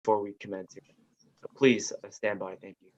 before we commence. So please stand by. Thank you.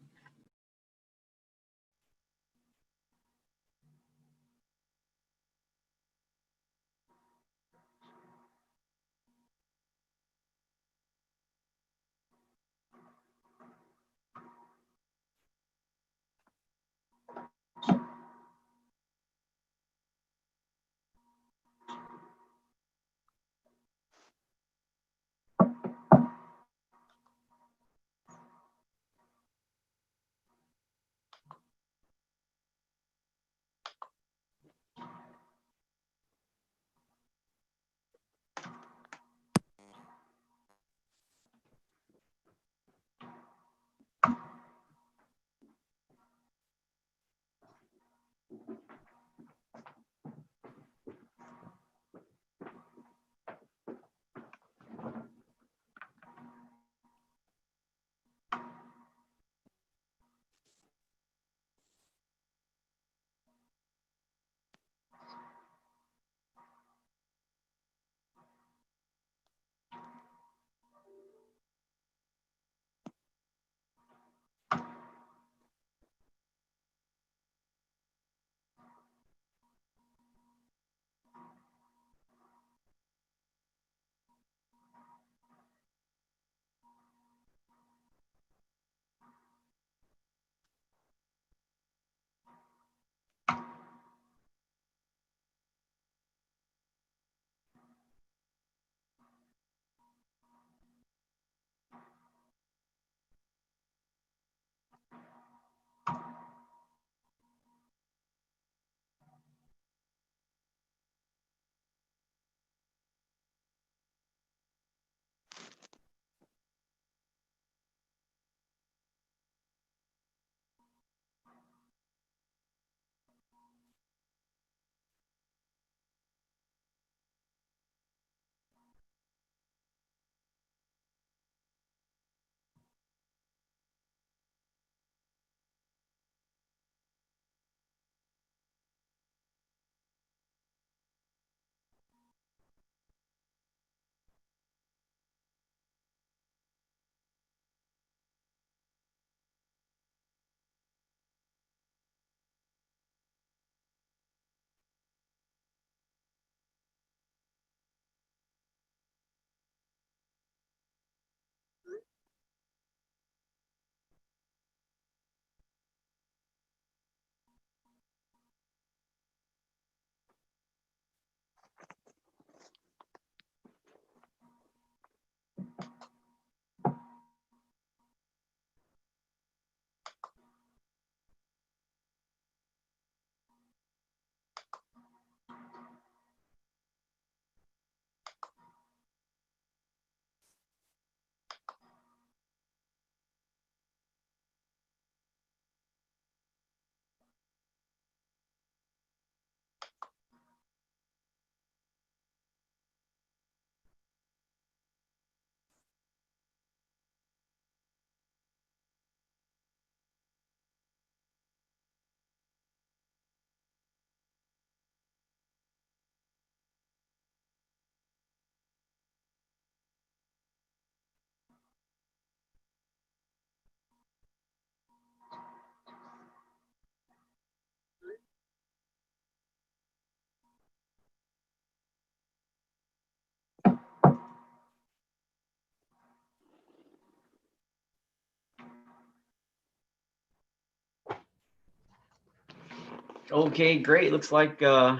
Okay, great. Looks like we're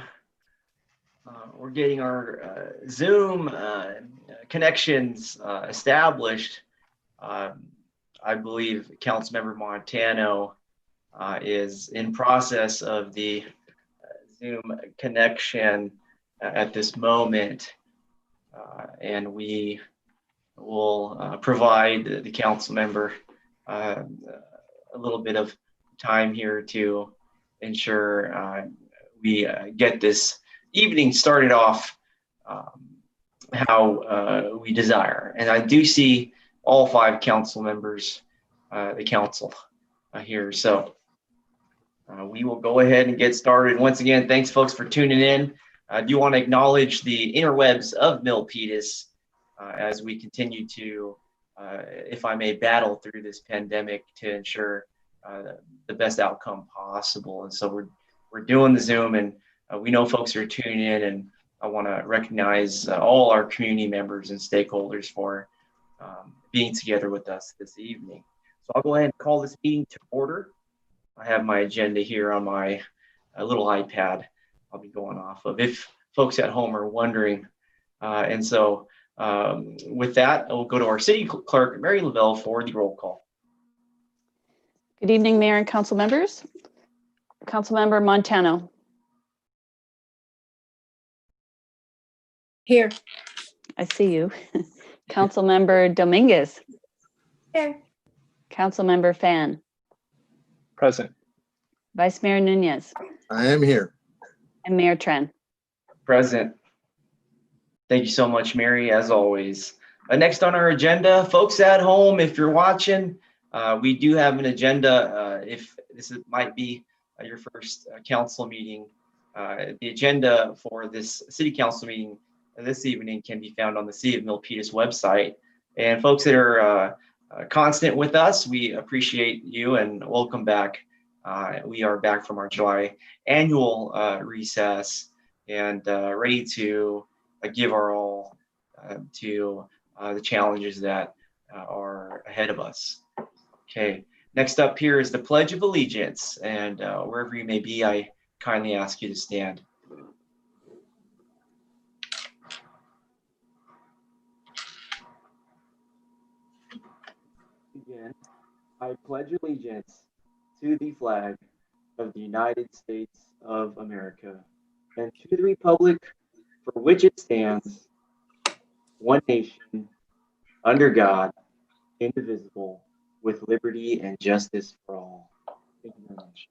getting our Zoom connections established. I believe Councilmember Montano is in process of the Zoom connection at this moment, and we will provide the council member a little bit of time here to ensure we get this evening started off how we desire. And I do see all 5 council members, the council here. So we will go ahead and get started. Once again, thanks folks for tuning in. I do want to acknowledge the interwebs of Milpitas as we continue to if I may, battle through this pandemic to ensure the best outcome possible. And so we're doing the Zoom, and we know folks are tuning in, and I want to recognize all our community members and stakeholders for being together with us this evening. So I'll go ahead and call this meeting to order. I have my agenda here on my little iPad I'll be going off of, if folks at home are wondering. And so with that, we'll go to our city clerk, Mary Lavelle, for the roll call. Good evening, Mayor and council members. Councilmember Montano. Here. I see you. Councilmember Dominguez. Here. Councilmember Fan. Present. Vice Mayor Nunez. I am here. And Mayor Tran. Present. Thank you so much, Mary, as always. Next on our agenda, folks at home, if you're watching, we do have an agenda. If this might be your first council meeting, the agenda for this city council meeting this evening can be found on the City of Milpitas website. And folks that are constant with us, we appreciate you and welcome back. We are back from our July annual recess and ready to give our all to the challenges that are ahead of us. Okay, next up here is the Pledge of Allegiance, and wherever you may be, I kindly ask you to stand. Again, I pledge allegiance to the flag of the United States of America and to the republic for which it stands, one nation, under God, indivisible, with liberty and justice for all. Thank you very much.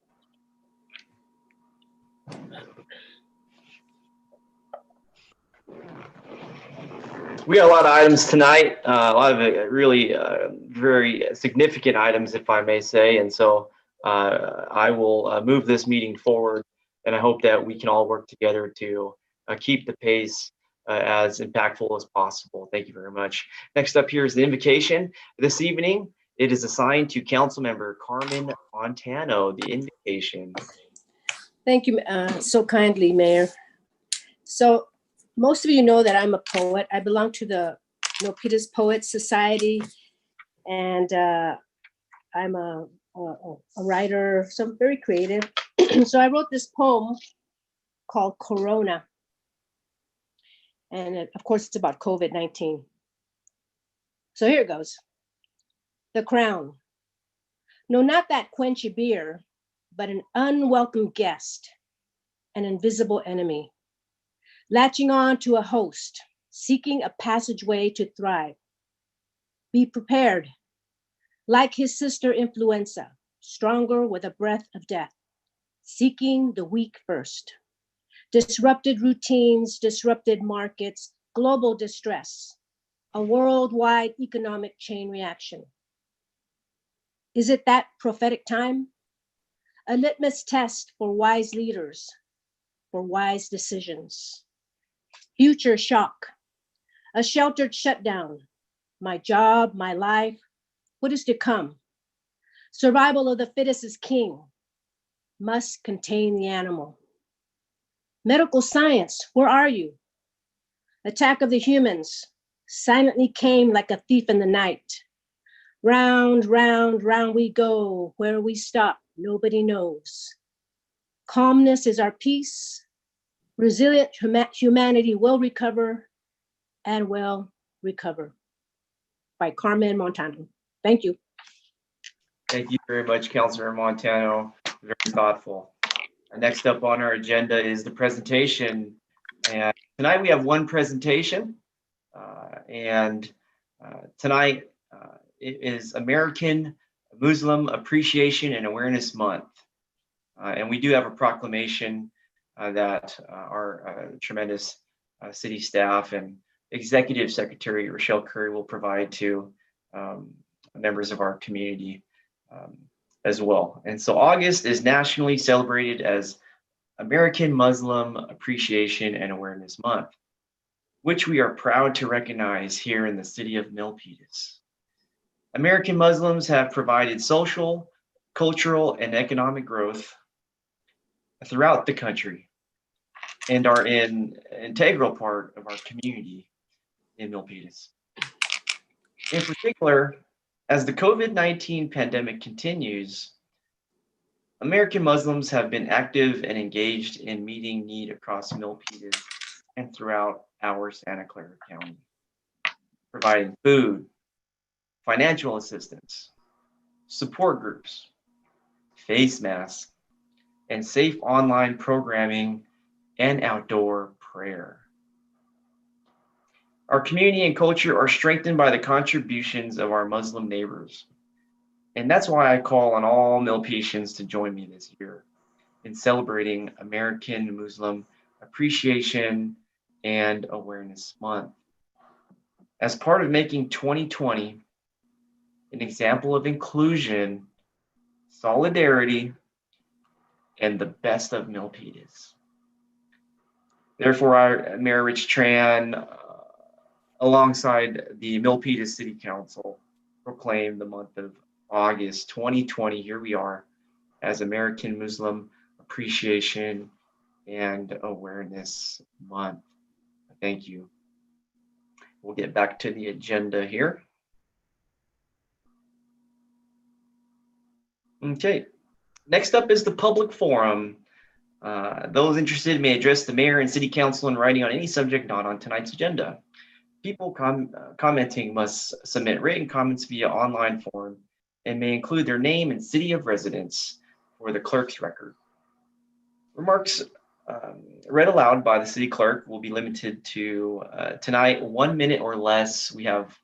We got a lot of items tonight, a lot of really very significant items, if I may say. And so I will move this meeting forward, and I hope that we can all work together to keep the pace as impactful as possible. Thank you very much. Next up here is the invocation. This evening, it is assigned to Councilmember Carmen Montano, the invocation. Thank you so kindly, Mayor. So most of you know that I'm a poet. I belong to the Milpitas Poets Society, and I'm a writer, so I'm very creative. So I wrote this poem called Corona. And of course, it's about COVID-19. So here it goes. The Crown. No, not that quenchy beer, but an unwelcome guest, an invisible enemy, latching on to a host, seeking a passageway to thrive. Be prepared, like his sister influenza, stronger with a breath of death, seeking the weak first. Disrupted routines, disrupted markets, global distress, a worldwide economic chain reaction. Is it that prophetic time? A litmus test for wise leaders, for wise decisions. Future shock, a sheltered shutdown, my job, my life, what is to come? Survival of the fittest is king, must contain the animal. Medical science, where are you? Attack of the humans silently came like a thief in the night. Round, round, round we go. Where we stop, nobody knows. Calmness is our peace. Resilient humanity will recover and will recover. By Carmen Montano. Thank you. Thank you very much, Councilor Montano. Very thoughtful. Next up on our agenda is the presentation. And tonight we have one presentation. Tonight it is American Muslim Appreciation and Awareness Month. And we do have a proclamation that our tremendous city staff and Executive Secretary Rochelle Curry will provide to members of our community as well. And so August is nationally celebrated as American Muslim Appreciation and Awareness Month, which we are proud to recognize here in the city of Milpitas. American Muslims have provided social, cultural, and economic growth throughout the country and are an integral part of our community in Milpitas. In particular, as the COVID-19 pandemic continues, American Muslims have been active and engaged in meeting need across Milpitas and throughout our Santa Clara County, providing food, financial assistance, support groups, face masks, and safe online programming and outdoor prayer. Our community and culture are strengthened by the contributions of our Muslim neighbors. And that's why I call on all Milpitians to join me this year in celebrating American Muslim Appreciation and Awareness Month. As part of making 2020 an example of inclusion, solidarity, and the best of Milpitas. Therefore, our Mayor Rich Tran, alongside the Milpitas City Council, proclaimed the month of August 2020, here we are, as American Muslim Appreciation and Awareness Month. Thank you. We'll get back to the agenda here. Okay, next up is the public forum. Those interested may address the mayor and city council in writing on any subject not on tonight's agenda. People commenting must submit written comments via online form and may include their name and city of residence for the clerk's record. Remarks read aloud by the city clerk will be limited to tonight 1 minute or less. We have,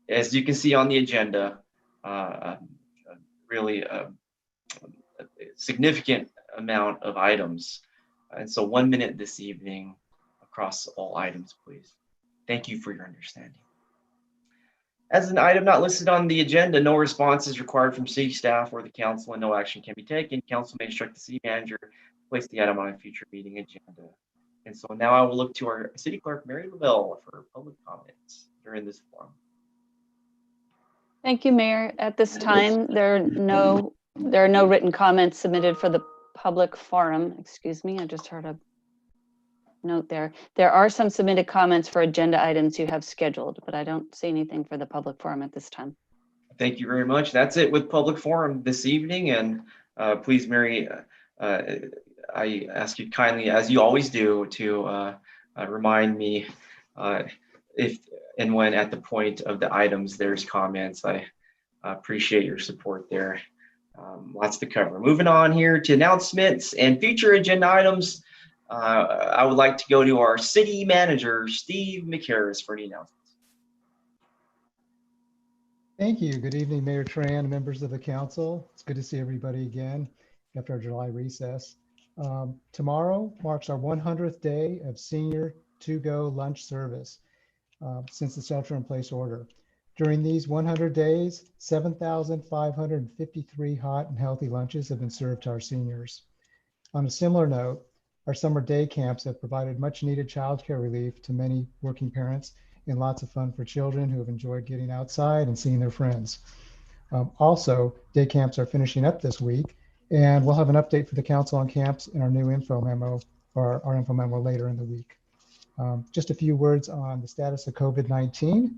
as you can see on the agenda, really a significant amount of items. And so 1 minute this evening across all items, please. Thank you for your understanding. As an item not listed on the agenda, no response is required from city staff or the council and no action can be taken. Council may instruct the city manager to place the item on a future meeting agenda. And so now I will look to our city clerk, Mary Lavelle, for public comments during this forum. Thank you, Mayor. At this time, there are no written comments submitted for the public forum. Excuse me, I just heard a note there. There are some submitted comments for agenda items you have scheduled, but I don't see anything for the public forum at this time. Thank you very much. That's it with public forum this evening. And please, Mary, I ask you kindly, as you always do, to remind me if and when at the point of the items there's comments. I appreciate your support there. Lots to cover. Moving on here to announcements and future agenda items. I would like to go to our city manager, Steve McHarris, for any announcements. Thank you. Good evening, Mayor Tran, members of the council. It's good to see everybody again after our July recess. Tomorrow marks our 100th day of senior to-go lunch service since the shelter-in-place order. During these 100 days, 7,553 hot and healthy lunches have been served to our seniors. On a similar note, our summer day camps have provided much needed childcare relief to many working parents and lots of fun for children who have enjoyed getting outside and seeing their friends. Also, day camps are finishing up this week, and we'll have an update for the council on camps in our new info memo, or our info memo later in the week. Just a few words on the status of COVID-19.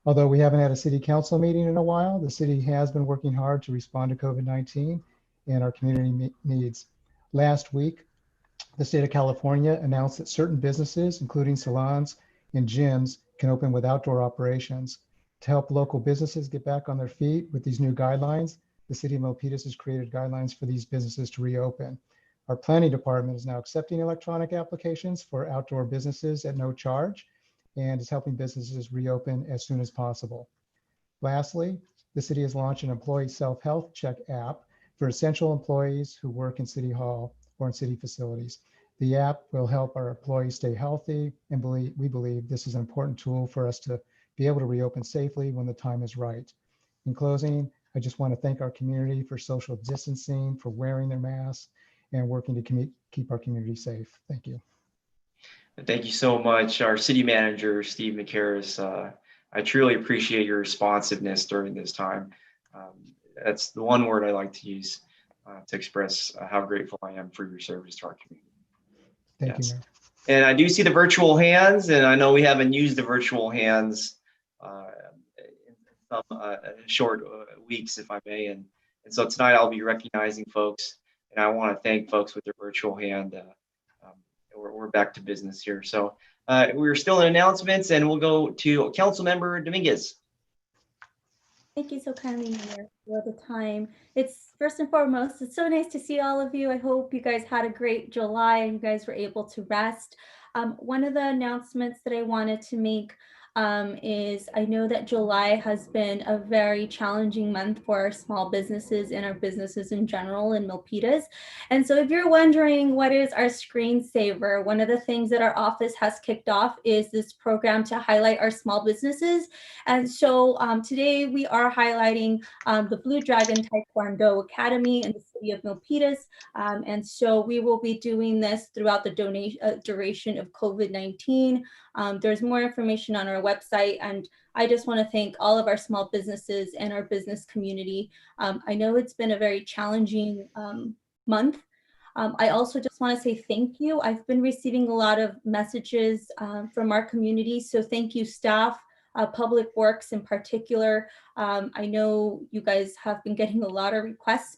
Although we haven't had a city council meeting in a while, the city has been working hard to respond to COVID-19 and our community needs. Last week, the state of California announced that certain businesses, including salons and gyms, can open with outdoor operations. To help local businesses get back on their feet with these new guidelines, the city of Milpitas has created guidelines for these businesses to reopen. Our planning department is now accepting electronic applications for outdoor businesses at no charge and is helping businesses reopen as soon as possible. Lastly, the city has launched an employee self-health check app for essential employees who work in City Hall or in city facilities. The app will help our employees stay healthy, and we believe this is an important tool for us to be able to reopen safely when the time is right. In closing, I just want to thank our community for social distancing, for wearing their masks, and working to keep our community safe. Thank you. Thank you so much, our city manager, Steve McHarris. I truly appreciate your responsiveness during this time. That's the one word I like to use to express how grateful I am for your service to our community. Thank you, Yes. Mayor. And I do see the virtual hands, and I know we haven't used the virtual hands in some short weeks, if I may. And so tonight I'll be recognizing folks, and I want to thank folks with their virtual hand. We're back to business here. So we're still in announcements, and we'll go to Councilmember Dominguez. Thank you so kindly, Mayor, for the time. It's first and foremost, it's so nice to see all of you. I hope you guys had a great July and you guys were able to rest. One of the announcements that I wanted to make is I know that July has been a very challenging month for our small businesses and our businesses in general in Milpitas. And so if you're wondering what is our screensaver, one of the things that our office has kicked off is this program to highlight our small businesses. And so today we are highlighting the Blue Dragon Taekwondo Academy in the city of Milpitas. And so we will be doing this throughout the duration of COVID-19. There's more information on our website, and I just want to thank all of our small businesses and our business community. I know it's been a very challenging month. I also just want to say thank you. I've been receiving a lot of messages from our community, so thank you, staff, Public Works in particular. I know you guys have been getting a lot of requests.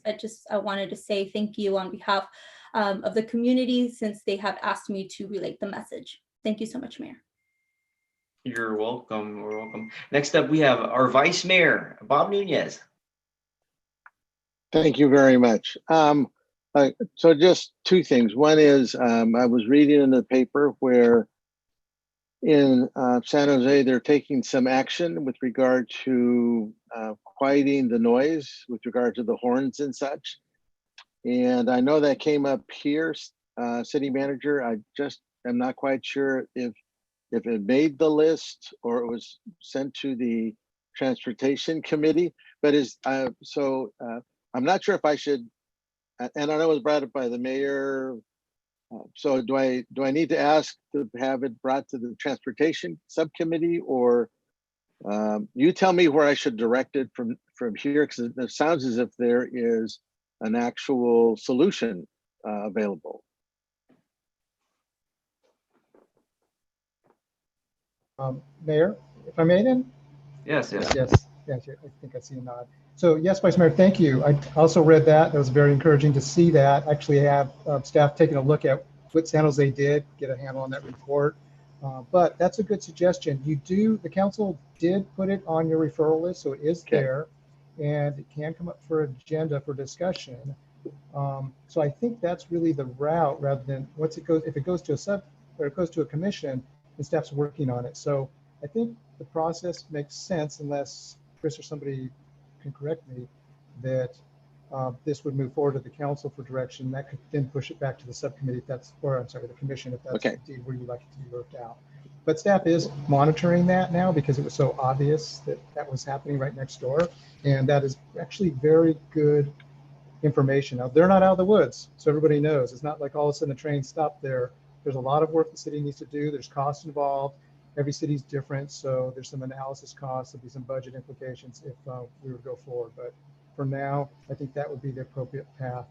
I wanted to say thank you on behalf of the community, since they have asked me to relay the message. Thank you so much, Mayor. You're welcome. We're welcome. Next up, we have our Vice Mayor, Bob Nunez. Thank you very much. So just two things. One is I was reading in the paper where in San Jose, they're taking some action with regard to quieting the noise with regard to the horns and such. And I know that came up here, City Manager. I just am not quite sure if it made the list or it was sent to the Transportation Committee, but I'm not sure if I should, and I know it was brought up by the mayor. So do I need to ask to have it brought to the Transportation Subcommittee, or you tell me where I should direct it from here? Because it sounds as if there is an actual solution available. Mayor, if I may then? Yes. Yes, I think I see a nod. So yes, Vice Mayor, thank you. I also read that. That was very encouraging to see that. Actually have staff taking a look at what San Jose did, get a handle on that report. But that's a good suggestion. The council did put it on your referral list, so it is there, and it can come up for agenda for discussion. So I think that's really the route, rather than if it goes to a commission, the staff's working on it. So I think the process makes sense, unless Chris or somebody can correct me, that this would move forward to the council for direction. That could then push it back to the subcommittee, the commission, if that's indeed where you'd like it to be worked out. But staff is monitoring that now, because it was so obvious that was happening right next door. And that is actually very good information. Now, they're not out of the woods, so everybody knows. It's not like all of a sudden the train stopped there. There's a lot of work the city needs to do. There's costs involved. Every city's different, so there's some analysis costs. There'll be some budget implications if we were to go forward. But for now, I think that would be the appropriate path.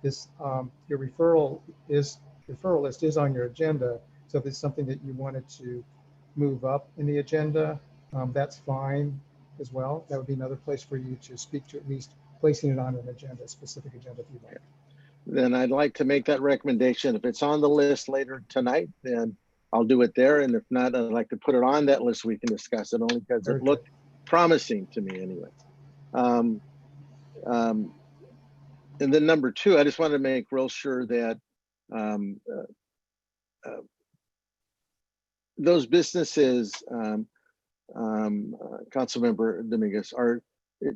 Your referral list is on your agenda. So if it's something that you wanted to move up in the agenda, that's fine as well. That would be another place for you to speak to, at least placing it on an agenda, a specific agenda if you like. Then I'd like to make that recommendation. If it's on the list later tonight, then I'll do it there. And if not, I'd like to put it on that list. We can discuss it, only because it looked promising to me anyway. And then number two, I just want to make real sure that those businesses, Councilmember Dominguez,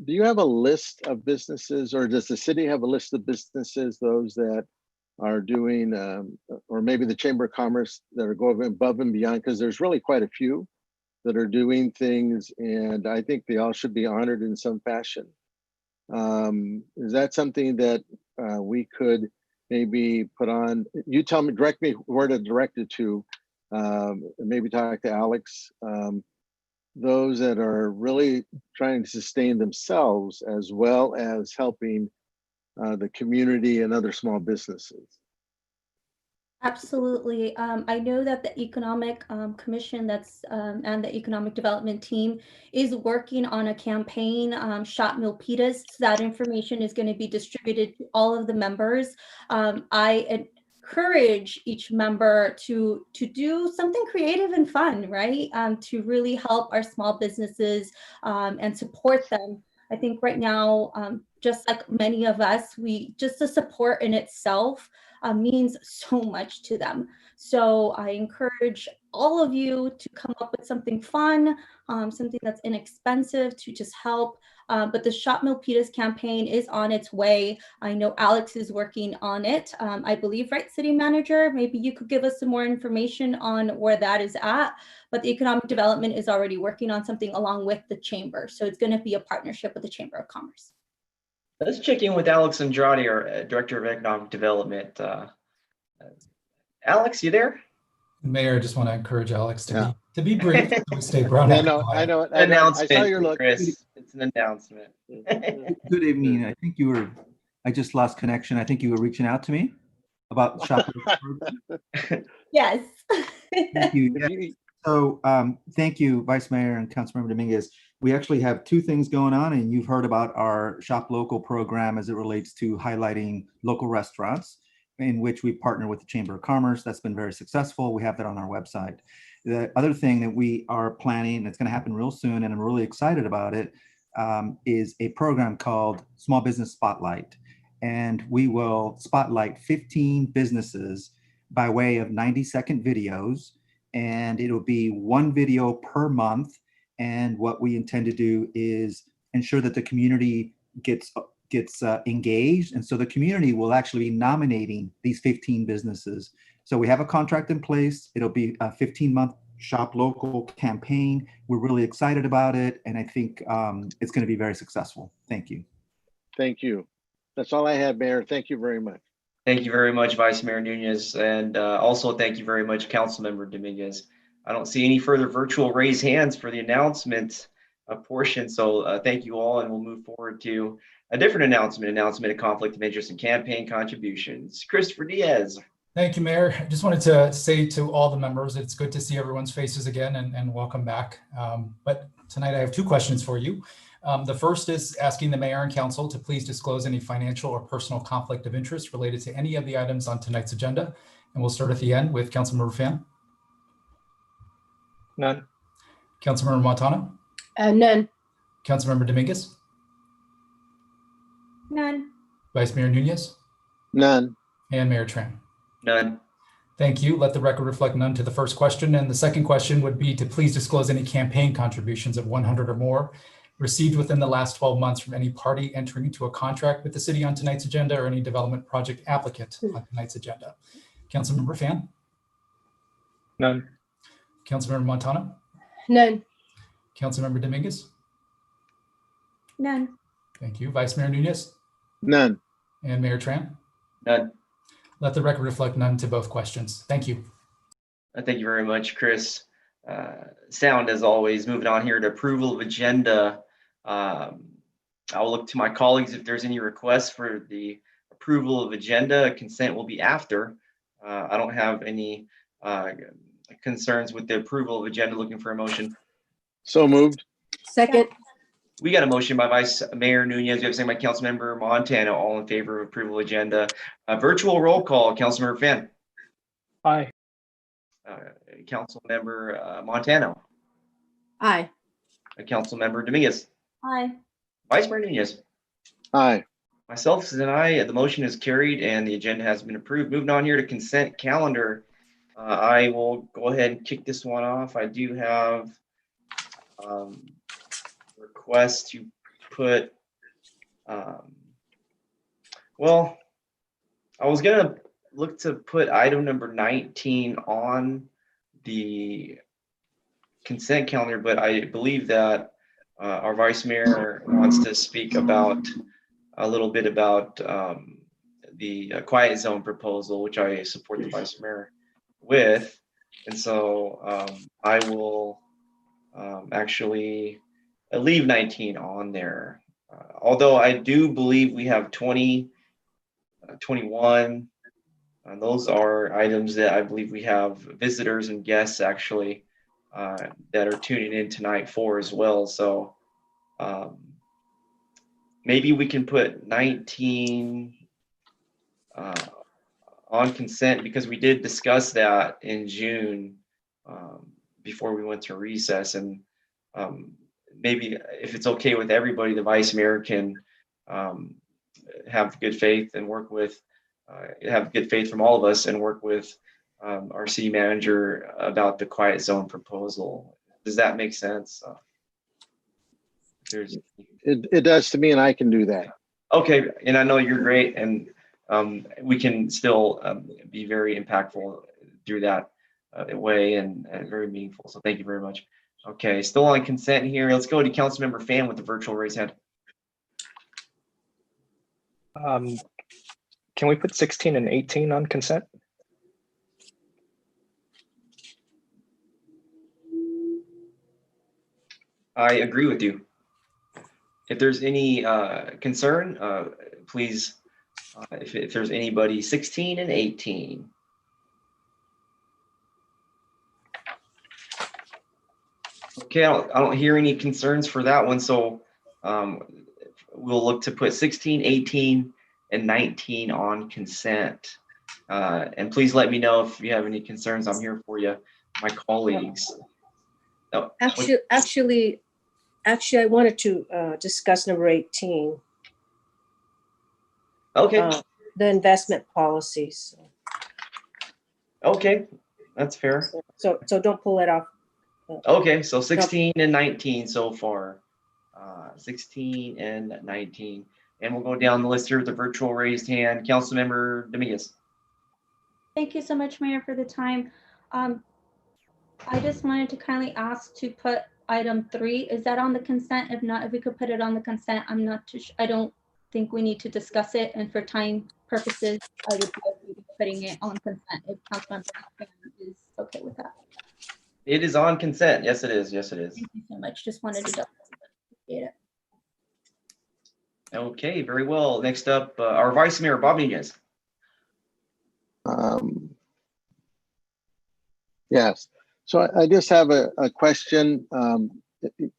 do you have a list of businesses, or does the city have a list of businesses, those that are doing, or maybe the Chamber of Commerce, that are going above and beyond? Because there's really quite a few that are doing things, and I think they all should be honored in some fashion. Is that something that we could maybe put on? You tell me, direct me where to direct it to. Maybe talk to Alex. those that are really trying to sustain themselves as well as helping the community and other small businesses. Absolutely. I know that the Economic Commission and the Economic Development Team is working on a campaign, Shop Milpitas. So that information is going to be distributed to all of the members. I encourage each member to do something creative and fun, right? To really help our small businesses and support them. I think right now, just like many of us, just the support in itself means so much to them. So I encourage all of you to come up with something fun, something that's inexpensive to just help. But the Shop Milpitas campaign is on its way. I know Alex is working on it. I believe, right, City Manager? Maybe you could give us some more information on where that is at. But the Economic Development is already working on something along with the Chamber. So it's going to be a partnership with the Chamber of Commerce. Let's check in with Alex Andrade, our Director of Economic Development. Alex, you there? Mayor, I just want to encourage Alex Yeah. to be brief. So we stay brown. I know. I saw your look. Chris. It's an announcement. Good evening. I just lost connection. I think you were reaching out to me about Shop. Yes. Thank you. Yeah. So thank you, Vice Mayor and Councilmember Dominguez. We actually have two things going on, and you've heard about our Shop Local program as it relates to highlighting local restaurants, in which we partner with the Chamber of Commerce. That's been very successful. We have that on our website. The other thing that we are planning, that's going to happen real soon, and I'm really excited about it, is a program called Small Business Spotlight. And we will spotlight 15 businesses by way of 90-second videos. And it'll be one video per month. And what we intend to do is ensure that the community gets engaged. And so the community will actually be nominating these 15 businesses. So we have a contract in place. It'll be a 15-month Shop Local campaign. We're really excited about it. And I think it's going to be very successful. Thank you. Thank you. That's all I had, Mayor. Thank you very much. Thank you very much, Vice Mayor Nunez. And also thank you very much, Councilmember Dominguez. I don't see any further virtual raised hands for the announcement portion. So thank you all, and we'll move forward to a different announcement of conflict of interest and campaign contributions. Christopher Diaz. Thank you, Mayor. I just wanted to say to all the members, it's good to see everyone's faces again, and welcome back. But tonight I have two questions for you. The first is asking the Mayor and Council to please disclose any financial or personal conflict of interest related to any of the items on tonight's agenda. And we'll start at the end with Councilmember Fan. None. Councilmember Montano. None. Councilmember Dominguez. None. Vice Mayor Nunez. None. And Mayor Tran. None. Thank you. Let the record reflect none to the first question. And the second question would be to please disclose any campaign contributions of 100 or more received within the last 12 months from any party entering into a contract with the city on tonight's agenda or any development project applicant on tonight's agenda. Councilmember Fan. None. Councilmember Montano. None. Councilmember Dominguez. None. Thank you. Vice Mayor Nunez. None. And Mayor Tran. None. Let the record reflect none to both questions. Thank you. Thank you very much, Chris. Sound as always. Moving on here to approval of agenda. I'll look to my colleagues if there's any requests for the approval of agenda. Consent will be after. I don't have any concerns with the approval of agenda. Looking for a motion. So moved. Second. We got a motion by Vice Mayor Nunez. We have a second by Councilmember Montano. All in favor of approval agenda. Virtual roll call. Councilmember Fan. Aye. Councilmember Montano. Aye. Councilmember Dominguez. Aye. Vice Mayor Nunez. Aye. Myself as an aye. The motion is carried and the agenda has been approved. Moving on here to consent calendar. I will go ahead and kick this one off. I do have request to put, well, I was gonna look to put item number 19 on the consent calendar, but I believe that our Vice Mayor wants to speak about a little bit about the quiet zone proposal, which I support the Vice Mayor with. And so I will actually leave 19 on there. Although I do believe we have 20, 21. Those are items that I believe we have visitors and guests actually that are tuning in tonight for as well. So maybe we can put 19 on consent, because we did discuss that in June before we went to recess. And maybe if it's okay with everybody, the vice mayor can have good faith and work with, have good faith from all of us and work with our city manager about the quiet zone proposal. Does that make sense? It does to me, and I can do that. Okay, and I know you're great, and we can still be very impactful through that way and very meaningful. So thank you very much. Okay, still on consent here. Let's go to Councilmember Fan with the virtual raise hand. Can we put 16 and 18 on consent? I agree with you. If there's any concern, please, if there's anybody, 16 and 18. Okay, I don't hear any concerns for that one. So we'll look to put 16, 18, and 19 on consent. And please let me know if you have any concerns. I'm here for you, my colleagues. Oh, Actually, I wanted to discuss number 18. okay. The investment policies. Okay, that's fair. So don't pull it off. Okay, so 16 and 19 so far. 16 and 19. And we'll go down the list here with the virtual raised hand. Councilmember Dominguez. Thank you so much, Mayor, for the time. I just wanted to kindly ask to put item 3. Is that on the consent? If not, if we could put it on the consent, I'm not too sure. I don't think we need to discuss it. And for time purposes, I would be putting it on consent if Councilmember is okay with that. It is on consent. Yes, it is. Yes, it is. Thank you so much. Just wanted to double it. Okay, very well. Next up, our Vice Mayor, Bob Nunez. Yes. So I just have a question, and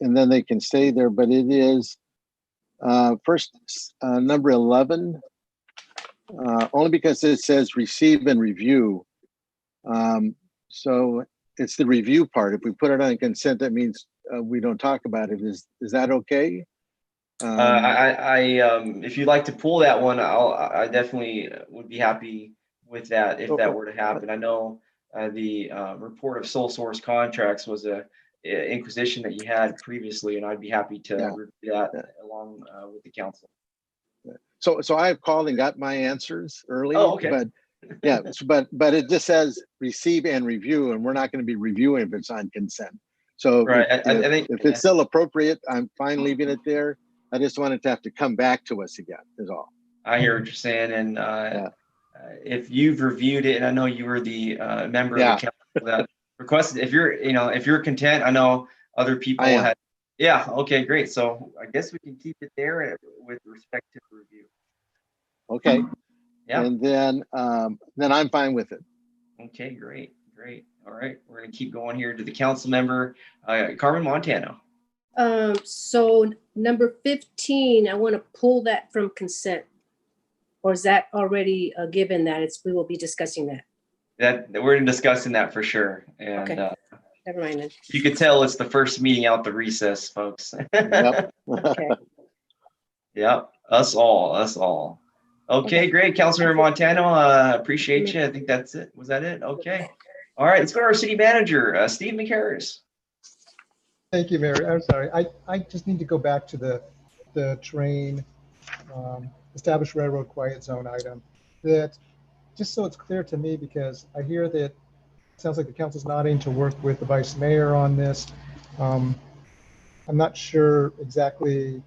then they can stay there, but it is first number 11, only because it says receive and review. So it's the review part. If we put it on consent, that means we don't talk about it. Is that okay? If you'd like to pull that one, I definitely would be happy with that if that were to happen. I know the report of sole source contracts was a inquisition that you had previously, and I'd be happy to review that along with the council. So I've called and got my answers early. Oh, okay. But yeah, but it just says receive and review, and we're not going to be reviewing if it's on consent. So right. if, I think if it's still appropriate, I'm fine leaving it there. I just wanted to have to come back to us again, is all. I hear what you're saying, and if you've reviewed it, and I know you were the member of the council that requested, if you're content, I know other people had. Yeah. Okay. Great. So I guess we can keep it there with respect to the review. Okay. Yeah. And then I'm fine with it. Okay. Great. Great. All right. We're gonna keep going here to the council member, Carmen Montano. So number 15, I want to pull that from consent. Or is that already given that we will be discussing that? That we're discussing that for sure. And okay. Never mind then. You could tell it's the first meeting out the recess, folks. Yep. Okay. Yep. Us all. Okay, great. Councilmember Montano, appreciate you. I think that's it. Was that it? Okay. All right, let's go to our city manager, Steve McHarris. Thank you, Mayor. I'm sorry. I just need to go back to the train established railroad quiet zone item. That just so it's clear to me, because I hear that it sounds like the council's nodding to work with the vice mayor on this. I'm not sure exactly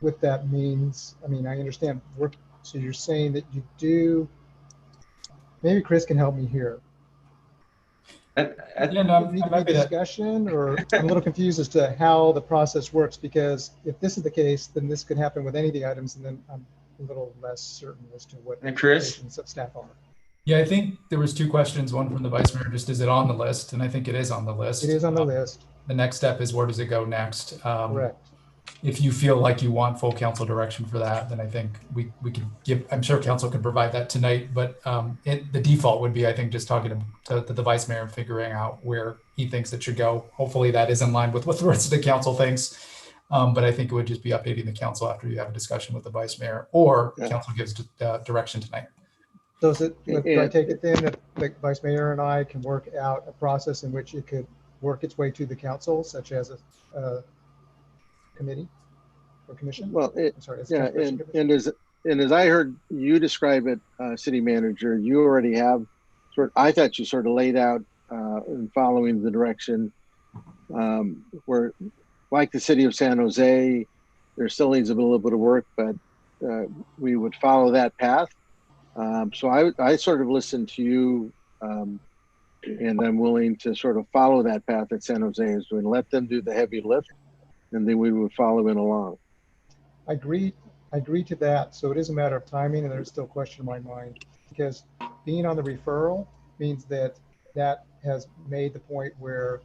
what that means. I mean, I understand work. So you're saying that you do. Maybe Chris can help me here. Yeah, no, Need I'm to happy be to. discussion, or I'm a little confused as to how the process works, because if this is the case, then this could happen with any of the items, and then I'm a little less certain as to what the And Chris? expectations of staff are. Yeah, I think there was two questions. One from the vice mayor, just is it on the list? And I think it is on the list. It is on the list, The next step is where does it go next? correct. If you feel like you want full council direction for that, then I think we can give, I'm sure council can provide that tonight, but the default would be, I think, just talking to the vice mayor and figuring out where he thinks it should go. Hopefully that is in line with what the rest of the council thinks. But I think it would just be updating the council after you have a discussion with the vice mayor, or council gives direction tonight. So is it, do I take it then that the vice mayor and I can work out a process in which it could work its way to the council, such as a committee or commission? Well, I'm sorry, as a yeah, conservation and commission? as I heard you describe it, city manager, you already have I thought you sort of laid out in following the direction where, like the city of San Jose, there still needs a little bit of work, but we would follow that path. So I sort of listened to you, and I'm willing to sort of follow that path that San Jose is doing. Let them do the heavy lift, and then we would follow in along. I agree to that. So it is a matter of timing, and there's still a question in my mind, because being on the referral means that has made the point where,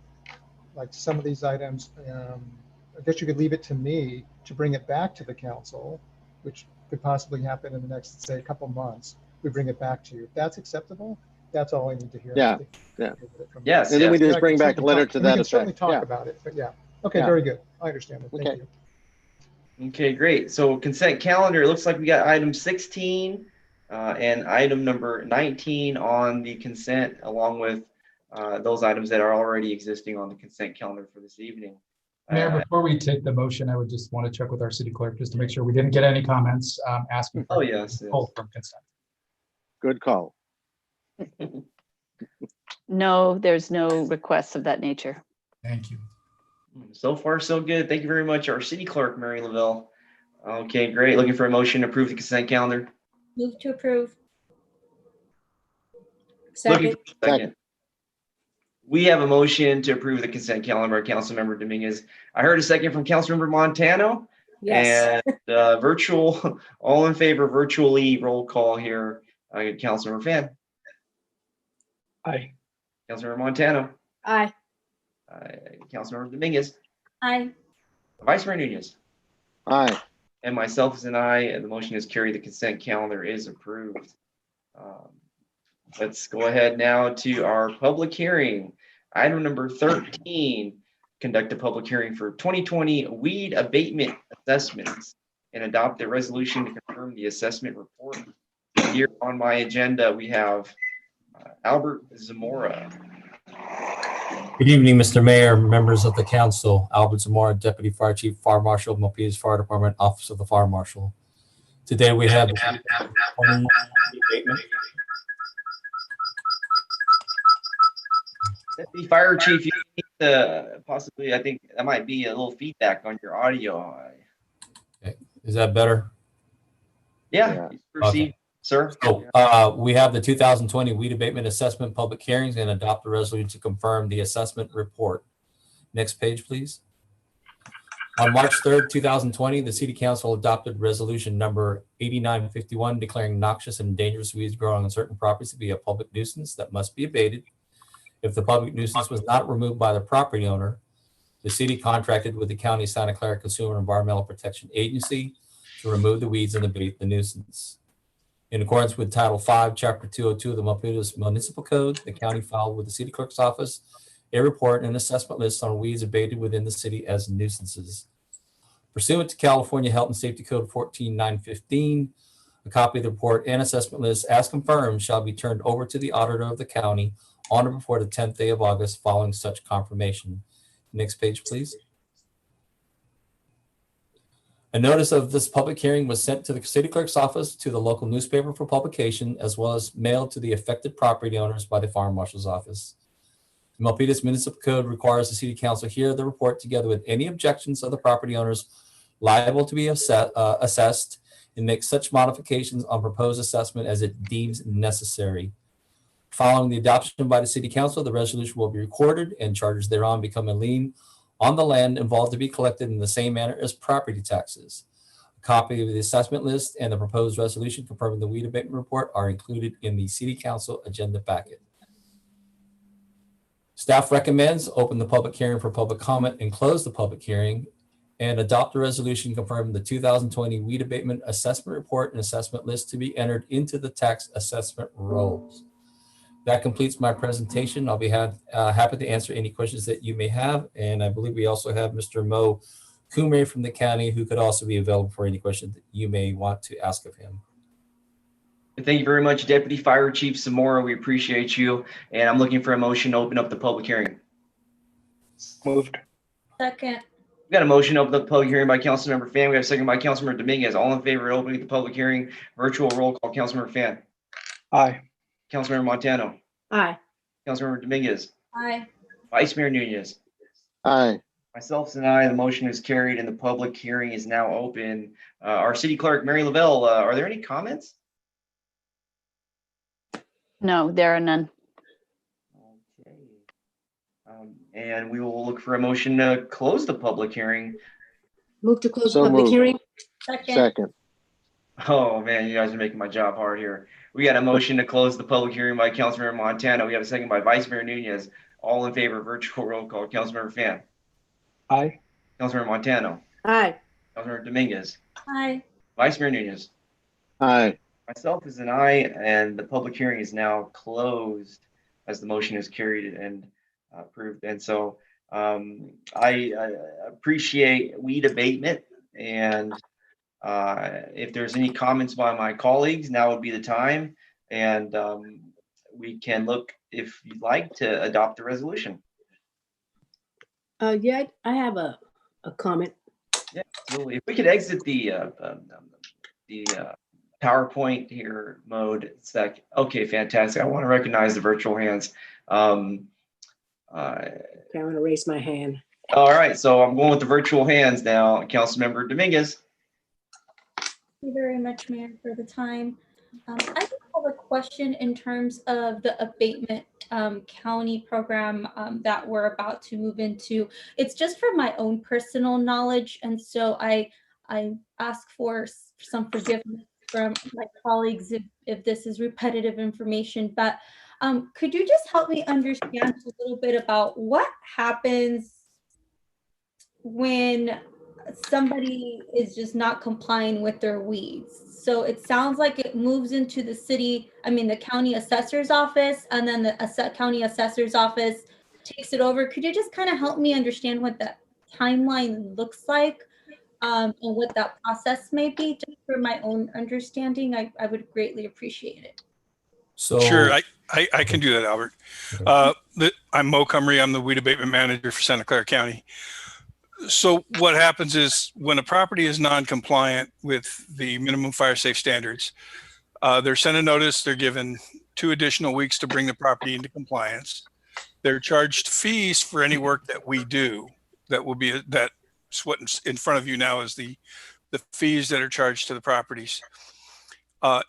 like, some of these items, I guess you could leave it to me to bring it back to the council, which could possibly happen in the next, say, a couple months. We bring it back to you. If that's acceptable, that's all I need to hear. Yeah. Yes. And then we yes. just bring back a letter to that We can certainly effect. talk Yeah. about it, but yeah. Okay, Yeah. very good. I understand it. Thank Okay. you. Okay, great. So consent calendar, it looks like we got item 16 and item number 19 on the consent, along with those items that are already existing on the consent calendar for this evening. Mayor, before we take the motion, I would just want to check with our city clerk just to make sure we didn't get any comments asking for Oh, yes. pull from consent. Good call. No, there's no requests of that nature. Thank you. So far, so good. Thank you very much, our city clerk, Mary Lavelle. Okay, great. Looking for a motion to approve the consent calendar. Move to approve. Looking Second, for a second. We have a motion to approve the consent calendar by Councilmember Dominguez. I heard a second from Councilmember Montano. yes. And virtual, all in favor, virtually roll call here. Councilmember Fan. Aye. Councilmember Montano. Aye. Councilmember Dominguez. Aye. Vice Mayor Nunez. Aye. And myself as an aye, and the motion is carried. The consent calendar is approved. Let's go ahead now to our public hearing. Item number 13, conduct a public hearing for 2020 weed abatement assessments and adopt a resolution to confirm the assessment report. Here on my agenda, we have Albert Zamora. Good evening, Mr. Mayor, members of the council. Albert Zamora, Deputy Fire Chief, Fire Marshal, Milpitas Fire Department, Office of the Fire Marshal. Today we have Deputy Fire Chief, you need to possibly, I think that might be a little feedback on your audio. Okay. Is that better? Yeah, proceed, Okay. sir. So we have the 2020 weed abatement assessment public hearings and adopt a resolution to confirm the assessment report. Next page, please. On March 3rd, 2020, the City Council adopted resolution number 8951 declaring noxious and dangerous weeds growing on certain properties to be a public nuisance that must be abated. If the public nuisance was not removed by the property owner, the city contracted with the County Santa Clara Consumer Environmental Protection Agency to remove the weeds and abate the nuisance. In accordance with Title V, Chapter 202 of the Milpitas Municipal Code, the county filed with the city clerk's office a report and assessment list on weeds abated within the city as nuisances. Pursuant to California Health and Safety Code 14915, a copy of the report and assessment list as confirmed shall be turned over to the auditor of the county on or before the 10th day of August following such confirmation. Next page, please. A notice of this public hearing was sent to the city clerk's office, to the local newspaper for publication, as well as mailed to the affected property owners by the fire marshal's office. The Milpitas Municipal Code requires the city council hear the report together with any objections of the property owners liable to be assessed and make such modifications on proposed assessment as it deems necessary. Following the adoption by the City Council, the resolution will be recorded and charges thereon become a lien on the land involved to be collected in the same manner as property taxes. A copy of the assessment list and the proposed resolution confirming the weed abatement report are included in the City Council agenda packet. Staff recommends open the public hearing for public comment and close the public hearing and adopt the resolution confirming the 2020 weed abatement assessment report and assessment list to be entered into the tax assessment rolls. That completes my presentation. I'll be happy to answer any questions that you may have. And I believe we also have Mr. Mo Kumre from the county who could also be available for any questions that you may want to ask of him. Thank you very much, Deputy Fire Chief Zamora. We appreciate you. And I'm looking for a motion to open up the public hearing. Moved. Second. We got a motion to open up the public hearing by Councilmember Fan. We have a second by Councilmember Dominguez. All in favor of opening the public hearing? Virtual roll call. Councilmember Fan. Aye. Councilmember Montano. Aye. Councilmember Dominguez. Aye. Vice Mayor Nunez. Aye. Myself and I, the motion is carried and the public hearing is now open. Our city clerk, Mary Lavelle, are there any comments? No, there are none. Okay. And we will look for a motion to close the public hearing. Move to close So public moved. hearing. Second. Second. Oh man, you guys are making my job hard here. We got a motion to close the public hearing by Councilmember Montano. We have a second by Vice Mayor Nunez. All in favor, virtual roll call. Councilmember Fan. Aye. Councilmember Montano. Aye. Councilmember Dominguez. Aye. Vice Mayor Nunez. Aye. Myself is an aye, and the public hearing is now closed as the motion is carried and approved. And so I appreciate weed abatement. And if there's any comments by my colleagues, now would be the time. And we can look, if you'd like, to adopt the resolution. Yeah, I have a comment. Yeah, absolutely. If we could exit the PowerPoint here mode. Okay, fantastic. I want to recognize the virtual hands. Okay, I'm gonna raise my hand. All right, so I'm going with the virtual hands now. Councilmember Dominguez. Thank you very much, Mayor, for the time. I just have a question in terms of the abatement county program that we're about to move into. It's just for my own personal knowledge, and so I ask for some forgiveness from my colleagues if this is repetitive information, but could you just help me understand a little bit about what happens when somebody is just not complying with their weeds? So it sounds like it moves into the county assessor's office, and then the county assessor's office takes it over. Could you just kind of help me understand what that timeline looks like? And what that process may be, just for my own understanding? I would greatly appreciate it. So Sure, I can do that, Albert. I'm Mo Cumry. I'm the weed abatement manager for Santa Clara County. So what happens is when a property is non-compliant with the minimum fire safe standards, they're sent a notice. They're given 2 additional weeks to bring the property into compliance. They're charged fees for any work that we do. That's what's in front of you now is the fees that are charged to the properties.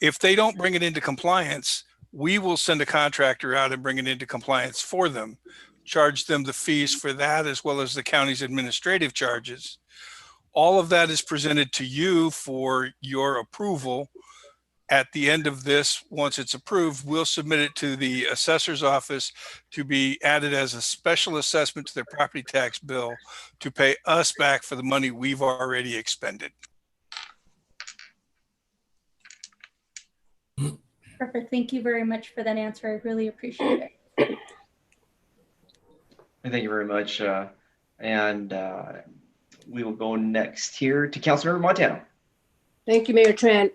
If they don't bring it into compliance, we will send a contractor out and bring it into compliance for them, charge them the fees for that, as well as the county's administrative charges. All of that is presented to you for your approval. At the end of this, once it's approved, we'll submit it to the assessor's office to be added as a special assessment to their property tax bill to pay us back for the money we've already expended. Perfect. Thank you very much for that answer. I really appreciate it. Thank you very much. We will go next here to Councilmember Montano. Thank you, Mayor Tran.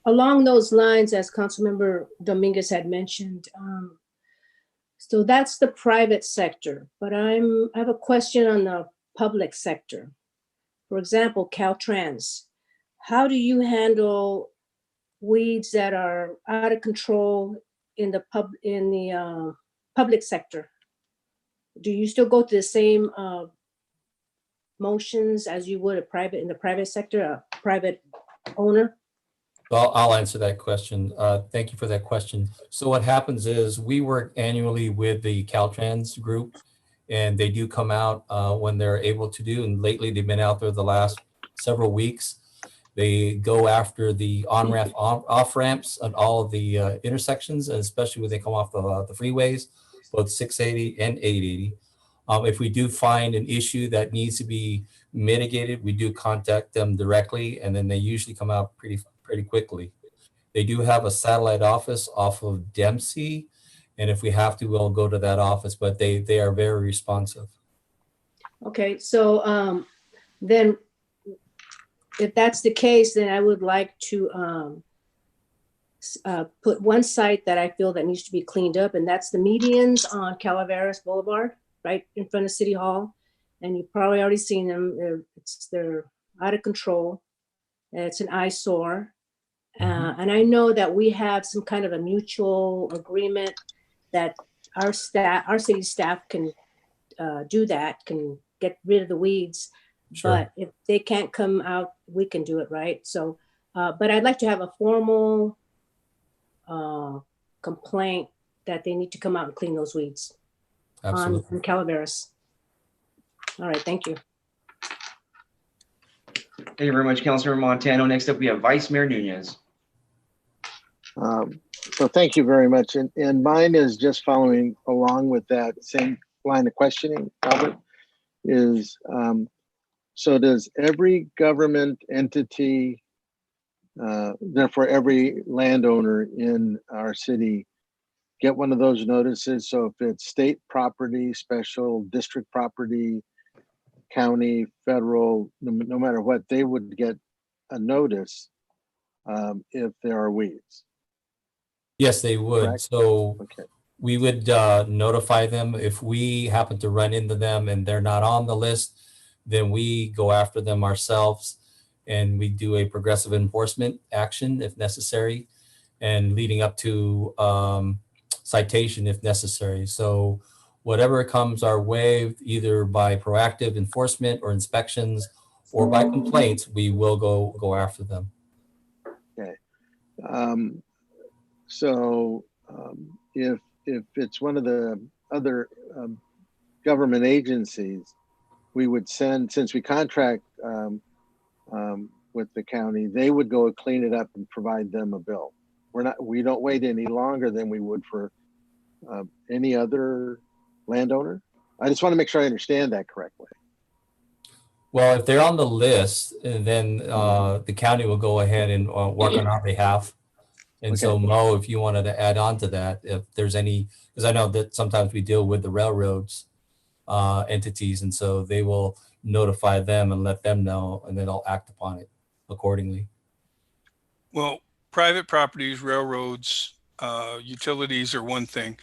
Along those lines, as Councilmember Dominguez had mentioned, so that's the private sector, but I have a question on the public sector. For example, Caltrans. How do you handle weeds that are out of control in the public sector? Do you still go to the same motions as you would in the private sector, a private owner? I'll answer that question. Thank you for that question. So what happens is we work annually with the Caltrans group, and they do come out when they're able to do. And lately they've been out there the last several weeks. They go after the on-ramp, off-ramps at all of the intersections, and especially when they come off the freeways, both 680 and 880. If we do find an issue that needs to be mitigated, we do contact them directly, and then they usually come out pretty quickly. They do have a satellite office off of Dempsey, and if we have to, we'll go to that office, but they are very responsive. Okay, so then if that's the case, then I would like to put one site that I feel that needs to be cleaned up, and that's the medians on Calaveras Boulevard, right in front of City Hall. And you've probably already seen them. They're out of control. It's an eyesore. And I know that we have some kind of a mutual agreement that our city staff can do that, can get rid of the weeds. Sure. But if they can't come out, we can do it, right? So, but I'd like to have a formal complaint that they need to come out and clean those weeds. Absolutely. On Calaveras. All right, thank you. Thank you very much, Councilor Montano. Next up, we have Vice Mayor Nunez. So thank you very much. And mine is just following along with that same line of questioning, Albert, is so does every government entity, therefore every landowner in our city, get one of those notices? So if it's state property, special district property, county, federal, no matter what, they would get a notice if there are weeds. Yes, they would. Correct. So Okay. we would notify them if we happen to run into them and they're not on the list, then we go after them ourselves and we do a progressive enforcement action if necessary, and leading up to citation if necessary. So whatever comes our way, either by proactive enforcement or inspections or by complaints, we will go after them. Okay. So if it's one of the other government agencies, we would send, since we contract with the county, they would go clean it up and provide them a bill. We don't wait any longer than we would for any other landowner. I just want to make sure I understand that correctly. Well, if they're on the list, then the county will go ahead and work on our behalf. And Okay. so Mo, if you wanted to add on to that, if there's any, because I know that sometimes we deal with the railroads entities, and so they will notify them and let them know, and then they'll act upon it accordingly. Well, private properties, railroads, utilities are one thing.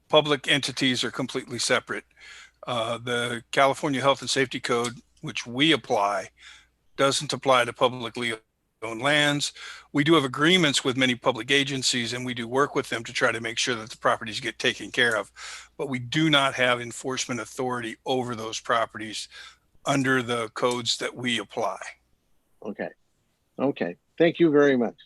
Public entities are completely separate. The California Health and Safety Code, which we apply, doesn't apply to publicly owned lands. We do have agreements with many public agencies, and we do work with them to try to make sure that the properties get taken care of. But we do not have enforcement authority over those properties under the codes that we apply. Okay. Okay. Thank you very much.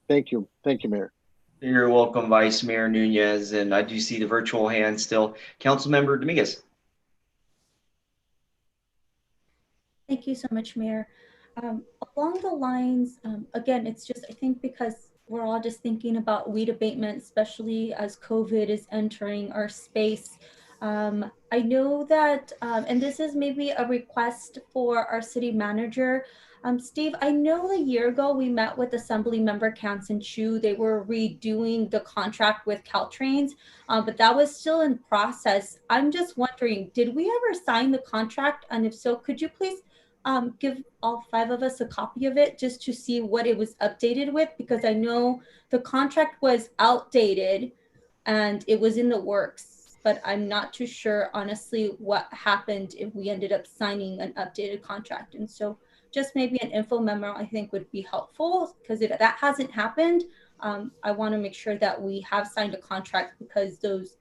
Thank you. Thank you, Mayor. You're welcome, Vice Mayor Nunez. And I do see the virtual hand still. Councilmember Dominguez. Thank you so much, Mayor. Along the lines, again, it's just, I think because we're all just thinking about weed abatement, especially as COVID is entering our space. I know that, and this is maybe a request for our city manager. Steve, I know a year ago we met with Assembly Member Kansen Chu. They were redoing the contract with Caltrans, but that was still in process. I'm just wondering, did we ever sign the contract? And if so, could you please give all 5 of us a copy of it just to see what it was updated with? Because I know the contract was outdated and it was in the works, but I'm not too sure, honestly, what happened if we ended up signing an updated contract. And so just maybe an info memo I think would be helpful, because if that hasn't happened, I want to make sure that we have signed a contract, because those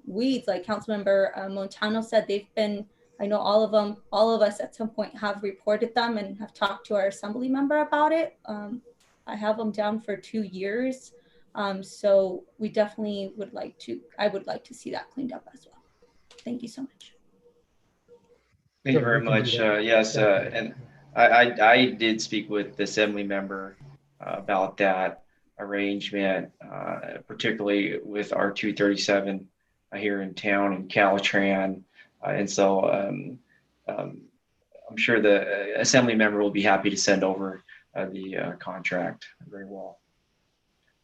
weeds, like Councilmember Montano said, they've been, I know all of us at some point have reported them and have talked to our assembly member about it. I have them down for 2 years. So we definitely I would like to see that cleaned up as well. Thank you so much. Thank you Sure, very we can do much. that. Yes, Definitely. and I did speak with the assembly member about that arrangement, particularly with our 237 here in town in Caltran. And so I'm sure the assembly member will be happy to send over the contract. Very well.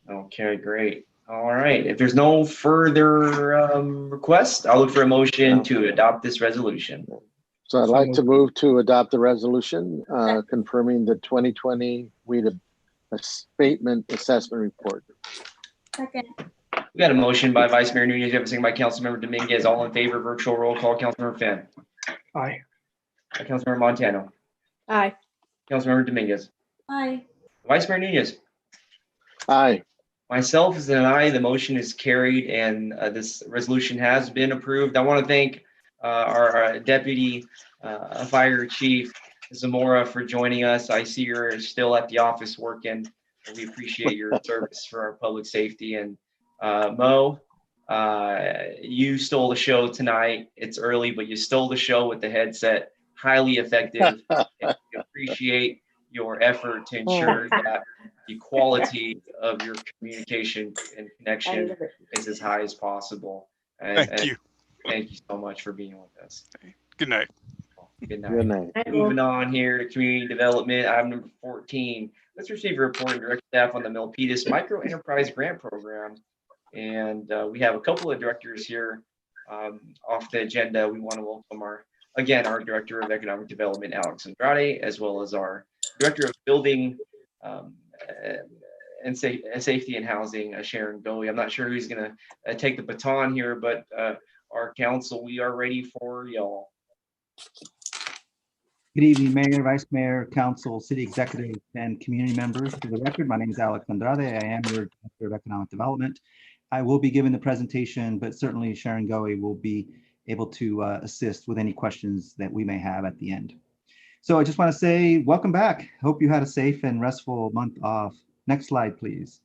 Okay, great. All right. If there's no further requests, I'll look for a motion to adopt this resolution. So I'd like to move to adopt the resolution confirming the 2020 weed abatement assessment report. Second. We got a motion by Vice Mayor Nunez. We have a second by Councilmember Dominguez. All in favor, virtual roll call. Councilmember Finn. Aye. Councilmember Montano. Aye. Councilmember Dominguez. Aye. Vice Mayor Nunez. Aye. Myself as an aye, the motion is carried and this resolution has been approved. I want to thank our Deputy Fire Chief Zamora for joining us. I see you're still at the office working. We appreciate your service for our public safety. And Mo, you stole the show tonight. It's early, but you stole the show with the headset. Highly effective. And we appreciate your effort to ensure that the quality of your communication and connection is as high as possible. Thank you. Thank you so much for being with us. Good night. Good night. Good night. Moving on here to community development, item number 14. Let's receive a report and direct staff on the Milpitas Microenterprise Grant Program. And we have a couple of directors here off the agenda. We want to welcome our Director of Economic Development, Alex Andrade, as well as our Director of Building and Safety and Housing, Sharon Goey. I'm not sure who's going to take the baton here, but our council, we are ready for y'all. Good evening, Mayor, Vice Mayor, Council, City Executive, and community members. For the record, my name is Alex Andrade. I am your Director of Economic Development. I will be giving the presentation, but certainly Sharon Goey will be able to assist with any questions that we may have at the end. So I just want to say welcome back. Hope you had a safe and restful month off. Next slide, please.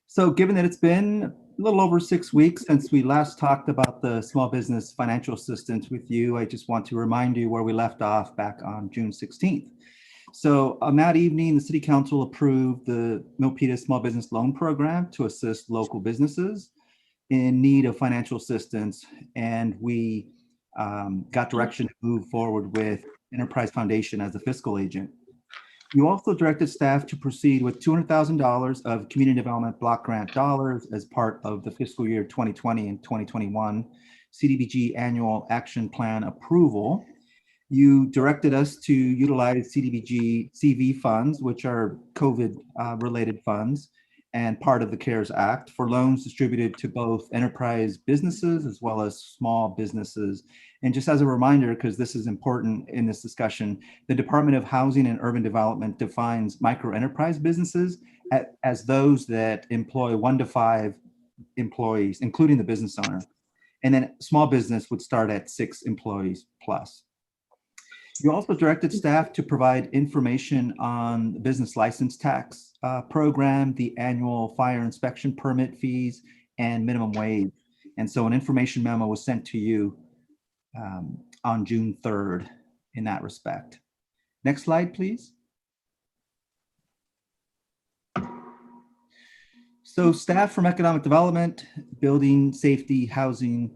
So given that it's been a little over 6 weeks since we last talked about the small business financial assistance with you, I just want to remind you where we left off back on June 16th. So on that evening, the City Council approved the Milpitas Small Business Loan Program to assist local businesses in need of financial assistance. And we got direction to move forward with Enterprise Foundation as the fiscal agent. You also directed staff to proceed with $200,000 of community development block grant dollars as part of the fiscal year 2020 and 2021 CDBG annual action plan approval. You directed us to utilize CDBG CV funds, which are COVID related funds and part of the CARES Act, for loans distributed to both enterprise businesses as well as small businesses. And just as a reminder, because this is important in this discussion, the Department of Housing and Urban Development defines microenterprise businesses as those that employ 1 to 5 employees, including the business owner. And then small business would start at 6 employees plus. You also directed staff to provide information on the business license tax program, the annual fire inspection permit fees, and minimum wage. And so an information memo was sent to you on June 3rd in that respect. Next slide, please. So staff from Economic Development, Building, Safety, Housing,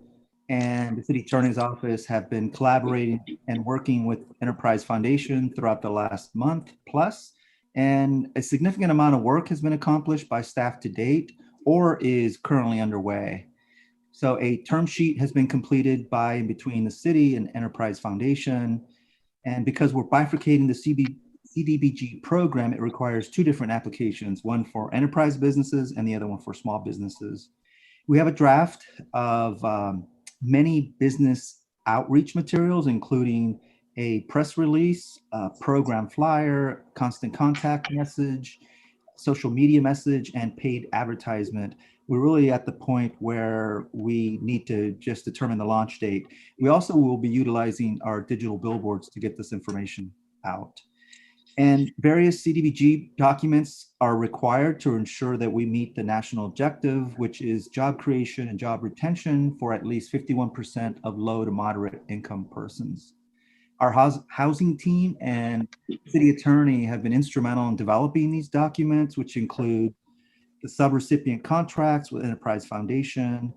and the City Attorney's Office have been collaborating and working with Enterprise Foundation throughout the last month plus, and a significant amount of work has been accomplished by staff to date or is currently underway. So a term sheet has been completed by and between the city and Enterprise Foundation, and because we're bifurcating the CDBG program, it requires 2 different applications, one for enterprise businesses and the other one for small businesses. We have a draft of many business outreach materials, including a press release, a program flyer, constant contact message, social media message, and paid advertisement. We're really at the point where we need to just determine the launch date. We also will be utilizing our digital billboards to get this information out. And various CDBG documents are required to ensure that we meet the national objective, which is job creation and job retention for at least 51% of low to moderate income persons. Our housing team and city attorney have been instrumental in developing these documents, which include the subrecipient contracts with Enterprise Foundation.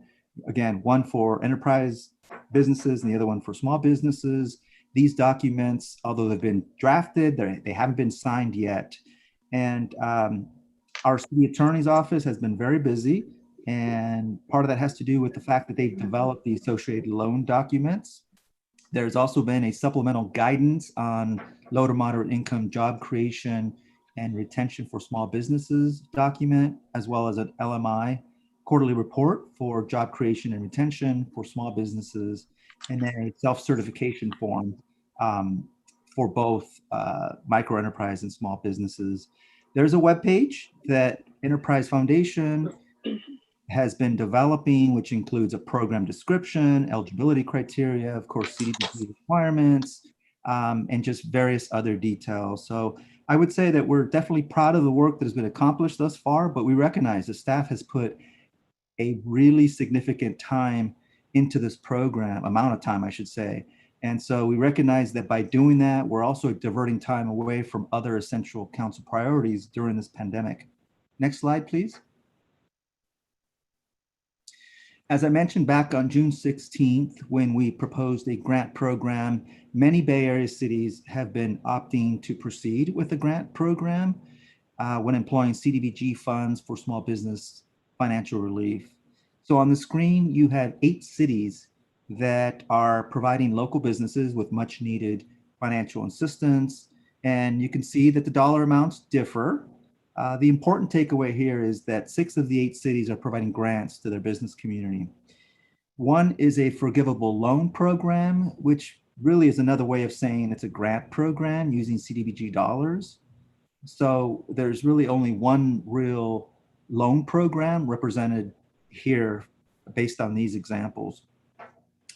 Again, one for enterprise businesses and the other one for small businesses. These documents, although they've been drafted, they haven't been signed yet. And our city attorney's office has been very busy. And part of that has to do with the fact that they've developed the associated loan documents. There's also been a supplemental guidance on low to moderate income job creation and retention for small businesses document, as well as an LMI quarterly report for job creation and retention for small businesses, and then a self-certification form for both microenterprise and small businesses. There's a webpage that Enterprise Foundation has been developing, which includes a program description, eligibility criteria, of course, CDBG requirements, and just various other details. So I would say that we're definitely proud of the work that has been accomplished thus far, but we recognize the staff has put a really significant time into this program, amount of time, I should say. And so we recognize that by doing that, we're also diverting time away from other essential council priorities during this pandemic. Next slide, please. As I mentioned back on June 16th, when we proposed a grant program, many Bay Area cities have been opting to proceed with the grant program when employing CDBG funds for small business financial relief. So on the screen, you have 8 cities that are providing local businesses with much needed financial assistance. And you can see that the dollar amounts differ. The important takeaway here is that 6 of the 8 cities are providing grants to their business community. One is a forgivable loan program, which really is another way of saying it's a grant program using CDBG dollars. So there's really only one real loan program represented here based on these examples.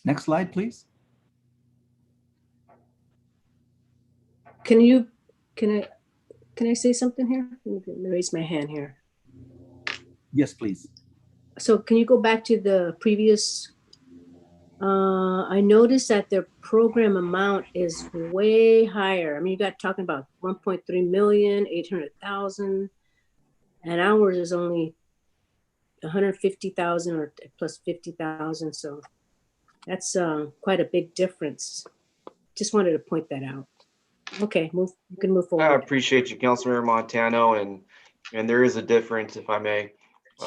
Next slide, please. Can I say something here? Let me raise my hand here. Yes, please. So can you go back to the previous? I noticed that their program amount is way higher. I mean, you got talking about 1.3 million, 800,000, and ours is only 150,000 or plus 50,000. So that's quite a big difference. Just wanted to point that out. Okay, you can move forward. I appreciate you, Councilmember Montano, and there is a difference, if I may.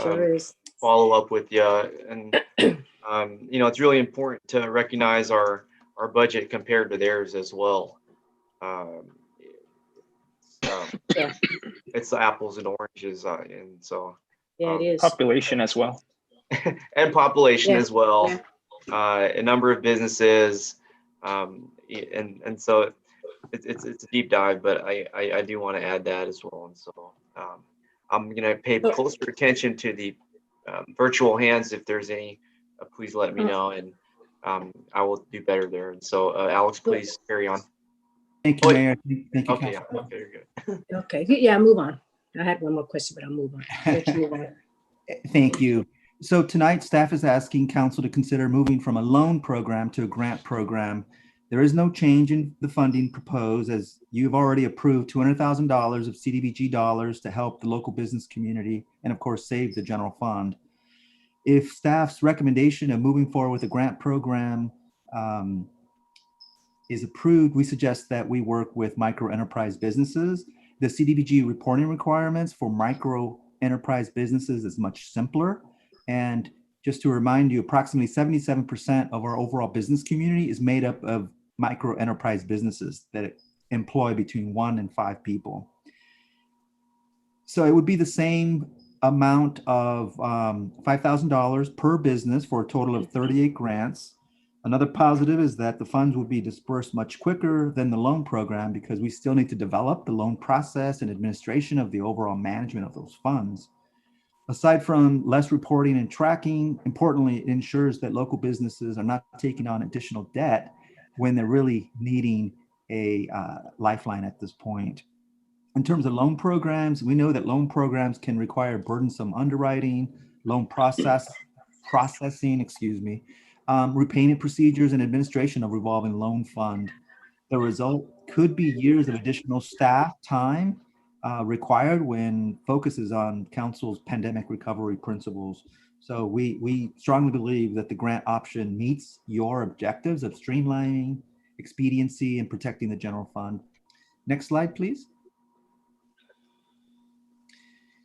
Sure is. Follow up with you, and you know, it's really important to recognize our budget compared to theirs as well. Yeah. It's apples and oranges, and so Yeah, it is. Population as well. and population Yeah. as well. Yeah. A number of businesses, and so it's a deep dive, but I do want to add that as well. And so I'm going to pay closer attention to the virtual hands. If there's any, please let me know, and I will do better there. And so Alex, please carry on. Thank you, Mayor. Thank you, Okay, yeah, Councilor. okay, you're good. Okay, yeah, move on. I had one more question, but I'll move on. Let's move on. Thank you. So tonight, staff is asking council to consider moving from a loan program to a grant program. There is no change in the funding proposed, as you've already approved $200,000 of CDBG dollars to help the local business community and of course save the general fund. If staff's recommendation of moving forward with a grant program is approved, we suggest that we work with microenterprise businesses. The CDBG reporting requirements for microenterprise businesses is much simpler. And just to remind you, approximately 77% of our overall business community is made up of microenterprise businesses that employ between 1 and 5 people. So it would be the same amount of $5,000 per business for a total of 38 grants. Another positive is that the funds will be dispersed much quicker than the loan program because we still need to develop the loan process and administration of the overall management of those funds. Aside from less reporting and tracking, importantly, it ensures that local businesses are not taking on additional debt when they're really needing a lifeline at this point. In terms of loan programs, we know that loan programs can require burdensome underwriting, loan processing, repayment procedures, and administration of revolving loan fund. The result could be years of additional staff time required when focus is on council's pandemic recovery principles. So we strongly believe that the grant option meets your objectives of streamlining, expediency, and protecting the general fund. Next slide, please.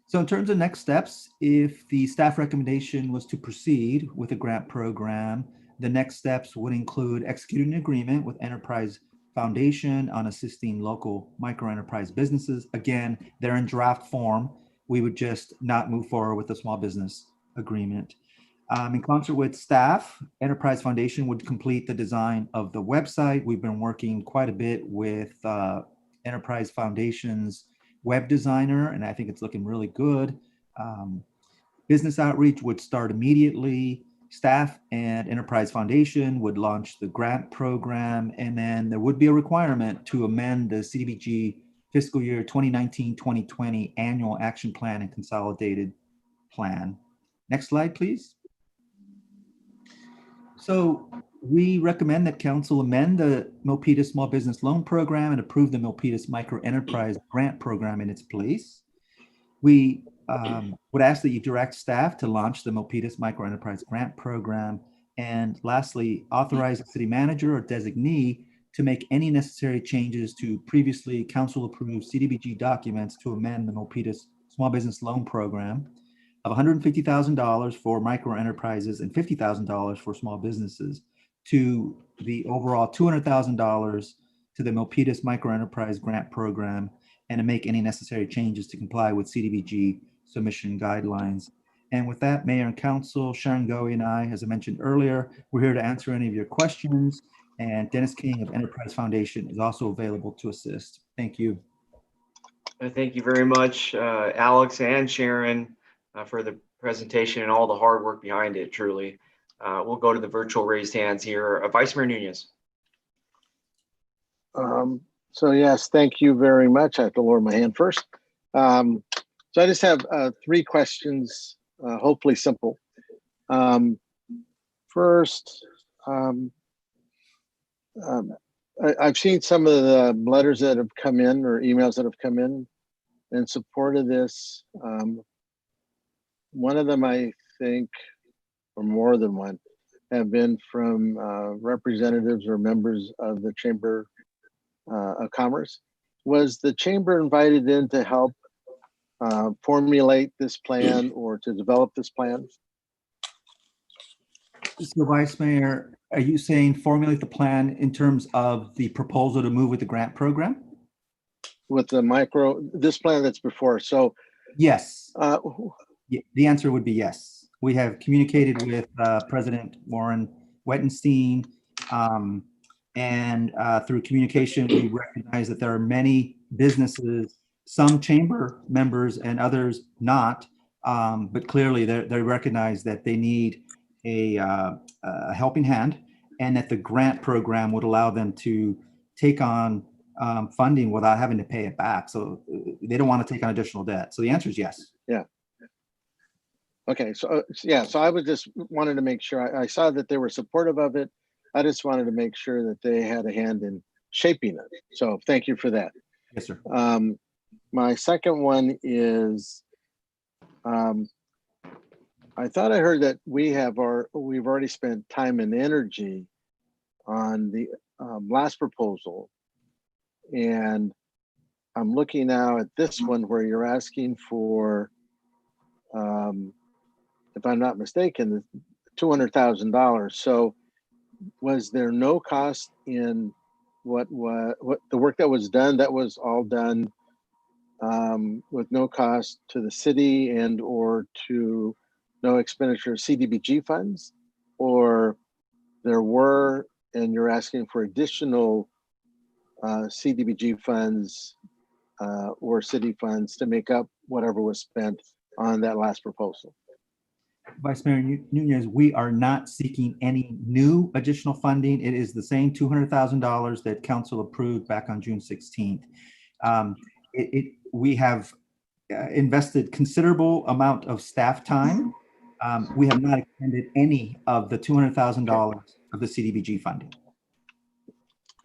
So in terms of next steps, if the staff recommendation was to proceed with a grant program, the next steps would include executing an agreement with Enterprise Foundation on assisting local microenterprise businesses. Again, they're in draft form. We would just not move forward with the small business agreement. In concert with staff, Enterprise Foundation would complete the design of the website. We've been working quite a bit with Enterprise Foundation's web designer, and I think it's looking really good. Business outreach would start immediately. Staff and Enterprise Foundation would launch the grant program, and then there would be a requirement to amend the CDBG fiscal year 2019-2020 annual action plan and consolidated plan. Next slide, please. So we recommend that council amend the Milpitas Small Business Loan Program and approve the Milpitas Microenterprise Grant Program in its place. We would ask that you direct staff to launch the Milpitas Microenterprise Grant Program. And lastly, authorize the city manager or designee to make any necessary changes to previously council approved CDBG documents to amend the Milpitas Small Business Loan Program of $150,000 for microenterprises and $50,000 for small businesses to the overall $200,000 to the Milpitas Microenterprise Grant Program, and to make any necessary changes to comply with CDBG submission guidelines. And with that, Mayor and Council, Sharon Goey and I, as I mentioned earlier, we're here to answer any of your questions. And Dennis King of Enterprise Foundation is also available to assist. Thank you. Thank you very much, Alex and Sharon, for the presentation and all the hard work behind it, truly. We'll go to the virtual raised hands here. Vice Mayor Nunez. So yes, thank you very much. I have to lower my hand first. So I just have 3 questions, hopefully simple. First, I've seen some of the letters that have come in or emails that have come in support of this. One of them, I think, or more than one, have been from representatives or members of the Chamber of Commerce. Was the Chamber invited in to help formulate this plan or to develop this plan? So Vice Mayor, are you saying formulate the plan in terms of the proposal to move with the grant program? With the this plan that's before. So yes. The answer would be yes. We have communicated with President Warren Wettenstein, and through communication, we recognize that there are many businesses, some chamber members and others not, but clearly they recognize that they need a helping hand, and that the grant program would allow them to take on funding without having to pay it back. So they don't want to take on additional debt. So the answer is yes. Yeah. Okay, so yeah, so I was just wanted to make sure. I saw that they were supportive of it. I just wanted to make sure that they had a hand in shaping it. So thank you for that. Yes, sir. My second one is, I thought I heard that we've already spent time and energy on the last proposal, and I'm looking now at this one where you're asking for, if I'm not mistaken, $200,000. So was there no cost in what the work that was done? That was all done with no cost to the city and or to no expenditure of CDBG funds, or there were, and you're asking for additional CDBG funds or city funds to make up whatever was spent on that last proposal? Vice Mayor Nunez, we are not seeking any new additional funding. It is the same $200,000 that council approved back on June 16th. we have invested considerable amount of staff time. We have not expended any of the $200,000 of the CDBG funding.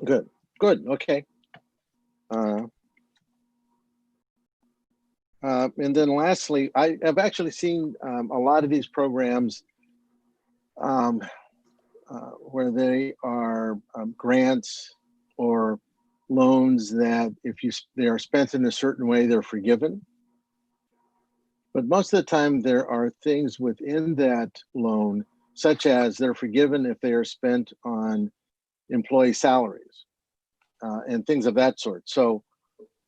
Good, good, okay. And then lastly, I have actually seen a lot of these programs where they are grants or loans that if they are spent in a certain way, they're forgiven. But most of the time there are things within that loan, such as they're forgiven if they are spent on employee salaries and things of that sort. So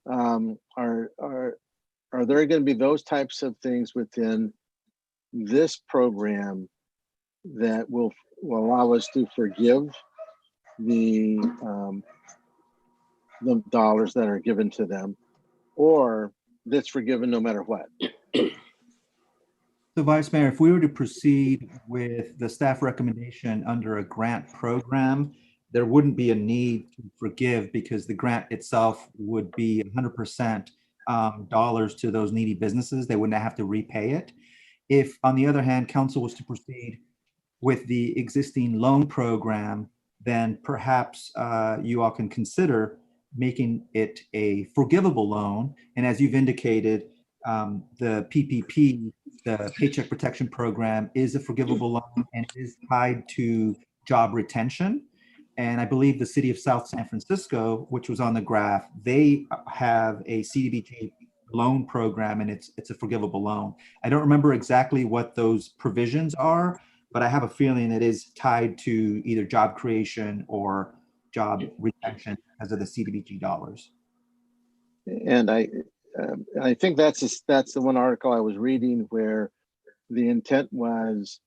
are there going to be those types of things within this program that will allow us to forgive the dollars that are given to them, or that's forgiven no matter what? So Vice Mayor, if we were to proceed with the staff recommendation under a grant program, there wouldn't be a need to forgive because the grant itself would be 100% dollars to those needy businesses. They wouldn't have to repay it. If, on the other hand, council was to proceed with the existing loan program, then perhaps you all can consider making it a forgivable loan. And as you've indicated, the PPP, the Paycheck Protection Program, is a forgivable loan and is tied to job retention. And I believe the city of South San Francisco, which was on the graph, they have a CDBG loan program, and it's a forgivable loan. I don't remember exactly what those provisions are, but I have a feeling it is tied to either job creation or job retention because of the CDBG dollars. And I think that's the one article I was reading where the intent was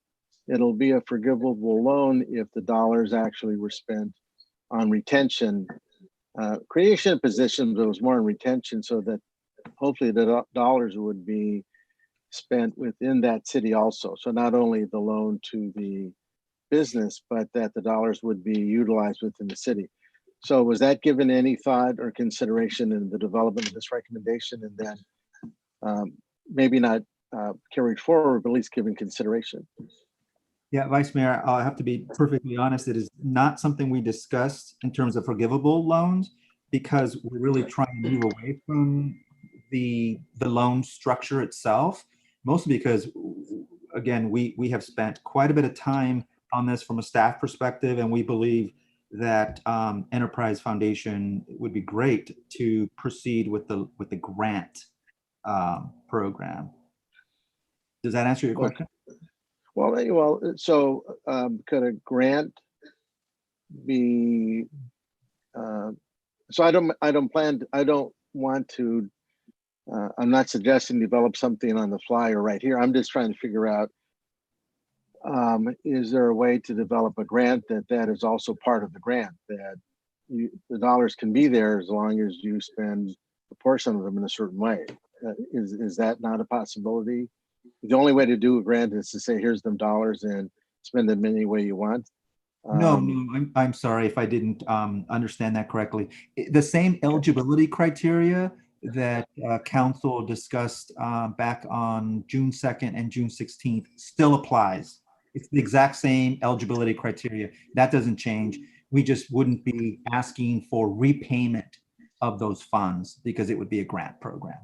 it'll be a forgivable loan if the dollars actually were spent on retention, creation of positions, but it was more on retention, so that hopefully the dollars would be spent within that city also. So not only the loan to the business, but that the dollars would be utilized within the city. So was that given any thought or consideration in the development of this recommendation, and then maybe not carried forward, but at least given consideration? Yeah, Vice Mayor, I'll have to be perfectly honest. It is not something we discussed in terms of forgivable loans because we're really trying to move away from the loan structure itself, mostly because, again, we have spent quite a bit of time on this from a staff perspective, and we believe that Enterprise Foundation would be great to proceed with the grant program. Does that answer your question? Well, so could a grant be? So I don't want to. I'm not suggesting develop something on the fly or right here. I'm just trying to figure out, is there a way to develop a grant that is also part of the grant, that the dollars can be there as long as you spend a portion of them in a certain way? Is that not a possibility? The only way to do a grant is to say, here's them dollars and spend them any way you want. No, I'm sorry if I didn't understand that correctly. The same eligibility criteria that council discussed back on June 2nd and June 16th still applies. It's the exact same eligibility criteria. That doesn't change. We just wouldn't be asking for repayment of those funds because it would be a grant program.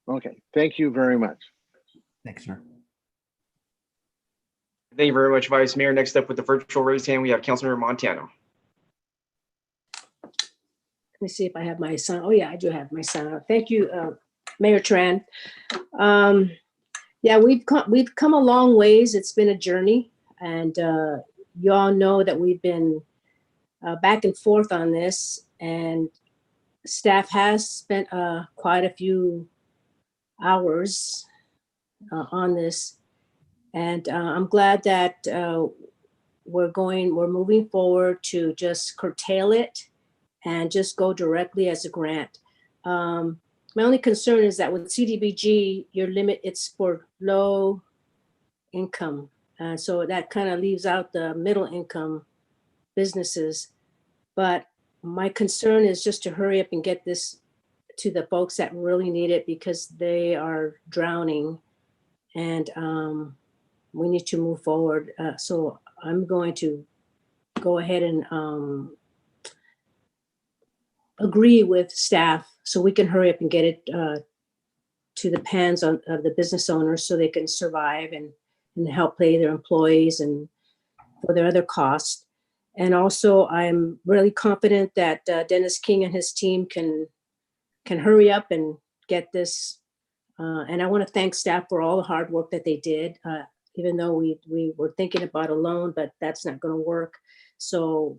Okay, thank you very much. Thanks, sir. Thank you very much, Vice Mayor. Next up with the virtual raised hand, we have Councilmember Montano. Let me see if I have my son. Oh yeah, I do have my son. Thank you, Mayor Tran. Yeah, we've come a long ways. It's been a journey, and you all know that we've been back and forth on this, and staff has spent quite a few hours on this, and I'm glad that we're moving forward to just curtail it and just go directly as a grant. My only concern is that with CDBG, your limit, it's for low income. So that kind of leaves out the middle income businesses. But my concern is just to hurry up and get this to the folks that really need it, because they are drowning, and we need to move forward. So I'm going to go ahead and agree with staff so we can hurry up and get it to the pans of the business owners so they can survive and help pay their employees and for their other costs. And also, I'm really confident that Dennis King and his team can hurry up and get this. And I want to thank staff for all the hard work that they did, even though we were thinking about a loan, but that's not going to work. So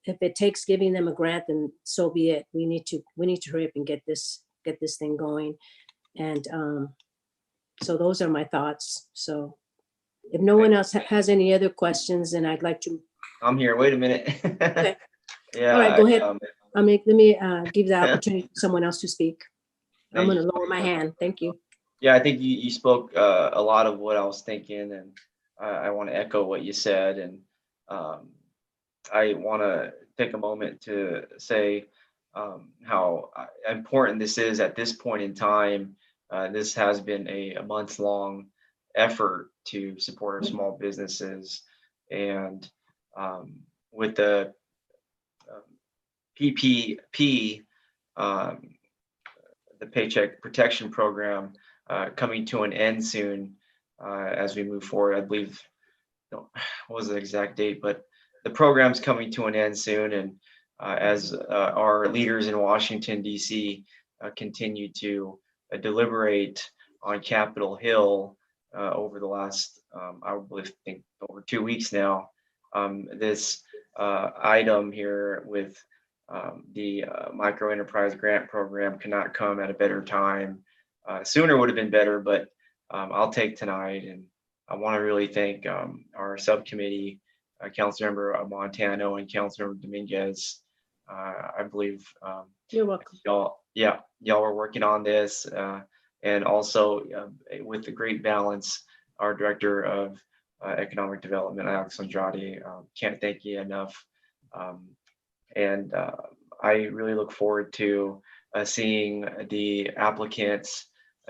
if it takes giving them a grant, then so be it. We need to hurry up and get this thing going. And so those are my thoughts. So if no one else has any other questions, then I'd like to. I'm here. Wait a minute. Okay. Yeah. All right, go ahead. Let me give the opportunity for someone else to speak. I'm Thank going to you. lower my hand. Thank you. Yeah, I think you spoke a lot of what I was thinking, and I want to echo what you said. And I want to take a moment to say how important this is at this point in time. This has been a months-long effort to support our small businesses, and with the PPP, the Paycheck Protection Program, coming to an end soon as we move forward. I believe, what was the exact date, but the program's coming to an end soon. And as our leaders in Washington, D.C. Continue to deliberate on Capitol Hill over the last, I would think, over 2 weeks now, this item here with the Microenterprise grant program cannot come at a better time. Sooner would have been better, but I'll take tonight. And I want to really thank our subcommittee, Councilmember Montano and Councilmember Dominguez. I believe You're welcome. y'all were working on this, and also with the great balance, our Director of Economic Development, Alex Andrade. Can't thank you enough. And I really look forward to seeing the applicants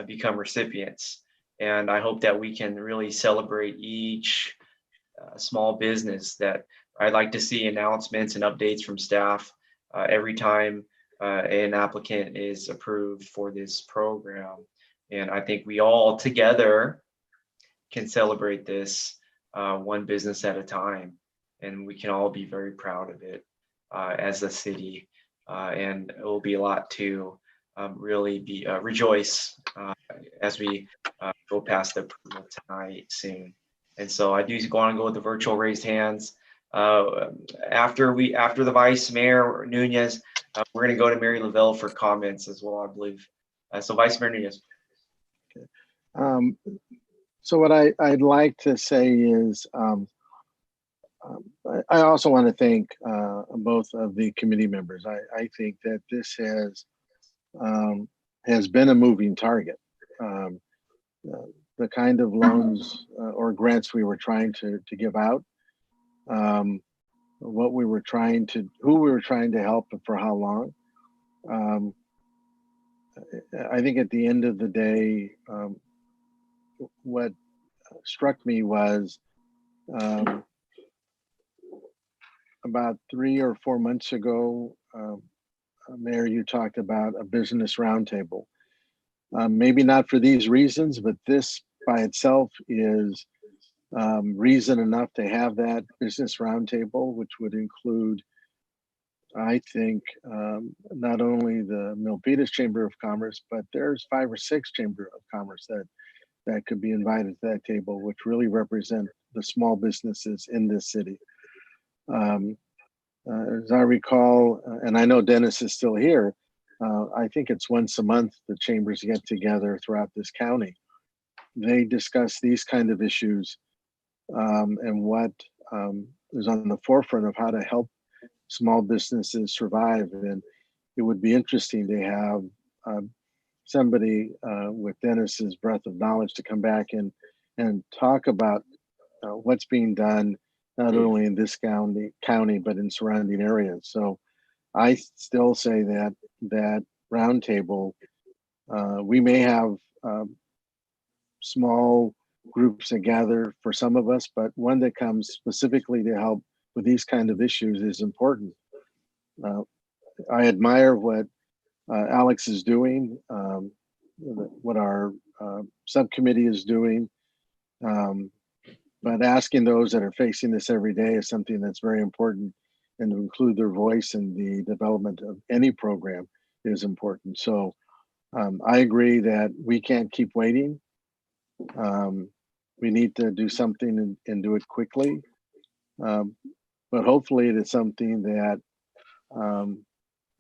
become recipients. And I hope that we can really celebrate each small business. That I'd like to see announcements and updates from staff every time an applicant is approved for this program. And I think we all together can celebrate this one business at a time. And we can all be very proud of it as a city. And it will be a lot to really be rejoice as we go past the approval tonight soon. And so I do want to go with the virtual raised hands. After the Vice Mayor Nunez, we're going to go to Mary Lavelle for comments as well, I believe. So Vice Mayor Nunez. So what I'd like to say is I also want to thank both of the committee members. I think that this has been a moving target. The kind of loans or grants we were trying to give out, who we were trying to help and for how long. I think at the end of the day, what struck me was about 3 or 4 months ago, Mayor, you talked about a business roundtable. Maybe not for these reasons, but this by itself is reason enough to have that business roundtable, which would include, I think, not only the Milpitas Chamber of Commerce, but there's 5 or 6 Chamber of Commerce that could be invited to that table, which really represent the small businesses in this city. As I recall, and I know Dennis is still here, I think it's once a month the chambers get together throughout this county. They discuss these kind of issues and what is on the forefront of how to help small businesses survive. And it would be interesting to have somebody with Dennis's breadth of knowledge to come back and talk about what's being done, not only in this county, but in surrounding areas. So I still say that roundtable, we may have small groups that gather for some of us, but one that comes specifically to help with these kind of issues is important. I admire what Alex is doing, what our subcommittee is doing, but asking those that are facing this every day is something that's very important, and to include their voice in the development of any program is important. So I agree that we can't keep waiting. We need to do something and do it quickly. But hopefully it is something that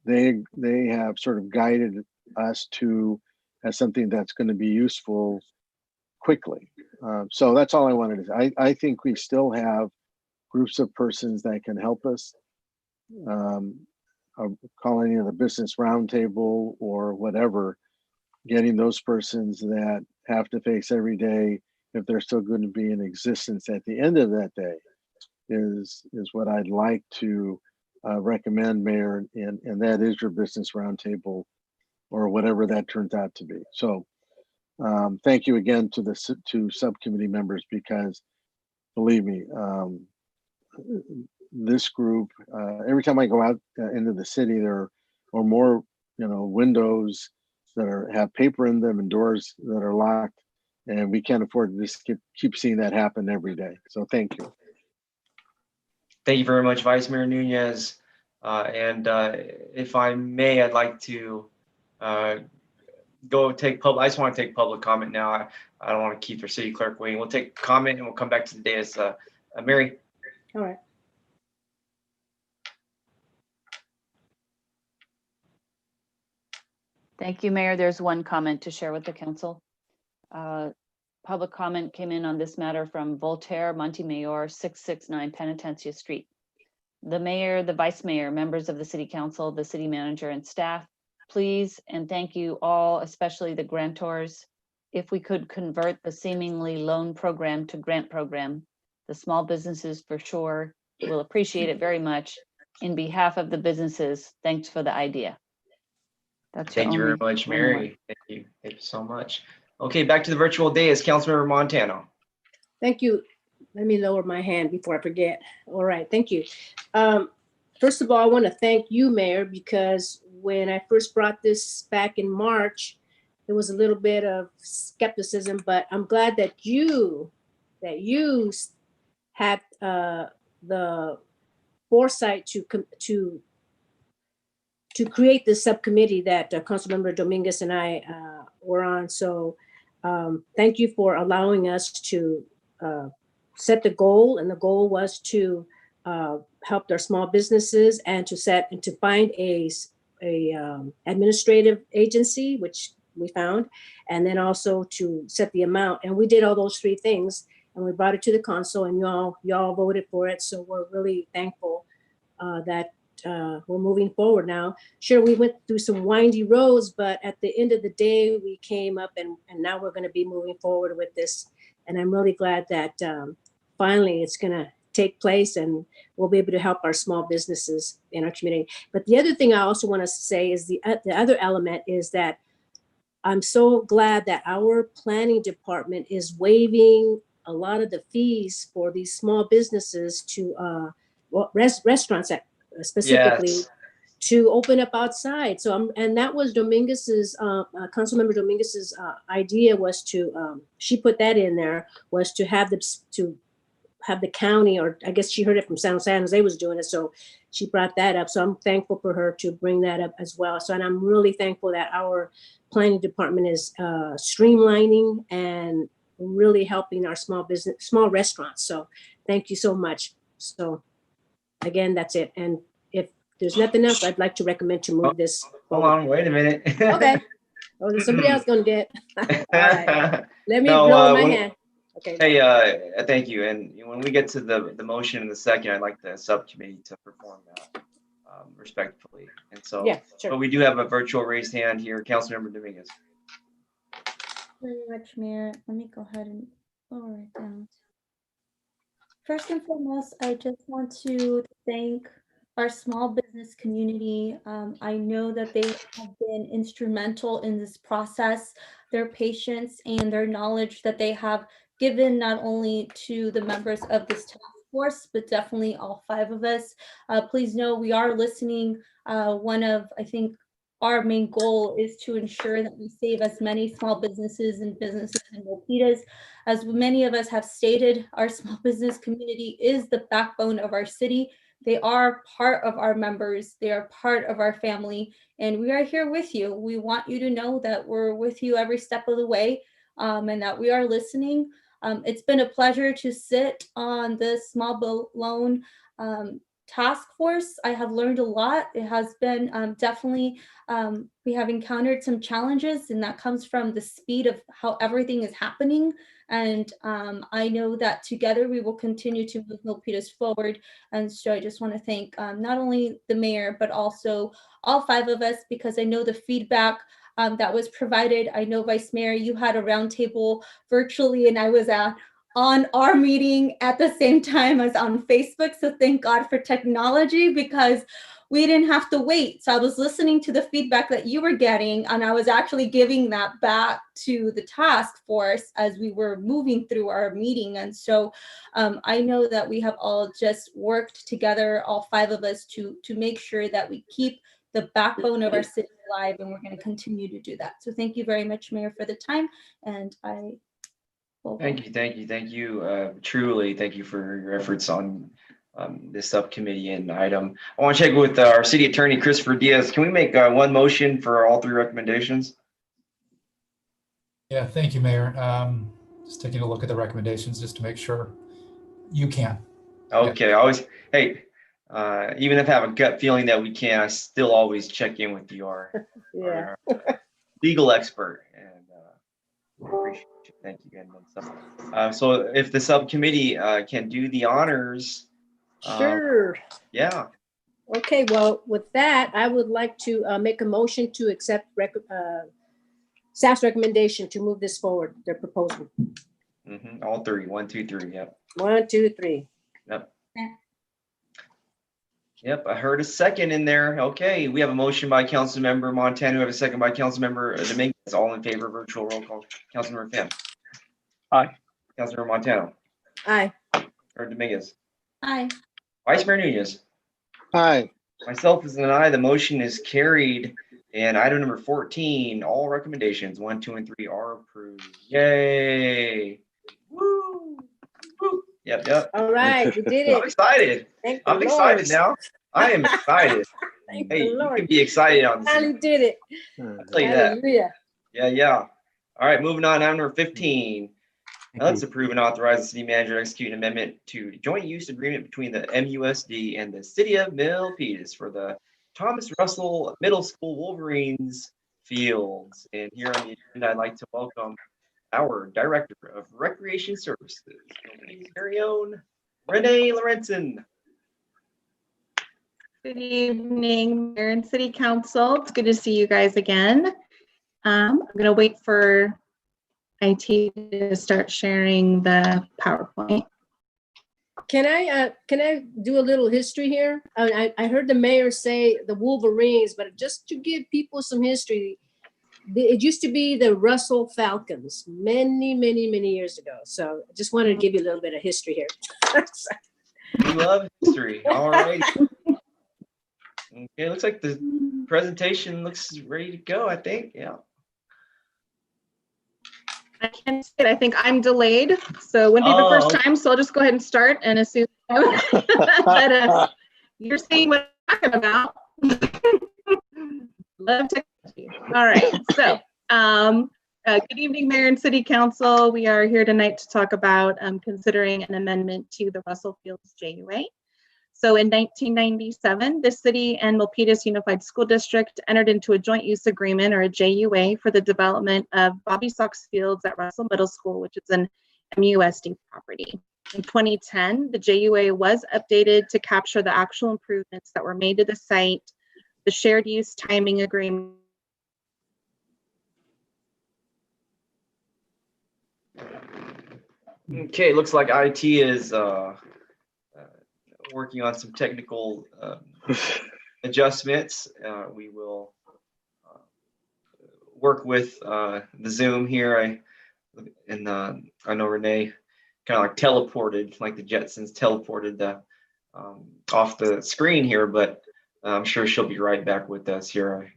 they have sort of guided us to as something that's going to be useful quickly. So that's all I wanted to say. I think we still have groups of persons that can help us. Calling it a business roundtable or whatever, getting those persons that have to face every day, if they're still going to be in existence at the end of that day, is what I'd like to recommend, Mayor, and that is your business roundtable or whatever that turns out to be. So thank you again to the two subcommittee members, because believe me, this group, every time I go out into the city, there are more, windows that have paper in them and doors that are locked, and we can't afford to just keep seeing that happen every day. So thank you. Thank you very much, Vice Mayor Nunez. And if I may, I'd like to go take public. I just want to take public comment now. I don't want to keep our city clerk waiting. We'll take comment and we'll come back to the dais. Mary. All right. Thank you, Mayor. There's one comment to share with the council. Public comment came in on this matter from Voltaire Montemayor, 669 Penitencia Street. The mayor, the vice mayor, members of the city council, the city manager and staff, please and thank you all, especially the grantors. If we could convert the seemingly loan program to grant program, the small businesses for sure will appreciate it very much. In behalf of the businesses, thanks for the idea. That's Thank you very much, Mary. Thank you so much. Okay, back to the virtual dais, Councilmember Montano. Thank you. Let me lower my hand before I forget. All right, thank you. First of all, I want to thank you, Mayor, because when I first brought this back in March, there was a little bit of skepticism, but I'm glad that you had the foresight to create this subcommittee that Councilmember Dominguez and I were on. So thank you for allowing us to set the goal, and the goal was to help their small businesses and to find a administrative agency, which we found, and then also to set the amount. And we did all those three things, and we brought it to the council, and y'all voted for it. So we're really thankful that we're moving forward now. Sure, we went through some windy roads, but at the end of the day, we came up, and now we're going to be moving forward with this. And I'm really glad that finally it's going to take place, and we'll be able to help our small businesses in our community. But the other thing I also want to say is the other element is that I'm so glad that our planning department is waiving a lot of the fees for these small businesses to restaurants specifically. Yes. To open up outside. So and that was Dominguez's, Councilmember Dominguez's idea was to, she put that in there, was to have the county, or I guess she heard it from San Jose was doing it. So she brought that up. So I'm thankful for her to bring that up as well. So, and I'm really thankful that our planning department is streamlining and really helping our small restaurants. So thank you so much. So again, that's it. And if there's nothing else, I'd like to recommend to move this forward. Hold on, wait a minute. Okay. Oh, there's somebody else gonna get. All right. Let me blow my hand. Okay. Hey, thank you. And when we get to the motion in the second, I'd like the subcommittee to perform that respectfully. And so, yeah, sure. But we do have a virtual raised hand here, Councilmember Dominguez. Very much, Mayor. Let me go ahead and lower it down. First and foremost, I just want to thank our small business community. I know that they have been instrumental in this process. Their patience and their knowledge that they have given not only to the members of this task force, but definitely all 5 of us. Please know we are listening. One of, I think, our main goal is to ensure that we save as many small businesses and businesses in Milpitas. As many of us have stated, our small business community is the backbone of our city. They are part of our members. They are part of our family, and we are here with you. We want you to know that we're with you every step of the way, and that we are listening. It's been a pleasure to sit on this small loan task force. I have learned a lot. It has been definitely, we have encountered some challenges, and that comes from the speed of how everything is happening. And I know that together we will continue to move Milpitas forward. And so I just want to thank not only the mayor, but also all 5 of us, because I know the feedback that was provided. I know, Vice Mayor, you had a roundtable virtually, and I was on our meeting at the same time as on Facebook. So thank God for technology, because we didn't have to wait. So I was listening to the feedback that you were getting, and I was actually giving that back to the task force as we were moving through our meeting. And so I know that we have all just worked together, all 5 of us, to make sure that we keep the backbone of our city alive, and we're going to continue to do that. So thank you very much, Mayor, for the time. And I will. Thank you. Truly, thank you for your efforts on this subcommittee and item. I want to check with our city attorney, Christopher Diaz. Can we make one motion for all 3 recommendations? Yeah, thank you, Mayor. Just taking a look at the recommendations just to make sure you can. Okay, Yeah. Hey, even if I have a gut feeling that we can, I still always check in with you, our legal expert, and appreciate it. Thank you again. So if the subcommittee can do the honors. Sure. Yeah. Okay, well, with that, I would like to make a motion to accept staff's recommendation to move this forward, their proposal. All 3, 1, 2, 3. Yep. 1, 2, 3. Yep, I heard a second in there. Okay, we have a motion by Councilmember Montano. We have a second by Councilmember Dominguez. All in favor, virtual roll call. Councilmember Pham. Aye. Councilmember Montano. Aye. Or Dominguez. Aye. Vice Mayor Nunez. Aye. Myself is an aye. The motion is carried. And item number 14, all recommendations 1, 2, and 3 are approved. Yay! Woo! Woo! Yep. All right, we did it. I'm excited. I'm excited now. I am excited. Hey, you can be excited on this. Finally did it. I'll tell you that. Yeah. All right, moving on. Item number 15. Let's approve and authorize the city manager to execute an amendment to joint use agreement between the MUSD and the city of Milpitas for the Thomas Russell Middle School Wolverines fields. And here on the agenda, I'd like to welcome our Director of Recreation Services, very own Renee Lorenzen. Good evening, Mayor and City Council. It's good to see you guys again. I'm going to wait for IT to start sharing the PowerPoint. Can I do a little history here? I heard the mayor say the Wolverines, but just to give people some history, it used to be the Russell Falcons many years ago. So I just wanted to give you a little bit of history here. We love history. All right. Okay, looks like the presentation looks ready to go, I think. Yeah. I can't see it. I think I'm delayed. So it wouldn't be the first time. So I'll just go ahead and start and assume that you're seeing what I'm talking about. Love technology. All right. So good evening, Mayor and City Council. We are here tonight to talk about considering an amendment to the Russell Fields JUA. So in 1997, the city and Milpitas Unified School District entered into a joint use agreement, or a JUA, for the development of Bobby Sox Fields at Russell Middle School, which is an MUSD property. In 2010, the JUA was updated to capture the actual improvements that were made to the site, the shared use timing agreement. Okay, looks like IT is working on some technical adjustments. We will work with the Zoom here. I know Renee kind of like teleported, like the Jetsons teleported off the screen here, but I'm sure she'll be right back with us here.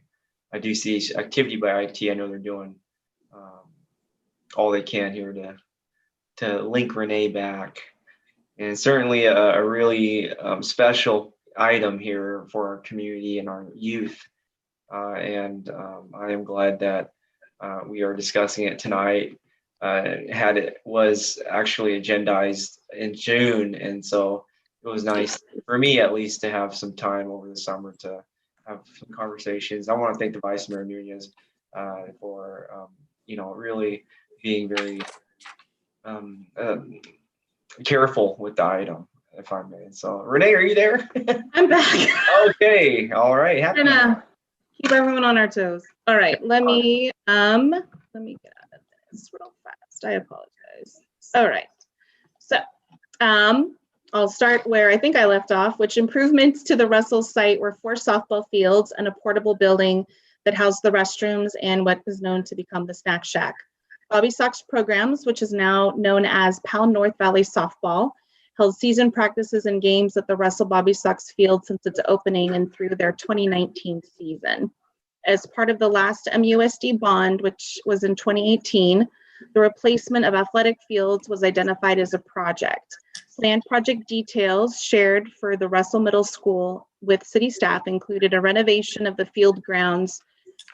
I do see activity by IT. I know they're doing all they can here to link Renee back. And certainly a really special item here for our community and our youth. I am glad that we are discussing it tonight. It was actually agendized in June, and so it was nice for me, at least, to have some time over the summer to have some conversations. I want to thank the Vice Mayor Nunez for really being very careful with the item, if I may. So, Renee, are you there? I'm back. Okay, all right. Happy. Keep everyone on our toes. All right, let me get out of this real fast. I apologize. All right, so I'll start where I think I left off, which improvements to the Russell site were 4 softball fields and a portable building that housed the restrooms and what is known to become the snack shack. Bobby Sox programs, which is now known as Pal North Valley Softball, held season practices and games at the Russell Bobby Sox field since its opening and through their 2019 season. As part of the last MUSD bond, which was in 2018, the replacement of athletic fields was identified as a project. Planned project details shared for the Russell Middle School with city staff included a renovation of the field grounds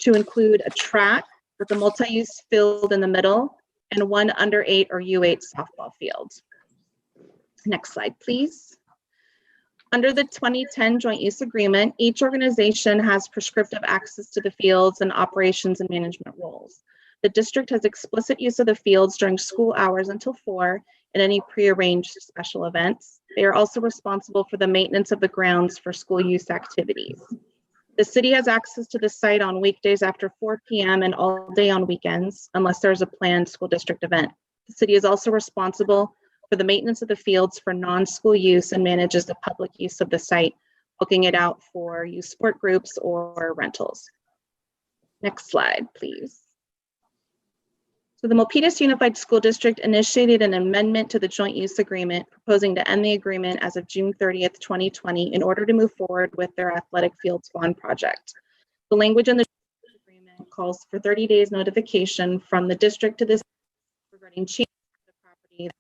to include a track with a multi-use field in the middle and one under 8 or U8 softball field. Next slide, please. Under the 2010 Joint Use Agreement, each organization has prescriptive access to the fields and operations and management roles. The district has explicit use of the fields during school hours until 4 and any prearranged special events. They are also responsible for the maintenance of the grounds for school use activities. The city has access to the site on weekdays after 4 p.m. and all day on weekends, unless there's a planned school district event. The city is also responsible for the maintenance of the fields for non-school use and manages the public use of the site, booking it out for youth sport groups or rentals. Next slide, please. So the Milpitas Unified School District initiated an amendment to the joint use agreement, proposing to end the agreement as of June 30th, 2020, in order to move forward with their athletic fields bond project. The language in the agreement calls for 30 days notification from the district to this regarding changes to the property,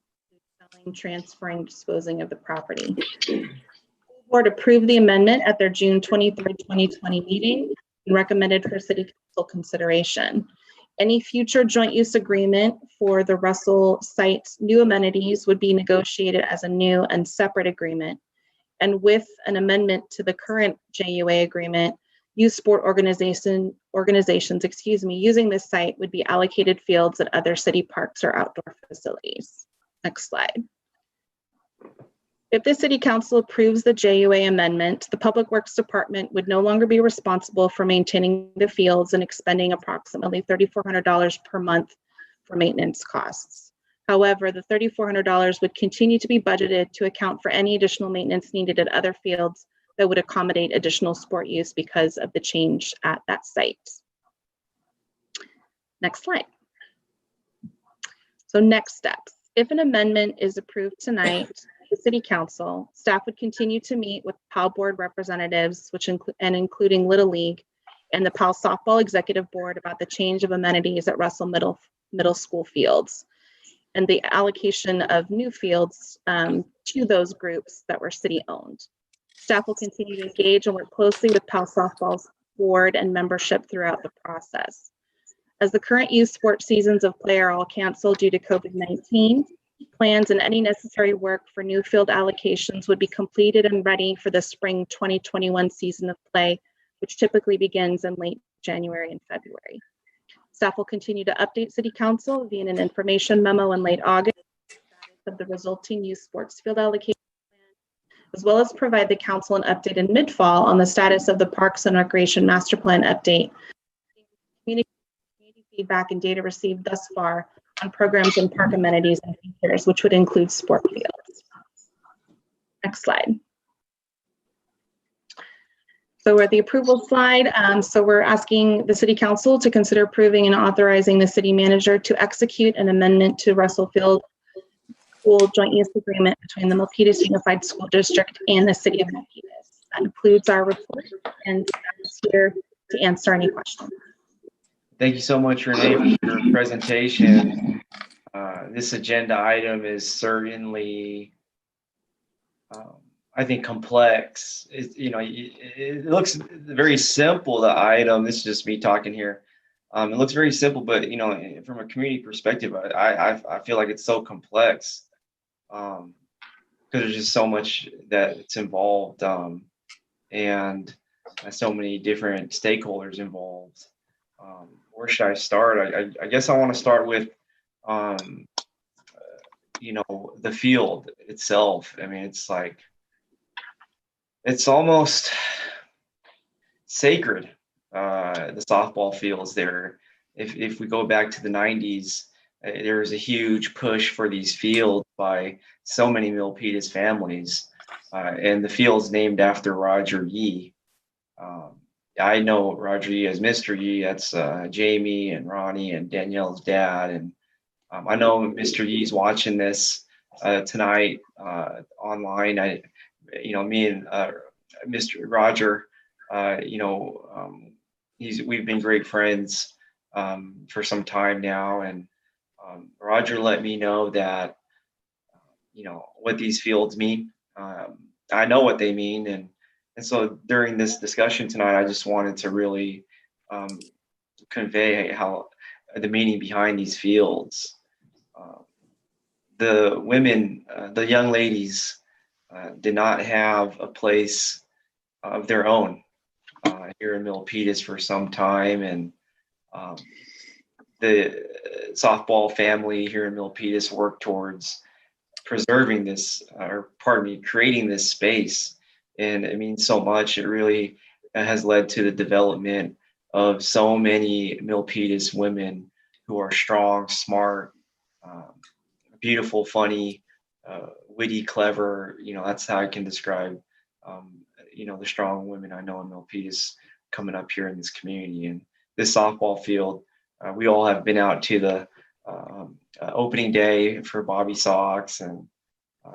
selling, transferring, disposing of the property. The board approved the amendment at their June 23rd, 2020 meeting and recommended for city council consideration. Any future joint use agreement for the Russell site's new amenities would be negotiated as a new and separate agreement. And with an amendment to the current JUA agreement, youth sport organizations, using this site would be allocated fields at other city parks or outdoor facilities. Next slide. If the city council approves the JUA amendment, the Public Works Department would no longer be responsible for maintaining the fields and expending approximately $3,400 per month for maintenance costs. However, the $3,400 would continue to be budgeted to account for any additional maintenance needed at other fields that would accommodate additional sport use because of the change at that site. Next slide. So next steps. If an amendment is approved tonight, the City Council, staff would continue to meet with PAL Board representatives, including Little League, and the PAL Softball Executive Board about the change of amenities at Russell Middle School fields and the allocation of new fields to those groups that were city-owned. Staff will continue to engage and work closely with PAL Softball's board and membership throughout the process. As the current youth sports seasons of play are all canceled due to COVID-19, plans and any necessary work for new field allocations would be completed and ready for the spring 2021 season of play, which typically begins in late January and February. Staff will continue to update City Council via an information memo in late August of the resulting youth sports field allocation plan, as well as provide the council an update in mid-fall on the status of the Parks and Recreation Master Plan update, community feedback and data received thus far on programs and park amenities and features, which would include sport fields. Next slide. So we're at the approval slide. So we're asking the city council to consider approving and authorizing the city manager to execute an amendment to Russell Field School Joint Use Agreement between the Milpitas Unified School District and the city of Milpitas. That includes our report, and is here to answer any questions. Thank you so much, Renee, for your presentation. This agenda item is certainly, I think, complex. It looks very simple, the item. This is just me talking here. It looks very simple, but from a community perspective, I feel like it's so complex because there's just so much that's involved, and so many different stakeholders involved. Where should I start? I guess I want to start with the field itself. I mean, it's almost sacred. The softball fields there. If we go back to the 90s, there was a huge push for these fields by so many Milpitas families, and the field's named after Roger Yee. I know Roger Yee as Mr. Yee. That's Jamie and Ronnie and Danielle's dad. And I know Mr. Yee's watching this tonight online. Me and Mr. Roger, we've been great friends for some time now. And Roger let me know that, what these fields mean. I know what they mean. And so during this discussion tonight, I just wanted to really convey how the meaning behind these fields. The women, the young ladies, did not have a place of their own here in Milpitas for some time, and the softball family here in Milpitas worked towards preserving this, creating this space. And it means so much. It really has led to the development of so many Milpitas women who are strong, smart, beautiful, funny, witty, clever. That's how I can describe, the strong women I know in Milpitas coming up here in this community. And this softball field, we all have been out to the opening day for Bobby Sox, and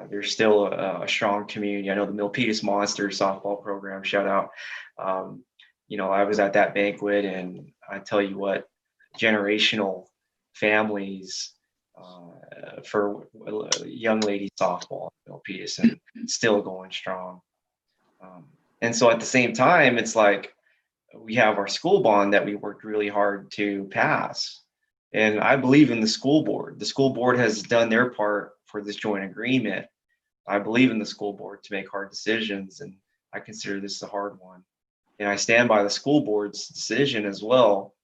there's still a strong community. I know the Milpitas Monsters softball program, shout out. I was at that banquet, and I tell you what, generational families for young lady softball in Milpitas, and still going strong. And so at the same time, it's like we have our school bond that we worked really hard to pass. And I believe in the school board. The school board has done their part for this joint agreement. I believe in the school board to make hard decisions, and I consider this a hard one. And I stand by the school board's decision as well.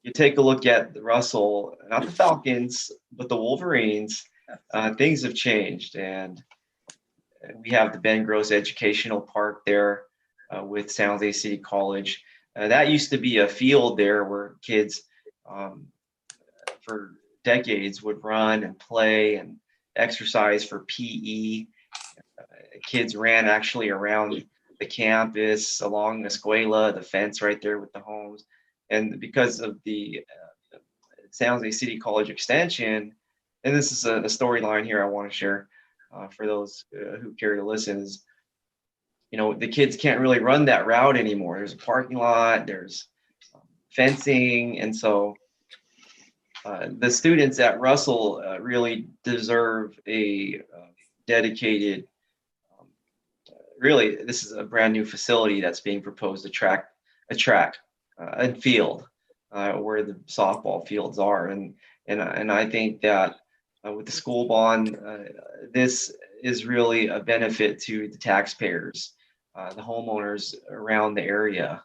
You take a look at Russell, not the Falcons, but the Wolverines, things have changed. And we have the Ben Gross Educational Park there with San Jose City College. That used to be a field there where kids for decades would run and play and exercise for PE. Kids ran actually around the campus, along the Escuela, the fence right there with the homes. And because of the San Jose City College extension, and this is a storyline here I want to share for those who care to listen, is the kids can't really run that route anymore. There's a parking lot, there's fencing, and so the students at Russell really deserve a dedicated, really, this is a brand new facility that's being proposed, a track and field where the softball fields are. And I think that with the school bond, this is really a benefit to the taxpayers, the homeowners around the area.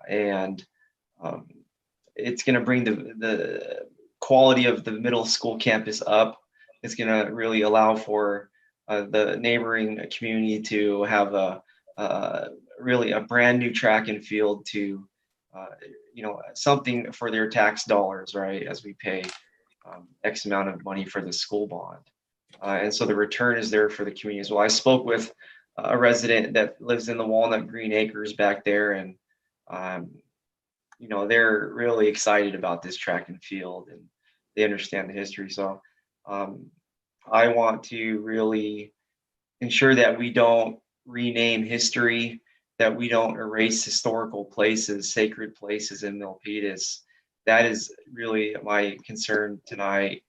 And it's going to bring the quality of the middle school campus up. It's going to really allow for the neighboring community to have really a brand new track and field to, something for their tax dollars, right? As we pay X amount of money for the school bond. And so the return is there for the community as well. I spoke with a resident that lives in the Walnut Green Acres back there, and they're really excited about this track and field, and they understand the history. So I want to really ensure that we don't rename history, that we don't erase historical places, sacred places in Milpitas. That is really my concern tonight.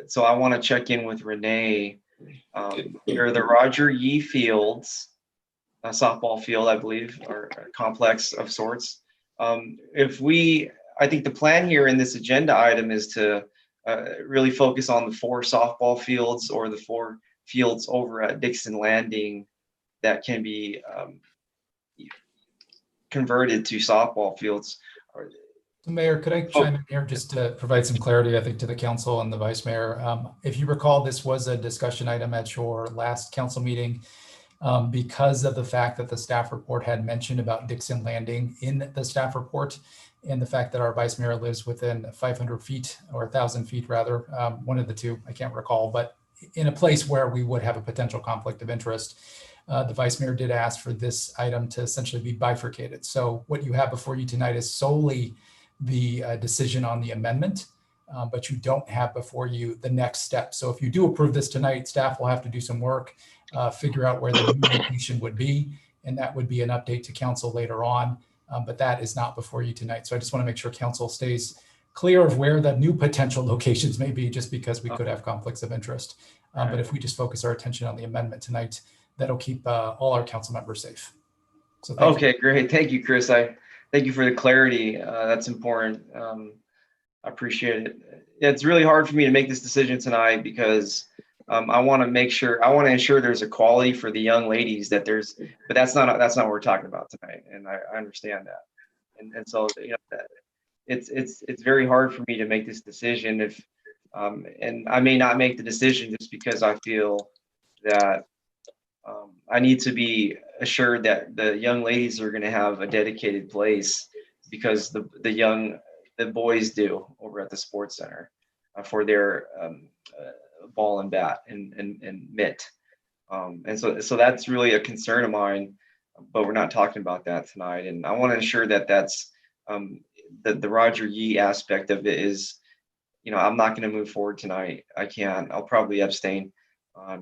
So I want to check in with Renee. There are the Roger Yee Fields, a softball field, I believe, or a complex of sorts. I think the plan here in this agenda item is to really focus on the 4 softball fields or the 4 fields over at Dixon Landing that can be converted to softball fields. Mayor, could I chime in here just to provide some clarity, I think, to the council and the vice mayor? If you recall, this was a discussion item at your last council meeting because of the fact that the staff report had mentioned about Dixon Landing in the staff report, and the fact that our vice mayor lives within 500 feet or 1,000 feet rather, one of the two, I can't recall, but in a place where we would have a potential conflict of interest. The vice mayor did ask for this item to essentially be bifurcated. So what you have before you tonight is solely the decision on the amendment, but you don't have before you the next step. So if you do approve this tonight, staff will have to do some work, figure out where the new location would be, and that would be an update to council later on. But that is not before you tonight. So I just want to make sure council stays clear of where the new potential locations may be, just because we could have conflicts of interest. But if we just focus our attention on the amendment tonight, that'll keep all our council members safe. So okay, great. Thank you, Chris. Thank you for the clarity. That's important. I appreciate it. It's really hard for me to make this decision tonight because I want to ensure there's equality for the young ladies, but that's not what we're talking about tonight. And I understand that. And so, it's very hard for me to make this decision and I may not make the decision just because I feel that I need to be assured that the young ladies are going to have a dedicated place, because the boys do over at the sports center for their ball and bat and mitt. And so that's really a concern of mine, but we're not talking about that tonight. And I want to ensure that that's the Roger Yee aspect of it is, I'm not going to move forward tonight. I can't. I'll probably abstain. I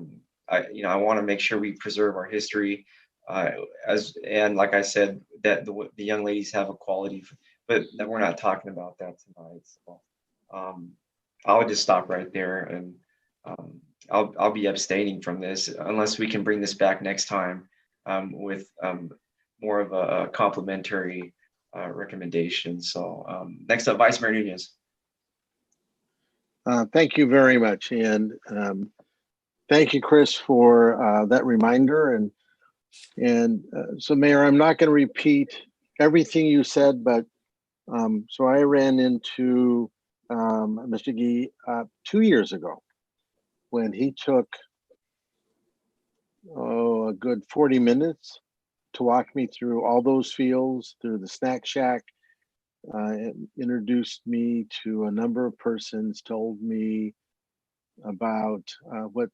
want to make sure we preserve our history, and like I said, that the young ladies have equality, but that we're not talking about that tonight. So I would just stop right there, and I'll be abstaining from this unless we can bring this back next time with more of a complimentary recommendation. So next up, Vice Mayor Nunez. Thank you very much, and thank you, Chris, for that reminder. And so, Mayor, I'm not going to repeat everything you said, but so I ran into Mr. Gee 2 years ago when he took a good 40 minutes to walk me through all those fields, through the snack shack, introduced me to a number of persons, told me about what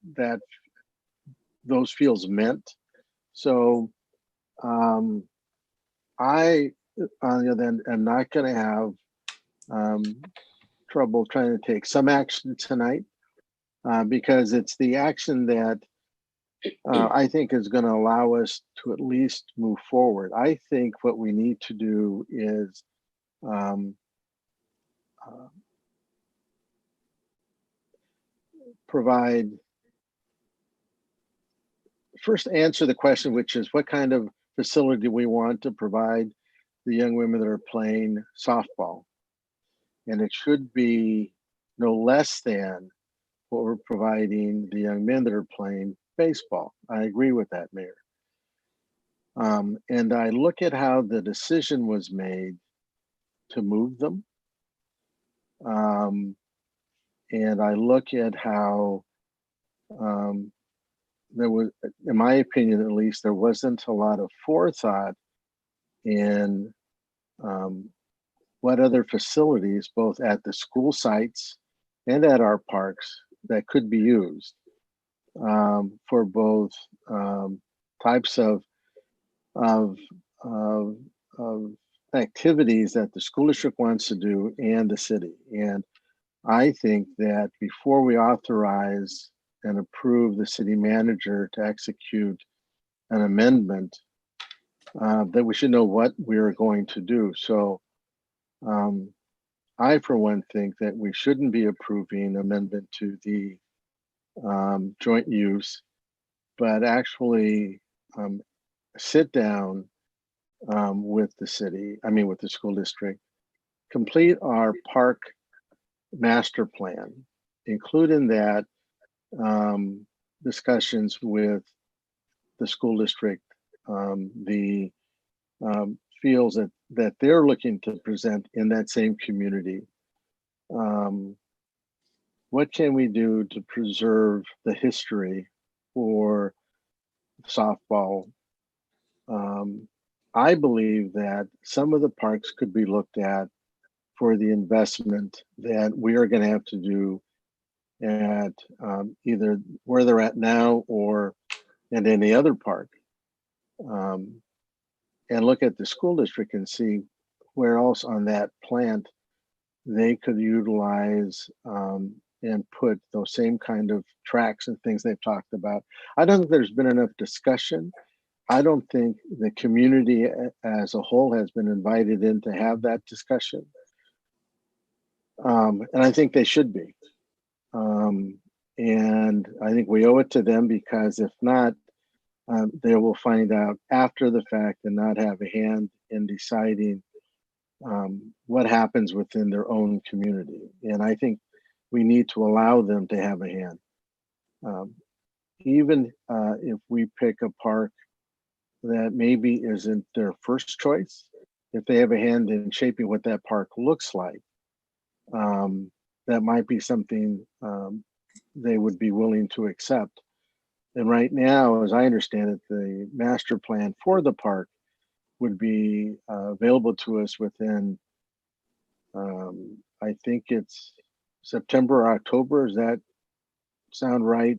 those fields meant. So I, on the other hand, am not going to have trouble trying to take some action tonight because it's the action that I think is going to allow us to at least move forward. I think what we need to do is first answer the question, which is what kind of facility we want to provide the young women that are playing softball. And it should be no less than what we're providing the young men that are playing baseball. I agree with that, Mayor. And I look at how the decision was made to move them. And I look at how there was, in my opinion at least, there wasn't a lot of forethought in what other facilities, both at the school sites and at our parks, that could be used. for both types of of activities that the school district wants to do and the city. And I think that before we authorize and approve the city manager to execute an amendment, that we should know what we are going to do. So I, for one, think that we shouldn't be approving amendment to the joint use, but actually sit down with the city, with the school district, complete our park master plan, include in that discussions with the school district, the fields that they're looking to present in that same community. What can we do to preserve the history for softball? I believe that some of the parks could be looked at for the investment that we are going to have to do at either where they're at now or at any other park. And look at the school district and see where else on that plant they could utilize and put those same kind of tracks and things they've talked about. I don't think there's been enough discussion. I don't think the community as a whole has been invited in to have that discussion. And I think they should be. And I think we owe it to them, because if not, they will find out after the fact and not have a hand in deciding what happens within their own community. And I think we need to allow them to have a hand. Even if we pick a park that maybe isn't their first choice, if they have a hand in shaping what that park looks like, that might be something they would be willing to accept. And right now, as I understand it, the master plan for the park would be available to us within, I think it's September or October. Does that sound right,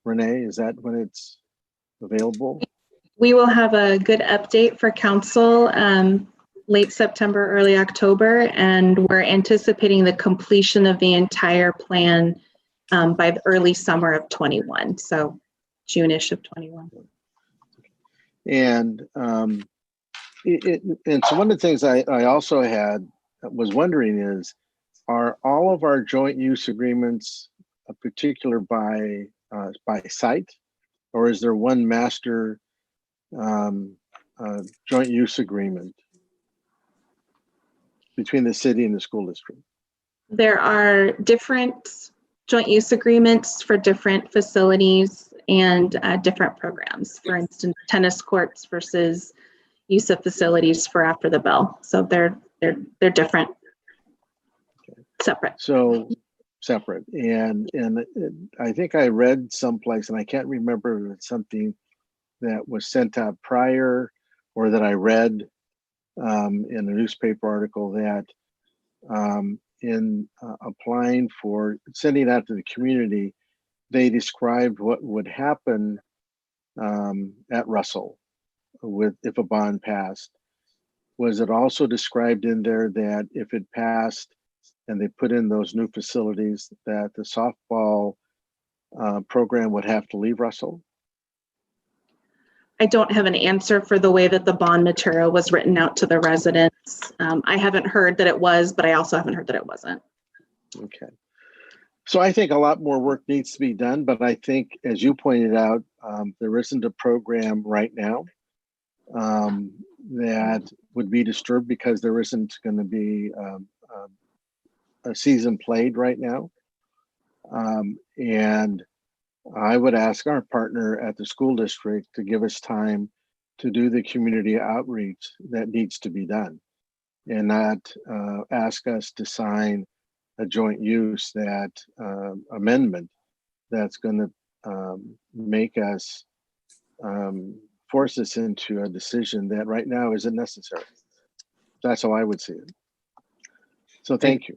Renee? Is that when it's available? We will have a good update for council late September, early October, and we're anticipating the completion of the entire plan by the early summer of 21. So June-ish of 21. And and so one of the things I also was wondering is, are all of our joint use agreements particular by site, or is there one master joint use agreement between the city and the school district? There are different joint use agreements for different facilities and different programs. For instance, tennis courts versus use of facilities for after the bell. So they're different, separate. So separate. And I think I read someplace, and I can't remember if it's something that was sent out prior or that I read in a newspaper article, that in applying for sending out to the community, they described what would happen at Russell if a bond passed. Was it also described in there that if it passed and they put in those new facilities, that the softball program would have to leave Russell? I don't have an answer for the way that the bond material was written out to the residents. I haven't heard that it was, but I also haven't heard that it wasn't. Okay. So I think a lot more work needs to be done, but I think, as you pointed out, there isn't a program right now that would be disturbed because there isn't going to be a season played right now. And I would ask our partner at the school district to give us time to do the community outreach that needs to be done, and not ask us to sign a joint use amendment that's going to make us force us into a decision that right now isn't necessary. That's how I would see it. So thank you.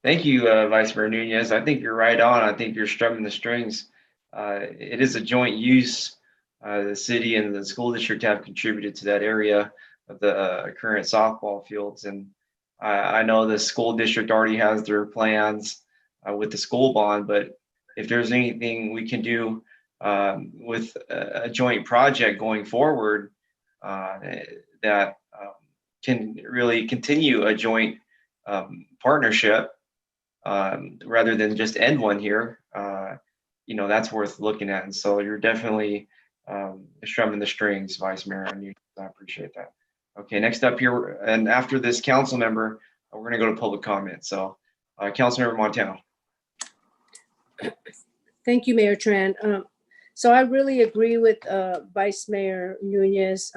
Thank you, Vice Mayor Nunez. I think you're right on. I think you're strumming the strings it is a joint use. The city and the school district have contributed to that area of the current softball fields. And I know the school district already has their plans with the school bond, but if there's anything we can do with a joint project going forward that can really continue a joint partnership rather than just end one here, that's worth looking at. And so you're definitely strumming the strings, Vice Mayor, and I appreciate that. Okay, next up here, and after this council member, we're going to go to public comment. So, Councilmember Montano. Thank you, Mayor Tran. So I really agree with Vice Mayor Nunez.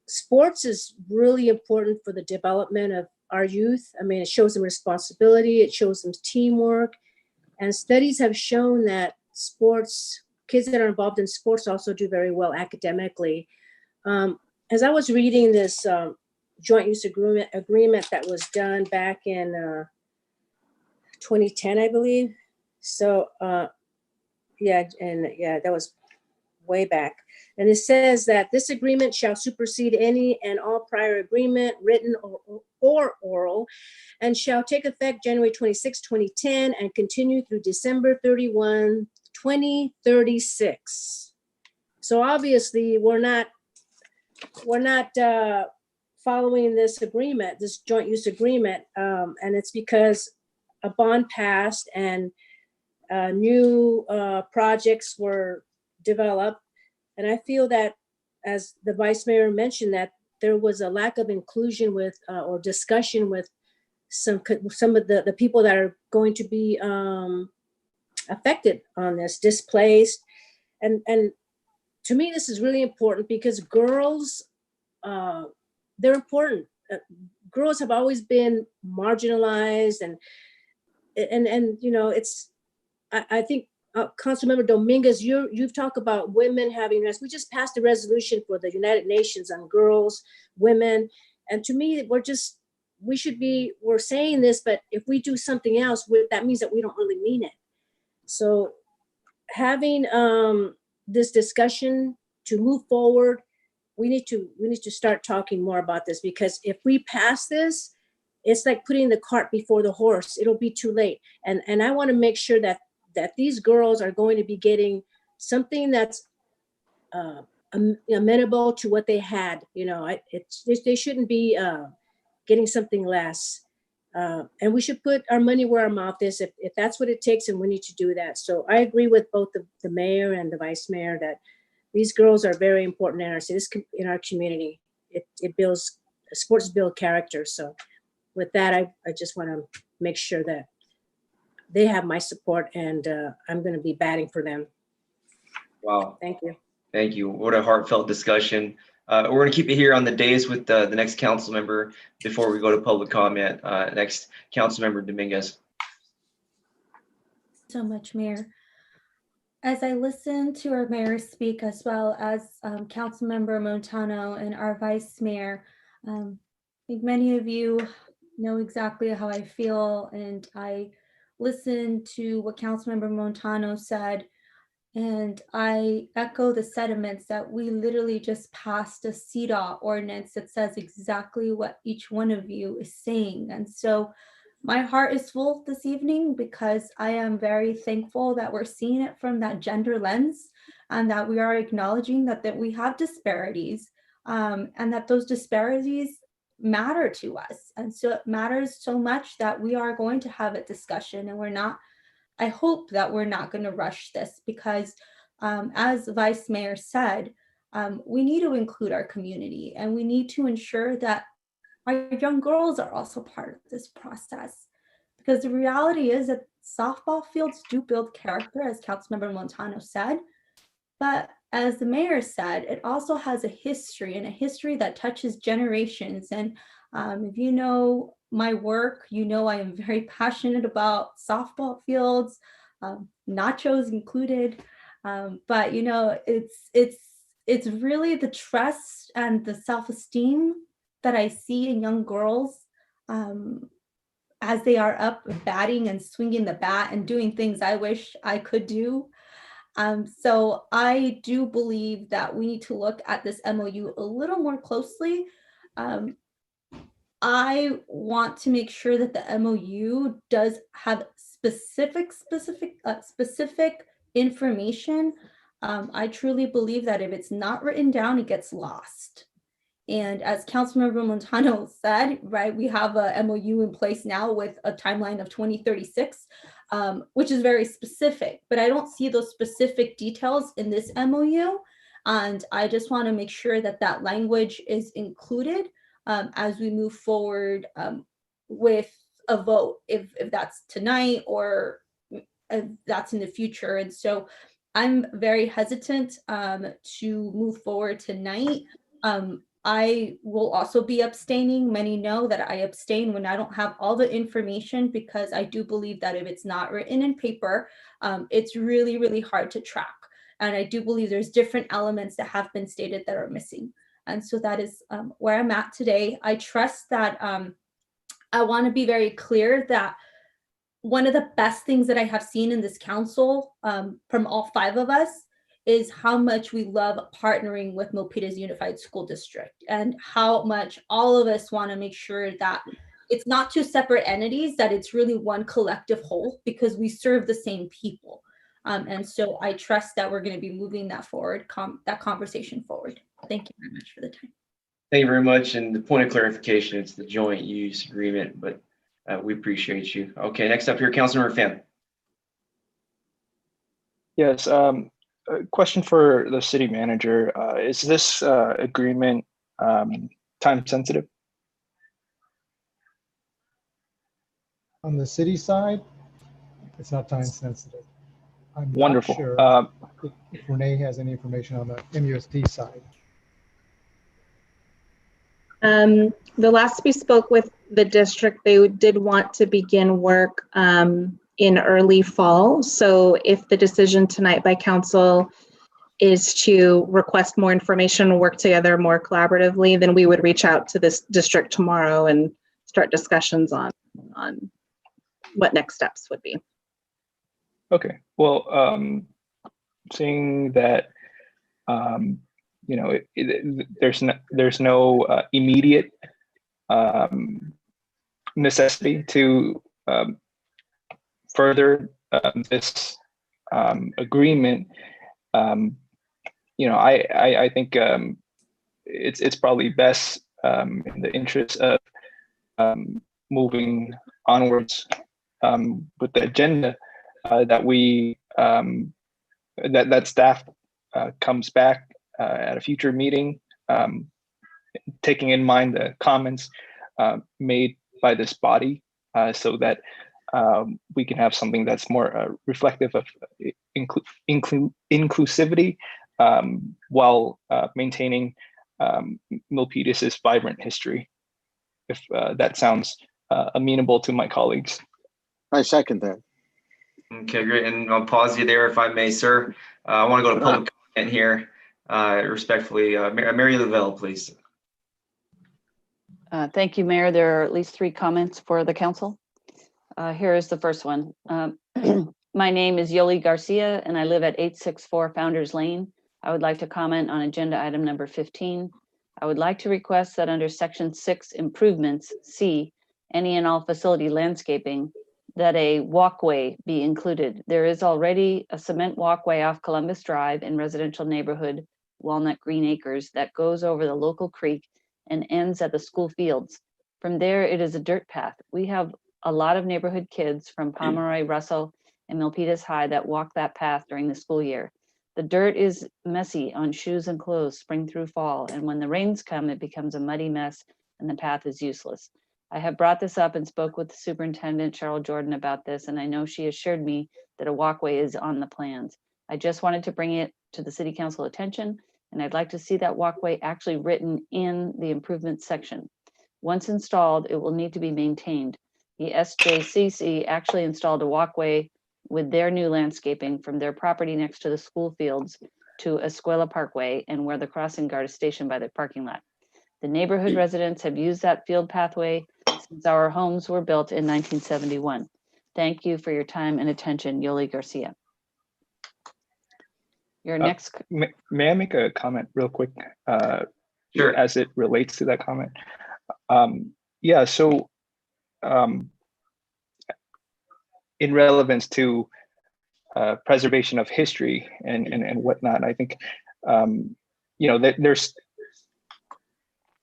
Sports is really important for the development of our youth. I mean, it shows them responsibility, it shows them teamwork, and studies have shown that kids that are involved in sports also do very well academically. As I was reading this joint use agreement that was done back in 2010, I believe. So that was way back. And it says that this agreement shall supersede any and all prior agreement, written or oral, and shall take effect January 26, 2010, and continue through December 31, 2036. So obviously we're not following this agreement, this joint use agreement, and it's because a bond passed and new projects were developed. And I feel that, as the Vice Mayor mentioned, that there was a lack of inclusion with or discussion with some of the people that are going to be affected on this, displaced. And to me, this is really important because girls, they're important. Girls have always been marginalized, and I think Councilmember Dominguez, you've talked about women having rights. We just passed a resolution for the United Nations on girls, women, and to me, we're saying this, but if we do something else, that means that we don't really mean it. So having this discussion to move forward, we need to start talking more about this, because if we pass this, it's like putting the cart before the horse. It'll be too late. And I want to make sure that these girls are going to be getting something that's amenable to what they had. They shouldn't be getting something less. And we should put our money where our mouth is if that's what it takes, and we need to do that. So I agree with both the mayor and the vice mayor that these girls are very important in our city, in our community. Sports build character. So with that, I just want to make sure that they have my support, and I'm going to be batting for them. Wow. Thank you. Thank you. What a heartfelt discussion. We're going to keep it here on the dais with the next council member before we go to public comment. Next, Council Member Dominguez. So much, Mayor. As I listen to our mayor speak, as well as Councilmember Montano and our vice mayor, I think many of you know exactly how I feel, and I listened to what Councilmember Montano said, and I echo the sentiments that we literally just passed a CDOT ordinance that says exactly what each one of you is saying. And so my heart is full this evening because I am very thankful that we're seeing it from that gender lens, and that we are acknowledging that we have disparities, and that those disparities matter to us. And so it matters so much that we are going to have a discussion, and I hope that we're not going to rush this, because as Vice Mayor said, we need to include our community, and we need to ensure that our young girls are also part of this process, because the reality is that softball fields do build character, as Councilmember Montano said, but as the mayor said, it also has a history, and a history that touches generations. And if you know my work, you know I am very passionate about softball fields, nachos included. But it's really the trust and the self-esteem that I see in young girls as they are up batting and swinging the bat and doing things I wish I could do. So I do believe that we need to look at this MOU a little more closely. I want to make sure that the MOU does have specific information. I truly believe that if it's not written down, it gets lost. And as Councilmember Montano said, right, we have a MOU in place now with a timeline of 2036, which is very specific, but I don't see those specific details in this MOU. And I just want to make sure that that language is included as we move forward with a vote, if that's tonight or if that's in the future. And so I'm very hesitant to move forward tonight. I will also be abstaining. Many know that I abstain when I don't have all the information, because I do believe that if it's not written in paper, it's really, really hard to track. And I do believe there's different elements that have been stated that are missing. And so that is where I'm at today. I trust that I want to be very clear that one of the best things that I have seen in this council from all 5 of us is how much we love partnering with Milpitas Unified School District, and how much all of us want to make sure that it's not 2 separate entities, that it's really one collective whole, because we serve the same people. And so I trust that we're going to be moving that forward, that conversation forward. Thank you very much for the time. Thank you very much. And the point of clarification, it's the joint use agreement, but we appreciate you. Okay, next up here, Councilmember Pham. Yes. A question for the city manager. Is this agreement time sensitive? On the city side, it's not time sensitive. I'm Wonderful. not sure if Renee has any information on the MUSD side. The last we spoke with the district, they did want to begin work in early fall. So if the decision tonight by council is to request more information and work together more collaboratively, then we would reach out to this district tomorrow and start discussions on what next steps would be. Okay. Well, seeing that you know, there's no immediate necessity to further this agreement. You know, I think it's probably best in the interest of moving onwards with the agenda that we that staff comes back at a future meeting, taking in mind the comments made by this body, so that we can have something that's more reflective of inclusivity while maintaining Milpitas' vibrant history. If that sounds amenable to my colleagues. I second that. Okay, great. And I'll pause you there if I may, sir. I want to go to public comment here. Respectfully, Mary Lavelle, please. Thank you, Mayor. There are at least 3 comments for the council. Here is the first one. My name is Yoli Garcia, and I live at 864 Founders Lane. I would like to comment on agenda item number 15. I would like to request that under section 6 improvements, C, any and all facility landscaping, that a walkway be included. There is already a cement walkway off Columbus Drive in residential neighborhood Walnut Green Acres that goes over the local creek and ends at the school fields. From there, it is a dirt path. We have a lot of neighborhood kids from Pomeroy, Russell, and Milpitas High that walk that path during the school year. The dirt is messy on shoes and clothes spring through fall, and when the rains come, it becomes a muddy mess and the path is useless. I have brought this up and spoke with the superintendent, Cheryl Jordan, about this, and I know she assured me that a walkway is on the plans. I just wanted to bring it to the city council attention, and I'd like to see that walkway actually written in the improvement section. Once installed, it will need to be maintained. The SJCC actually installed a walkway with their new landscaping from their property next to the school fields to Escuela Parkway and where the crossing guard is stationed by the parking lot. The neighborhood residents have used that field pathway since our homes were built in 1971. Thank you for your time and attention, Yoli Garcia. Your next, May I make a comment real quick? Sure. As it relates to that comment. Yeah, so in relevance to preservation of history and whatnot, I think, you know, there's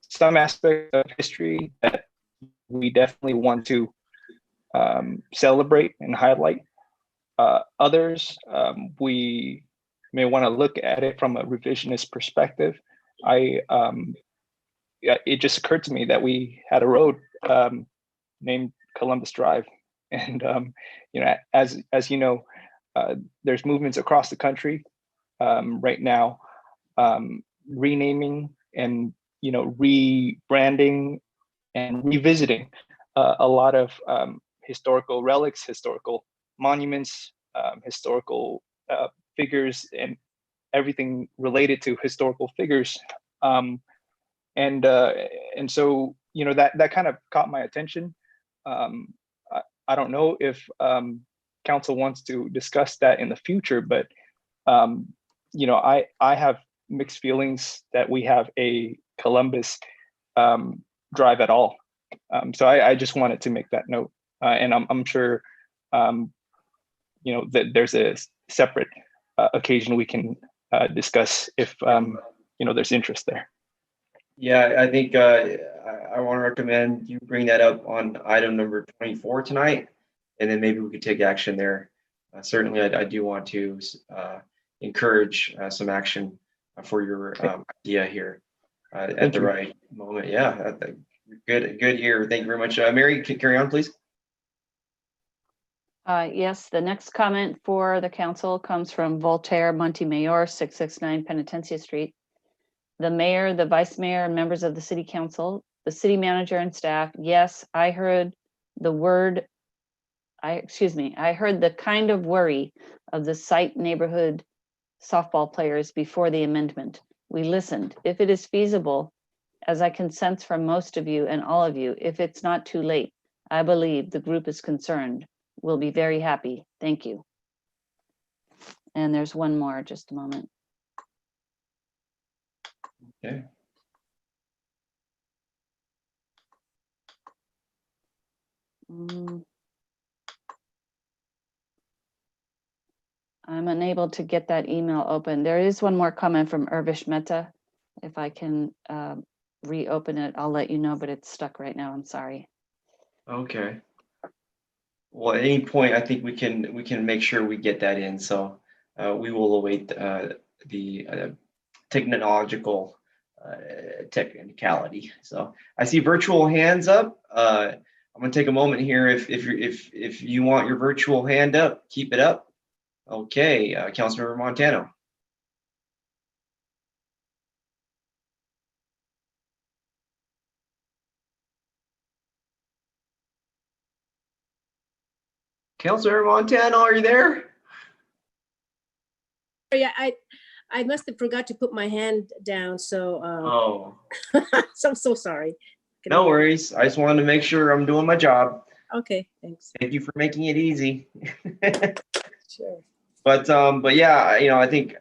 some aspects of history that we definitely want to celebrate and highlight. Others, we may want to look at it from a revisionist perspective. It just occurred to me that we had a road named Columbus Drive, and you know, as you know, there's movements across the country right now, renaming and, you know, rebranding and revisiting a lot of historical relics, historical monuments, historical figures, and everything related to historical figures. And so, you know, that kind of caught my attention. I don't know if council wants to discuss that in the future, but you know, I have mixed feelings that we have a Columbus drive at all. So I just wanted to make that note, and I'm sure you know, that there's a separate occasion we can discuss if you know, there's interest there. Yeah, I think I want to recommend you bring that up on item number 24 tonight, and then maybe we could take action there. Certainly, I do want to encourage some action for your idea here at the right moment. Yeah, good here. Thank you very much. Mary, carry on, please. yes, the next comment for the council comes from Voltaire Montemayor, 669 Penitencia Street. The mayor, the vice mayor, and members of the city council, the city manager and staff. Yes, I heard the word, I heard the kind of worry of the site neighborhood softball players before the amendment. We listened. If it is feasible, as I can sense from most of you and all of you, if it's not too late, I believe the group is concerned. We'll be very happy. Thank you. And there's one more, just a moment. Okay. I'm unable to get that email open. There is one more comment from Urvish Mehta. If I can reopen it, I'll let you know, but it's stuck right now. I'm sorry. Okay. Well, at any point, I think we can make sure we get that in. So we will await the technological technicality. So I see virtual hands up. I'm gonna take a moment here. If you want your virtual hand up, keep it up. Okay, Councilmember Montano. Councilmember Montano, are you there? Yeah, I must have forgot to put my hand down, so Oh, so I'm so sorry. no worries. I just wanted to make sure I'm doing my job. Okay, thanks. Thank you for making it easy. Sure. But yeah, you know, I think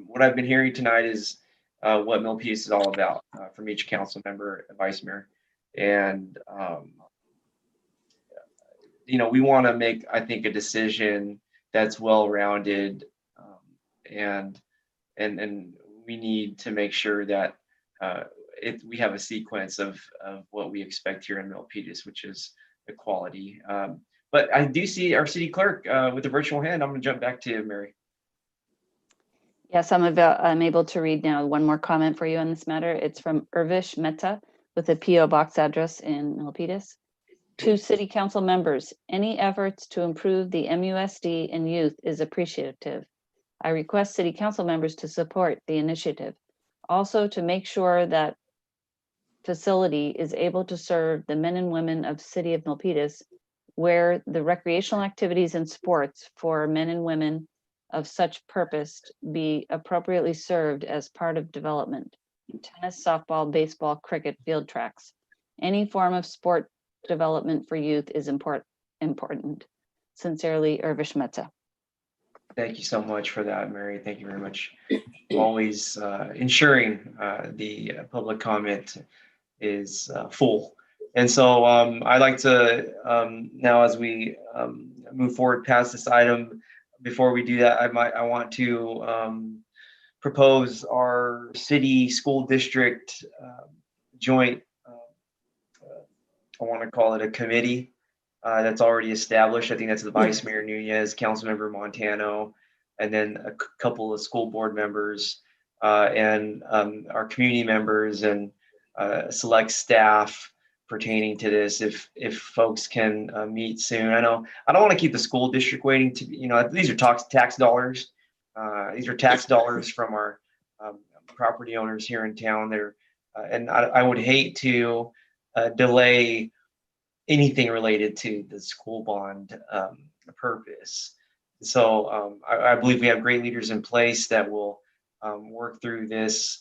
what I've been hearing tonight is what Milpitas is all about from each council member, vice mayor, and you know, we want to make, I think, a decision that's well-rounded, and we need to make sure that we have a sequence of what we expect here in Milpitas, which is equality. But I do see our city clerk with a virtual hand. I'm going to jump back to you, Mary. Yes, I'm able to read now one more comment for you on this matter. It's from Urvish Mehta with a PO box address in Milpitas. To city council members, any efforts to improve the MUSD and youth is appreciative. I request city council members to support the initiative. Also, to make sure that facility is able to serve the men and women of city of Milpitas, where the recreational activities and sports for men and women of such purpose be appropriately served as part of development. Tennis, softball, baseball, cricket, field tracks. Any form of sport development for youth is important. Sincerely, Irvish Meta. Thank you so much for that, Mary. Thank you very much. Always ensuring the public comment is full. And so I'd like to now, as we move forward past this item, before we do that, I want to propose our city school district joint, I want to call it a committee that's already established. I think that's the Vice Mayor Nunez, Councilmember Montano, and then a couple of school board members and our community members and select staff pertaining to this. If folks can meet soon. I know I don't want to keep the school district waiting to, these are tax dollars. These are tax dollars from our property owners here in town. And I would hate to delay anything related to the school bond purpose. So I believe we have great leaders in place that will work through this,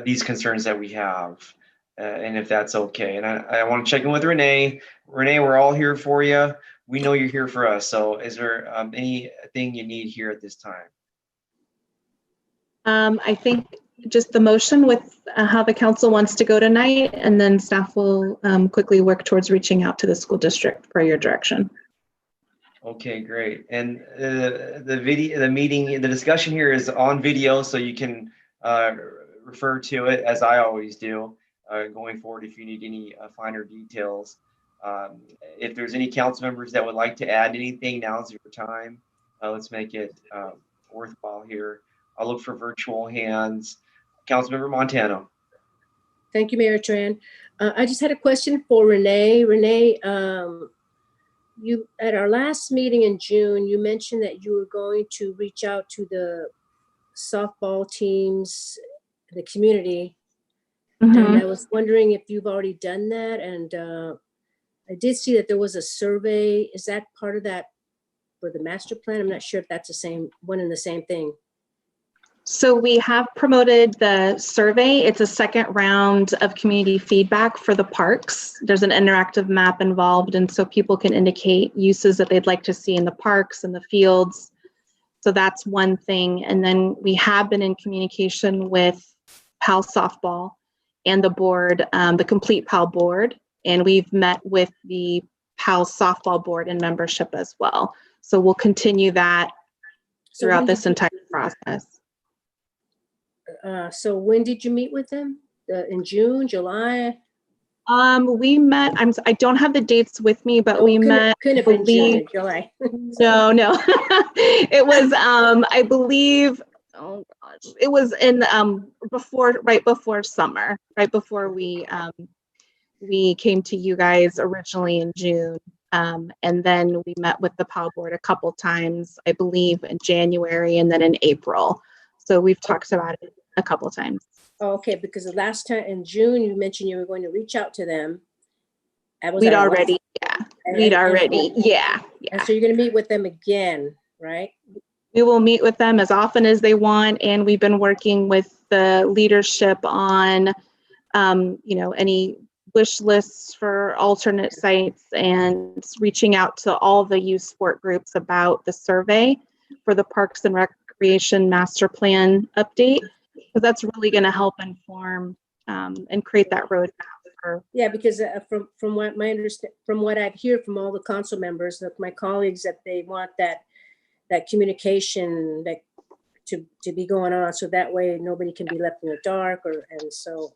these concerns that we have, and if that's okay. And I want to check in with Renee. Renee, we're all here for you. We know you're here for us. So is there anything you need here at this time? I think just the motion with how the council wants to go tonight, and then staff will quickly work towards reaching out to the school district for your direction. Okay, great. And the discussion here is on video, so you can refer to it as I always do going forward if you need any finer details. If there's any council members that would like to add anything, now's your time. Let's make it worthwhile here. I'll look for virtual hands. Councilmember Montano. Thank you, Mayor Tran. I just had a question for Renee. Renee, you at our last meeting in June, you mentioned that you were going to reach out to the softball teams, the community. And I was wondering if you've already done that. And I did see that there was a survey. Is that part of that for the master plan? I'm not sure if that's the same one and the same thing. So we have promoted the survey. It's a second round of community feedback for the parks. There's an interactive map involved, and so people can indicate uses that they'd like to see in the parks and the fields. So that's one thing. And then we have been in communication with PAL softball and the board, the complete PAL board, and we've met with the PAL softball board and membership as well. So we'll continue that throughout this entire process. So when did you meet with them? In June, July? We met, I don't have the dates with me, but we met. Couldn't have been June, July. No. It was, I believe, oh gosh, it was in right before summer, right before we came to you guys originally in June. And then we met with the PAL board a couple times, I believe in January and then in April. So we've talked about it a couple times. Okay, because the last time in June, you mentioned you were going to reach out to them. We'd already. Yeah. And so you're going to meet with them again, right? We will meet with them as often as they want. And we've been working with the leadership on, any wish lists for alternate sites and reaching out to all the youth sport groups about the survey for the Parks and Recreation Master Plan update, because that's really going to help inform and create that roadmap. Yeah, because from what my from what I hear from all the council members, my colleagues, that they want that communication to be going on, so that way nobody can be left in the dark, and so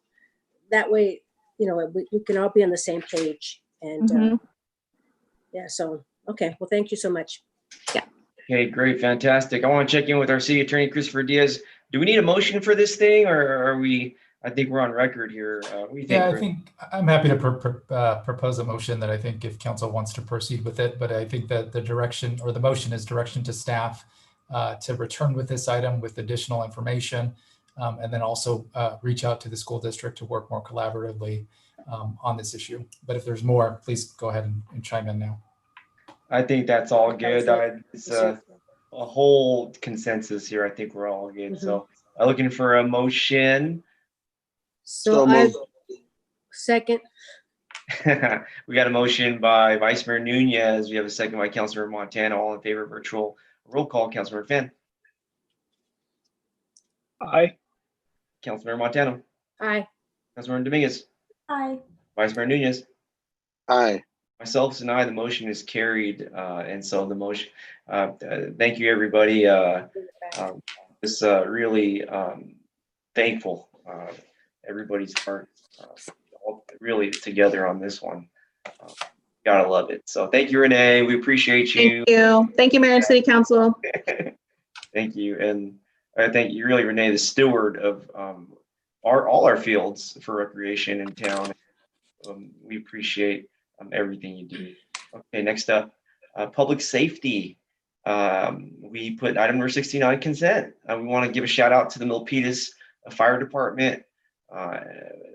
that way we can all be on the same page. And yeah, so okay, well, thank you so much. Yeah. Okay, great, fantastic. I want to check in with our city attorney, Christopher Diaz. Do we need a motion for this thing, or are we? I think we're on record here. What do you think? Yeah, I think I'm happy to propose a motion that I think if council wants to proceed with it, but I think that the direction or the motion is direction to staff to return with this item with additional information, and then also reach out to the school district to work more collaboratively on this issue. But if there's more, please go ahead and chime in now. I think that's all good. It's a whole consensus here. I think we're all good. So I'm looking for a motion. So Second. We got a motion by Vice Mayor Nunez. We have a second by Councilmember Montano. All in favor of virtual roll call. Councilmember Finn. Aye. Councilmember Montano. Aye. Councilmember Dominguez. Aye. Vice Mayor Nunez. Aye. Myself and I, the motion is carried. And so the motion, thank you, everybody. Just really thankful. Everybody's part really together on this one. Gotta love it. So thank you, Renee. We appreciate you. Thank you. Thank you, Mayor and City Council. Thank you. And I thank you, really, Renee, the steward of all our fields for recreation in town. We appreciate everything you do. Okay, next up, public safety. We put item number 16 on consent. We want to give a shout out to the Milpitas Fire Department. I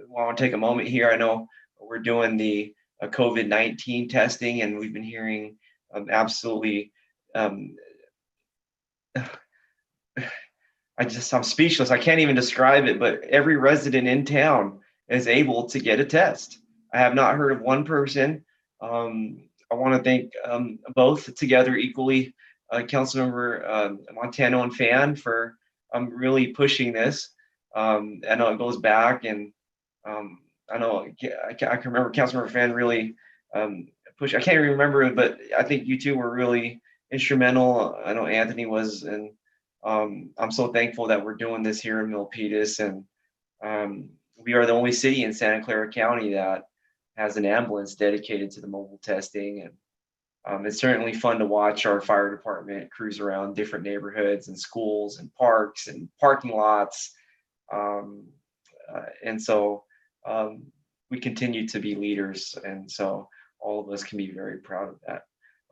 want to take a moment here. I know we're doing the COVID-19 testing, and we've been hearing absolutely. I'm speechless. I can't even describe it, but every resident in town is able to get a test. I have not heard of one person. I want to thank both together equally, Councilmember Montano and Fan, for really pushing this. I know it goes back, and I know I can remember Councilmember Fan really push. I can't even remember it, but I think you two were really instrumental. I know Anthony was, and I'm so thankful that we're doing this here in Milpitas, and we are the only city in Santa Clara County that has an ambulance dedicated to the mobile testing. And it's certainly fun to watch our fire department cruise around different neighborhoods and schools and parks and parking lots. And so we continue to be leaders. And so all of us can be very proud of that.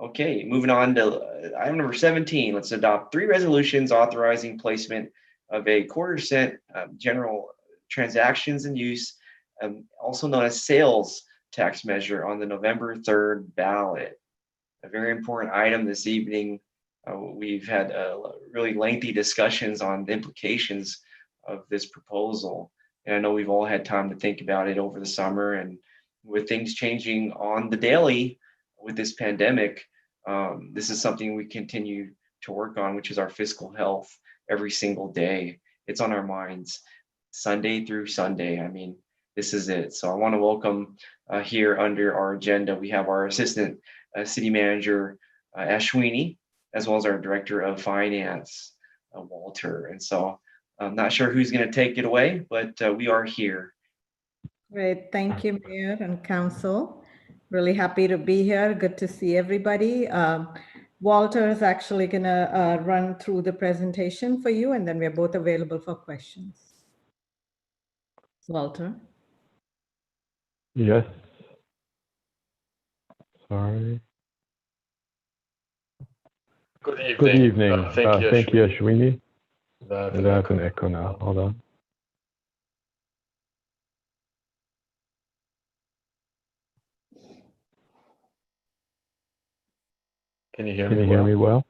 Okay, moving on to item number 17. Let's adopt 3 resolutions authorizing placement of a quarter-cent general transactions and use, also known as sales tax measure, on the November 3rd ballot. A very important item this evening. We've had really lengthy discussions on the implications of this proposal. And I know we've all had time to think about it over the summer, and with things changing on the daily with this pandemic, this is something we continue to work on, which is our fiscal health every single day. It's on our minds, Sunday through Sunday. I mean, this is it. So I want to welcome here under our agenda, we have our Assistant City Manager, Ashwini, as well as our Director of Finance, Walter. And so I'm not sure who's going to take it away, but we are here. Great. Thank you, Mayor and Council. Really happy to be here. Good to see everybody. Walter is actually going to run through the presentation for you, and then we're both available for questions. Walter. Yes. Sorry. Good evening. Good evening. Thank you, Ashwini. That's an echo now. Hold on. Can you hear Can me? you hear me well?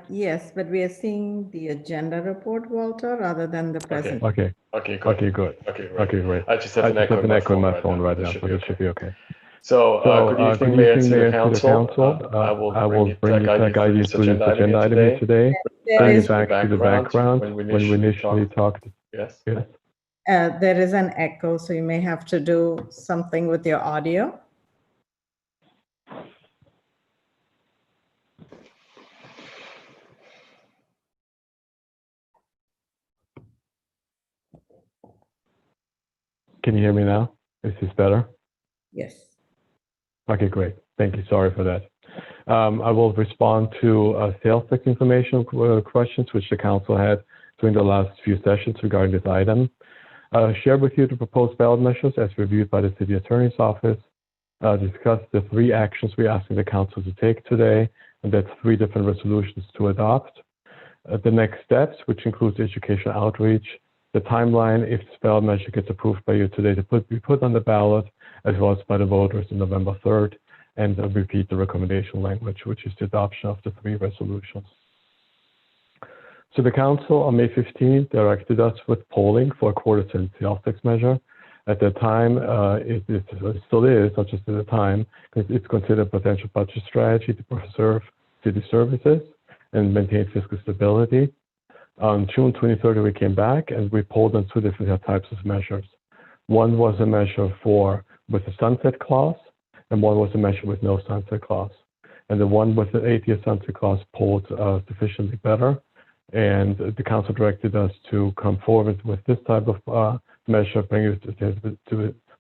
Yes, but we are seeing the agenda report, Walter, rather than the presentation. Okay. Okay, good. Okay, good. Okay, great. Okay, great. I just have an echo in my phone right now, but it should be okay. So, good evening, Mayor and City Council. I will bring you guide you through this agenda item today. Bring it back to the background when we initially talked. Yes. Yes. There is an echo, so you may have to do something with your audio. Can you hear me now? Is this better? Yes. Okay, great. Thank you. Sorry for that. I will respond to sales tax information questions which the council had during the last few sessions regarding this item. Share with you the proposed ballot measures as reviewed by the City Attorney's Office. Discuss the 3 actions we're asking the council to take today, and that's 3 different resolutions to adopt. The next steps, which includes educational outreach, the timeline if this ballot measure gets approved by you today to be put on the ballot, as well as by the voters on November 3rd, and repeat the recommendation language, which is the adoption of the 3 resolutions. So the council on May 15th directed us with polling for a quarter-cent sales tax measure. At the time, it still is, not just at the time, because it's considered a potential budget strategy to preserve city services and maintain fiscal stability. On June 23rd, we came back and we pulled on two different types of measures. One was a measure with a sunset clause, and one was a measure with no sunset clause. And the one with the 8-year sunset clause pulled sufficiently better. And the council directed us to come forward with this type of measure, bring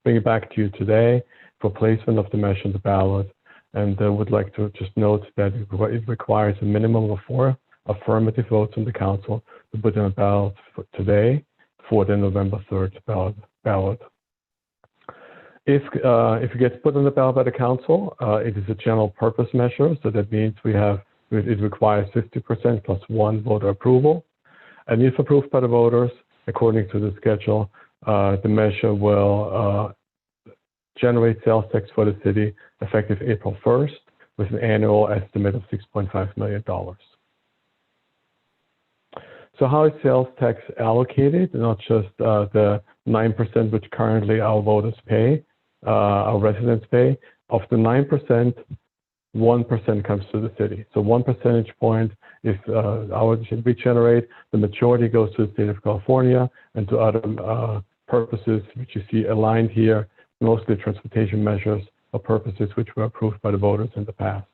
it back to you today for placement of the measure on the ballot. And would like to just note that it requires a minimum of 4 affirmative votes on the council to put on a ballot for today for the November 3rd ballot. If it gets put on the ballot by the council, it is a general purpose measure. So that means it requires 50% plus 1 voter approval. And if approved by the voters, according to the schedule, the measure will generate sales tax for the city effective April 1st with an annual estimate of $6.5 million. So how is sales tax allocated? Not just the 9% which currently our voters pay, our residents pay. Of the 9%, 1% comes to the city. So 1 percentage point is we generate. The majority goes to the state of California and to other purposes, which you see aligned here, mostly transportation measures or purposes which were approved by the voters in the past.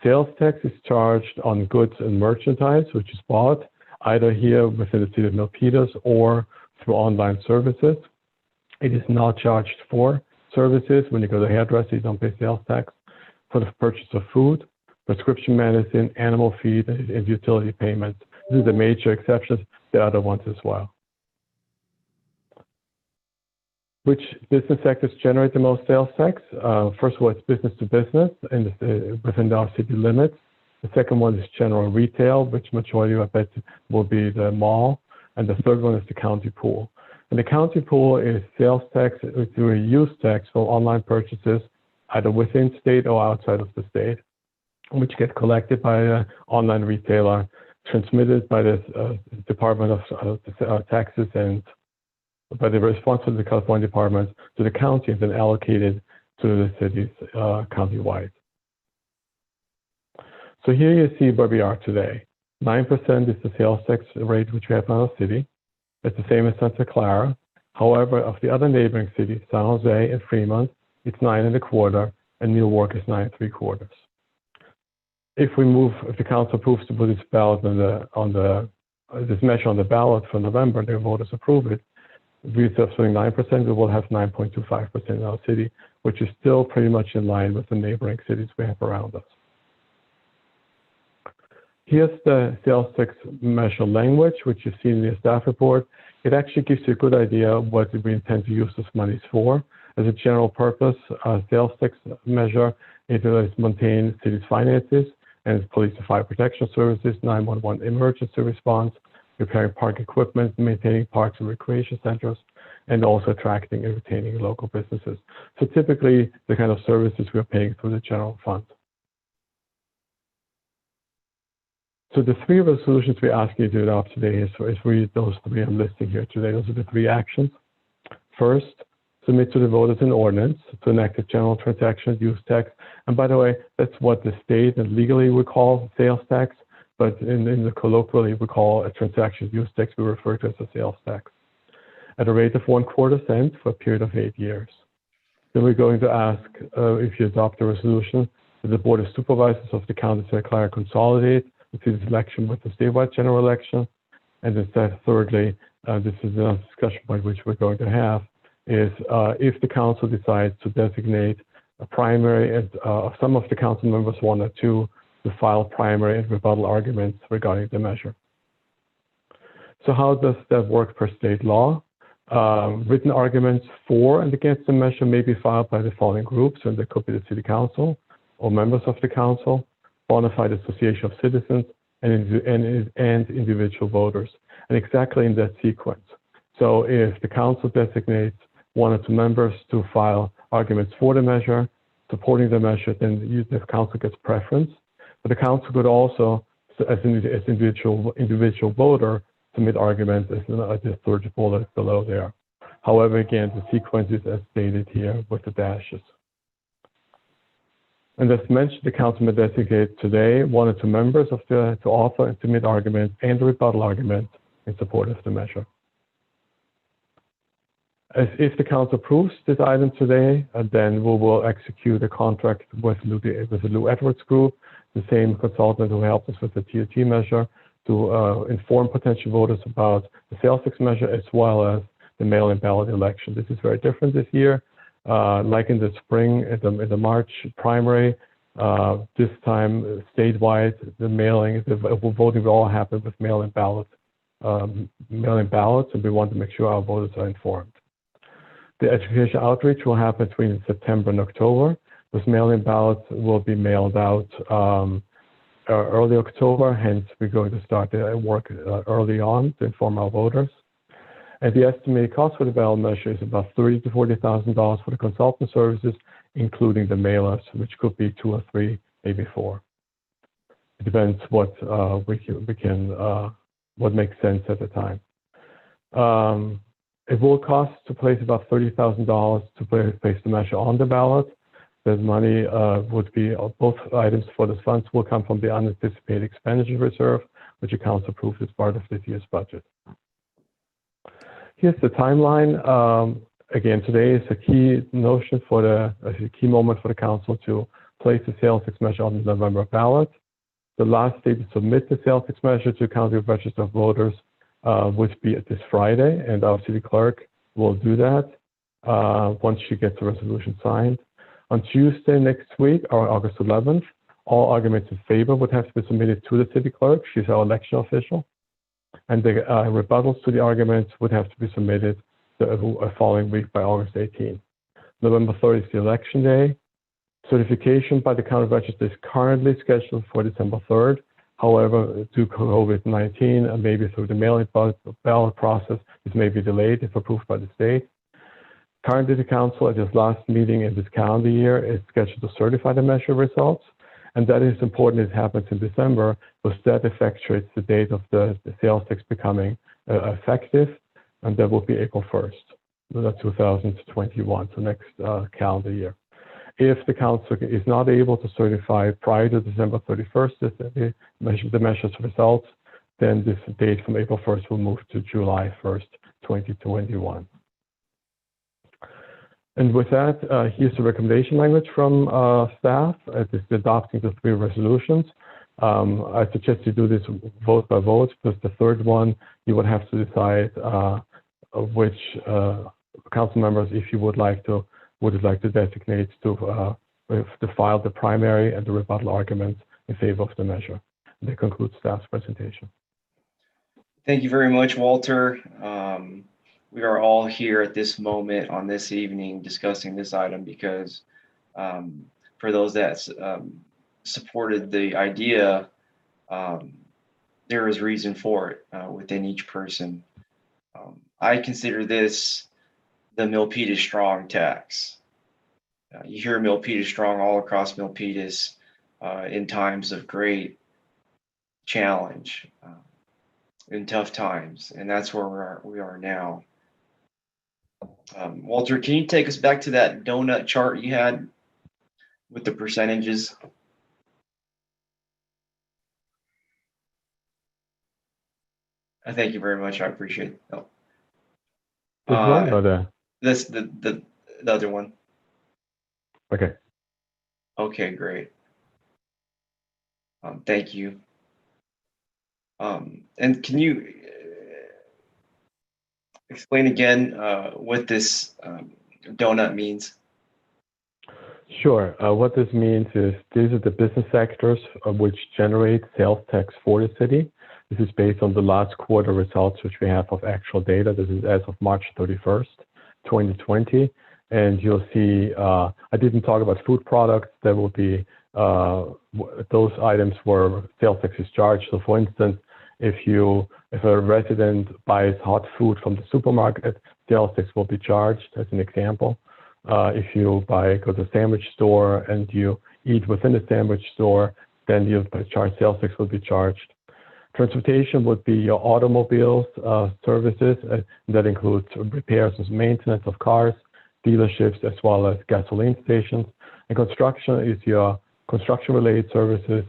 Sales tax is charged on goods and merchandise, which is bought either here within the city of Milpitas or through online services. It is not charged for services. When you go to the hairdresser, you don't pay sales tax. For the purchase of food, prescription medicine, animal feed, and utility payments. These are the major exceptions. There are other ones as well. Which business sectors generate the most sales tax? First of all, it's business to business within our city limits. The second one is general retail, which majority of it will be the mall. And the third one is the county pool. And the county pool is sales tax through a use tax for online purchases, either within state or outside of the state, which get collected by an online retailer, transmitted by the Department of Taxes and by the responsible the California Department to the county and then allocated to the cities countywide. So here you see where we are today. 9% is the sales tax rate which we have in our city. It's the same as Santa Clara. However, of the other neighboring cities, San Jose and Fremont, it's 9.25%, and Newark is 9.75%. If the council approves to put this ballot this measure on the ballot for November, the voters approve it, instead of 9%, we will have 9.25% in our city, which is still pretty much in line with the neighboring cities we have around us. Here's the sales tax measure language, which you see in the staff report. It actually gives you a good idea of what we intend to use those monies for. As a general purpose, sales tax measure, it will maintain city's finances and police and fire protection services, 911 emergency response, repairing park equipment, maintaining parks and recreation centers, and also attracting and retaining local businesses. So typically, the kind of services we're paying through the general fund. So the 3 resolutions we ask you to adopt today is really those 3 I'm listing here today. Those are the 3 actions. First, submit to the voters an ordinance to enact a general transaction use tax. And by the way, that's what the state and legally we call sales tax, but in the colloquially we call a transaction use tax, we refer to as a sales tax, at a rate of 1/4 cent for a period of 8 years. Then we're going to ask if you adopt the resolution that the Board of Supervisors of the County of Santa Clara consolidate the city's election with the statewide general election. And then thirdly, this is a discussion point which we're going to have, is if the council decides to designate a primary and some of the council members, 1 or 2, to file primary and rebuttal arguments regarding the measure. So how does that work per state law? Written arguments for and against the measure may be filed by the following groups, and they could be the city council or members of the council, bona fide association of citizens, and individual voters, and exactly in that sequence. So if the council designates 1 or 2 members to file arguments for the measure, supporting the measure, then the council gets preference. But the council could also, as an individual voter, submit arguments as the third bullet below there. However, again, the sequence is as stated here with the dashes. And as mentioned, the council may designate today 1 or 2 members to offer and submit arguments and rebuttal arguments in support of the measure. As if the council approves this item today, then we will execute a contract with the Lou Edwards Group, the same consultant who helped us with the TOT measure, to inform potential voters about the sales tax measure as well as the mail-in ballot election. This is very different this year. Like in the spring, in the March primary, this time statewide, the voting will all happen with mail-in ballots, and we want to make sure our voters are informed. The education outreach will happen between September and October. Those mail-in ballots will be mailed out early October, hence we're going to start the work early on to inform our voters. And the estimated cost for the ballot measure is about $30,000 to $40,000 for the consultant services, including the mailers, which could be 2 or 3, maybe 4. It depends what what makes sense at the time. It will cost to place about $30,000 to place the measure on the ballot. The money would be, both items for the funds will come from the unanticipated expenditure reserve, which the council approved as part of this year's budget. Here's the timeline. Again, today is a key notion for a key moment for the council to place the sales tax measure on the November ballot. The last day to submit the sales tax measure to county register of voters would be this Friday, and our city clerk will do that once she gets the resolution signed. On Tuesday next week, or August 11th, all arguments in favor would have to be submitted to the city clerk. She's our election official. And the rebuttals to the arguments would have to be submitted the following week by August 18th. November 3rd is the election day. Certification by the county register is currently scheduled for December 3rd. However, due to COVID-19 and maybe through the mail-in ballot process, this may be delayed if approved by the state. Currently, the council at its last meeting in this calendar year is scheduled to certify the measure results. And that is important. It happens in December, because that effectuates the date of the sales tax becoming effective, and that will be April 1st, 2021, so next calendar year. If the council is not able to certify prior to December 31st the measure's results, then this date from April 1st will move to July 1st, 2021. And with that, here's the recommendation language from staff. It is adopting the 3 resolutions. I suggest you do this vote by vote, because the third one, you would have to decide which council members, if you would like to designate to file the primary and the rebuttal arguments in favor of the measure. That concludes staff's presentation. Thank you very much, Walter. We are all here at this moment on this evening discussing this item because for those that supported the idea, there is reason for it within each person. I consider this the Milpitas Strong tax. You hear Milpitas Strong all across Milpitas in times of great challenge, in tough times, and that's where we are now. Walter, can you take us back to that donut chart you had with the percentages? Thank you very much. I appreciate it. Oh. This the other one. Okay. Okay, great. Thank you. And can you explain again what this donut means? Sure. What this means is these are the business sectors which generate sales tax for the city. This is based on the last quarter results, which we have of actual data. This is as of March 31st, 2020. And you'll see, I didn't talk about food products. There will be those items where sales tax is charged. So for instance, if a resident buys hot food from the supermarket, sales tax will be charged, as an example. If you go to a sandwich store and you eat within the sandwich store, then sales tax will be charged. Transportation would be your automobiles, services, that includes repairs and maintenance of cars, dealerships, as well as gasoline stations. And construction is your construction-related services,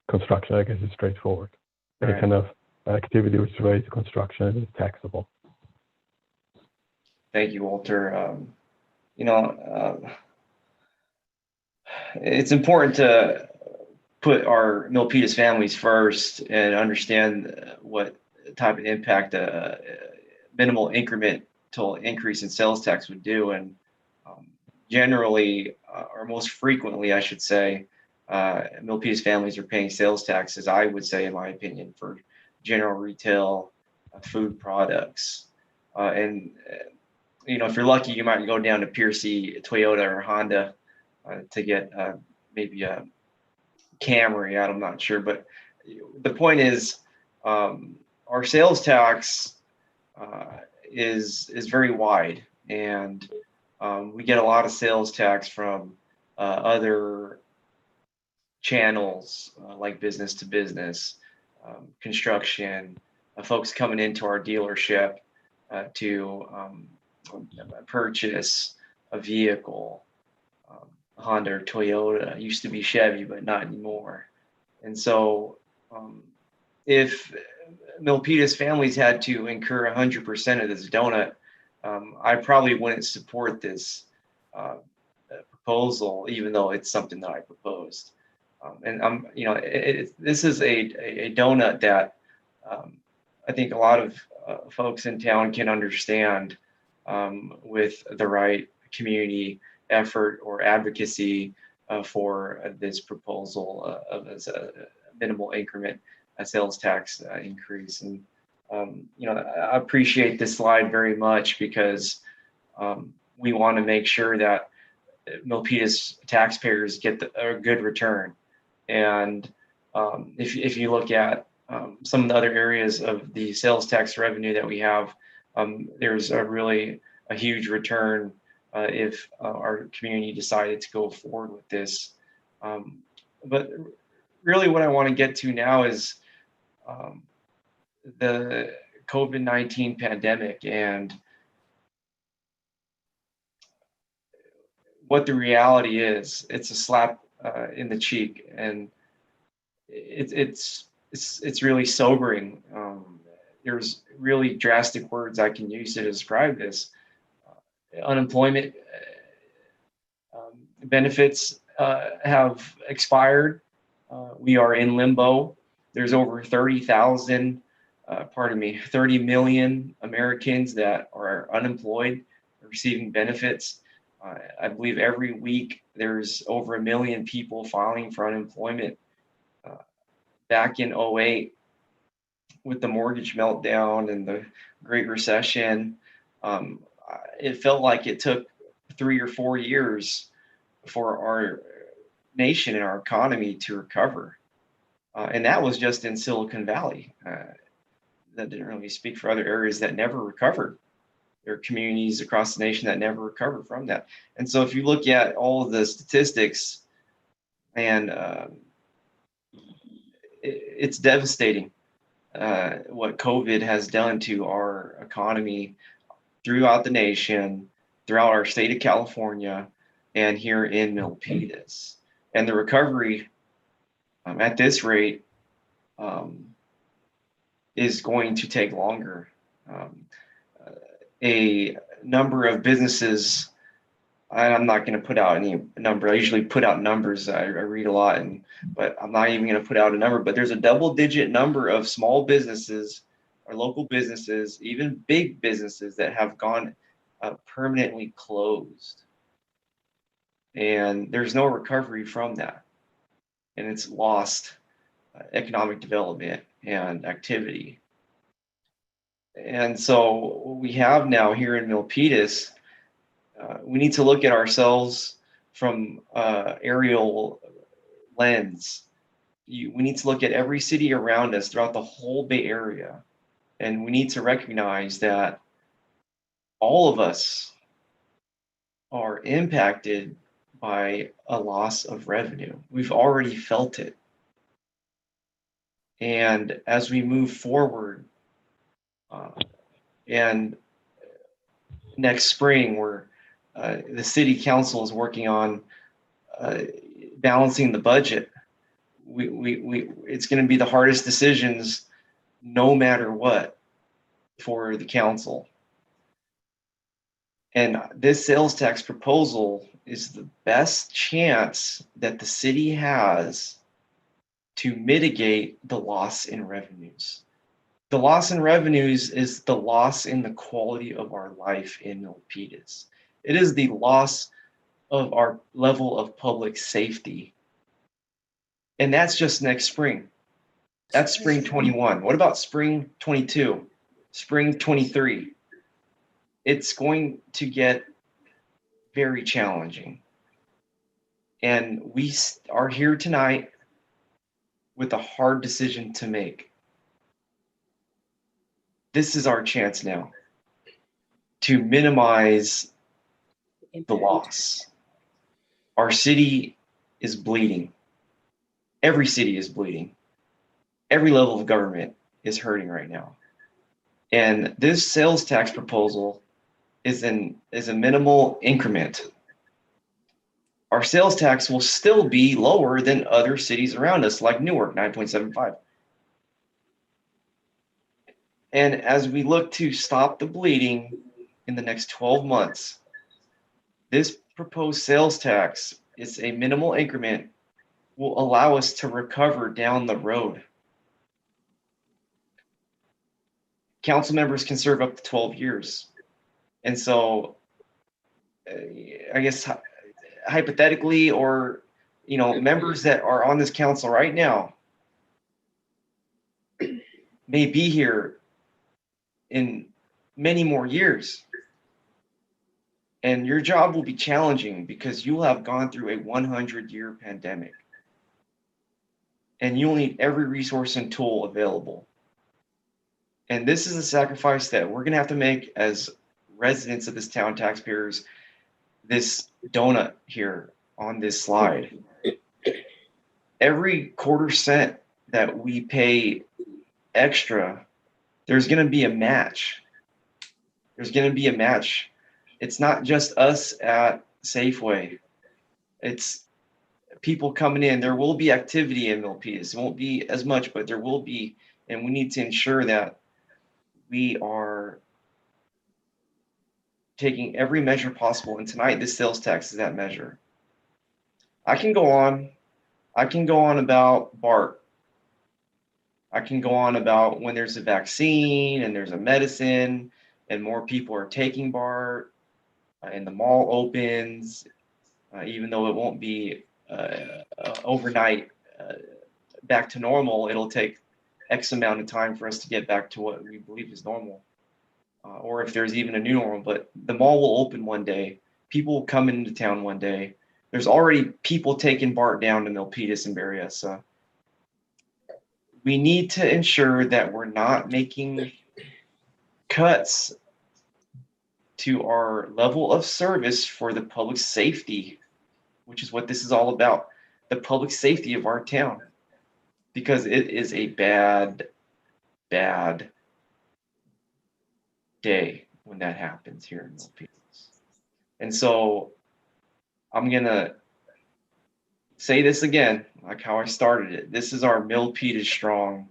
construction, I guess, is straightforward. Any kind of activity which is related to construction is taxable. Thank you, Walter. It's important to put our Milpitas families first and understand what type of impact a minimal incremental increase in sales tax would do. And generally, or most frequently, I should say, Milpitas families are paying sales taxes, I would say, in my opinion, for general retail food products. If you're lucky, you might go down to Piercy, Toyota, or Honda to get maybe a Camry. I'm not sure, but the point is, our sales tax is very wide, and we get a lot of sales tax from other channels like business to business, construction, folks coming into our dealership to purchase a vehicle. Honda or Toyota, used to be Chevy, but not anymore. And so if Milpitas families had to incur 100% of this donut, I probably wouldn't support this proposal, even though it's something that I proposed. This is a donut that I think a lot of folks in town can understand with the right community effort or advocacy for this proposal as a minimal increment sales tax increase. And I appreciate this slide very much because we want to make sure that Milpitas taxpayers get a good return. And if you look at some of the other areas of the sales tax revenue that we have, there's a huge return if our community decided to go forward with this. But really what I want to get to now is the COVID-19 pandemic and what the reality is. It's a slap in the cheek, and it's really sobering. There's really drastic words I can use to describe this. Unemployment benefits have expired. We are in limbo. There's over 30 million Americans that are unemployed, receiving benefits. I believe every week there's over 1 million people filing for unemployment. Back in 2008, with the mortgage meltdown and the Great Recession, it felt like it took 3 or 4 years for our nation and our economy to recover. And that was just in Silicon Valley. That didn't really speak for other areas that never recovered. There are communities across the nation that never recovered from that. And so if you look at all of the statistics, and it's devastating what COVID has done to our economy throughout the nation, throughout our state of California, and here in Milpitas. And the recovery at this rate is going to take longer. A number of businesses, I'm not going to put out any number. I usually put out numbers. I read a lot, but I'm not even going to put out a number. But there's a double-digit number of small businesses or local businesses, even big businesses, that have gone permanently closed. And there's no recovery from that. And it's lost economic development and activity. And so what we have now here in Milpitas, we need to look at ourselves from aerial lens. We need to look at every city around us throughout the whole Bay Area. And we need to recognize that all of us are impacted by a loss of revenue. We've already felt it. And as we move forward, and next spring, where the city council is working on balancing the budget, it's going to be the hardest decisions, no matter what, for the council. And this sales tax proposal is the best chance that the city has to mitigate the loss in revenues. The loss in revenues is the loss in the quality of our life in Milpitas. It is the loss of our level of public safety. And that's just next spring. That's spring 21. What about spring 22? Spring 23? It's going to get very challenging. And we are here tonight with a hard decision to make. This is our chance now to minimize the loss. Our city is bleeding. Every city is bleeding. Every level of government is hurting right now. And this sales tax proposal is a minimal increment. Our sales tax will still be lower than other cities around us, like Newark, 9.75. And as we look to stop the bleeding in the next 12 months, this proposed sales tax is a minimal increment, will allow us to recover down the road. Council members can serve up to 12 years. And so I guess hypothetically, or, members that are on this council right now may be here in many more years. And your job will be challenging because you'll have gone through a 100-year pandemic. And you'll need every resource and tool available. And this is a sacrifice that we're going to have to make as residents of this town, taxpayers. This donut here on this slide, every quarter cent that we pay extra, there's going to be a match. There's going to be a match. It's not just us at Safeway. It's people coming in. There will be activity in Milpitas. It won't be as much, but there will be. And we need to ensure that we are taking every measure possible. And tonight, this sales tax is that measure. I can go on about BART. I can go on about when there's a vaccine and there's a medicine and more people are taking BART and the mall opens, even though it won't be overnight back to normal. It'll take X amount of time for us to get back to what we believe is normal. Or if there's even a new normal, but the mall will open one day. People will come into town one day. There's already people taking BART down to Milpitas and Berryessa. We need to ensure that we're not making cuts to our level of service for the public safety, which is what this is all about, the public safety of our town, because it is a bad, bad day when that happens here in Milpitas. And so I'm going to say this again, like how I started it. This is our Milpitas Strong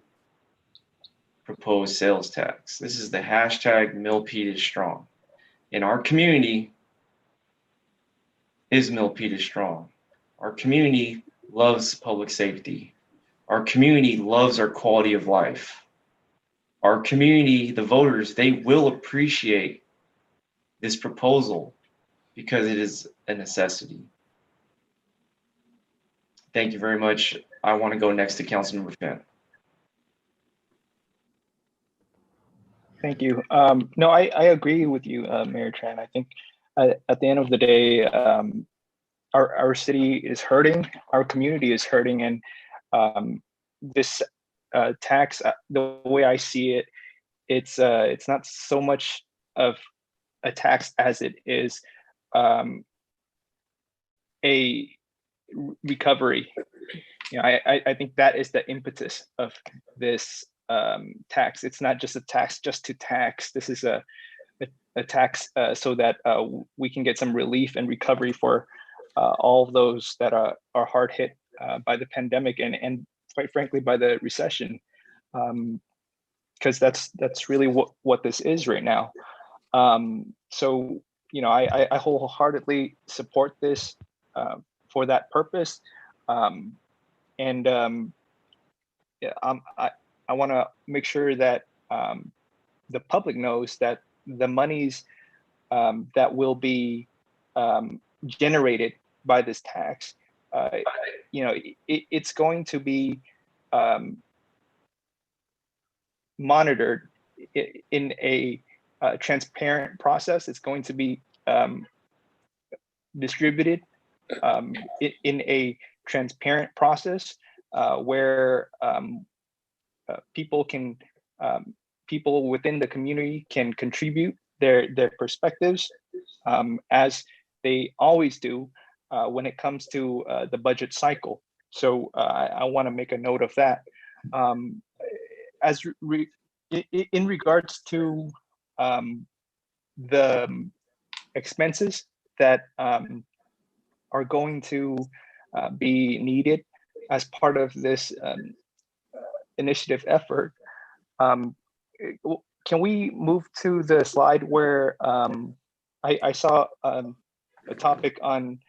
proposed sales tax. This is the hashtag Milpitas Strong. And our community is Milpitas Strong. Our community loves public safety. Our community loves our quality of life. Our community, the voters, they will appreciate this proposal because it is a necessity. Thank you very much. I want to go next to Councilmember Finn. Thank you. No, I agree with you, Mayor Tran. I think at the end of the day, our city is hurting, our community is hurting, and this tax, the way I see it, it's not so much of a tax as it is a recovery. I think that is the impetus of this tax. It's not just a tax just to tax. This is a tax so that we can get some relief and recovery for all of those that are hard hit by the pandemic and quite frankly by the recession, because that's really what this is right now. So I wholeheartedly support this for that purpose, and I want to make sure that the public knows that the monies that will be generated by this tax, it's going to be monitored in a transparent process. It's going to be distributed in a transparent process where people within the community can contribute their perspectives, as they always do when it comes to the budget cycle. So I want to make a note of that. In regards to the expenses that are going to be needed as part of this initiative effort, can we move to the slide where I saw a topic on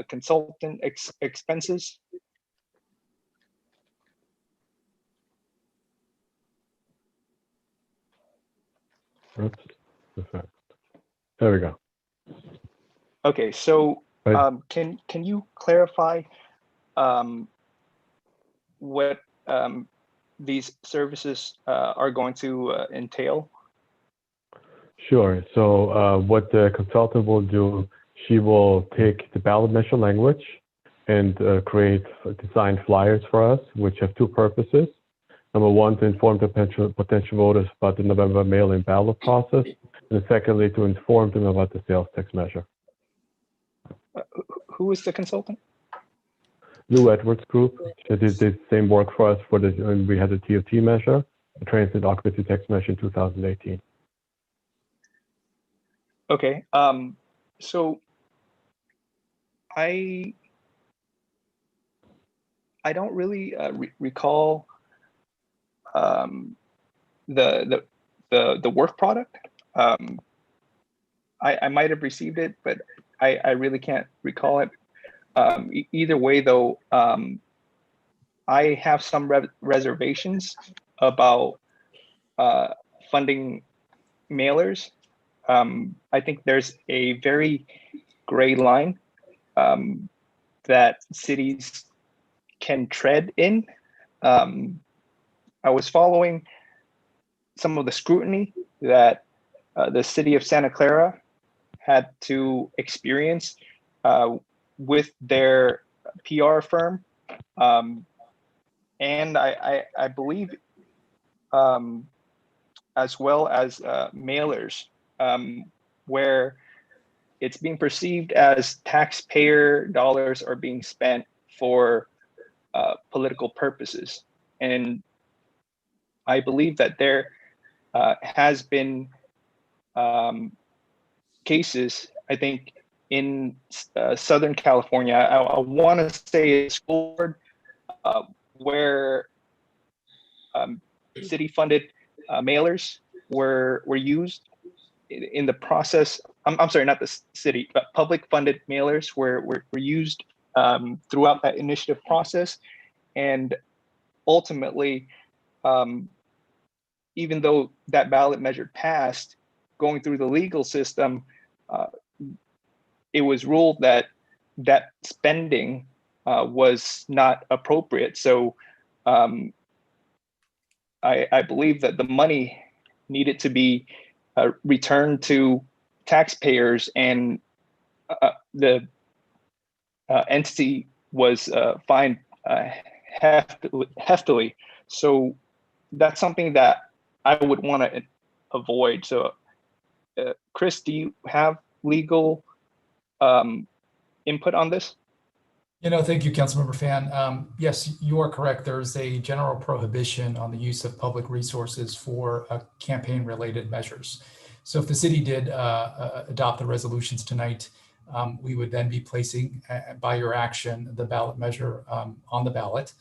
consultant expenses? Oops, there we go. Okay, so can you clarify what these services are going to entail? Sure. So what the consultant will do, she will take the ballot measure language and design flyers for us, which have two purposes. Number one, to inform the potential voters about the November mail-in ballot process, and secondly, to inform them about the sales tax measure. Who is the consultant? Lou Edwards Group. She did the same work for us when we had the TOT measure, the transit occupancy tax measure in 2018. Okay. So I don't really recall the work product. I might have received it, but I really can't recall it. Either way, though, I have some reservations about funding mailers. I think there's a very gray line that cities can tread in. I was following some of the scrutiny that the city of Santa Clara had to experience with their PR firm. And I believe as well as mailers, where it's being perceived as taxpayer dollars are being spent for political purposes. And I believe that there has been cases, I think, in Southern California, I want to say a school board where city-funded mailers were used in the process. I'm sorry, not the city, but public-funded mailers were used throughout that initiative process, and ultimately, even though that ballot measure passed, going through the legal system, it was ruled that that spending was not appropriate. So I believe that the money needed to be returned to taxpayers, and the entity was fined heftily. So that's something that I would want to avoid. So Chris, do you have legal input on this? Thank you, Councilmember Fan. Yes, you are correct. There's a general prohibition on the use of public resources for campaign-related measures. So if the city did adopt the resolutions tonight, we would then be placing, by your action, the ballot measure on the ballot.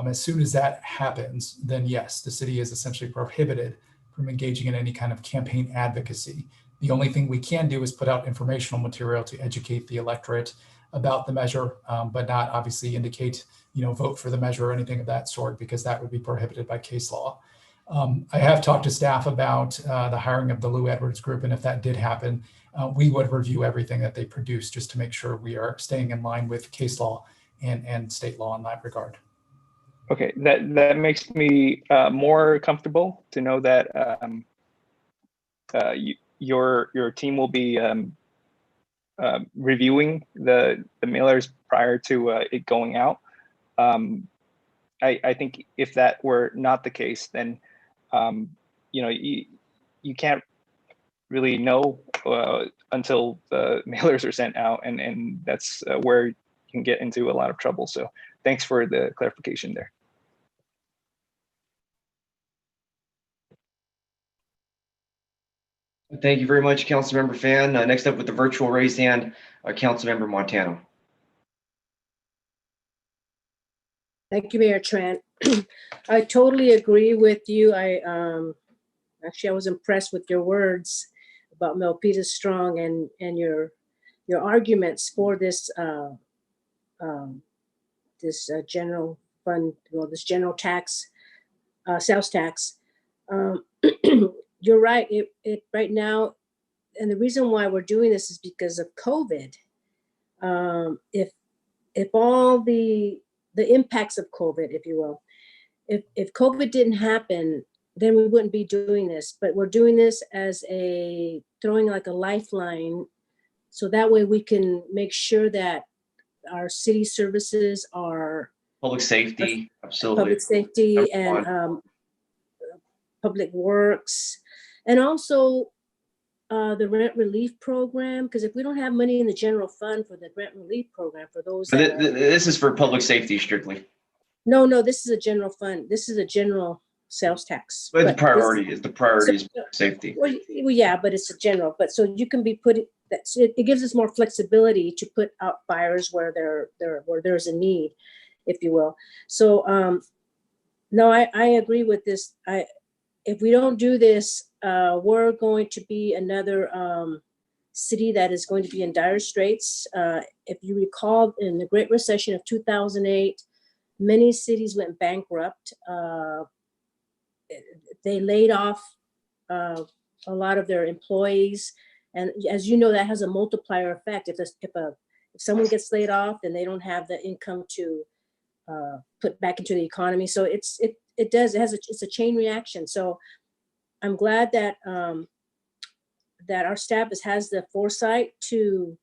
As soon as that happens, then yes, the city is essentially prohibited from engaging in any kind of campaign advocacy. The only thing we can do is put out informational material to educate the electorate about the measure, but not obviously indicate, vote for the measure or anything of that sort, because that would be prohibited by case law. I have talked to staff about the hiring of the Lou Edwards group, and if that did happen, we would review everything that they produce just to make sure we are staying in line with case law and state law in that regard. Okay, that makes me more comfortable to know that your team will be reviewing the mailers prior to it going out. I think if that were not the case, then you can't really know until the mailers are sent out, and that's where you can get into a lot of trouble. So thanks for the clarification there. Thank you very much, Councilmember Fan. Next up with the virtual raised hand, Councilmember Montano. Thank you, Mayor Trent. I totally agree with you. Actually, I was impressed with your words about Milpitas Strong and your arguments for this general fund, this general tax, sales tax. You're right. It right now, and the reason why we're doing this is because of COVID. If all the impacts of COVID, if you will, if COVID didn't happen, then we wouldn't be doing this. But we're doing this as throwing like a lifeline, so that way we can make sure that our city services are public safety, absolutely. Public safety and public works. And also the rent relief program, because if we don't have money in the general fund for the rent relief program for those this is for public safety strictly. No, this is a general fund. This is a general sales tax. But the priority is safety. Well, yeah, but it's a general. But so you can be putting that. It gives us more flexibility to put out fires where there's a need, if you will. So no, I agree with this. If we don't do this, we're going to be another city that is going to be in dire straits. If you recall, in the Great Recession of 2008, many cities went bankrupt. They laid off a lot of their employees, and as you know, that has a multiplier effect. If someone gets laid off, then they don't have the income to put back into the economy. So it's a chain reaction. So I'm glad that that our staff has the foresight to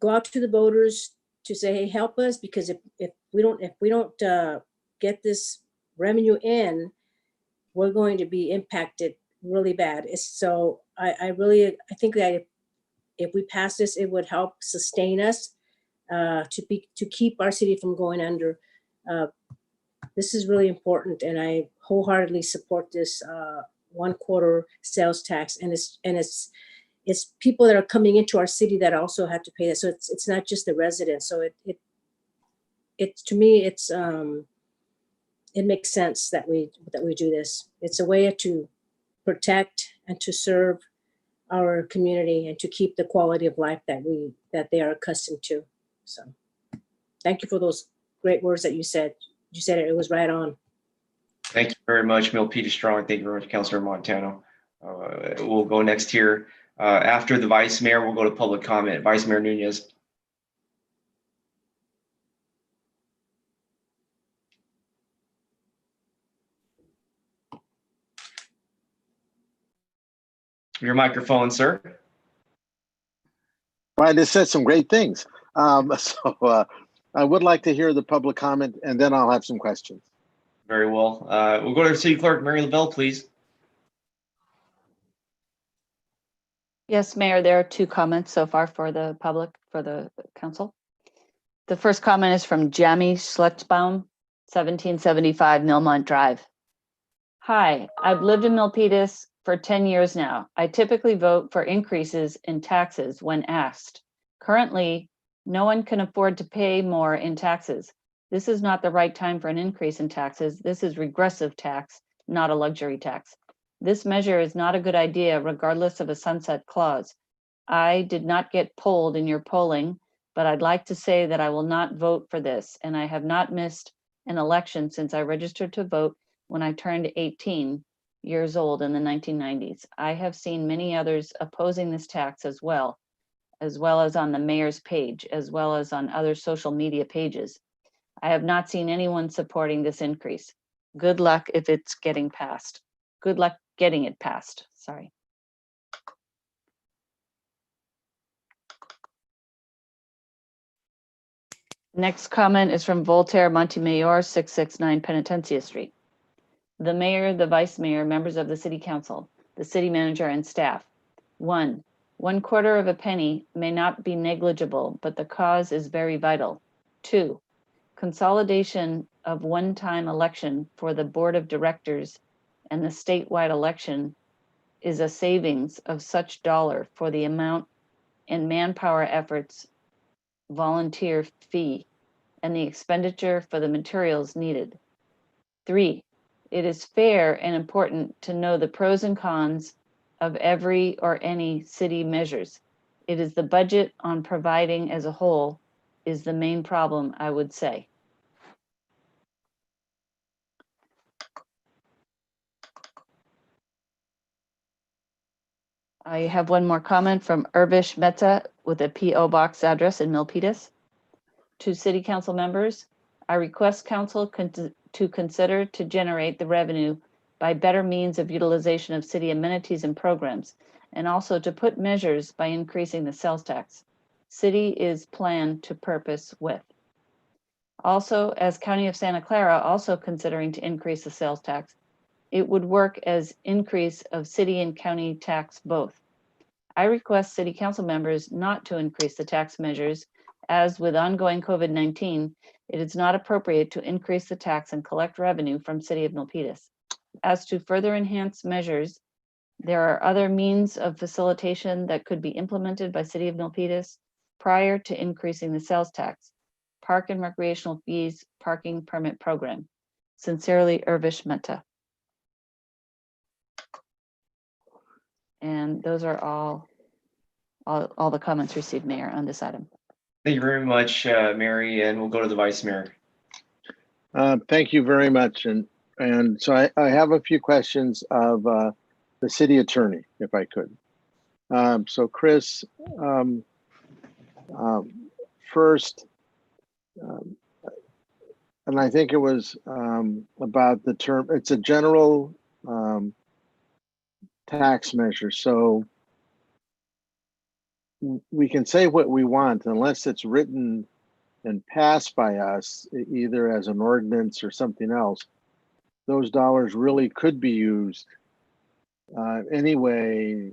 go out to the voters to say, hey, help us, because if we don't get this revenue in, we're going to be impacted really bad. So I think that if we pass this, it would help sustain us to keep our city from going under. This is really important, and I wholeheartedly support this 1/4 sales tax. And it's people that are coming into our city that also have to pay that. So it's not just the residents. So it to me it makes sense that we do this. It's a way to protect and to serve our community and to keep the quality of life that they are accustomed to. So thank you for those great words that you said. You said it was right on. Thank you very much, Milpitas Strong. Thank you very much, Councilor Montano. We'll go next here. After the Vice Mayor, we'll go to public comment. Vice Mayor Nunez. Your microphone, sir. Well, I just said some great things. So I would like to hear the public comment, and then I'll have some questions. Very well. We'll go to City Clerk Mary LaBelle, please. Yes, Mayor, there are 2 comments so far for the public for the council. The first comment is from Jamie Schlechtbaum, 1775 Millmont Drive. Hi, I've lived in Milpitas for 10 years now. I typically vote for increases in taxes when asked. Currently, no one can afford to pay more in taxes. This is not the right time for an increase in taxes. This is regressive tax, not a luxury tax. This measure is not a good idea regardless of a sunset clause. I did not get polled in your polling, but I'd like to say that I will not vote for this, and I have not missed an election since I registered to vote when I turned 18 years old in the 1990s. I have seen many others opposing this tax as well as on the mayor's page, as well as on other social media pages. I have not seen anyone supporting this increase. Good luck if it's getting passed. Good luck getting it passed, sorry. Next comment is from Voltaire Montemayor, 669 Penitencia Street. The mayor, the vice mayor, members of the city council, the city manager and staff. 1 1/4 of a penny may not be negligible, but the cause is very vital. 2 Consolidation of one-time election for the board of directors and the statewide election is a savings of such dollar for the amount and manpower efforts, volunteer fee, and the expenditure for the materials needed. 3 It is fair and important to know the pros and cons of every or any city measures. It is the budget on providing as a whole is the main problem, I would say. I have one more comment from Urvish Mehta with a P.O. Box address in Milpitas. To City Council members, I request Council to consider to generate the revenue by better means of utilization of city amenities and programs, and also to put measures by increasing the sales tax. City is planned to purpose with. Also, as County of Santa Clara also considering to increase the sales tax, it would work as increase of city and county tax both. I request City Council members not to increase the tax measures, as with ongoing COVID-19, it is not appropriate to increase the tax and collect revenue from City of Milpitas. As to further enhanced measures, there are other means of facilitation that could be implemented by City of Milpitas prior to increasing the sales tax. Park and recreational fees, parking permit program. Sincerely, Urvish Mehta. And those are all the comments received, Mayor, on this item. Thank you very much, Mary, and we'll go to the Vice Mayor. Thank you very much. And so I have a few questions of the city attorney, if I could. So Chris, first, and I think it was about the term, it's a general tax measure. So we can say what we want unless it's written and passed by us, either as an ordinance or something else. Those dollars really could be used any way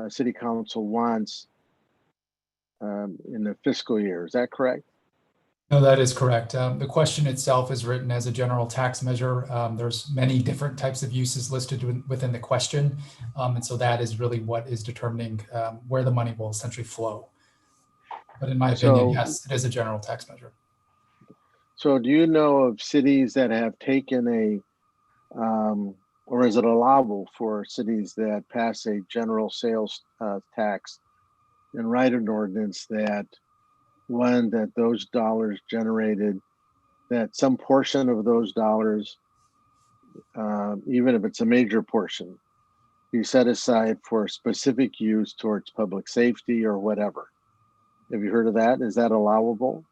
City Council wants in the fiscal year. Is that correct? No, that is correct. The question itself is written as a general tax measure. There's many different types of uses listed within the question. And so that is really what is determining where the money will essentially flow. But in my opinion, yes, it is a general tax measure. So do you know of cities that have taken or is it allowable for cities that pass a general sales tax and write an ordinance that that those dollars generated, that some portion of those dollars, even if it's a major portion, be set aside for specific use towards public safety or whatever? Have you heard of that? Is that allowable?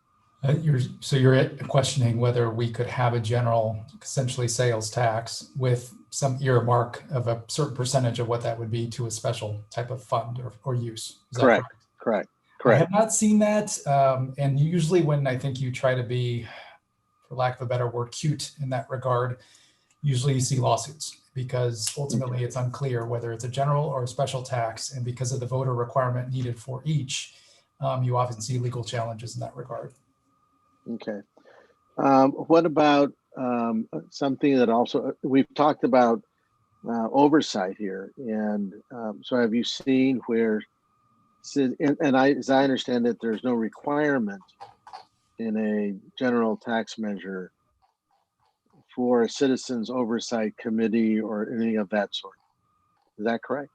So you're questioning whether we could have a general, essentially sales tax with some earmark of a certain percentage of what that would be to a special type of fund or use. Is that correct? Correct. I have not seen that. And usually when I think you try to be, for lack of a better word, cute in that regard, usually you see lawsuits because ultimately it's unclear whether it's a general or a special tax. And because of the voter requirement needed for each, you often see legal challenges in that regard. Okay. What about something that also, we've talked about oversight here. And so have you seen where, as I understand it, there's no requirement in a general tax measure for a citizens oversight committee or anything of that sort. Is that correct?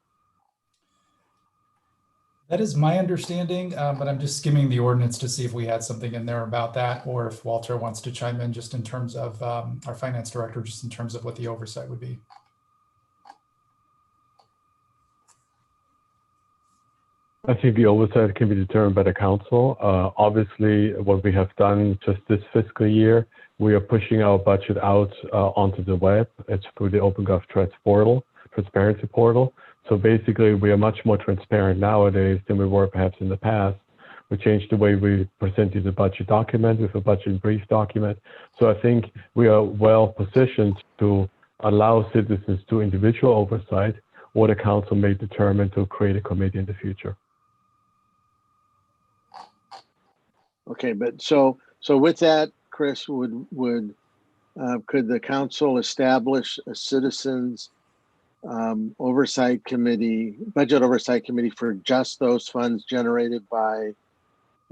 That is my understanding, but I'm just skimming the ordinance to see if we had something in there about that, or if Walter wants to chime in just in terms of our finance director, just in terms of what the oversight would be. I think the oversight can be determined by the council. Obviously, what we have done just this fiscal year, we are pushing our budget out onto the web. It's through the OpenGovTrans portal, transparency portal. So basically, we are much more transparent nowadays than we were perhaps in the past. We changed the way we present you the budget document with a budget brief document. So I think we are well positioned to allow citizens to individual oversight, or the council may determine to create a committee in the future. Okay, but so with that, Chris, could the council establish a citizens oversight committee, budget oversight committee for just those funds generated by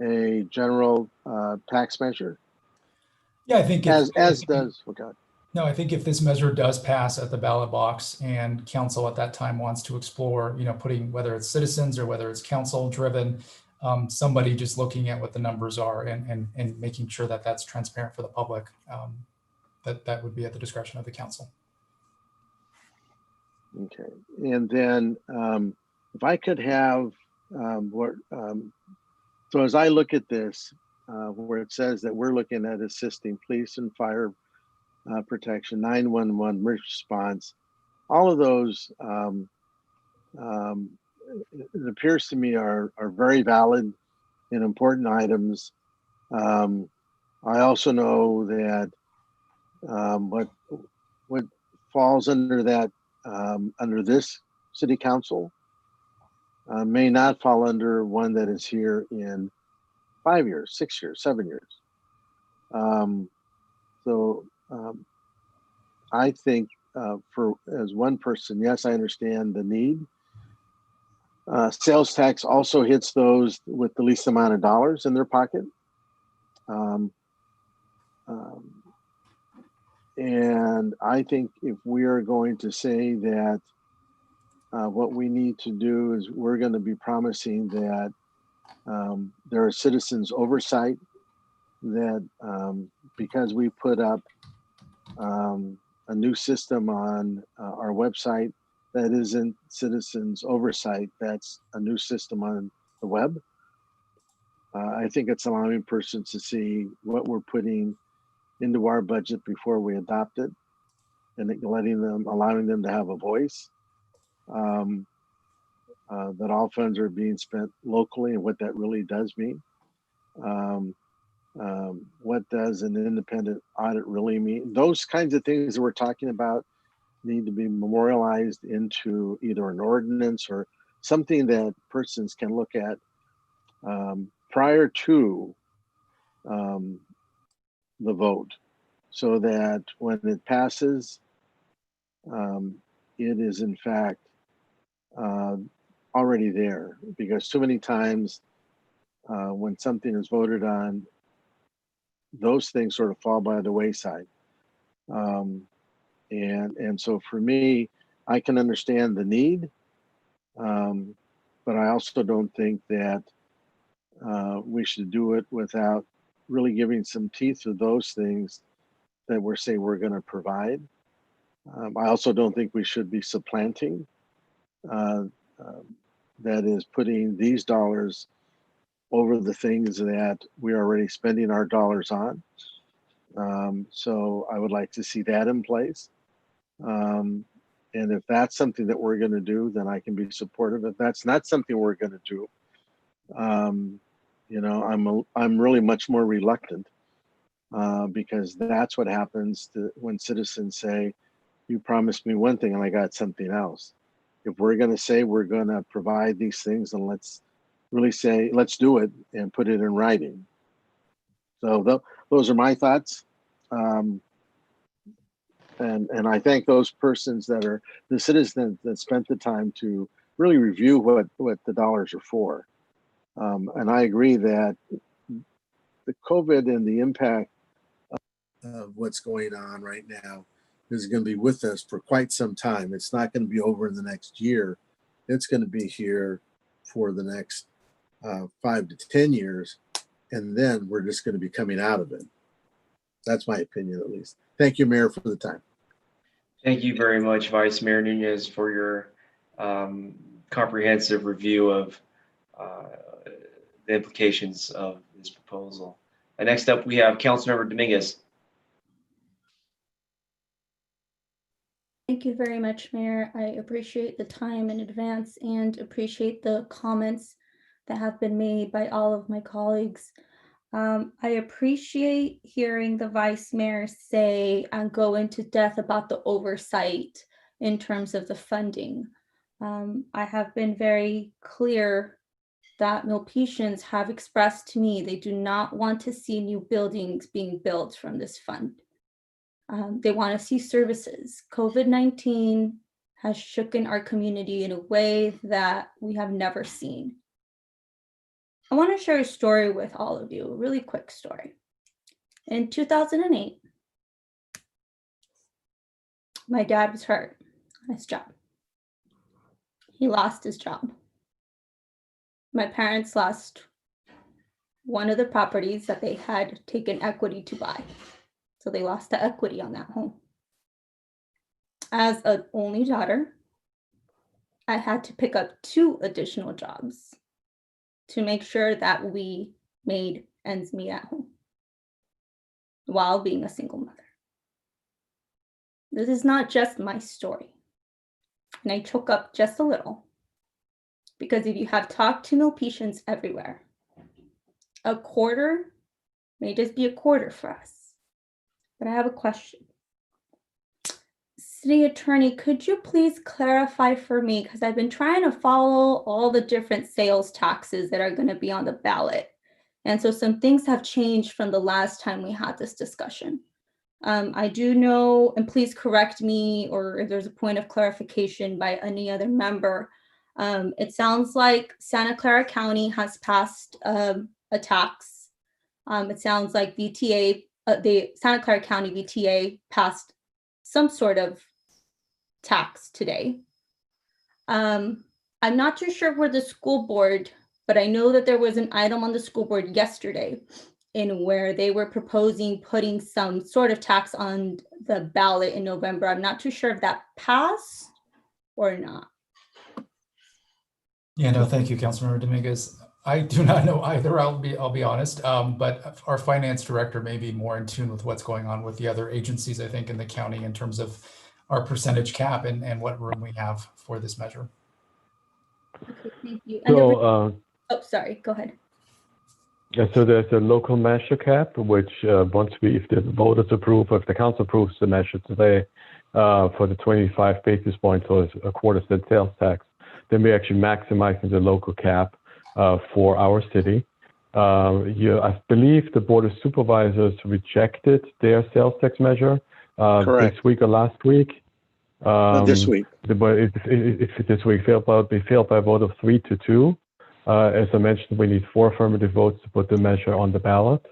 a general tax measure? Yeah, I think does. Oh God. No, I think if this measure does pass at the ballot box and council at that time wants to explore, putting, whether it's citizens or whether it's council driven, somebody just looking at what the numbers are and making sure that that's transparent for the public, that would be at the discretion of the council. Okay, and then if I could have so as I look at this, where it says that we're looking at assisting police and fire protection, 911, emergency response, all of those, it appears to me are very valid and important items. I also know that what falls under that, under this city council may not fall under one that is here in 5 years, 6 years, 7 years. I think as one person, yes, I understand the need. Sales tax also hits those with the least amount of dollars in their pocket. And I think if we are going to say that what we need to do is we're going to be promising that there are citizens oversight, that because we put up a new system on our website that isn't citizens oversight, that's a new system on the web. I think it's allowing persons to see what we're putting into our budget before we adopt it, and allowing them to have a voice. That all funds are being spent locally, and what that really does mean. What does an independent audit really mean? Those kinds of things that we're talking about need to be memorialized into either an ordinance or something that persons can look at prior to the vote, so that when it passes, it is in fact already there. Because too many times when something is voted on, those things sort of fall by the wayside. And so for me, I can understand the need, but I also don't think that we should do it without really giving some teeth to those things that we're going to provide. I also don't think we should be supplanting, that is putting these dollars over the things that we're already spending our dollars on. So I would like to see that in place. And if that's something that we're going to do, then I can be supportive. If that's not something we're going to do, I'm really much more reluctant, because that's what happens when citizens say, you promised me one thing and I got something else. If we're going to say we're going to provide these things, then let's really say, let's do it and put it in writing. So those are my thoughts. And I thank those persons that are the citizens that spent the time to really review what the dollars are for. And I agree that the COVID and the impact of what's going on right now is going to be with us for quite some time. It's not going to be over in the next year. It's going to be here for the next 5 to 10 years. And then we're just going to be coming out of it. That's my opinion, at least. Thank you, Mayor, for the time. Thank you very much, Vice Mayor Nunez, for your comprehensive review of the implications of this proposal. And next up, we have Councilmember Dominguez. Thank you very much, Mayor. I appreciate the time in advance and appreciate the comments that have been made by all of my colleagues. I appreciate hearing the Vice Mayor say and go into depth about the oversight in terms of the funding. I have been very clear that Milpitians have expressed to me they do not want to see new buildings being built from this fund. They want to see services. COVID-19 has shooken our community in a way that we have never seen. I want to share a story with all of you, a really quick story. In 2008, my dad was hurt on his job. He lost his job. My parents lost one of the properties that they had taken equity to buy. So they lost the equity on that home. As an only daughter, I had to pick up 2 additional jobs to make sure that we made ends meet at home while being a single mother. This is not just my story. And I choke up just a little because if you have talked to Milpitians everywhere, a quarter may just be a quarter for us. But I have a question. City Attorney, could you please clarify for me, because I've been trying to follow all the different sales taxes that are going to be on the ballot. And so some things have changed from the last time we had this discussion. I do know, and please correct me, or if there's a point of clarification by any other member. It sounds like Santa Clara County has passed a tax. It sounds like VTA, the Santa Clara County VTA passed some sort of tax today. I'm not too sure where the school board, but I know that there was an item on the school board yesterday in where they were proposing putting some sort of tax on the ballot in November. I'm not too sure if that passed or not. Yeah, no, thank you, Councilmember Dominguez. I do not know either, I'll be honest, but our finance director may be more in tune with what's going on with the other agencies, I think, in the county in terms of our percentage cap and what room we have for this measure. Okay, thank you. So, oh, sorry, go ahead. So there's a local measure cap, which once if the voters approve, if the council approves the measure today for the 25 basis points or a quarter cent sales tax, then we're actually maximizing the local cap for our city. I believe the Board of Supervisors rejected their sales tax measure this week or last week. This week. This week they failed by a vote of 3-2. As I mentioned, we need 4 affirmative votes to put the measure on the ballot.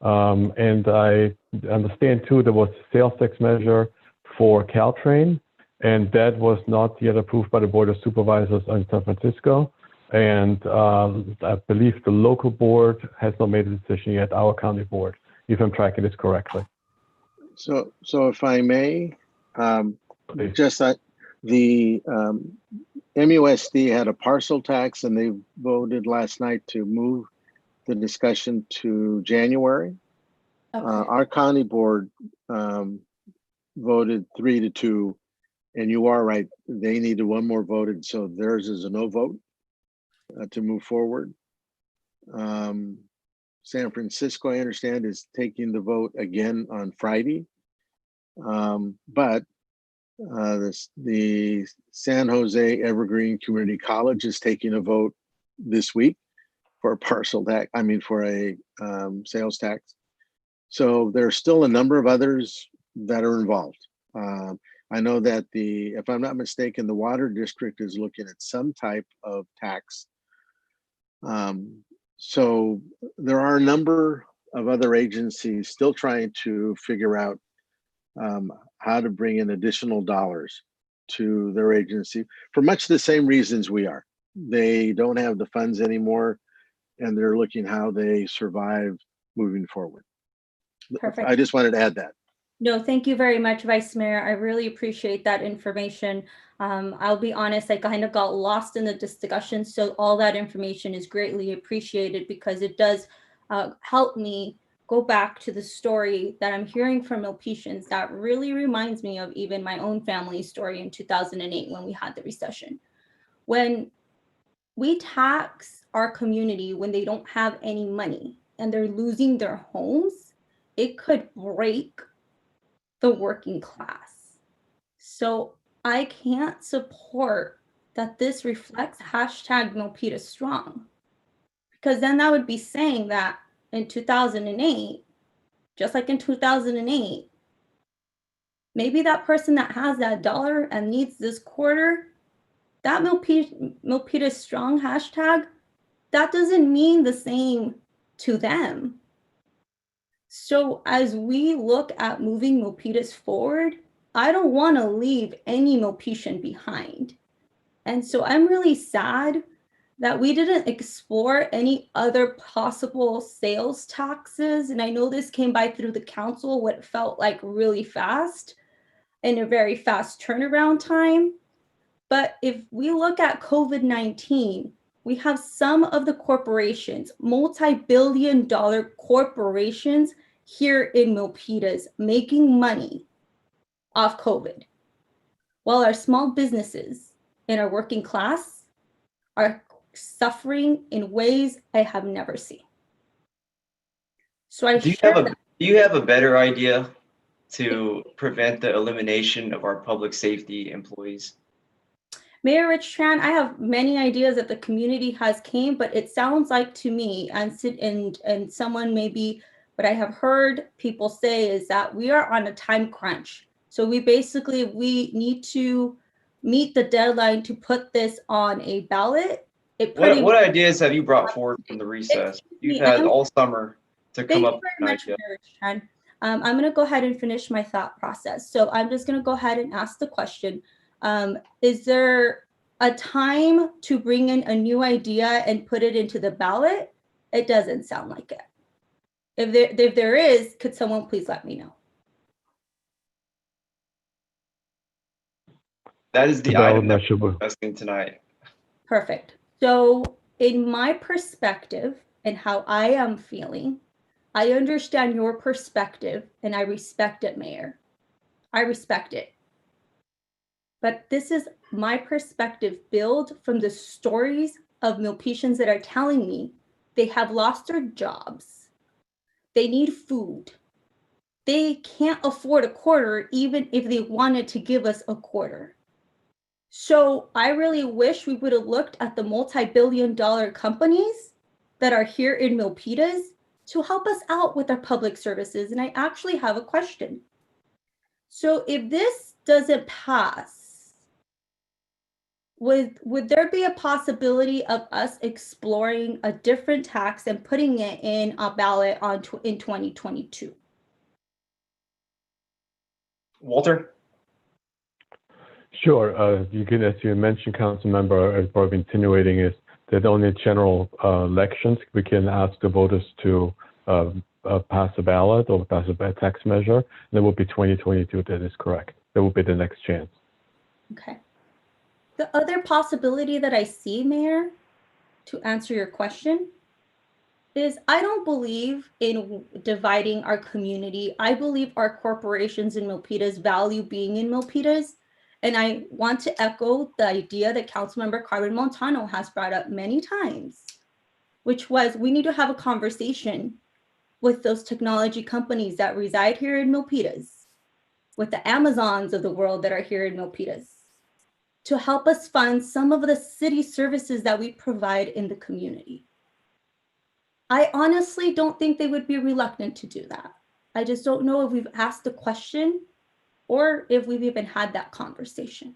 And I understand too, there was a sales tax measure for Caltrain, and that was not yet approved by the Board of Supervisors in San Francisco. And I believe the local board has not made a decision yet, our county board, if I'm tracking this correctly. So if I may, just that the MUSD had a parcel tax and they voted last night to move the discussion to January. Okay. Our county board voted 3-2, and you are right, they needed 1 more vote, and so theirs is a no vote to move forward. San Francisco, I understand, is taking the vote again on Friday, but the San Jose Evergreen Community College is taking a vote this week. for a parcel tax, I mean, for a sales tax. So there's still a number of others that are involved. I know that if I'm not mistaken, the water district is looking at some type of tax. So there are a number of other agencies still trying to figure out how to bring in additional dollars to their agency for much the same reasons we are. They don't have the funds anymore, and they're looking how they survive moving forward. Perfect. I just wanted to add that. No, thank you very much, Vice Mayor. I really appreciate that information. I'll be honest, I kind of got lost in the discussion. So all that information is greatly appreciated because it does help me go back to the story that I'm hearing from Milpitians that really reminds me of even my own family story in 2008 when we had the recession. When we tax our community when they don't have any money and they're losing their homes, it could break the working class. So I can't support that this reflects hashtag Milpitas Strong, because then that would be saying that in 2008, just like in 2008, maybe that person that has that dollar and needs this quarter, that Milpitas Strong hashtag, that doesn't mean the same to them. So as we look at moving Milpitas forward, I don't want to leave any Milpitian behind. And so I'm really sad that we didn't explore any other possible sales taxes. And I know this came by through the council, what felt like really fast and a very fast turnaround time. But if we look at COVID-19, we have some of the corporations, multi-billion-dollar corporations here in Milpitas making money off COVID, while our small businesses and our working class are suffering in ways I have never seen. So do you have a better idea to prevent the elimination of our public safety employees? Mayor Rich Tran, I have many ideas that the community has came, but it sounds like to me, and someone maybe, what I have heard people say is that we are on a time crunch. So we need to meet the deadline to put this on a ballot. What ideas have you brought forward from the recess? You've had all summer to come up with an idea. I'm going to go ahead and finish my thought process. So I'm just going to go ahead and ask the question. Is there a time to bring in a new idea and put it into the ballot? It doesn't sound like it. If there is, could someone please let me know? That is the item that we're discussing tonight. Perfect. So in my perspective and how I am feeling, I understand your perspective and I respect it, Mayor. I respect it. But this is my perspective built from the stories of Milpitians that are telling me they have lost their jobs. They need food. They can't afford a quarter even if they wanted to give us a quarter. So I really wish we would have looked at the multi-billion-dollar companies that are here in Milpitas to help us out with our public services. And I actually have a question. So if this doesn't pass, would there be a possibility of us exploring a different tax and putting it in a ballot in 2022? Walter? Sure. You can, as you mentioned, Councilmember, probably insinuating is that only general elections we can ask the voters to pass a ballot or pass a tax measure. And that will be 2022. That is correct. That will be the next chance. Okay. The other possibility that I see, Mayor, to answer your question, is I don't believe in dividing our community. I believe our corporations in Milpitas value being in Milpitas. And I want to echo the idea that Councilmember Carmen Montano has brought up many times, which was we need to have a conversation with those technology companies that reside here in Milpitas, with the Amazons of the world that are here in Milpitas, to help us fund some of the city services that we provide in the community. I honestly don't think they would be reluctant to do that. I just don't know if we've asked the question or if we've even had that conversation.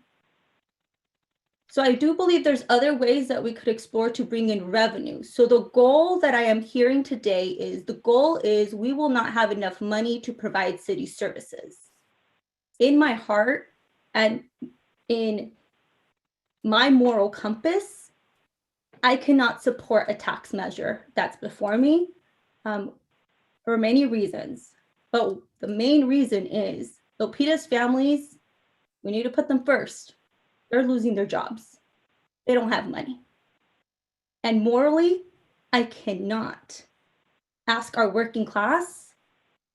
So I do believe there's other ways that we could explore to bring in revenue. So the goal that I am hearing today is we will not have enough money to provide city services. In my heart and in my moral compass, I cannot support a tax measure that's before me for many reasons. But the main reason is Milpitas families, we need to put them first. They're losing their jobs. They don't have money. And morally, I cannot ask our working class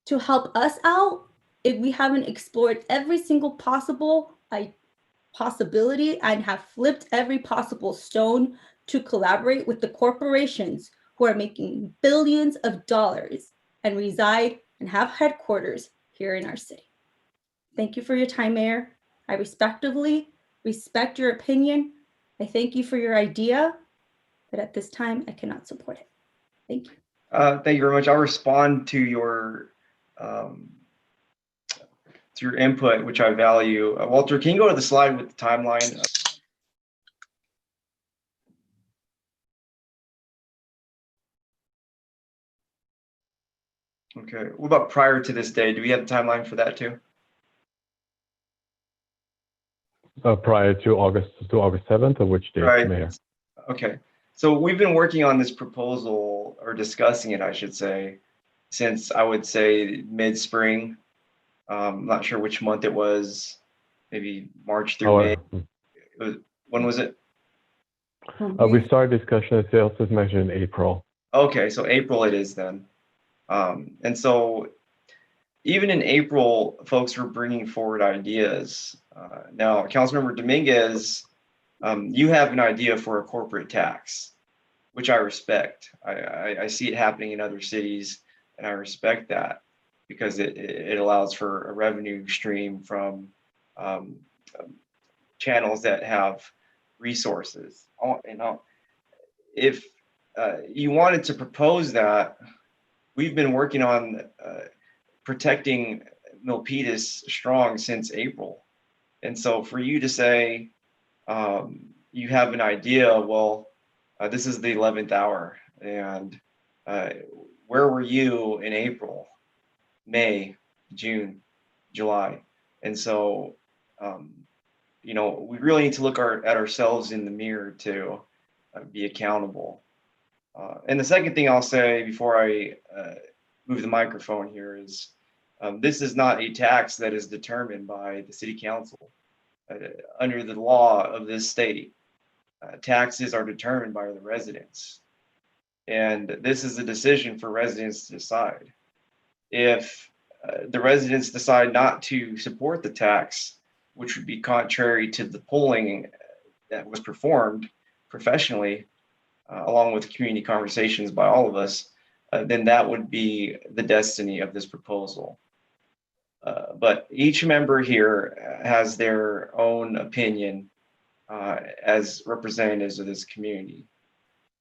to help us out if we haven't explored every single possibility and have flipped every possible stone to collaborate with the corporations who are making billions of dollars and reside and have headquarters here in our city. Thank you for your time, Mayor. I respectively respect your opinion. I thank you for your idea, but at this time, I cannot support it. Thank you. Thank you very much. I'll respond to your input, which I value. Walter, can you go to the slide with the timeline? Okay. What about prior to this day? Do we have the timeline for that too? Prior to August 7th, or which date, right. Mayor? Okay. So we've been working on this proposal, or discussing it, I should say, since I would say mid-spring. I'm not sure which month it was, maybe March through May. When was it? We started discussion of sales tax measure in April. Okay, so April it is then. And so even in April, folks were bringing forward ideas. Now, Councilmember Dominguez, you have an idea for a corporate tax, which I respect. I see it happening in other cities, and I respect that because it allows for a revenue stream from channels that have resources. If you wanted to propose that, we've been working on protecting Milpitas strong since April. And so for you to say you have an idea, well, this is the 11th hour, and where were you in April, May, June, July? And so, you know, we really need to look at ourselves in the mirror to be accountable. And the second thing I'll say before I move the microphone here is this is not a tax that is determined by the city council. Under the law of this state, taxes are determined by the residents. And this is a decision for residents to decide. If the residents decide not to support the tax, which would be contrary to the polling that was performed professionally, along with community conversations by all of us, then that would be the destiny of this proposal. But each member here has their own opinion as representatives of this community.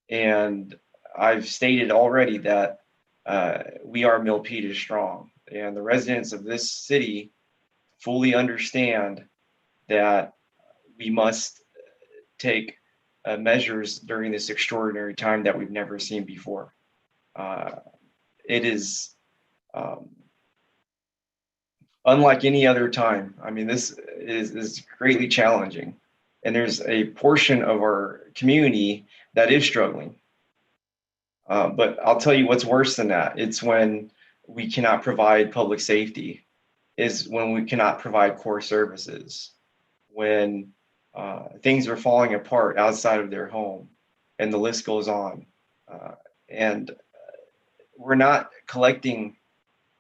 And I've stated already that we are Milpitas strong, and the residents of this city fully understand that we must take measures during this extraordinary time that we've never seen before. It is unlike any other time. I mean, this is greatly challenging, and there's a portion of our community that is struggling. But I'll tell you what's worse than that. It's when we cannot provide public safety, is when we cannot provide core services, when things are falling apart outside of their home, and the list goes on. And we're not collecting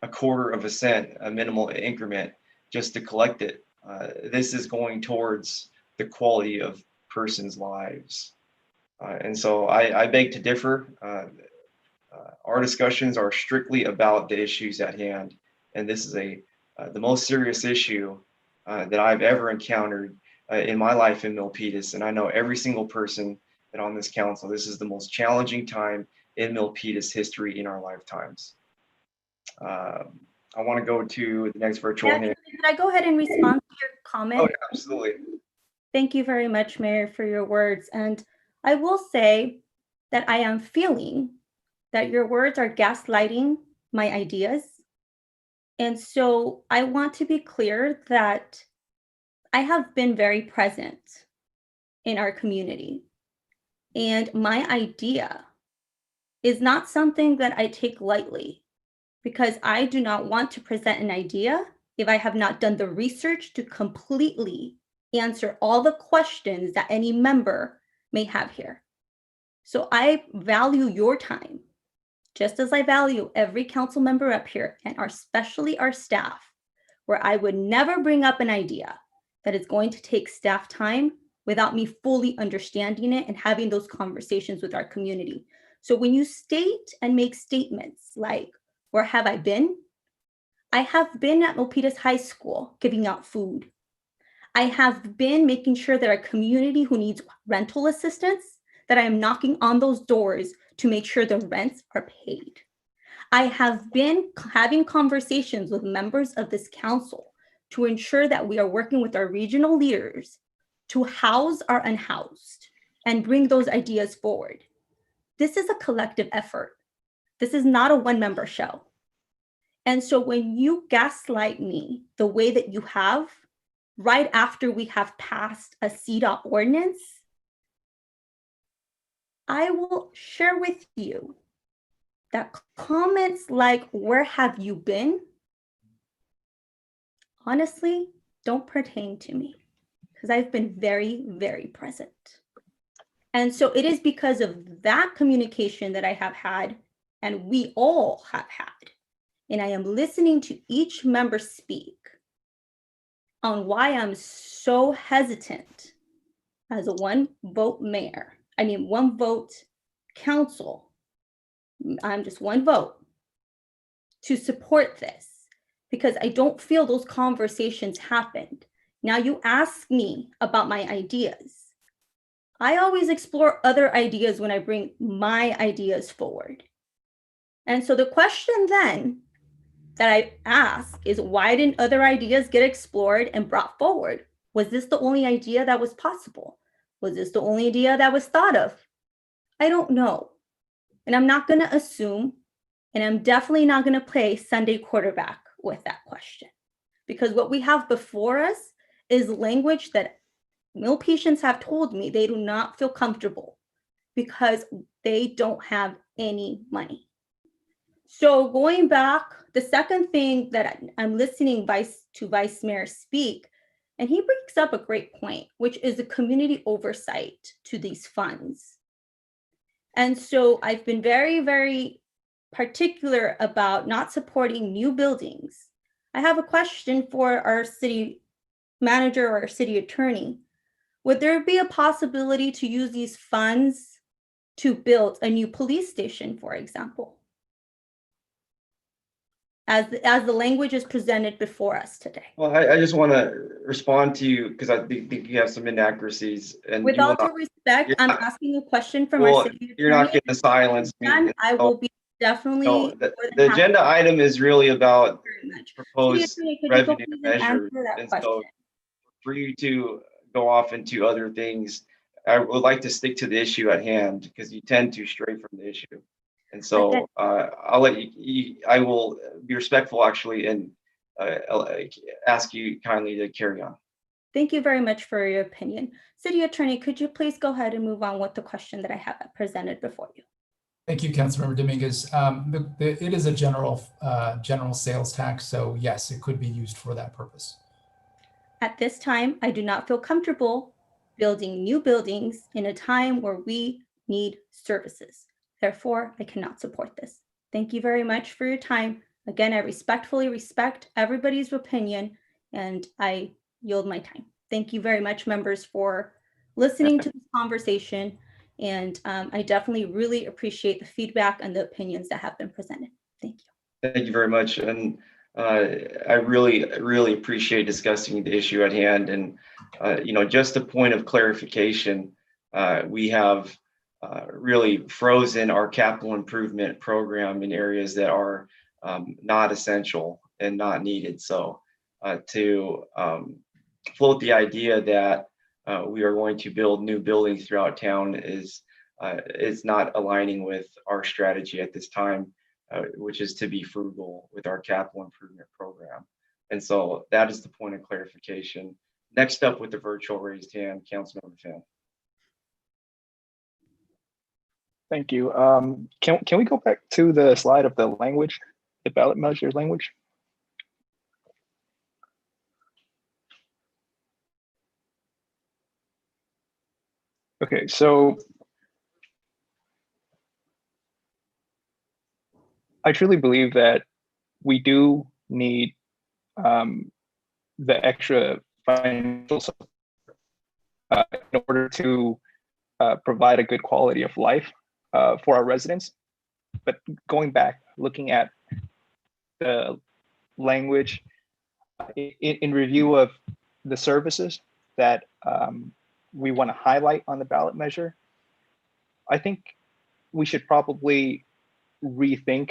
a quarter of a cent, a minimal increment, just to collect it. This is going towards the quality of persons' lives. And so I beg to differ. Our discussions are strictly about the issues at hand. And this is the most serious issue that I've ever encountered in my life in Milpitas. And I know every single person that on this council, this is the most challenging time in Milpitas history in our lifetimes. I want to go to the next virtual hand. Could I go ahead and respond to your comment? Oh, yeah, absolutely. Thank you very much, Mayor, for your words. And I will say that I am feeling that your words are gaslighting my ideas. And so I want to be clear that I have been very present in our community. And my idea is not something that I take lightly, because I do not want to present an idea if I have not done the research to completely answer all the questions that any member may have here. So I value your time, just as I value every council member up here, and especially our staff, where I would never bring up an idea that is going to take staff time without me fully understanding it and having those conversations with our community. So when you state and make statements like, where have I been? I have been at Milpitas High School giving out food. I have been making sure that our community who needs rental assistance, that I am knocking on those doors to make sure the rents are paid. I have been having conversations with members of this council to ensure that we are working with our regional leaders to house our unhoused and bring those ideas forward. This is a collective effort. This is not a one-member show. And so when you gaslight me the way that you have, right after we have passed a CDOT ordinance, I will share with you that comments like, where have you been? Honestly, don't pertain to me, because I've been very, very present. And so it is because of that communication that I have had, and we all have had, and I am listening to each member speak on why I'm so hesitant as a one vote council. I'm just one vote to support this, because I don't feel those conversations happened. Now you ask me about my ideas. I always explore other ideas when I bring my ideas forward. And so the question then that I ask is, why didn't other ideas get explored and brought forward? Was this the only idea that was possible? Was this the only idea that was thought of? I don't know. And I'm not going to assume, and I'm definitely not going to play Sunday quarterback with that question, because what we have before us is language that Milpitians have told me they do not feel comfortable because they don't have any money. So going back, the second thing that I'm listening to Vice Mayor speak, and he brings up a great point, which is the community oversight to these funds. And so I've been very, very particular about not supporting new buildings. I have a question for our city manager or our city attorney. Would there be a possibility to use these funds to build a new police station, for example? As the language is presented before us today. Well, I just want to respond to you because I think you have some inaccuracies. And with all due respect, I'm asking a question from our city attorney. You're not getting to silence me. I will be definitely. No, the agenda item is really about proposed revenue measures. And so for you to go off into other things, I would like to stick to the issue at hand, because you tend to stray from the issue. And so I'll let you, I will be respectful actually, and I'll ask you kindly to carry on. Thank you very much for your opinion. City Attorney, could you please go ahead and move on with the question that I have presented before you? Thank you, Councilmember Dominguez. It is a general sales tax, so yes, it could be used for that purpose. At this time, I do not feel comfortable building new buildings in a time where we need services. Therefore, I cannot support this. Thank you very much for your time. Again, I respectfully respect everybody's opinion, and I yield my time. Thank you very much, members, for listening to this conversation. And I definitely really appreciate the feedback and the opinions that have been presented. Thank you. Thank you very much. And I really appreciate discussing the issue at hand. And, just a point of clarification, we have really frozen our capital improvement program in areas that are not essential and not needed. So to float the idea that we are going to build new buildings throughout town is not aligning with our strategy at this time, which is to be frugal with our capital improvement program. And so that is the point of clarification. Next up with the virtual raised hand, Councilmember Finn. Thank you. Can we go back to the slide of the language, the ballot measure language? Okay, so I truly believe that we do need the extra financial support in order to provide a good quality of life for our residents. But going back, looking at the language in review of the services that we want to highlight on the ballot measure, I think we should probably rethink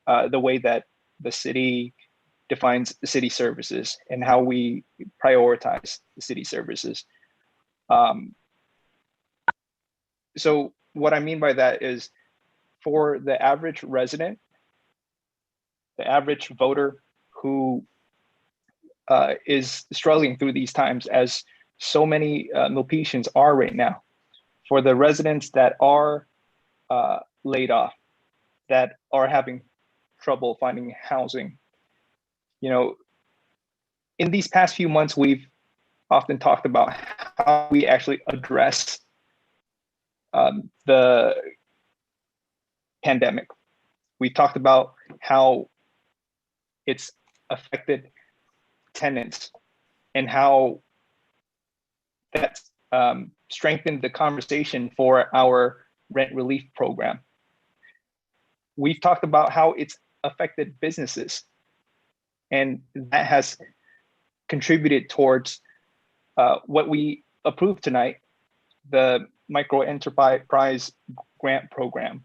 the way that the city defines the city services and how we prioritize the city services. So what I mean by that is, for the average resident, the average voter who is struggling through these times, as so many Milpitians are right now, for the residents that are laid off, that are having trouble finding housing, you know, in these past few months, we've often talked about how we actually address the pandemic. We talked about how it's affected tenants and how that's strengthened the conversation for our rent relief program. We've talked about how it's affected businesses, and that has contributed towards what we approved tonight, the Microenterprise grant program.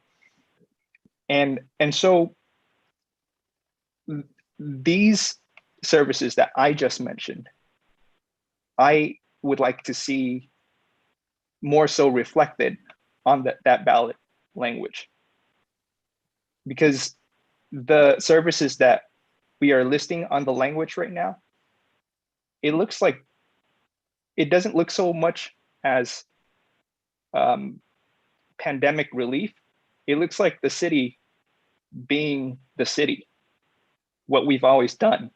And so these services that I just mentioned, I would like to see more so reflected on that ballot language. Because the services that we are listing on the language right now, it looks like, it doesn't look so much as pandemic relief. It looks like the city being the city, what we've always done,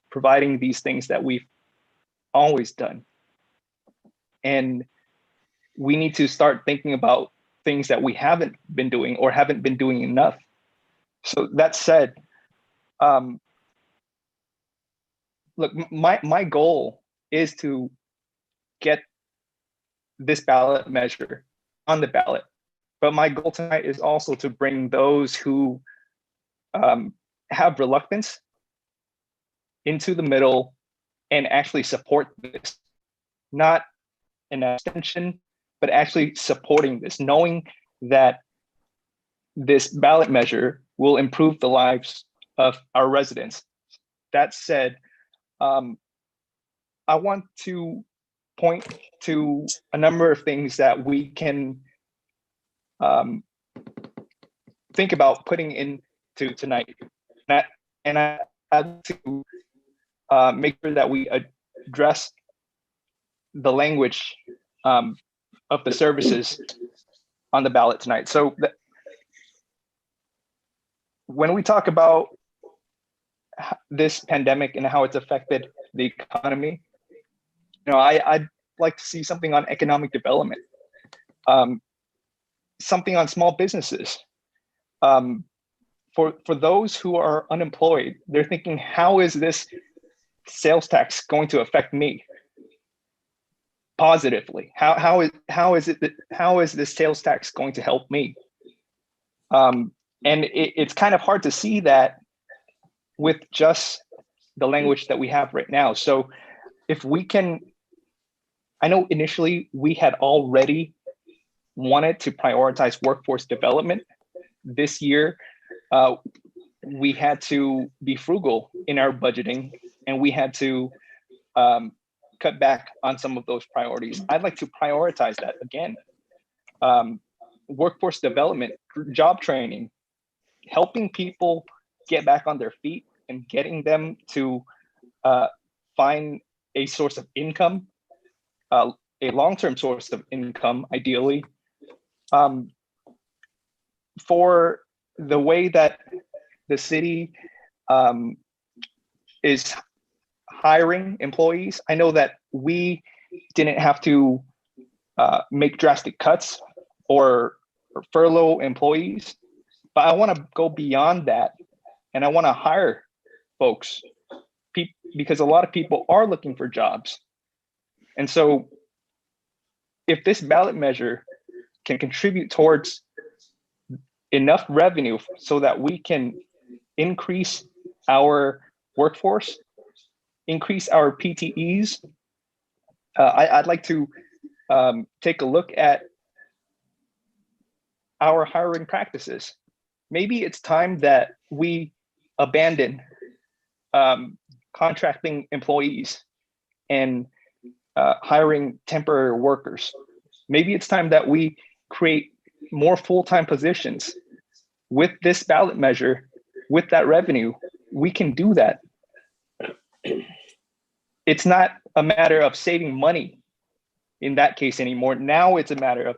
providing these things that we've always done. And we need to start thinking about things that we haven't been doing or haven't been doing enough. So that said, look, my goal is to get this ballot measure on the ballot. But my goal tonight is also to bring those who have reluctance into the middle and actually support this. Not an abstention, but actually supporting this, knowing that this ballot measure will improve the lives of our residents. That said, I want to point to a number of things that we can think about putting into tonight. And I have to make sure that we address the language of the services on the ballot tonight. So when we talk about this pandemic and how it's affected the economy, you know, I'd like to see something on economic development, something on small businesses. For those who are unemployed, they're thinking, how is this sales tax going to affect me positively? How is this sales tax going to help me? And it's kind of hard to see that with just the language that we have right now. So if we can, I know initially we had already wanted to prioritize workforce development. This year, we had to be frugal in our budgeting, and we had to cut back on some of those priorities. I'd like to prioritize that again. Workforce development, job training, helping people get back on their feet and getting them to find a source of income, a long-term source of income, ideally. For the way that the city is hiring employees, I know that we didn't have to make drastic cuts or furlough employees, but I want to go beyond that, and I want to hire folks because a lot of people are looking for jobs. And so if this ballot measure can contribute towards enough revenue so that we can increase our workforce, increase our PTEs, I'd like to take a look at our hiring practices. Maybe it's time that we abandon contracting employees and hiring temporary workers. Maybe it's time that we create more full-time positions. With this ballot measure, with that revenue, we can do that. It's not a matter of saving money in that case anymore. Now it's a matter of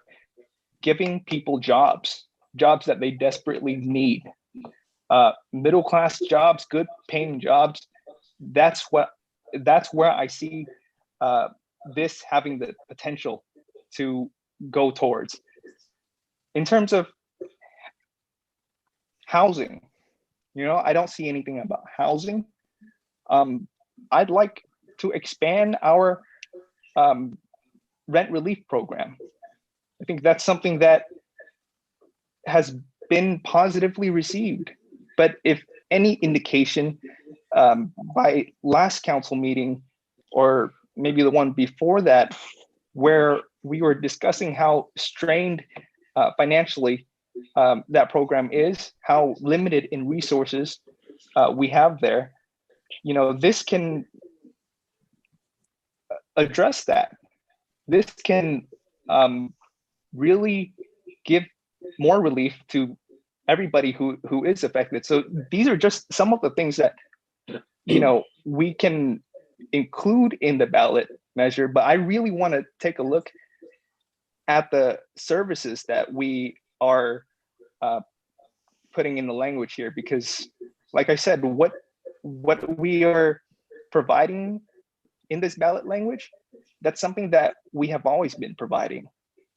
giving people jobs that they desperately need. Middle-class jobs, good paying jobs. That's where I see this having the potential to go towards. In terms of housing, I don't see anything about housing. I'd like to expand our rent relief program. I think that's something that has been positively received. But if any indication by last council meeting, or maybe the one before that, where we were discussing how strained financially that program is, how limited in resources we have there, this can address that. This can really give more relief to everybody who is affected. So these are just some of the things that we can include in the ballot measure, but I really want to take a look at the services that we are putting in the language here, because like I said, what we are providing in this ballot language, that's something that we have always been providing,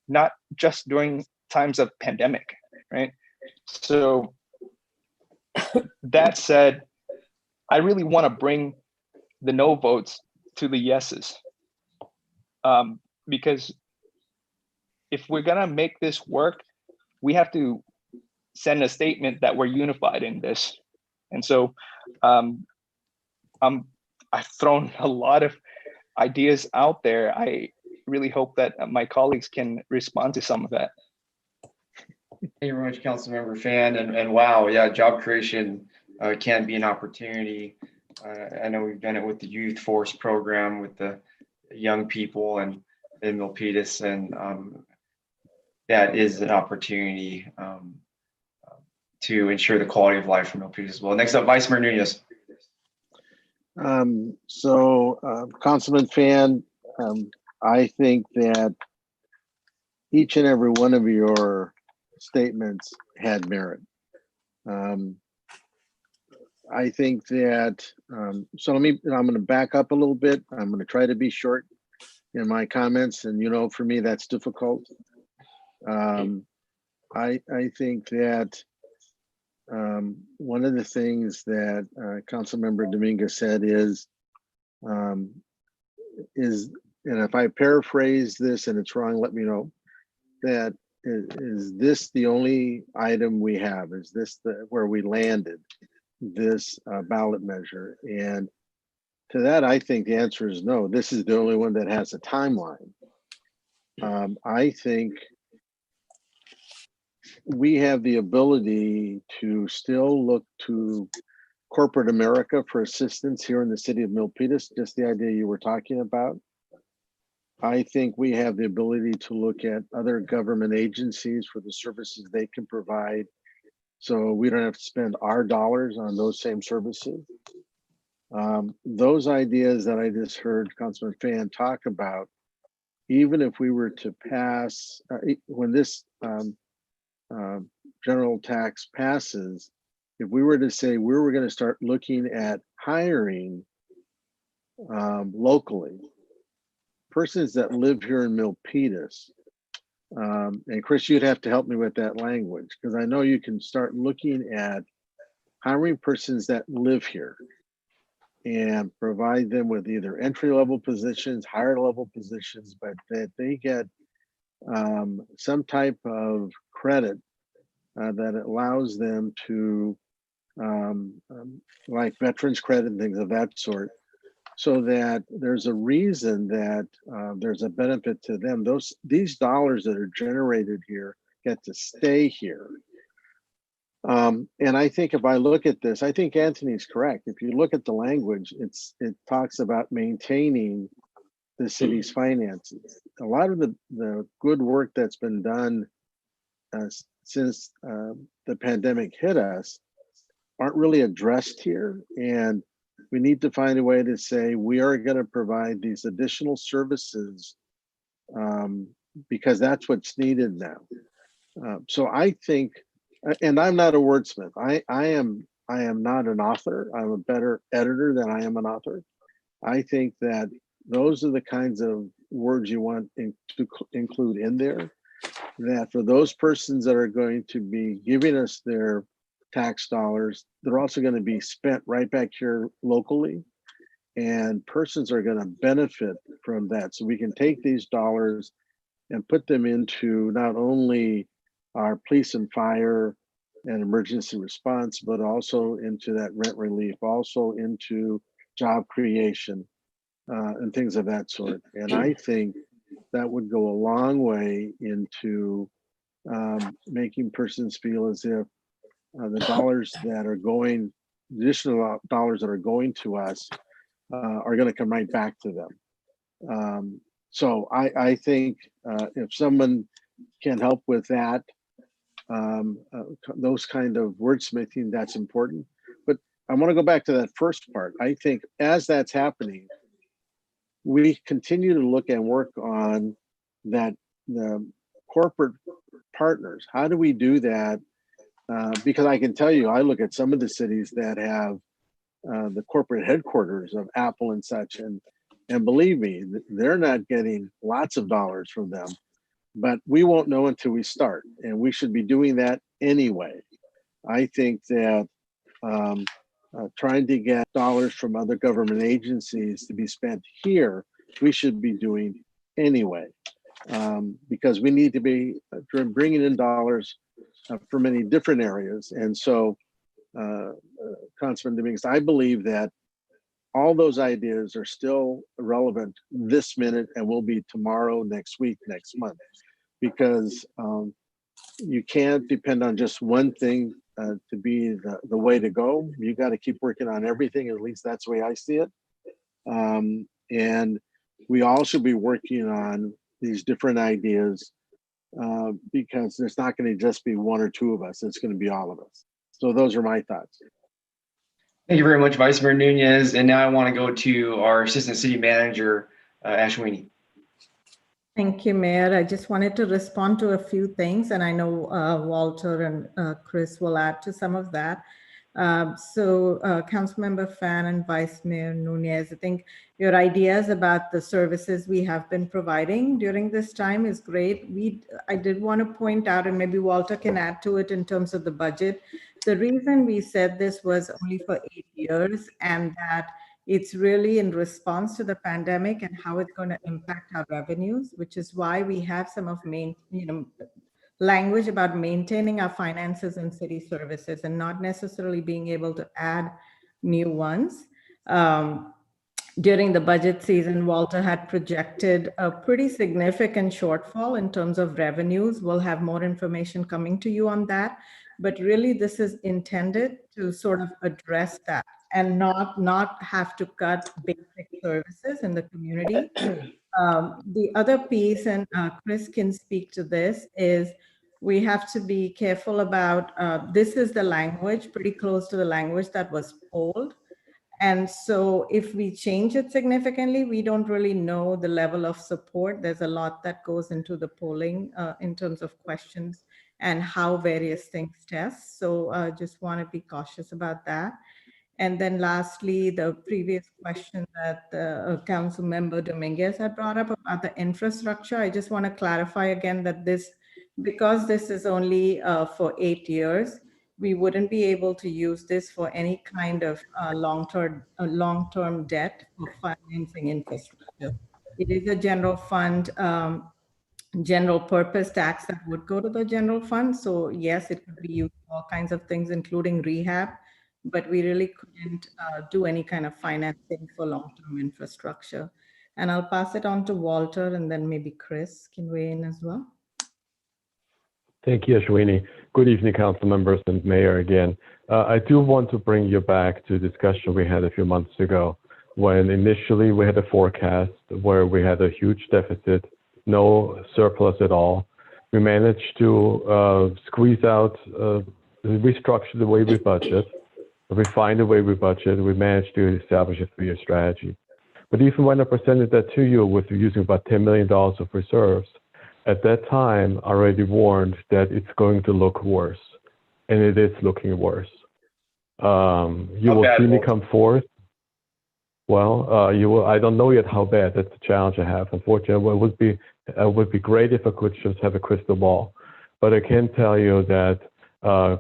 not just during times of pandemic, right? So that said, I really want to bring the no votes to the yeses, because if we're gonna make this work, we have to send a statement that we're unified in this. And so I've thrown a lot of ideas out there. I really hope that my colleagues can respond to some of that. Thank you very much, Councilmember Fan. And wow, yeah, job creation can be an opportunity. I know we've done it with the Youth Force program with the young people and in Milpitas, and that is an opportunity to ensure the quality of life for Milpitas as well. Next up, Vice Mayor Nunez. Councilman Fan, I think that each and every one of your statements had merit. I think that, I'm going to back up a little bit. I'm going to try to be short in my comments, and for me, that's difficult. I think that one of the things that Councilmember Dominguez said is, and if I paraphrase this and it's wrong, let me know, that is this the only item we have? Is this where we landed this ballot measure? And to that, I think the answer is no. This is the only one that has a timeline. I think we have the ability to still look to corporate America for assistance here in the city of Milpitas, just the idea you were talking about. I think we have the ability to look at other government agencies for the services they can provide, so we don't have to spend our dollars on those same services. Those ideas that I just heard Councilman Fan talk about, even if we were to pass, when this general tax passes, if we were to say we were going to start looking at hiring locally, persons that live here in Milpitas, and Chris, you'd have to help me with that language, because I know you can start looking at hiring persons that live here and provide them with either entry-level positions, higher level positions, but that they get some type of credit that allows them to, like veterans credit and things of that sort, so that there's a reason that there's a benefit to them. These dollars that are generated here get to stay here. And I think if I look at this, I think Anthony's correct. If you look at the language, it talks about maintaining the city's finances. A lot of the good work that's been done since the pandemic hit us aren't really addressed here. And we need to find a way to say we are going to provide these additional services because that's what's needed now. So I think, and I'm not a wordsmith. I am not an author. I'm a better editor than I am an author. I think that those are the kinds of words you want to include in there, that for those persons that are going to be giving us their tax dollars, they're also going to be spent right back here locally, and persons are going to benefit from that. So we can take these dollars and put them into not only our police and fire and emergency response, but also into that rent relief, also into job creation and things of that sort. And I think that would go a long way into making persons feel as if the dollars that are going, additional dollars that are going to us are going to come right back to them. So I think if someone can help with that, those kind of wordsmithing, that's important. But I want to go back to that first part. I think as that's happening, we continue to look and work on that, the corporate partners. How do we do that? Because I can tell you, I look at some of the cities that have the corporate headquarters of Apple and such, and believe me, they're not getting lots of dollars from them, but we won't know until we start, and we should be doing that anyway. I think that trying to get dollars from other government agencies to be spent here, we should be doing anyway, because we need to be bringing in dollars for many different areas. And so, Councilman Dominguez, I believe that all those ideas are still relevant this minute and will be tomorrow, next week, next month, because you can't depend on just one thing to be the way to go. You got to keep working on everything. At least that's the way I see it. And we all should be working on these different ideas because there's not going to just be one or two of us. It's going to be all of us. So those are my thoughts. Thank you very much, Vice Mayor Nunez. And now I want to go to our Assistant City Manager, Ashwini. Thank you, Mayor. I just wanted to respond to a few things, and I know Walter and Chris will add to some of that. Councilmember Fan and Vice Mayor Nunez, I think your ideas about the services we have been providing during this time is great. I did want to point out, and maybe Walter can add to it in terms of the budget. The reason we said this was only for 8 years, and that it's really in response to the pandemic and how it's going to impact our revenues, which is why we have some of language about maintaining our finances and city services and not necessarily being able to add new ones. during the budget season, Walter had projected a pretty significant shortfall in terms of revenues. We'll have more information coming to you on that, but really this is intended to sort of address that and not have to cut basic services in the community. The other piece, and Chris can speak to this, is we have to be careful about, this is the language, pretty close to the language that was polled. And so if we change it significantly, we don't really know the level of support. There's a lot that goes into the polling in terms of questions and how various things test. So just want to be cautious about that. And then lastly, the previous question that Council Member Dominguez had brought up about the infrastructure. I just want to clarify again that because this is only for 8 years, we wouldn't be able to use this for any kind of long-term debt for financing infrastructure. It is a general fund, general purpose tax that would go to the general fund. So yes, it could be used for all kinds of things, including rehab, but we really couldn't do any kind of financing for long-term infrastructure. And I'll pass it on to Walter, and then maybe Chris can weigh in as well. Thank you, Ashwini. Good evening, council members and mayor again. I do want to bring you back to a discussion we had a few months ago when initially we had a forecast where we had a huge deficit, no surplus at all. We managed to squeeze out, restructure the way we budget, refine the way we budget. We managed to establish a 3-year strategy. But even when I presented that to you with using about $10 million of reserves, at that time, I already warned that it's going to look worse, and it is looking worse. You will see me come forth. Well, you will. I don't know yet how bad. That's the challenge I have. Unfortunately, it would be great if I could just have a crystal ball. But I can tell you that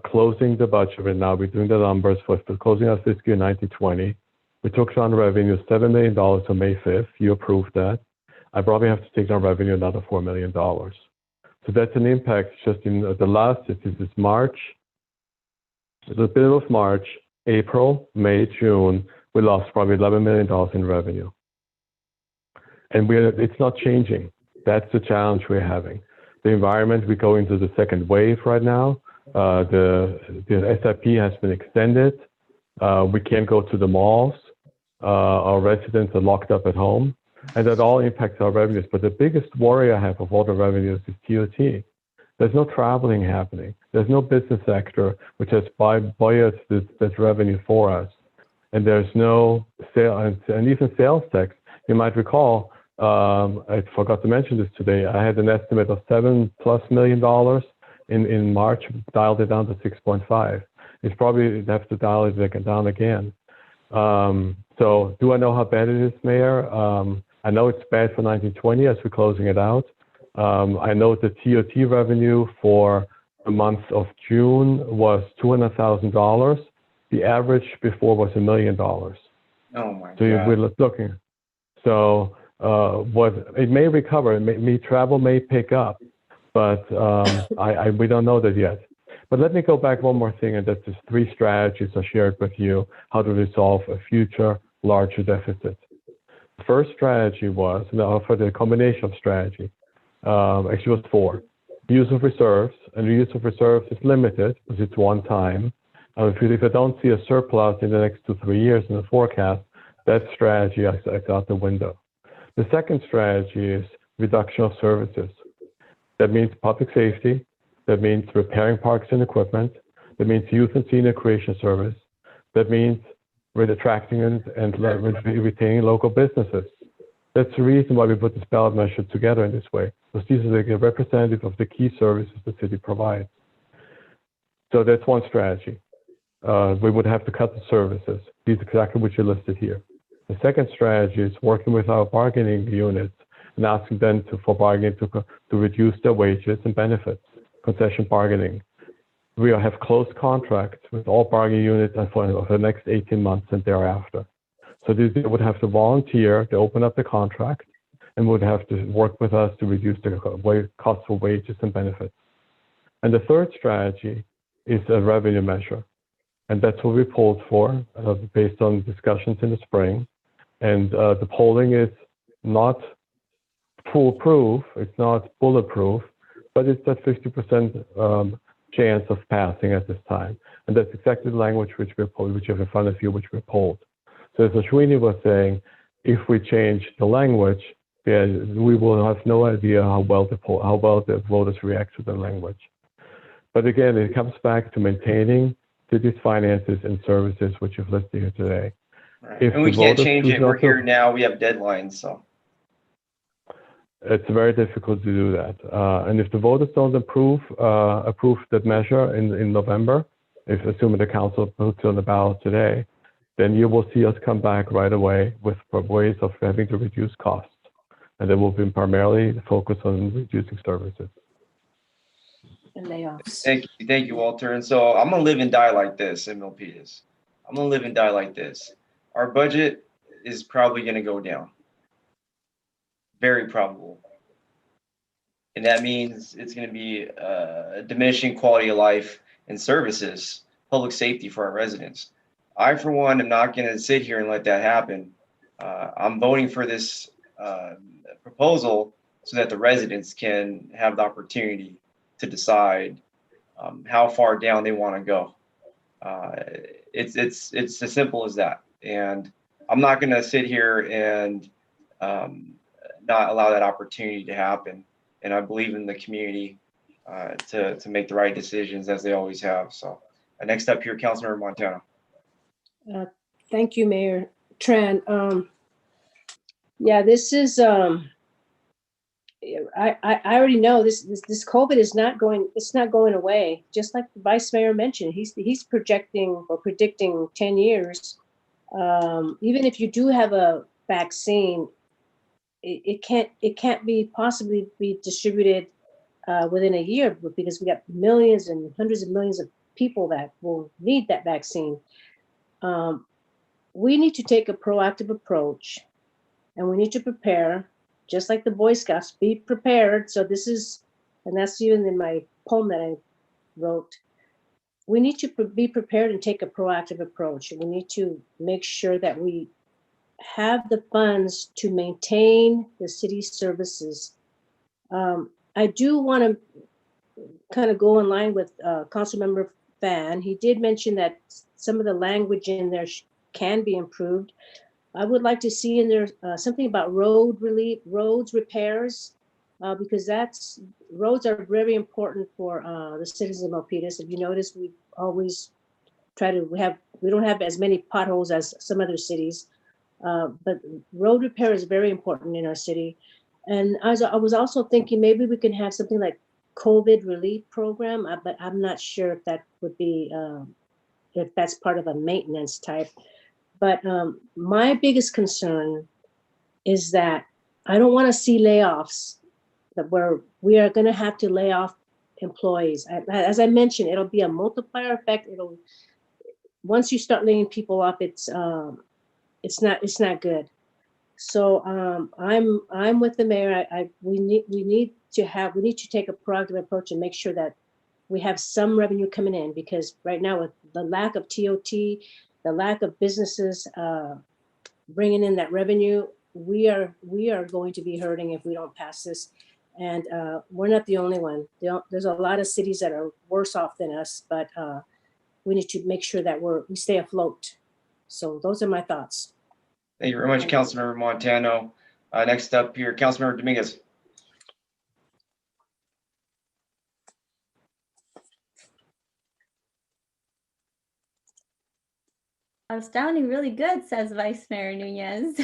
closing the budget right now, we're doing the numbers for closing out fiscal year 1920. We took down revenue $7 million on May 5th. You approved that. I probably have to take down revenue another $4 million. So that's an impact just in the last, this is March, the middle of March, April, May, June, we lost probably $11 million in revenue. And it's not changing. That's the challenge we're having. The environment, we go into the second wave right now. The SIP has been extended. We can't go to the malls. Our residents are locked up at home. And that all impacts our revenues. But the biggest worry I have of all the revenues is TOT. There's no traveling happening. There's no business sector which has buoyed this revenue for us. And there's no sale, and even sales tax. You might recall, I forgot to mention this today, I had an estimate of $7+ million in March, dialed it down to 6.5. It's probably have to dial it down again. So do I know how bad it is, Mayor? I know it's bad for 1920 as we're closing it out. I know the TOT revenue for the month of June was $200,000. The average before was $1 million. Oh my God. So we're looking. So it may recover. Travel may pick up, but we don't know that yet. But let me go back one more thing, and that's the 3 strategies I shared with you, how to resolve a future larger deficit. The first strategy was, for the combination of strategy, actually was 4. Use of reserves, and the use of reserves is limited because it's one time. If I don't see a surplus in the next 2-3 years in the forecast, that strategy is out the window. The second strategy is reduction of services. That means public safety. That means repairing parks and equipment. That means youth and senior creation service. That means attracting and retaining local businesses. That's the reason why we put this ballot measure together in this way, because these are the representative of the key services the city provides. So that's one strategy. We would have to cut the services. These are exactly what you listed here. The second strategy is working with our bargaining units and asking them for bargaining to reduce their wages and benefits, concession bargaining. We have close contracts with all bargaining units for the next 18 months and thereafter. So they would have to volunteer to open up the contract and would have to work with us to reduce the cost for wages and benefits. And the third strategy is a revenue measure. And that's what we pulled for based on discussions in the spring. And the polling is not foolproof, it's not bulletproof, but it's at 50% chance of passing at this time. And that's exactly the language which we're polled, which you have in front of you, which we're polled. So as Ashwini was saying, if we change the language, we will have no idea how well the voters react to the language. But again, it comes back to maintaining city's finances and services, which you've listed here today. Right. And we can't change it. We're here now. We have deadlines, so. It's very difficult to do that. And if the voters don't approve that measure in November, if assuming the council puts it on the ballot today, then you will see us come back right away with ways of having to reduce costs. And it will be primarily focused on reducing services. And layoffs. Thank you, Walter. And so I'm gonna live and die like this in Milpitas. I'm gonna live and die like this. Our budget is probably gonna go down. Very probable. And that means it's gonna be a diminishing quality of life and services, public safety for our residents. I, for one, am not gonna sit here and let that happen. I'm voting for this proposal so that the residents can have the opportunity to decide how far down they want to go. It's as simple as that. And I'm not going to sit here and not allow that opportunity to happen. And I believe in the community to make the right decisions as they always have. So next up here, Councilmember Montano. Thank you, Mayor Tran. Yeah, this is, I already know this COVID is not going, it's not going away. Just like the Vice Mayor mentioned, he's projecting or predicting 10 years. Even if you do have a vaccine, it can't be possibly be distributed within a year, because we got millions and hundreds of millions of people that will need that vaccine. We need to take a proactive approach, and we need to prepare, just like the Boy Scouts, be prepared. So this is, and that's even in my poem that I wrote. We need to be prepared and take a proactive approach. We need to make sure that we have the funds to maintain the city services. I do want to kind of go in line with Councilmember Fan. He did mention that some of the language in there can be improved. I would like to see in there something about roads repairs, because roads are very important for the citizens of Milpitas. If you notice, we always try to, we don't have as many potholes as some other cities, but road repair is very important in our city. And I was also thinking maybe we can have something like COVID relief program, but I'm not sure if that would be, if that's part of a maintenance type. But my biggest concern is that I don't want to see layoffs, that where we are going to have to lay off employees. As I mentioned, it'll be a multiplier effect. Once you start laying people off, it's not good. So I'm with the mayor. We need to take a proactive approach and make sure that we have some revenue coming in, because right now with the lack of TOT, the lack of businesses bringing in that revenue, we are going to be hurting if we don't pass this. And we're not the only one. There's a lot of cities that are worse off than us, but we need to make sure that we stay afloat. So those are my thoughts. Thank you very much, Councilmember Montano. Next up here, Councilmember Dominguez. I was sounding really good, says Vice Mayor Nunez.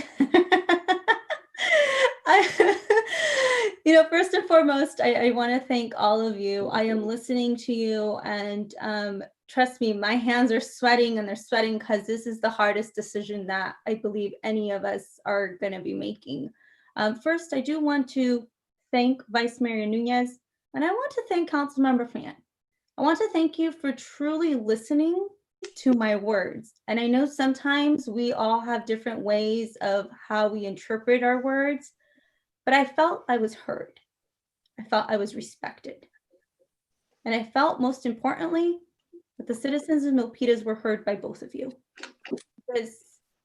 First and foremost, I want to thank all of you. I am listening to you, and trust me, my hands are sweating, and they're sweating because this is the hardest decision that I believe any of us are going to be making. First, I do want to thank Vice Mayor Nunez, and I want to thank Councilmember Fan. I want to thank you for truly listening to my words. And I know sometimes we all have different ways of how we interpret our words, but I felt I was heard. I felt I was respected. And I felt, most importantly, that the citizens of Milpitas were heard by both of you. Because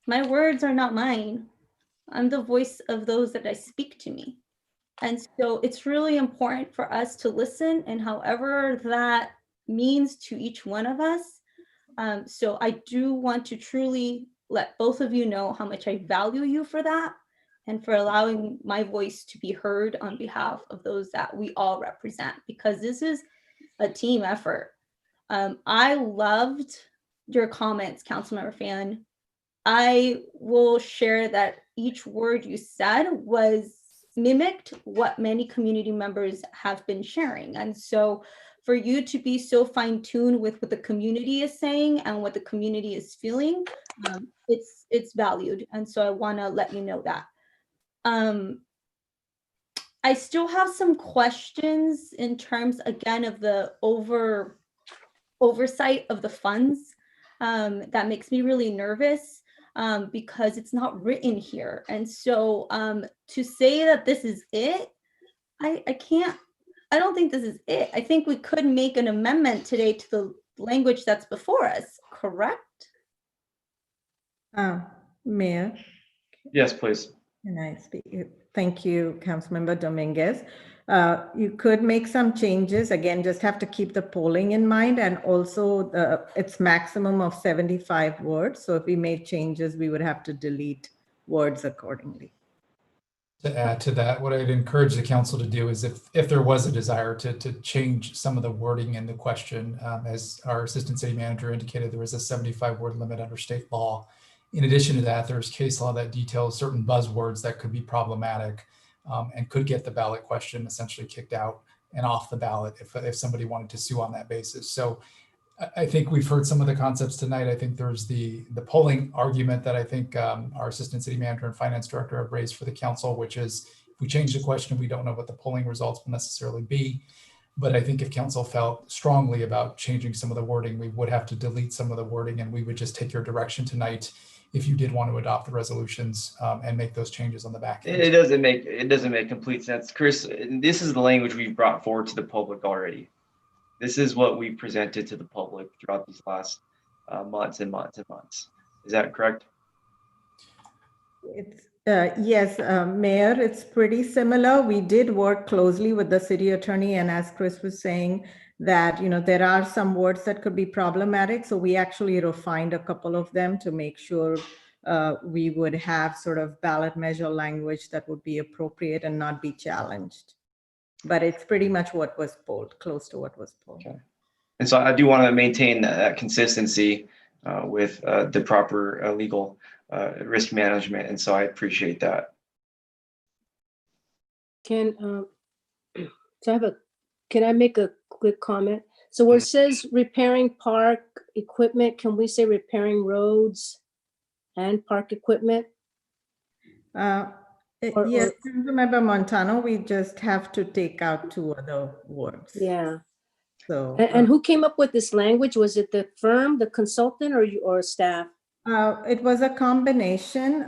my words are not mine. I'm the voice of those that I speak to me. And so it's really important for us to listen, and however that means to each one of us. So I do want to truly let both of you know how much I value you for that, and for allowing my voice to be heard on behalf of those that we all represent, because this is a team effort. I loved your comments, Councilmember Fan. I will share that each word you said was mimicked what many community members have been sharing. And so for you to be so fine-tuned with what the community is saying and what the community is feeling, it's valued. And so I want to let you know that. I still have some questions in terms, again, of the oversight of the funds. That makes me really nervous because it's not written here. And so to say that this is it, I don't think this is it. I think we could make an amendment today to the language that's before us, correct? Mayor? Yes, please. Can I speak? Thank you, Councilmember Dominguez. You could make some changes. Again, just have to keep the polling in mind, and also its maximum of 75 words. So if we made changes, we would have to delete words accordingly. To add to that, what I'd encourage the council to do is if there was a desire to change some of the wording in the question, as our assistant city manager indicated, there was a 75-word limit under state law. In addition to that, there's case law that details certain buzzwords that could be problematic and could get the ballot question essentially kicked out and off the ballot if somebody wanted to sue on that basis. So I think we've heard some of the concepts tonight. I think there's the polling argument that I think our assistant city manager and finance director have raised for the council, which is if we change the question, we don't know what the polling results will necessarily be. But I think if council felt strongly about changing some of the wording, we would have to delete some of the wording, and we would just take your direction tonight if you did want to adopt the resolutions and make those changes on the back end. It doesn't make complete sense, Chris. This is the language we've brought forward to the public already. This is what we presented to the public throughout these last months and months and months. Is that correct? It's yes, Mayor, it's pretty similar. We did work closely with the city attorney, and as Chris was saying, that there are some words that could be problematic. So we actually refined a couple of them to make sure we would have sort of ballot measure language that would be appropriate and not be challenged. But it's pretty much what was polled, close to what was polled. Okay. And so I do want to maintain that consistency with the proper legal risk management. And so I appreciate that. Can I make a quick comment? So where it says repairing park equipment, can we say repairing roads and park equipment? Yes, remember Montano, we just have to take out two other words. Yeah. So and who came up with this language? Was it the firm, the consultant, or staff? It was a combination.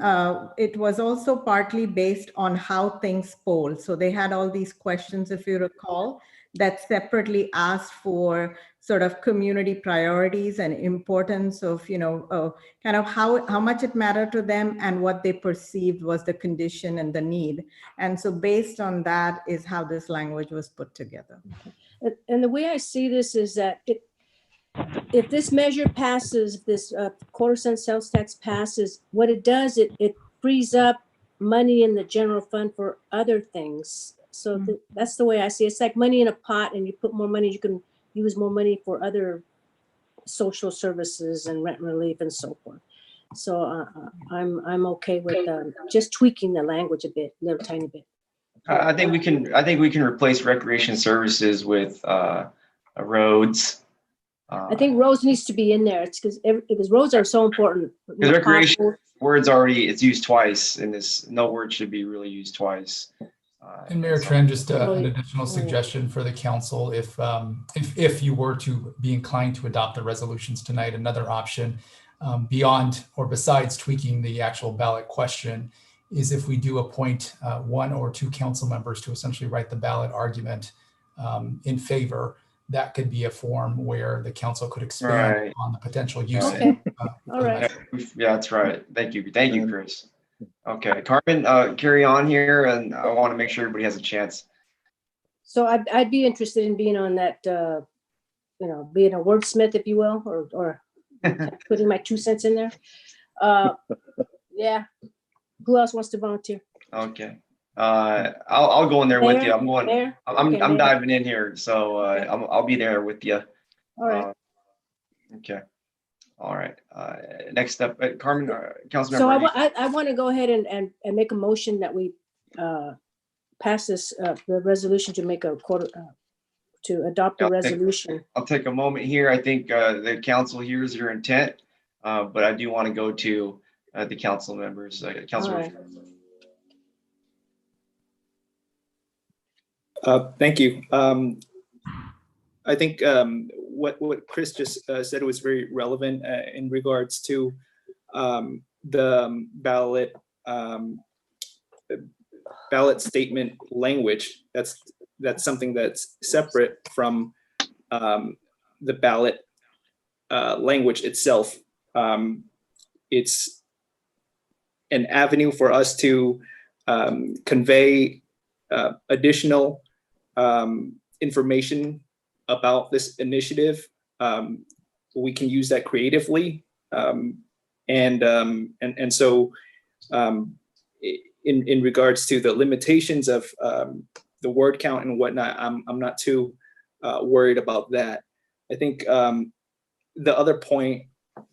It was also partly based on how things poll. So they had all these questions, if you recall, that separately asked for sort of community priorities and importance of, kind of how much it mattered to them and what they perceived was the condition and the need. And so based on that is how this language was put together. And the way I see this is that if this measure passes, if this quarter-cent sales tax passes, what it does, it frees up money in the general fund for other things. So that's the way I see it. It's like money in a pot, and you put more money, you can use more money for other social services and rent relief and so forth. So I'm okay with just tweaking the language a bit, little tiny bit. I think we can replace recreation services with roads. I think roads needs to be in there. It's because roads are so important. Because recreation words already, it's used twice in this. No word should be really used twice. And Mayor Tran, just an additional suggestion for the council, if you were to be inclined to adopt the resolutions tonight, another option beyond or besides tweaking the actual ballot question is if we do appoint one or two council members to essentially write the ballot argument in favor, that could be a form where the council could expand on the potential usage. All right. Yeah, that's right. Thank you, Chris. Okay, Carmen, carry on here, and I want to make sure everybody has a chance. So I'd be interested in being on that, being a wordsmith, if you will, or putting my 2 cents in there. Yeah. Who else wants to volunteer? Okay. I'll go in there with you. I'm going. Mayor? I'm Okay, Mayor. diving in here, so I'll be there with you. All right. Okay. All right. Next up, Carmen, Councilmember. So I want to go ahead and make a motion that we pass this the resolution to make to adopt a resolution. I'll take a moment here. I think the council hears your intent, but I do want to go to the council members. Councilor. Thank you. I think what Chris just said was very relevant in regards to the ballot statement language. That's something that's separate from the ballot language itself. It's an avenue for us to convey additional information about this initiative. We can use that creatively, and so in regards to the limitations of the word count and whatnot, I'm not too worried about that. I think the other point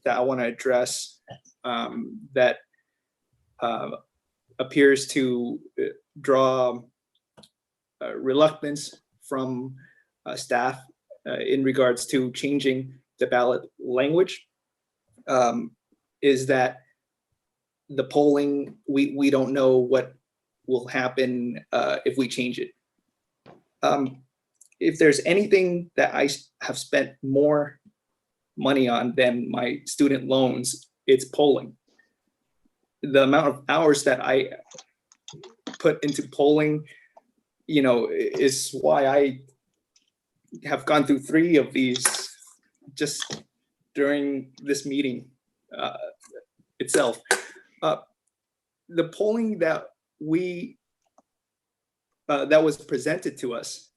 that I want to address that appears to draw reluctance from staff in regards to changing the ballot language is that the polling, we don't know what will happen if we change it. If there's anything that I have spent more money on than my student loans, it's polling. The amount of hours that I put into polling, is why I have gone through 3 of these just during this meeting itself. The polling that that was presented to us,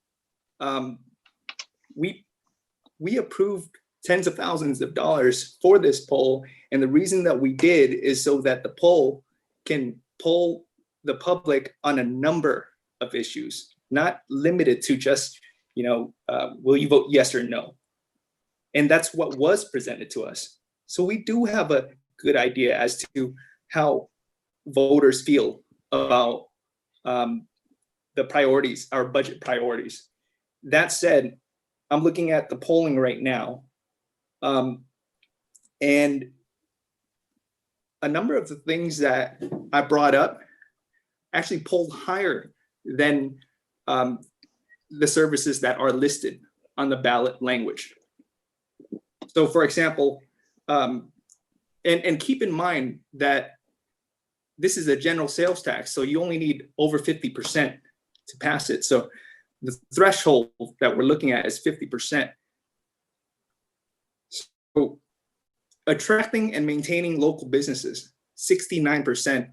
we approved tens of thousands of dollars for this poll, and the reason that we did is so that the poll can poll the public on a number of issues, not limited to just, will you vote yes or no? And that's what was presented to us. So we do have a good idea as to how voters feel about the priorities, our budget priorities. That said, I'm looking at the polling right now, and a number of the things that I brought up actually polled higher than the services that are listed on the ballot language. So for example, and keep in mind that this is a general sales tax, so you only need over 50% to pass it. So the threshold that we're looking at is 50%. So attracting and maintaining local businesses, 69%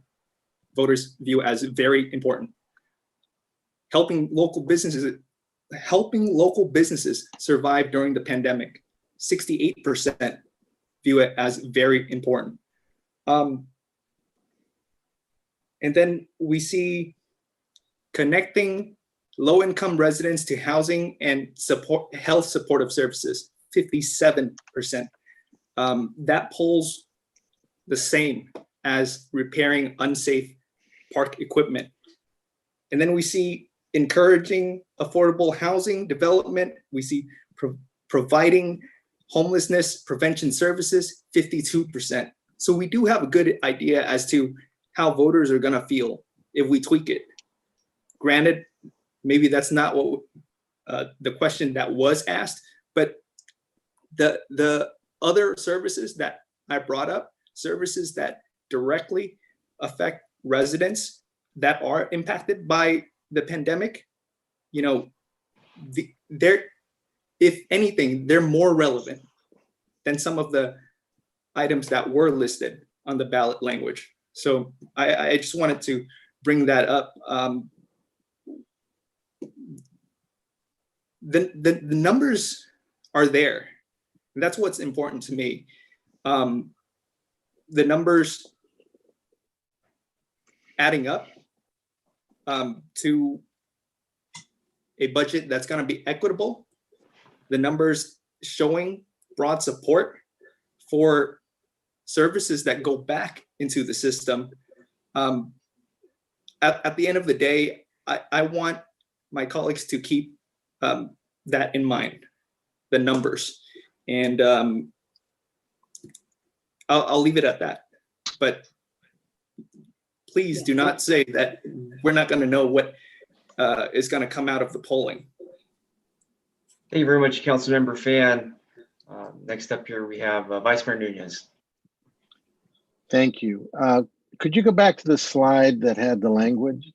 voters view as very important. Helping local businesses survive during the pandemic, 68% view it as very important. And then we see connecting low-income residents to housing and health supportive services, 57%. That polls the same as repairing unsafe park equipment. And then we see encouraging affordable housing development. We see providing homelessness prevention services, 52%. So we do have a good idea as to how voters are gonna feel if we tweak it. Granted, maybe that's not what the question that was asked, but the other services that I brought up, services that directly affect residents that are impacted by the pandemic, if anything, they're more relevant than some of the items that were listed on the ballot language. So I just wanted to bring that up. The numbers are there. And that's what's important to me. The numbers adding up to a budget that's going to be equitable. The numbers showing broad support for services that go back into the system. At the end of the day, I want my colleagues to keep that in mind, the numbers. And I'll leave it at that. But please do not say that we're not going to know what is going to come out of the polling. Thank you very much, Councilmember Fan. Next up here, we have Vice Mayor Nunez. Thank you. Could you go back to the slide that had the language?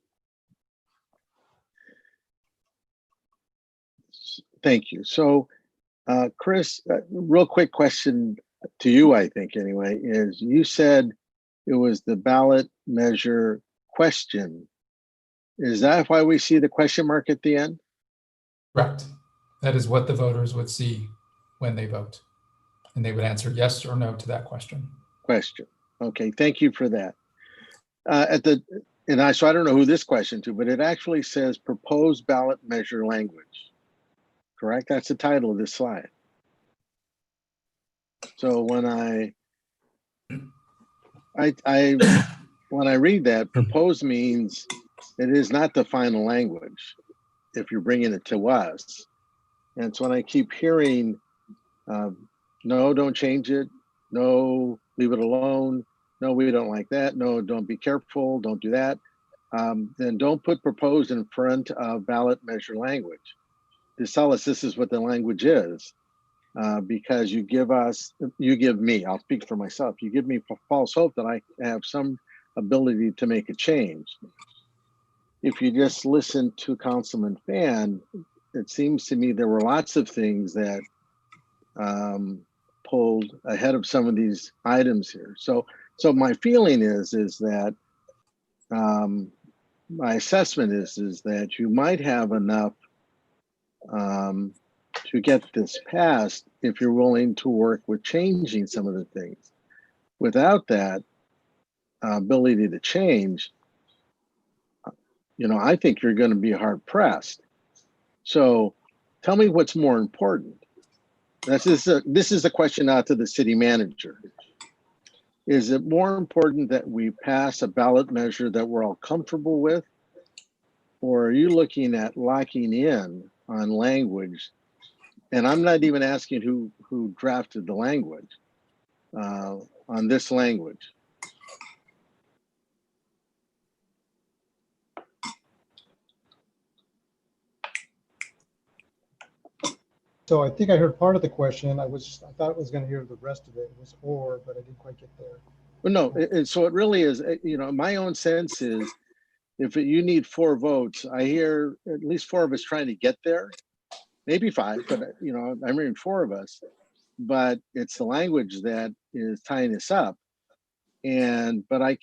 Thank you. So, Chris, real quick question to you, I think anyway, is you said it was the ballot measure question. Is that why we see the question mark at the end? Correct. That is what the voters would see when they vote. And they would answer yes or no to that question. Okay, thank you for that. So I don't know who this question to, but it actually says proposed ballot measure language. Correct? That's the title of this slide. So when I read that, proposed means it is not the final language if you're bringing it to us. And so when I keep hearing, no, don't change it. No, leave it alone. No, we don't like that. No, don't be careful. Don't do that. Then don't put proposed in front of ballot measure language. To tell us this is what the language is, because you give me, I'll speak for myself, you give me false hope that I have some ability to make a change. If you just listen to Councilman Fan, it seems to me there were lots of things that pulled ahead of some of these items here. So my feeling is that my assessment is that you might have enough to get this passed if you're willing to work with changing some of the things. Without that ability to change, I think you're going to be hard pressed. So tell me what's more important. This is a question out to the city manager. Is it more important that we pass a ballot measure that we're all comfortable with? Or are you looking at locking in on language? And I'm not even asking who drafted the language on this language. So I think I heard part of the question. I thought I was going to hear the rest of it. It was or, but I didn't quite get there. Well, no, so it really is, my own sense is if you need 4 votes, I hear at least 4 of us trying to get there, maybe 5, but I'm hearing 4 of us, but it's the language that is tying us up. But I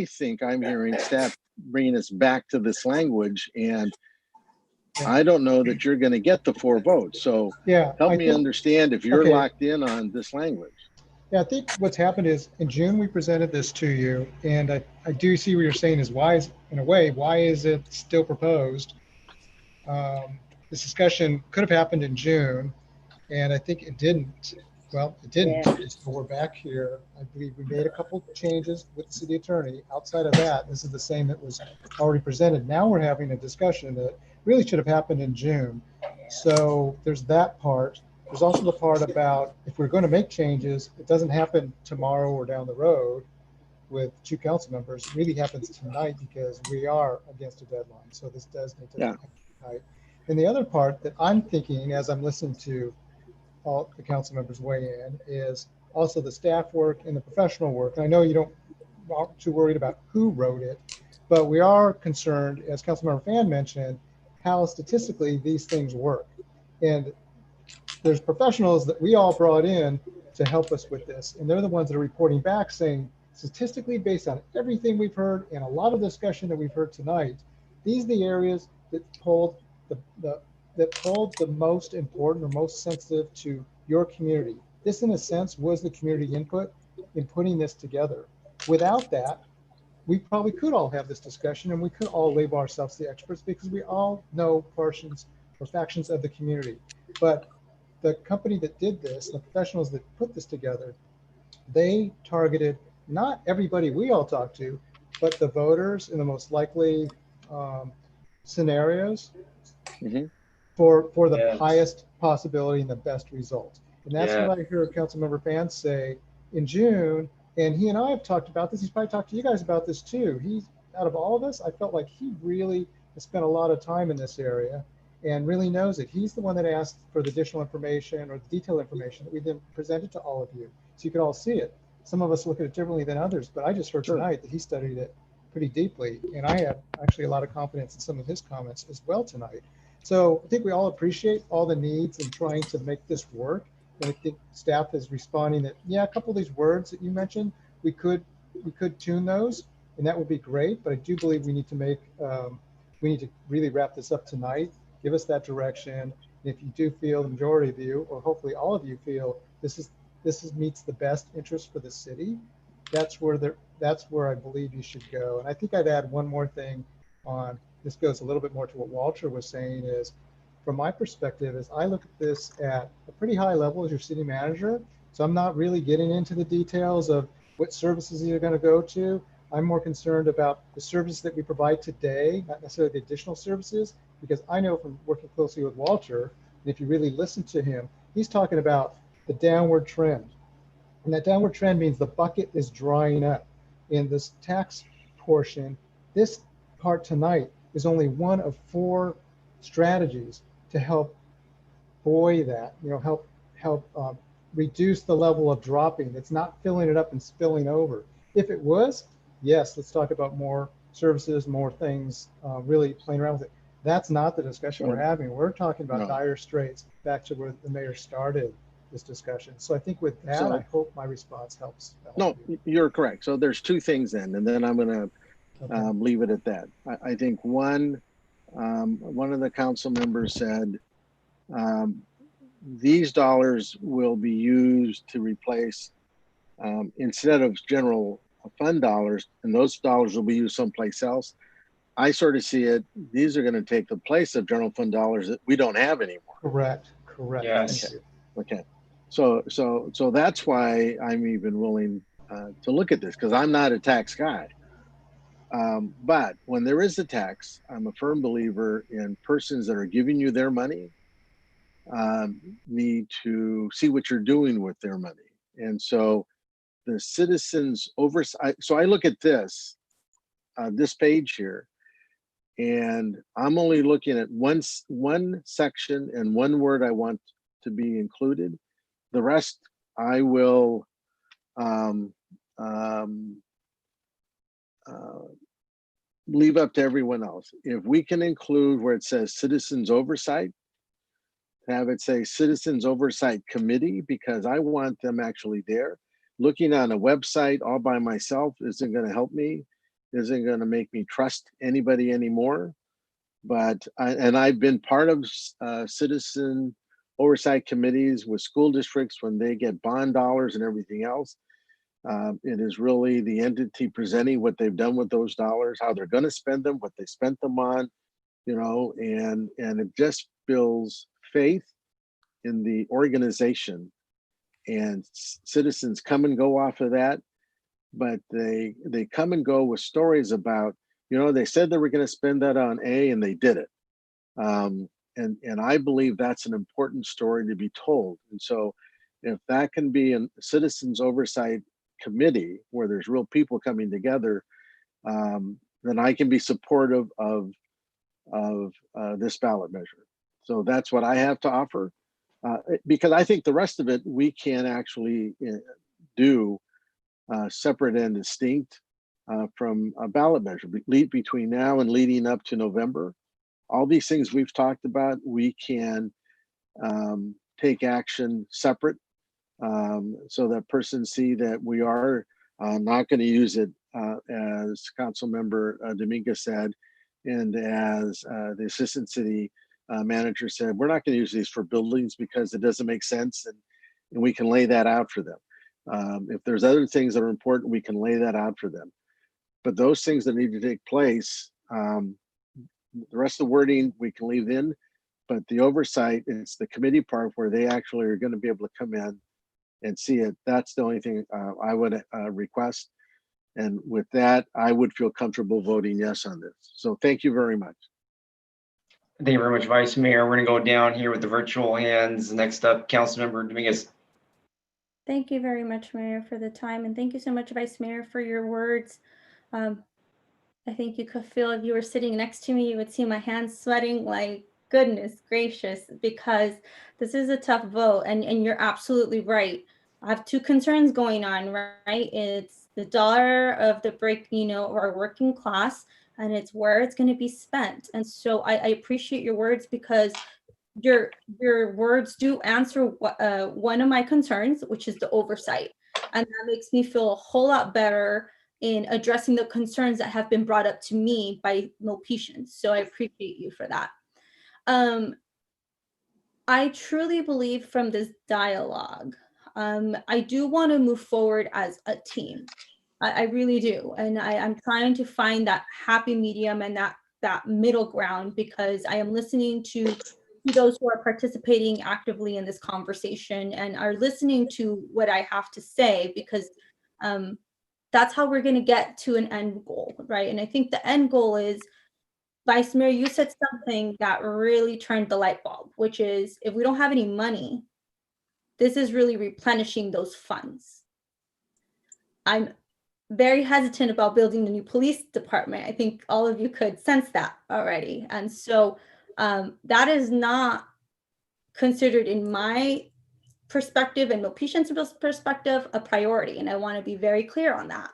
think I'm hearing staff bringing us back to this language, and I don't know that you're going to get the 4 votes. So help me understand if you're locked in on this language. Yeah, I think what's happened is in June, we presented this to you, and I do see what you're saying is why is it still proposed? This discussion could have happened in June, and I think it didn't. Well, it didn't. Yeah. So we're back here. I believe we made a couple of changes with the city attorney. Outside of that, this is the same that was already presented. Now we're having a discussion that really should have happened in June. So there's that part. There's also the part about if we're going to make changes, it doesn't happen tomorrow or down the road with 2 council members. It really happens tonight because we are against a deadline. So this does need to happen tonight. And the other part that I'm thinking as I'm listening to all the council members weigh in is also the staff work and the professional work. And I know you aren't too worried about who wrote it, but we are concerned, as Councilmember Fan mentioned, how statistically these things work. And there's professionals that we all brought in to help us with this. And they're the ones that are reporting back saying, statistically, based on everything we've heard and a lot of discussion that we've heard tonight, these are the areas that polled the most important or most sensitive to your community. This, in a sense, was the community input in putting this together. Without that, we probably could all have this discussion and we could all label ourselves the experts because we all know portions or factions of the community. But the company that did this, the professionals that put this together, they targeted not everybody we all talk to, but the voters in the most likely scenarios for the highest possibility and the best result. And that's what I heard Councilmember Vance say in June. And he and I have talked about this. He's probably talked to you guys about this too. He's, out of all of us, I felt like he really has spent a lot of time in this area and really knows it. He's the one that asked for the additional information or the detailed information that we then presented to all of you so you could all see it. Some of us look at it differently than others, but I just heard tonight that he studied it pretty deeply. And I have actually a lot of confidence in some of his comments as well tonight. So I think we all appreciate all the needs in trying to make this work. And I think staff is responding that, yeah, a couple of these words that you mentioned, we could tune those, and that would be great. But I do believe we need to make, we need to really wrap this up tonight, give us that direction. And if you do feel, the majority of you, or hopefully all of you feel this meets the best interest for the city, that's where I believe you should go. And I think I'd add one more thing on, this goes a little bit more to what Walter was saying, is from my perspective, is I look at this at a pretty high level as your city manager. So I'm not really getting into the details of what services you're going to go to. I'm more concerned about the services that we provide today, not necessarily the additional services, because I know from working closely with Walter, and if you really listen to him, he's talking about the downward trend. And that downward trend means the bucket is drying up. In this tax portion, this part tonight is only one of 4 strategies to help buoy that, help reduce the level of dropping. It's not filling it up and spilling over. If it was, yes, let's talk about more services, more things, really playing around with it. That's not the discussion we're having. We're talking about dire straits, back to where the mayor started this discussion. So I think with that, I hope my response helps. No, you're correct. So there's 2 things then, and then I'm going to leave it at that. I think one of the council members said these dollars will be used to replace, instead of general fund dollars, and those dollars will be used someplace else. I sort of see it, these are going to take the place of general fund dollars that we don't have anymore. Correct. Yes. Okay. So that's why I'm even willing to look at this, because I'm not a tax guy. But when there is a tax, I'm a firm believer in persons that are giving you their money need to see what you're doing with their money. And so the citizens oversight, so I look at this page here, and I'm only looking at one section and one word I want to be included. The rest I will leave up to everyone else. If we can include where it says citizens oversight, have it say citizens oversight committee, because I want them actually there. Looking on a website all by myself isn't going to help me, isn't going to make me trust anybody anymore. But I've been part of citizen oversight committees with school districts when they get bond dollars and everything else. It is really the entity presenting what they've done with those dollars, how they're going to spend them, what they spent them on, and it just builds faith in the organization. And citizens come and go off of that, but they come and go with stories about, they said they were going to spend that on A and they did it. And I believe that's an important story to be told. And so if that can be a citizens oversight committee where there's real people coming together, then I can be supportive of this ballot measure. So that's what I have to offer, because I think the rest of it we can actually do separate and distinct from a ballot measure between now and leading up to November. All these things we've talked about, we can take action separate, so that persons see that we are not going to use it, as Councilmember Dominguez said, and as the Assistant City Manager said, we're not going to use these for buildings because it doesn't make sense, and we can lay that out for them. If there's other things that are important, we can lay that out for them. But those things that need to take place, the rest of the wording we can leave in, but the oversight, it's the committee part where they actually are going to be able to come in and see it. That's the only thing I would request. And with that, I would feel comfortable voting yes on this. So thank you very much. Thank you very much, Vice Mayor. We're going to go down here with the virtual hands. Next up, Councilmember Dominguez. Thank you very much, Mayor, for the time. And thank you so much, Vice Mayor, for your words. I think you could feel if you were sitting next to me, you would see my hands sweating like, goodness gracious, because this is a tough vote. And you're absolutely right. I have two concerns going on, right? It's the dollar of the break, our working class, and it's where it's going to be spent. And so I appreciate your words, because your words do answer one of my concerns, which is the oversight. And that makes me feel a whole lot better in addressing the concerns that have been brought up to me by Milpitians. So I appreciate you for that. I truly believe from this dialogue, I do want to move forward as a team. I really do. And I'm trying to find that happy medium and that middle ground, because I am listening to those who are participating actively in this conversation and are listening to what I have to say, because that's how we're going to get to an end goal, right? And I think the end goal is, Vice Mayor, you said something that really turned the light bulb, which is, if we don't have any money, this is really replenishing those funds. I'm very hesitant about building the new police department. I think all of you could sense that already. And so that is not considered, in my perspective and Milpitian's perspective, a priority. And I want to be very clear on that.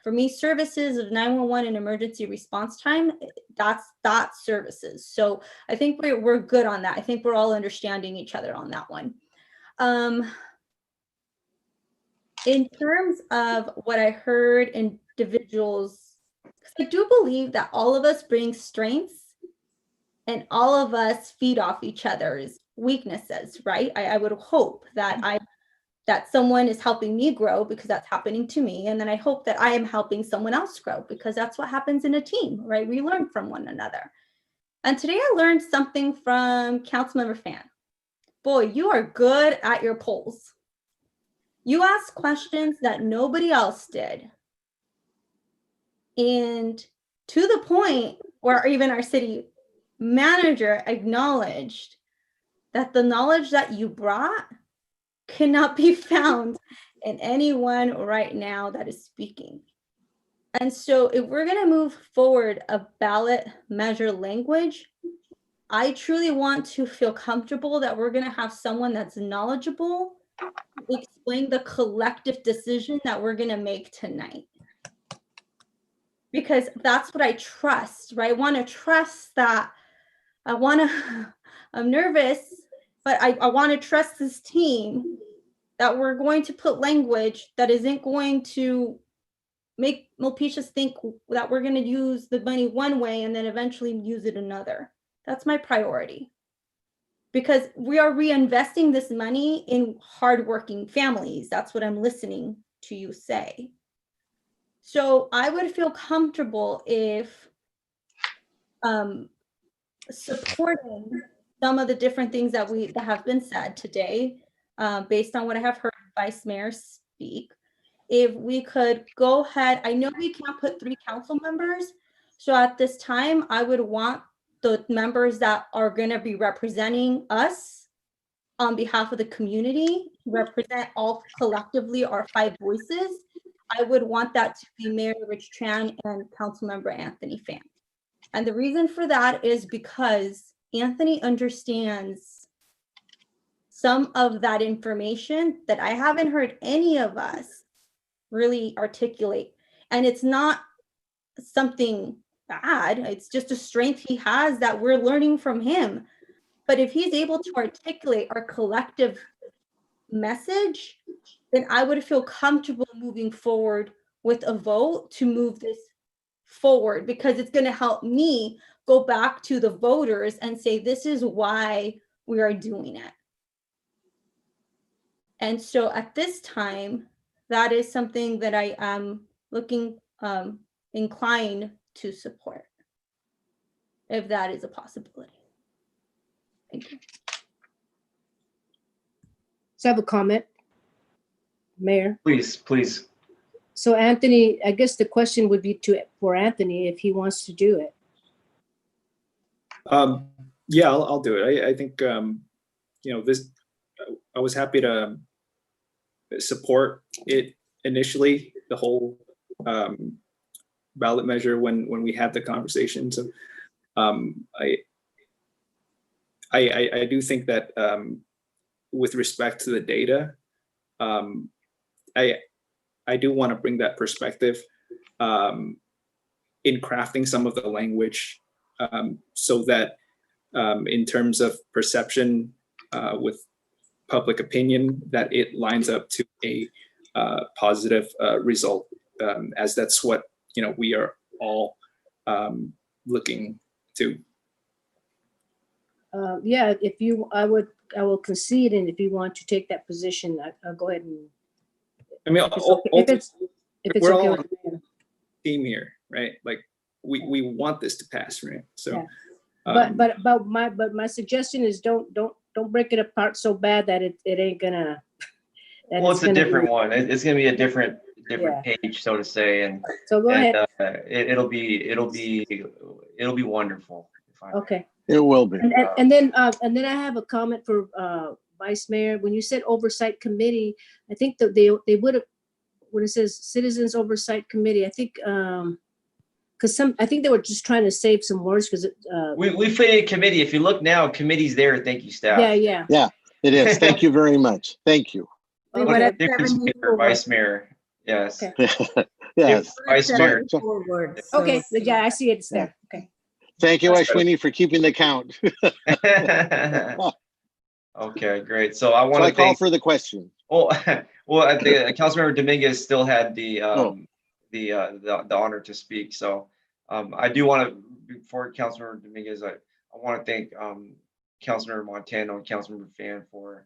For me, services of 911 and emergency response time, that's services. So I think we're good on that. I think we're all understanding each other on that one. In terms of what I heard individuals, I do believe that all of us bring strengths and all of us feed off each other's weaknesses, right? I would hope that that someone is helping me grow, because that's happening to me. And then I hope that I am helping someone else grow, because that's what happens in a team, right? We learn from one another. And today I learned something from Councilmember Fan. Boy, you are good at your polls. You asked questions that nobody else did. And to the point where even our city manager acknowledged that the knowledge that you brought cannot be found in anyone right now that is speaking. And so if we're going to move forward a ballot measure language, I truly want to feel comfortable that we're going to have someone that's knowledgeable explain the collective decision that we're going to make tonight. Because that's what I trust, right? I want to trust that. I'm nervous, but I want to trust this team that we're going to put language that isn't going to make Milpitas think that we're going to use the money one way and then eventually use it another. That's my priority. Because we are reinvesting this money in hardworking families. That's what I'm listening to you say. So I would feel comfortable if supporting some of the different things that have been said today, based on what I have heard Vice Mayor speak. If we could go ahead, I know we can't put 3 council members. So at this time, I would want the members that are going to be representing us on behalf of the community, represent all collectively our 5 voices. I would want that to be Mayor Rich Tran and Councilmember Anthony Pham. And the reason for that is because Anthony understands some of that information that I haven't heard any of us really articulate. And it's not something bad, it's just a strength he has that we're learning from him. But if he's able to articulate our collective message, then I would feel comfortable moving forward with a vote to move this forward, because it's going to help me go back to the voters and say, this is why we are doing it. And so at this time, that is something that I am looking inclined to support, if that is a possibility. Thank you. So I have a comment, Mayor. Please, please. So Anthony, I guess the question would be for Anthony if he wants to do it. Yeah, I'll do it. I think, this, I was happy to support it initially, the whole ballot measure when we had the conversation. So I do think that with respect to the data, I do want to bring that perspective in crafting some of the language so that in terms of perception with public opinion, that it lines up to a positive result, as that's what we are all looking to. Yeah, if you, I will concede, and if you want to take that position, I'll go ahead and. I mean, if it's we're okay all with on the team here, right? Like we want this to pass, right? So, yeah. But my suggestion is don't break it apart so bad that it ain't gonna. Well, it's a different one. It's gonna be a different page, so to say, and so go ahead. It'll be wonderful. Okay. It will be. And then I have a comment for Vice Mayor. When you said oversight committee, I think that they would have, when it says Citizens Oversight Committee, I think because I think they were just trying to save some words because we faded committee. If you look now, committee's there. Thank you, staff. Yeah, it is. Thank you very much. Thank you. Vice Mayor. Yes. Okay. Yes. Vice Mayor. Okay. Yeah, I see it's there. Okay. Thank you, Ashwini, for keeping the count. Okay, great. So I want to call for the question. Well, I think Councilmember Dominguez still had the honor to speak. So I do want to, before Councilmember Dominguez, I want to thank Councilmember Montano and Councilmember Fan for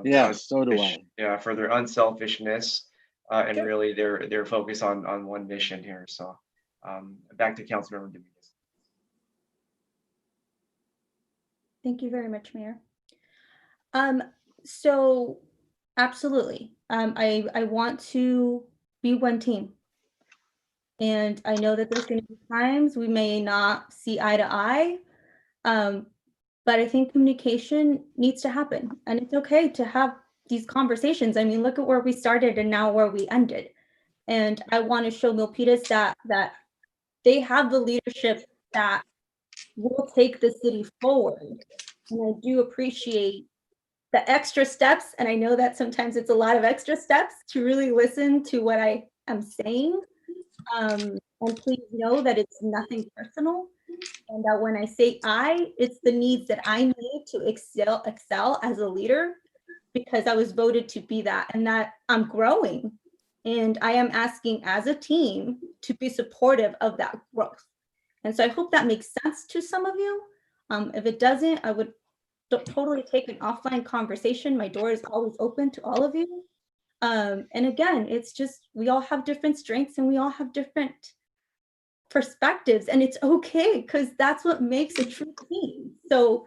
yes, so do I. Yeah, for their unselfishness and really their focus on one mission here. So back to Councilmember Dominguez. Thank you very much, Mayor. So absolutely. I want to be one team. And I know that there's going to be times we may not see eye to eye. But I think communication needs to happen, and it's okay to have these conversations. I mean, look at where we started and now where we ended. And I want to show Milpitas that they have the leadership that will take the city forward. And I do appreciate the extra steps. And I know that sometimes it's a lot of extra steps to really listen to what I am saying. And please know that it's nothing personal. And that when I say it's the needs that I need to excel as a leader, because I was voted to be that, and that I'm growing. And I am asking as a team to be supportive of that growth. And so I hope that makes sense to some of you. If it doesn't, I would totally take an offline conversation. My door is always open to all of you. And again, it's just, we all have different strengths and we all have different perspectives, and it's okay, because that's what makes a true team. So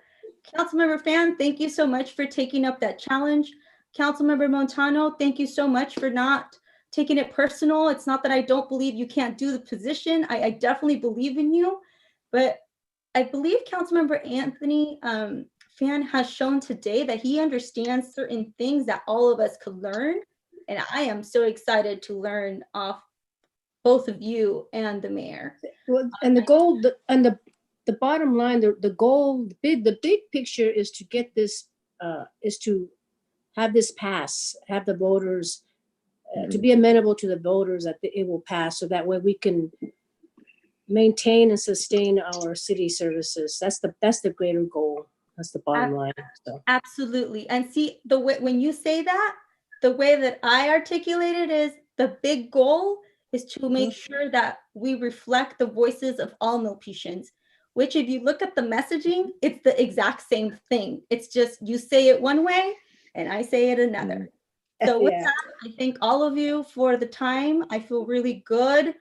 Councilmember Fan, thank you so much for taking up that challenge. Councilmember Montano, thank you so much for not taking it personal. It's not that I don't believe you can't do the position. I definitely believe in you, but I believe Councilmember Anthony Fan has shown today that he understands certain things that all of us could learn. And I am so excited to learn off both of you and the mayor. Well, and the goal, the bottom line, the goal, the big picture is to get this, is to have this pass, have the voters, to be amenable to the voters, that it will pass, so that way we can maintain and sustain our city services. That's the greater goal. That's the bottom line. So. Absolutely. And see, when you say that, the way that I articulate it is the big goal is to make sure that we reflect the voices of all Milpitians, which if you look at the messaging, it's the exact same thing. It's just you say it one way and I say it another. So with that, I thank all of you for the time. I feel really good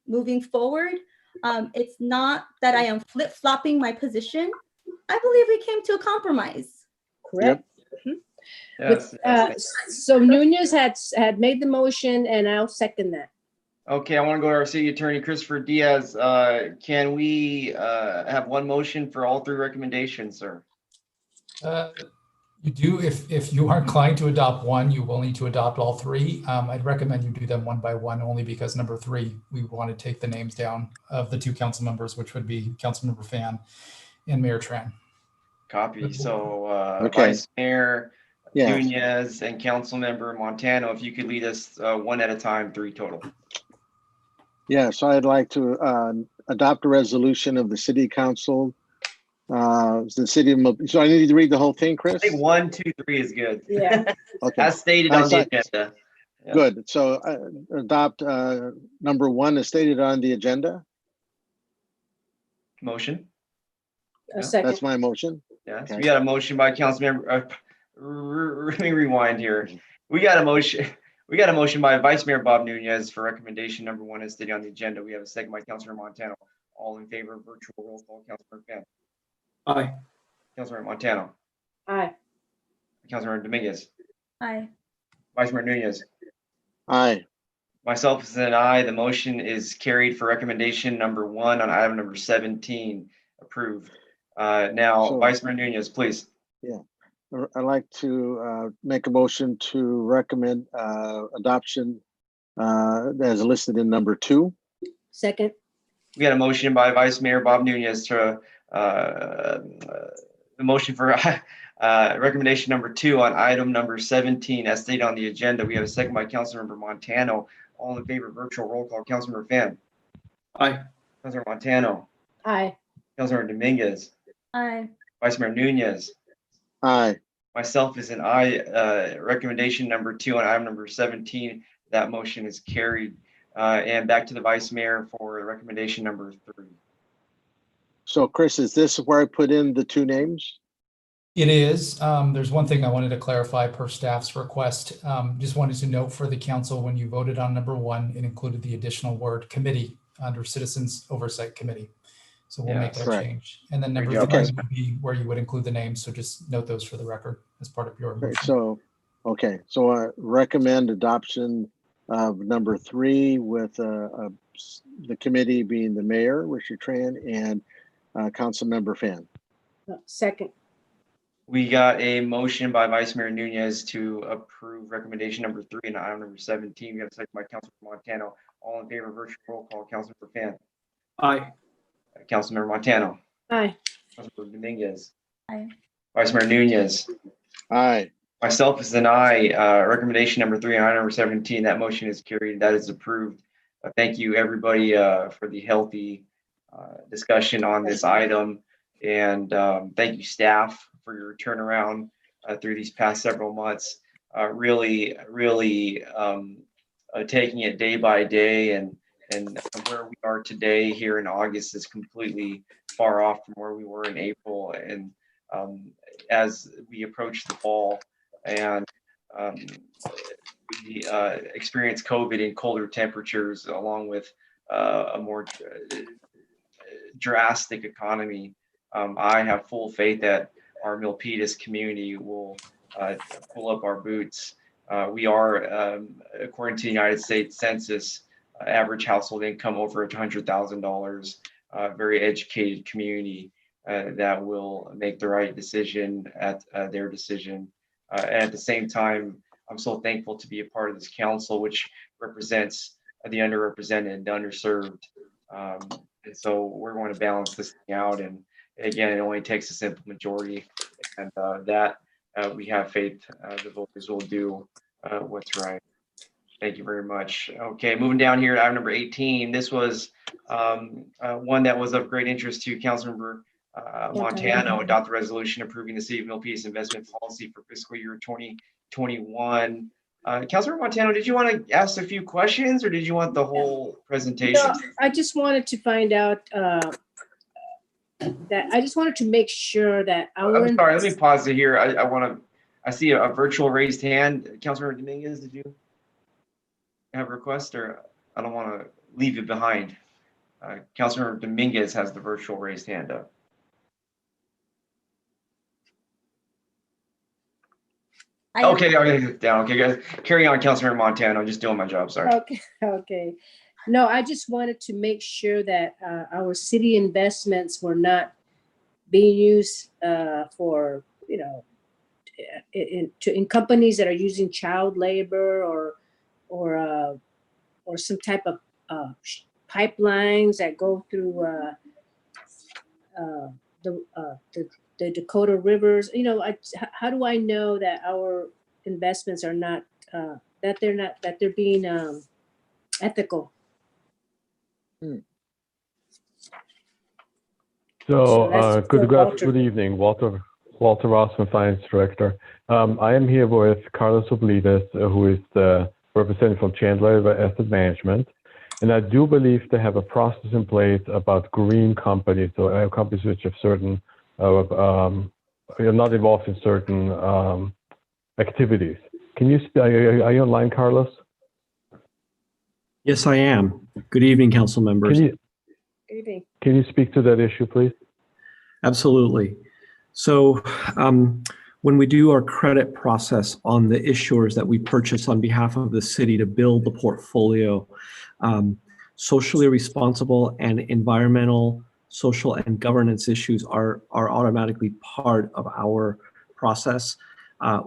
moving forward. It's not that I am flip-flopping my position. I believe we came to a compromise. Correct. Yes. So Nunez had made the motion, and I'll second that. Okay, I want to go to our city attorney, Christopher Diaz. Can we have one motion for all three recommendations, sir? You do, if you are inclined to adopt one, you will need to adopt all three. I'd recommend you do them one by one, only because number 3, we want to take the names down of the 2 council members, which would be Councilmember Fan and Mayor Tran. Copy. So Okay. Vice Mayor Yeah. Nunez and Councilmember Montano, if you could lead us one at a time, 3 total. Yeah, so I'd like to adopt a resolution of the city council. The city of so I need to read the whole thing, Chris? I think 1, 2, 3 is good. Yeah. Okay. As stated on the agenda. Yeah. Good. So adopt number 1 as stated on the agenda. Motion. A second. That's my motion. Yes. Okay. We got a motion by Councilmember. Let me rewind here. We got a motion. We got a motion by Vice Mayor Bob Nunez for recommendation number 1 as stated on the agenda. We have a second by Councilor Montano. All in favor of virtual roll call. Councilor Fan. Aye. Councilor Montano. Aye. Councilor Dominguez. Aye. Vice Mayor Nunez. Aye. Myself is an aye. The motion is carried for recommendation number 1 on item number 17. Approved. Now, So- Vice Mayor Nunez, please. Yeah. I'd like to make a motion to recommend adoption as listed in number 2. Second. We got a motion by Vice Mayor Bob Nunez to the motion for recommendation number 2 on item number 17 as stated on the agenda. We have a second by Councilmember Montano. All in favor, virtual roll call. Councilmember Fan. Aye. Councilmember Montano. Aye. Councilmember Dominguez. Aye. Vice Mayor Nunez. Aye. Myself is an aye. Recommendation number 2 on item number 17. That motion is carried. And back to the Vice Mayor for recommendation number 3. So Chris, is this where I put in the 2 names? It is. There's one thing I wanted to clarify per staff's request. Just wanted to note for the council, when you voted on number 1, it included the additional word committee under Citizens Oversight Committee. So we'll make that correct. change. And then number 3 would be where you would include the names. So just note those for the record as part of your motion. So I recommend adoption of number 3 with the committee being the mayor, Richard Tran, and Councilmember Fan. Second. We got a motion by Vice Mayor Nunez to approve recommendation number 3 and item number 17. We have a second by Councilor Montano. All in favor, virtual roll call. Councilor Fan. Aye. Councilmember Montano. Aye. Councilor Dominguez. Aye. Vice Mayor Nunez. Aye. Myself is an aye. Recommendation number 3 and item number 17. That motion is carried. That is approved. Thank you, everybody, for the healthy discussion on this item. And thank you, staff, for your turnaround through these past several months. Really taking it day by day, and where we are today here in August is completely far off from where we were in April. And as we approach the fall and we experience COVID in colder temperatures, along with a more drastic economy, I have full faith that our Milpitas community will pull up our boots. We are, according to the United States Census, average household income over $100,000, very educated community that will make the right decision at their decision. And at the same time, I'm so thankful to be a part of this council, which represents the underrepresented and underserved. And so we're going to balance this thing out. And again, it only takes a simple majority, and that we have faith the voters will do what's right. Thank you very much. Okay, moving down here to item number 18. This was one that was of great interest to Councilmember Montano. Adopt the resolution approving the City of Milpitas investment policy for fiscal year 2021. Councilor Montano, did you want to ask a few questions or did you want the whole presentation? No, I just wanted to find out that I just wanted to make sure that our. I'm sorry, let me pause it here. I see a virtual raised hand. Councilor Dominguez, did you have a request, or I don't want to leave you behind? Councilor Dominguez has the virtual raised hand up. Okay, down. Okay, guys, carry on, Councilor Montano. I'm just doing my job. Sorry. Okay. No, I just wanted to make sure that our city investments were not being used for, in companies that are using child labor or some type of pipelines that go through the Dakota rivers. How do I know that our investments are not that they're being ethical? So good evening, Walter Rossman, Finance Director. I am here with Carlos Oblides, who is the representative from Chandler Asset Management. And I do believe they have a process in place about green companies, so companies which have certain, are not involved in certain activities. Can you, are you online, Carlos? Yes, I am. Good evening, council members. Can you speak to that issue, please? Absolutely. So when we do our credit process on the issuers that we purchase on behalf of the city to build the portfolio, socially responsible and environmental, social, and governance issues are automatically part of our process.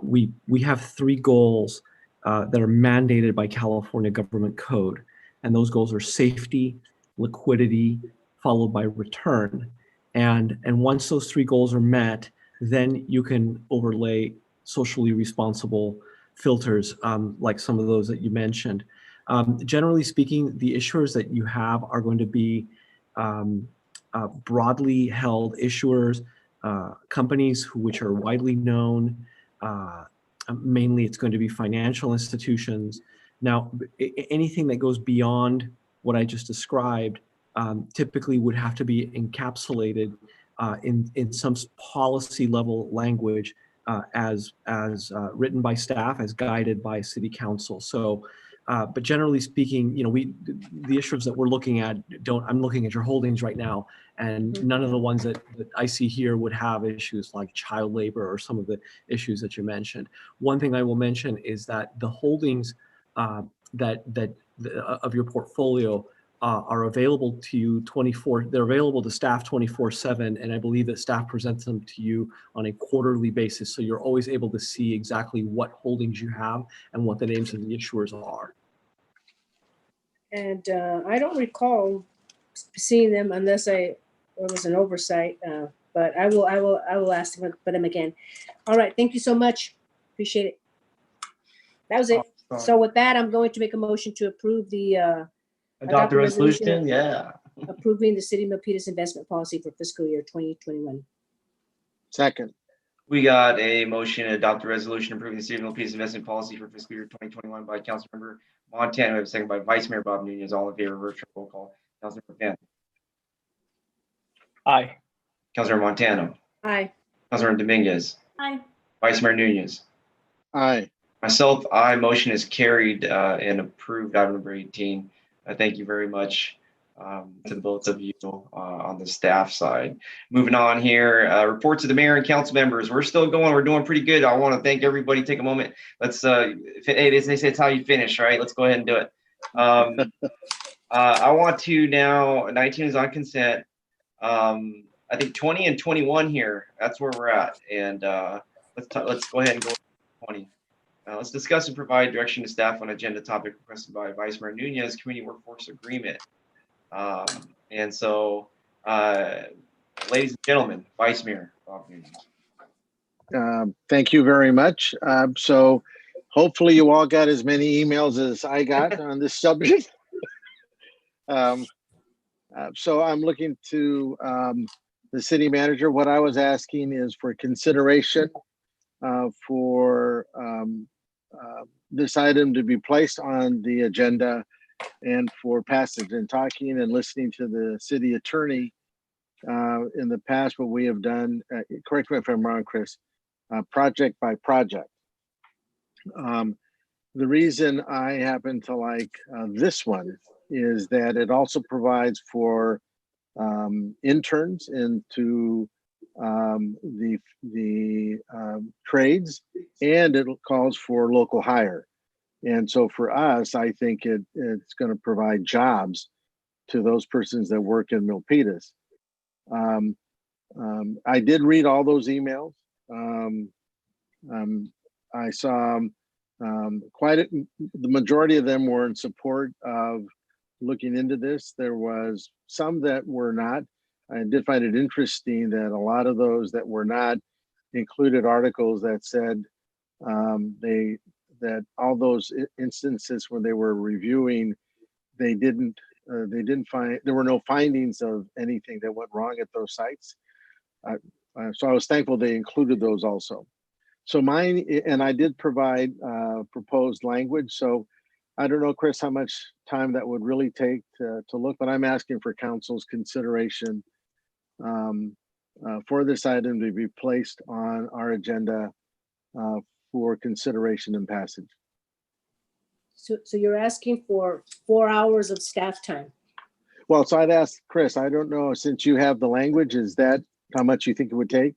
We have 3 goals that are mandated by California government code. And those goals are safety, liquidity, followed by return. And once those 3 goals are met, then you can overlay socially responsible filters like some of those that you mentioned. Generally speaking, the issuers that you have are going to be broadly held issuers, companies which are widely known. Mainly it's going to be financial institutions. Now, anything that goes beyond what I just described typically would have to be encapsulated in some policy level language as written by staff, as guided by city council. So, but generally speaking, the issues that we're looking at I'm looking at your holdings right now, and none of the ones that I see here would have issues like child labor or some of the issues that you mentioned. One thing I will mention is that the holdings of your portfolio are available to you they're available to staff 24/7, and I believe that staff presents them to you on a quarterly basis. So you're always able to see exactly what holdings you have and what the names of the issuers are. And I don't recall seeing them unless it was an oversight, but I will ask them for them again. All right, thank you so much. Appreciate it. That was it. So with that, I'm going to make a motion to approve the adopt the resolution. Yeah. Approving the City of Milpitas investment policy for fiscal year 2021. Second. We got a motion to adopt the resolution approving the City of Milpitas investment policy for fiscal year 2021 by Councilmember Montano. We have a second by Vice Mayor Bob Nunez. All in favor, virtual roll call. Councilmember Van. Aye. Councilor Montano. Aye. Councilor Dominguez. Aye. Vice Mayor Nunez. Aye. Myself, aye. Motion is carried and approved. Item number 18. Thank you very much to both of you on the staff side. Moving on here, reports of the mayor and council members. We're still going. We're doing pretty good. I want to thank everybody. Take a moment. Let's. Hey, they say it's how you finish, right? Let's go ahead and do it. I want to now. 19 is on consent. I think 20 and 21 here. That's where we're at. And let's go ahead and go to 20. Let's discuss and provide direction to staff on agenda topic requested by Vice Mayor Nunez, Community Workforce Agreement. And so, ladies and gentlemen, Vice Mayor Bob Nunez. Thank you very much. So hopefully you all got as many emails as I got on this subject. So I'm looking to the city manager. What I was asking is for consideration for this item to be placed on the agenda and for passage. And talking and listening to the city attorney in the past, what we have done, correct me if I'm wrong, Chris, project by project. The reason I happen to like this one is that it also provides for interns into the trades, and it calls for local hire. And so for us, I think it's going to provide jobs to those persons that work in Milpitas. I did read all those emails. I saw the majority of them were in support of looking into this. There was some that were not. I did find it interesting that a lot of those that were not included articles that said that all those instances when they were reviewing, they didn't find, there were no findings of anything that went wrong at those sites. So I was thankful they included those also. So mine, and I did provide proposed language. So I don't know, Chris, how much time that would really take to look, but I'm asking for council's consideration for this item to be placed on our agenda for consideration and passage. So you're asking for 4 hours of staff time? Well, so I'd ask Chris, I don't know, since you have the language, is that how much you think it would take?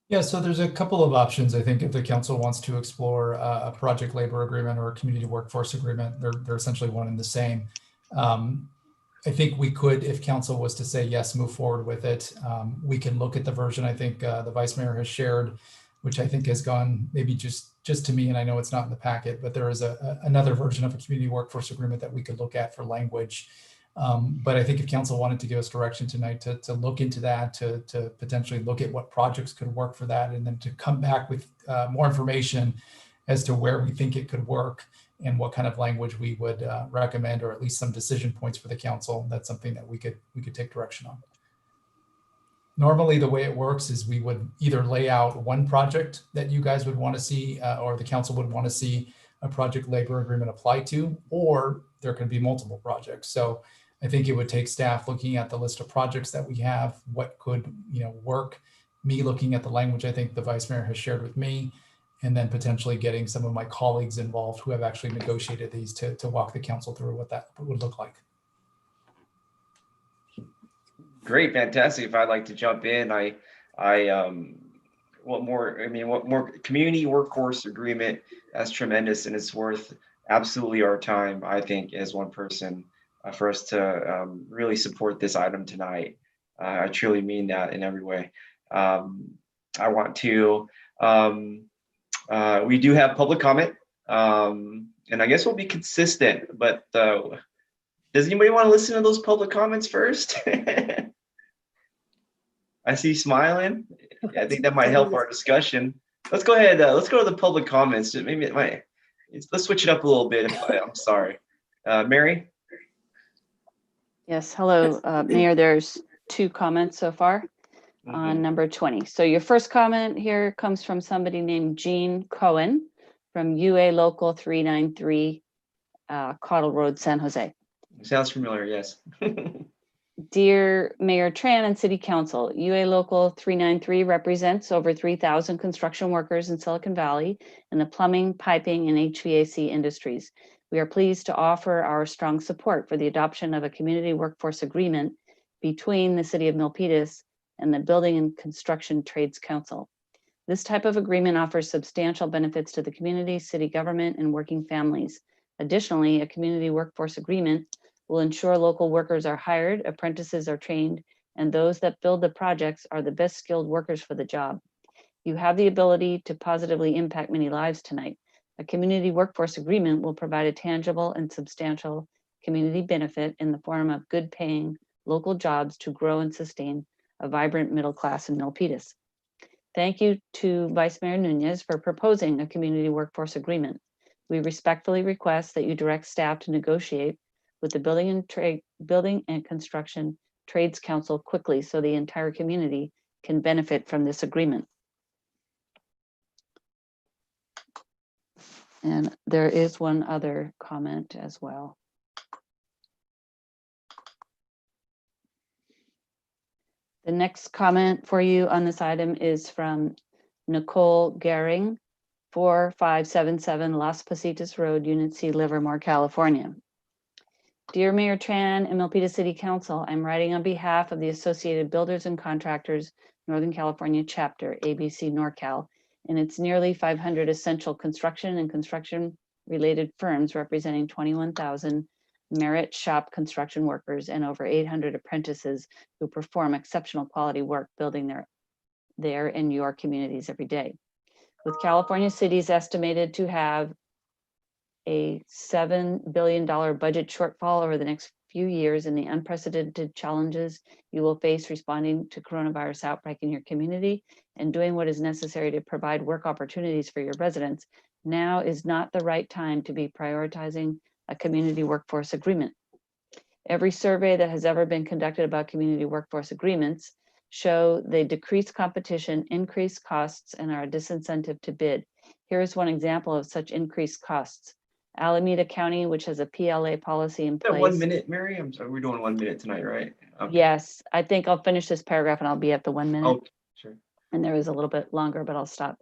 Yeah, so there's a couple of options. I think if the council wants to explore a project labor agreement or a community workforce agreement, they're essentially one and the same. I think we could, if council was to say yes, move forward with it. We can look at the version I think the vice mayor has shared, which I think has gone maybe just to me, and I know it's not in the packet, but there is another version of a community workforce agreement that we could look at for language. But I think if council wanted to give us direction tonight to look into that, to potentially look at what projects could work for that, and then to come back with more information as to where we think it could work and what kind of language we would recommend, or at least some decision points for the council, that's something that we could take direction on. Normally, the way it works is we would either lay out one project that you guys would want to see, or the council would want to see a project labor agreement apply to, or there could be multiple projects. So I think it would take staff looking at the list of projects that we have, what could work, me looking at the language I think the vice mayor has shared with me, and then potentially getting some of my colleagues involved who have actually negotiated these to walk the council through what that would look like. Great, fantastic. If I'd like to jump in, what more community workforce agreement, that's tremendous, and it's worth absolutely our time, I think, as one person for us to really support this item tonight. I truly mean that in every way. I want to, we do have public comment, and I guess we'll be consistent, but does anybody want to listen to those public comments first? I see smiling. I think that might help our discussion. Let's go ahead. Let's go to the public comments. Maybe it might. Let's switch it up a little bit. I'm sorry, Mary. Yes, hello, Mayor. There's 2 comments so far on number 20. So your first comment here comes from somebody named Jean Cohen from UA Local 393, Cottle Road, San Jose. Sounds familiar, yes. Dear Mayor Tran and City Council, UA Local 393 represents over 3,000 construction workers in Silicon Valley in the plumbing, piping, and HVAC industries. We are pleased to offer our strong support for the adoption of a community workforce agreement between the City of Milpitas and the Building and Construction Trades Council. This type of agreement offers substantial benefits to the community, city government, and working families. Additionally, a community workforce agreement will ensure local workers are hired, apprentices are trained, and those that build the projects are the best skilled workers for the job. You have the ability to positively impact many lives tonight. A community workforce agreement will provide a tangible and substantial community benefit in the form of good paying local jobs to grow and sustain a vibrant middle class in Milpitas. Thank you to Vice Mayor Nunez for proposing a community workforce agreement. We respectfully request that you direct staff to negotiate with the Building and Construction Trades Council quickly so the entire community can benefit from this agreement. And there is one other comment as well. The next comment for you on this item is from Nicole Gehring, 4577 Las Positas Road, Unit C, Livermore, California. Dear Mayor Tran and Milpitas City Council, I'm writing on behalf of the Associated Builders and Contractors, Northern California Chapter, ABC NorCal, and its nearly 500 essential construction and construction-related firms representing 21,000 merit shop construction workers and over 800 apprentices who perform exceptional quality work building their and your communities every day. With California cities estimated to have a $7 billion budget shortfall over the next few years and the unprecedented challenges you will face responding to coronavirus outbreak in your community and doing what is necessary to provide work opportunities for your residents, now is not the right time to be prioritizing a community workforce agreement. Every survey that has ever been conducted about community workforce agreements show they decrease competition, increase costs, and are a disincentive to bid. Here is one example of such increased costs. Alameda County, which has a PLA policy in place. 1 minute, Mary? I'm sorry, we're doing 1 minute tonight, right? Okay. Yes, I think I'll finish this paragraph and I'll be at the 1 minute. Oh, sure. And there is a little bit longer, but I'll stop.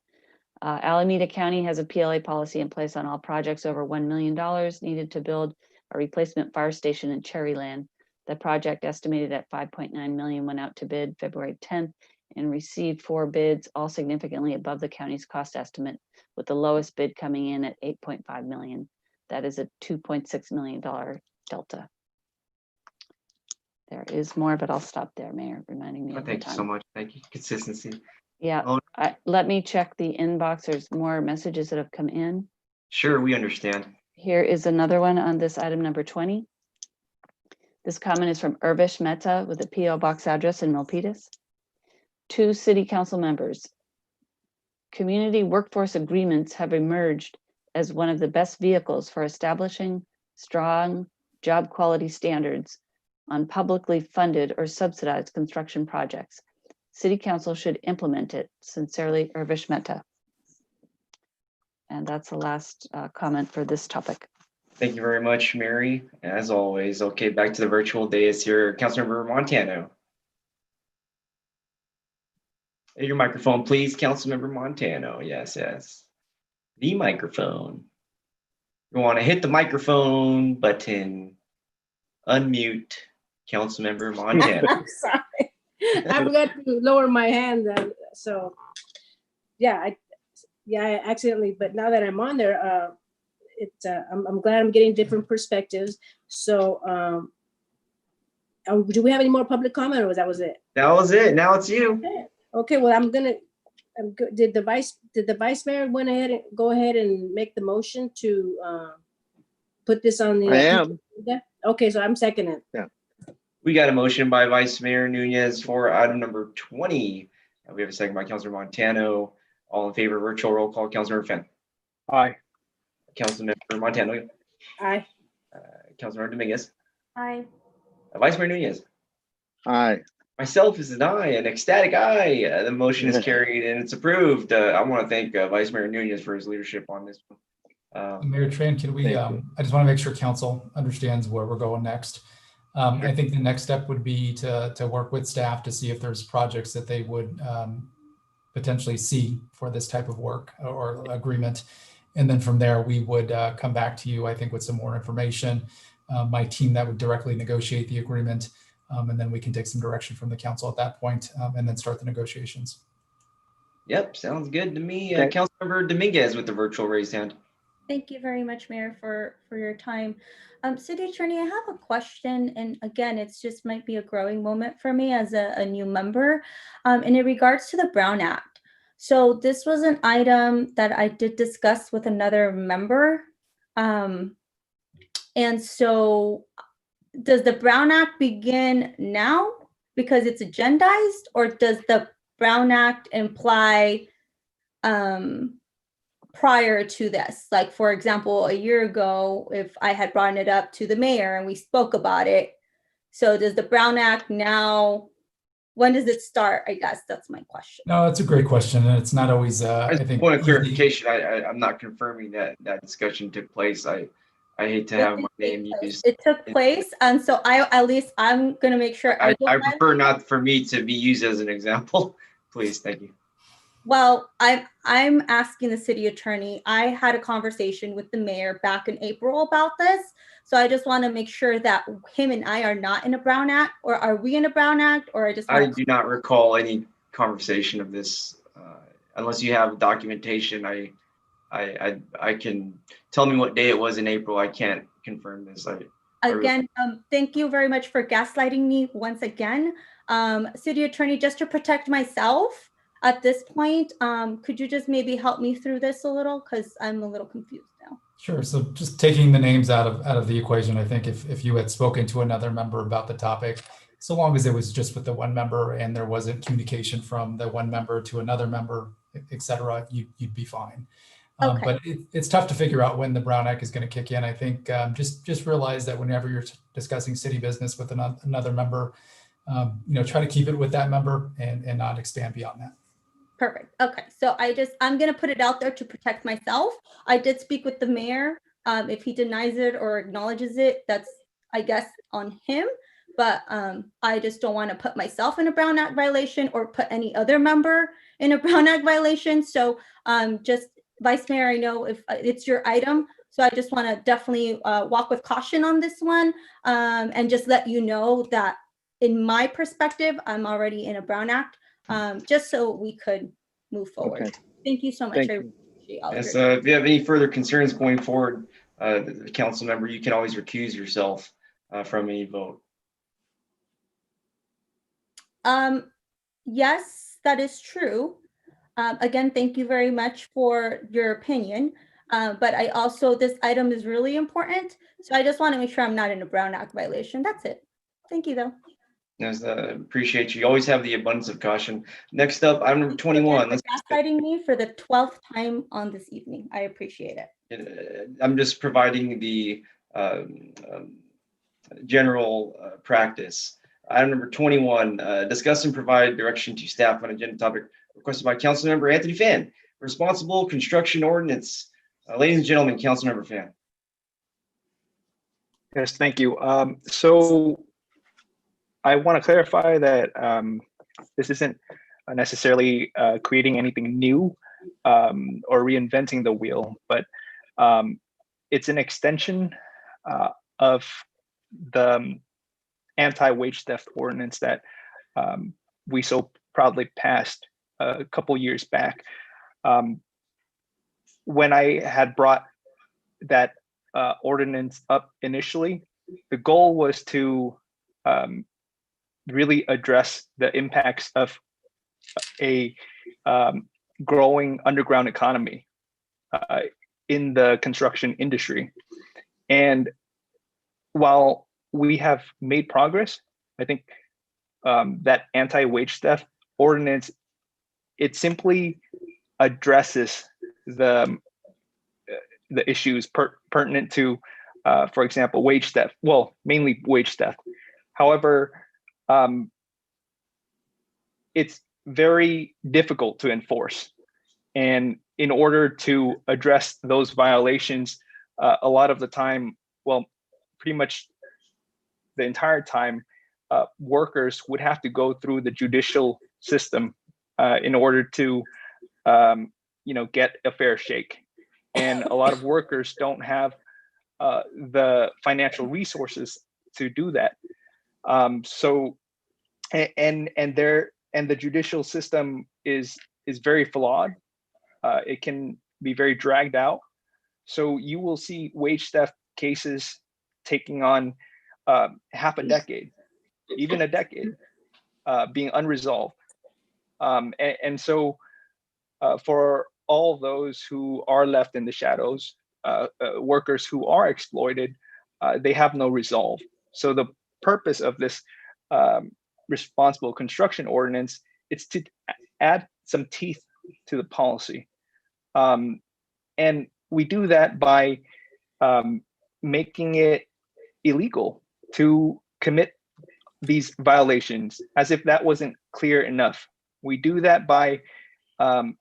Alameda County has a PLA policy in place on all projects over $1 million needed to build a replacement fire station in Cherryland. The project, estimated at $5.9 million, went out to bid February 10th and received 4 bids, all significantly above the county's cost estimate, with the lowest bid coming in at $8.5 million. That is a $2.6 million delta. There is more, but I'll stop there, Mayor, reminding me of the Thank you so time. much. Thank you. Consistency. Yeah, let me check the inbox. There's more messages that have come in. Sure, we understand. Here is another one on this item number 20. This comment is from Urvish Mehta with a PO box address in Milpitas. To City Council members, community workforce agreements have emerged as one of the best vehicles for establishing strong job quality standards on publicly funded or subsidized construction projects. City Council should implement it. Sincerely, Urvish Mehta. And that's the last comment for this topic. Thank you very much, Mary. As always. Okay, back to the virtual dais here. Councilmember Montano. Your microphone, please, Councilmember Montano. Yes, yes. The microphone. You want to hit the microphone button. Unmute Councilmember Montano. I'm sorry. I forgot to lower my hand. So, yeah, I accidentally. But now that I'm on there, I'm glad I'm getting different perspectives. So, do we have any more public comment, or was it? That was it. Now it's you. Okay. Well, did the vice mayor go ahead and make the motion to put this on the? I am. Okay, so I'm seconding. Yeah. We got a motion by Vice Mayor Nunez for item number 20. We have a second by Councilor Montano. All in favor, virtual roll call. Councilor Finn. Aye. Councilmember Montano. Aye. Councilor Dominguez. Aye. Vice Mayor Nunez. Aye. Myself is an aye, an ecstatic aye. The motion is carried and it's approved. I want to thank Vice Mayor Nunez for his leadership on this one. Mayor Tran, can we, I just want to make sure council understands where we're going next. I think the next step would be to work with staff to see if there's projects that they would potentially see for this type of work or agreement. And then from there, we would come back to you, I think, with some more information. My team that would directly negotiate the agreement, and then we can take some direction from the council at that point, and then start the negotiations. Yep, sounds good to me. Okay. Councilmember Dominguez with the virtual raised hand. Thank you very much, Mayor, for your time. City Attorney, I have a question, and again, it's just might be a growing moment for me as a new member. And in regards to the Brown Act. So this was an item that I did discuss with another member. And so does the Brown Act begin now because it's agendized, or does the Brown Act imply prior to this? Like, for example, a year ago, if I had brought it up to the mayor and we spoke about it, so does the Brown Act now when does it start? I guess that's my question. No, it's a great question, and it's not always. I think point of clarification. I'm not confirming that discussion took place. I hate to have my name used. It took place, and so I'm gonna make sure I prefer not for me to be used as an example. Please, thank you. Well, I'm asking the city attorney. I had a conversation with the mayor back in April about this. So I just want to make sure that him and I are not in a Brown Act, or are we in a Brown Act, or I do not recall any conversation of this, unless you have documentation. I can tell me what day it was in April. I can't confirm this. Thank you very much for gaslighting me once again. City attorney, just to protect myself at this point, could you just maybe help me through this a little, because I'm a little confused now. Sure. So just taking the names out of the equation, I think if you had spoken to another member about the topic, so long as it was just with the one member and there wasn't communication from the one member to another member, et cetera, you'd be fine. Okay. But it's tough to figure out when the Brown Act is going to kick in. I think just realize that whenever you're discussing city business with another member, try to keep it with that member and not expand beyond that. Perfect. Okay. So I'm going to put it out there to protect myself. I did speak with the mayor. If he denies it or acknowledges it, that's, I guess, on him. But I just don't want to put myself in a Brown Act violation or put any other member in a Brown Act violation. So just Vice Mayor, I know if it's your item. So I just want to definitely walk with caution on this one, and just let you know that in my perspective, I'm already in a Brown Act. Just so we could move forward. Okay. Thank you so much. Thank I you. appreciate all Yes, if you have any further concerns going forward, the council member, you can always recuse yourself from any vote. Yes, that is true. Again, thank you very much for your opinion. But I also, this item is really important. So I just want to make sure I'm not in a Brown Act violation. That's it. Thank you, though. Yes, appreciate you. You always have the abundance of caution. Next up, item number 21. Let's gaslighting me for the 12th time on this evening. I appreciate it. I'm just providing the general practice. Item number 21, discuss and provide direction to staff on agenda topic requested by Council Member Anthony Phan. Responsible construction ordinance. Ladies and gentlemen, Council Member Phan. Yes, thank you. So I want to clarify that this isn't necessarily creating anything new or reinventing the wheel, but it's an extension of the anti-wage theft ordinance that we so proudly passed a couple years back. When I had brought that ordinance up initially, the goal was to really address the impacts of a growing underground economy in the construction industry. And while we have made progress, I think that anti-wage theft ordinance, it simply addresses the issues pertinent to, for example, wage theft. Well, mainly wage theft. However, it's very difficult to enforce. And in order to address those violations, a lot of the time, well, pretty much the entire time, workers would have to go through the judicial system in order to, get a fair shake. And a lot of workers don't have the financial resources to do that. And the judicial system is very flawed. It can be very dragged out. So you will see wage theft cases taking on half a decade, even a decade, being unresolved. And so for all those who are left in the shadows, workers who are exploited, they have no resolve. So the purpose of this responsible construction ordinance is to add some teeth to the policy. And we do that by making it illegal to commit these violations, as if that wasn't clear enough. We do that by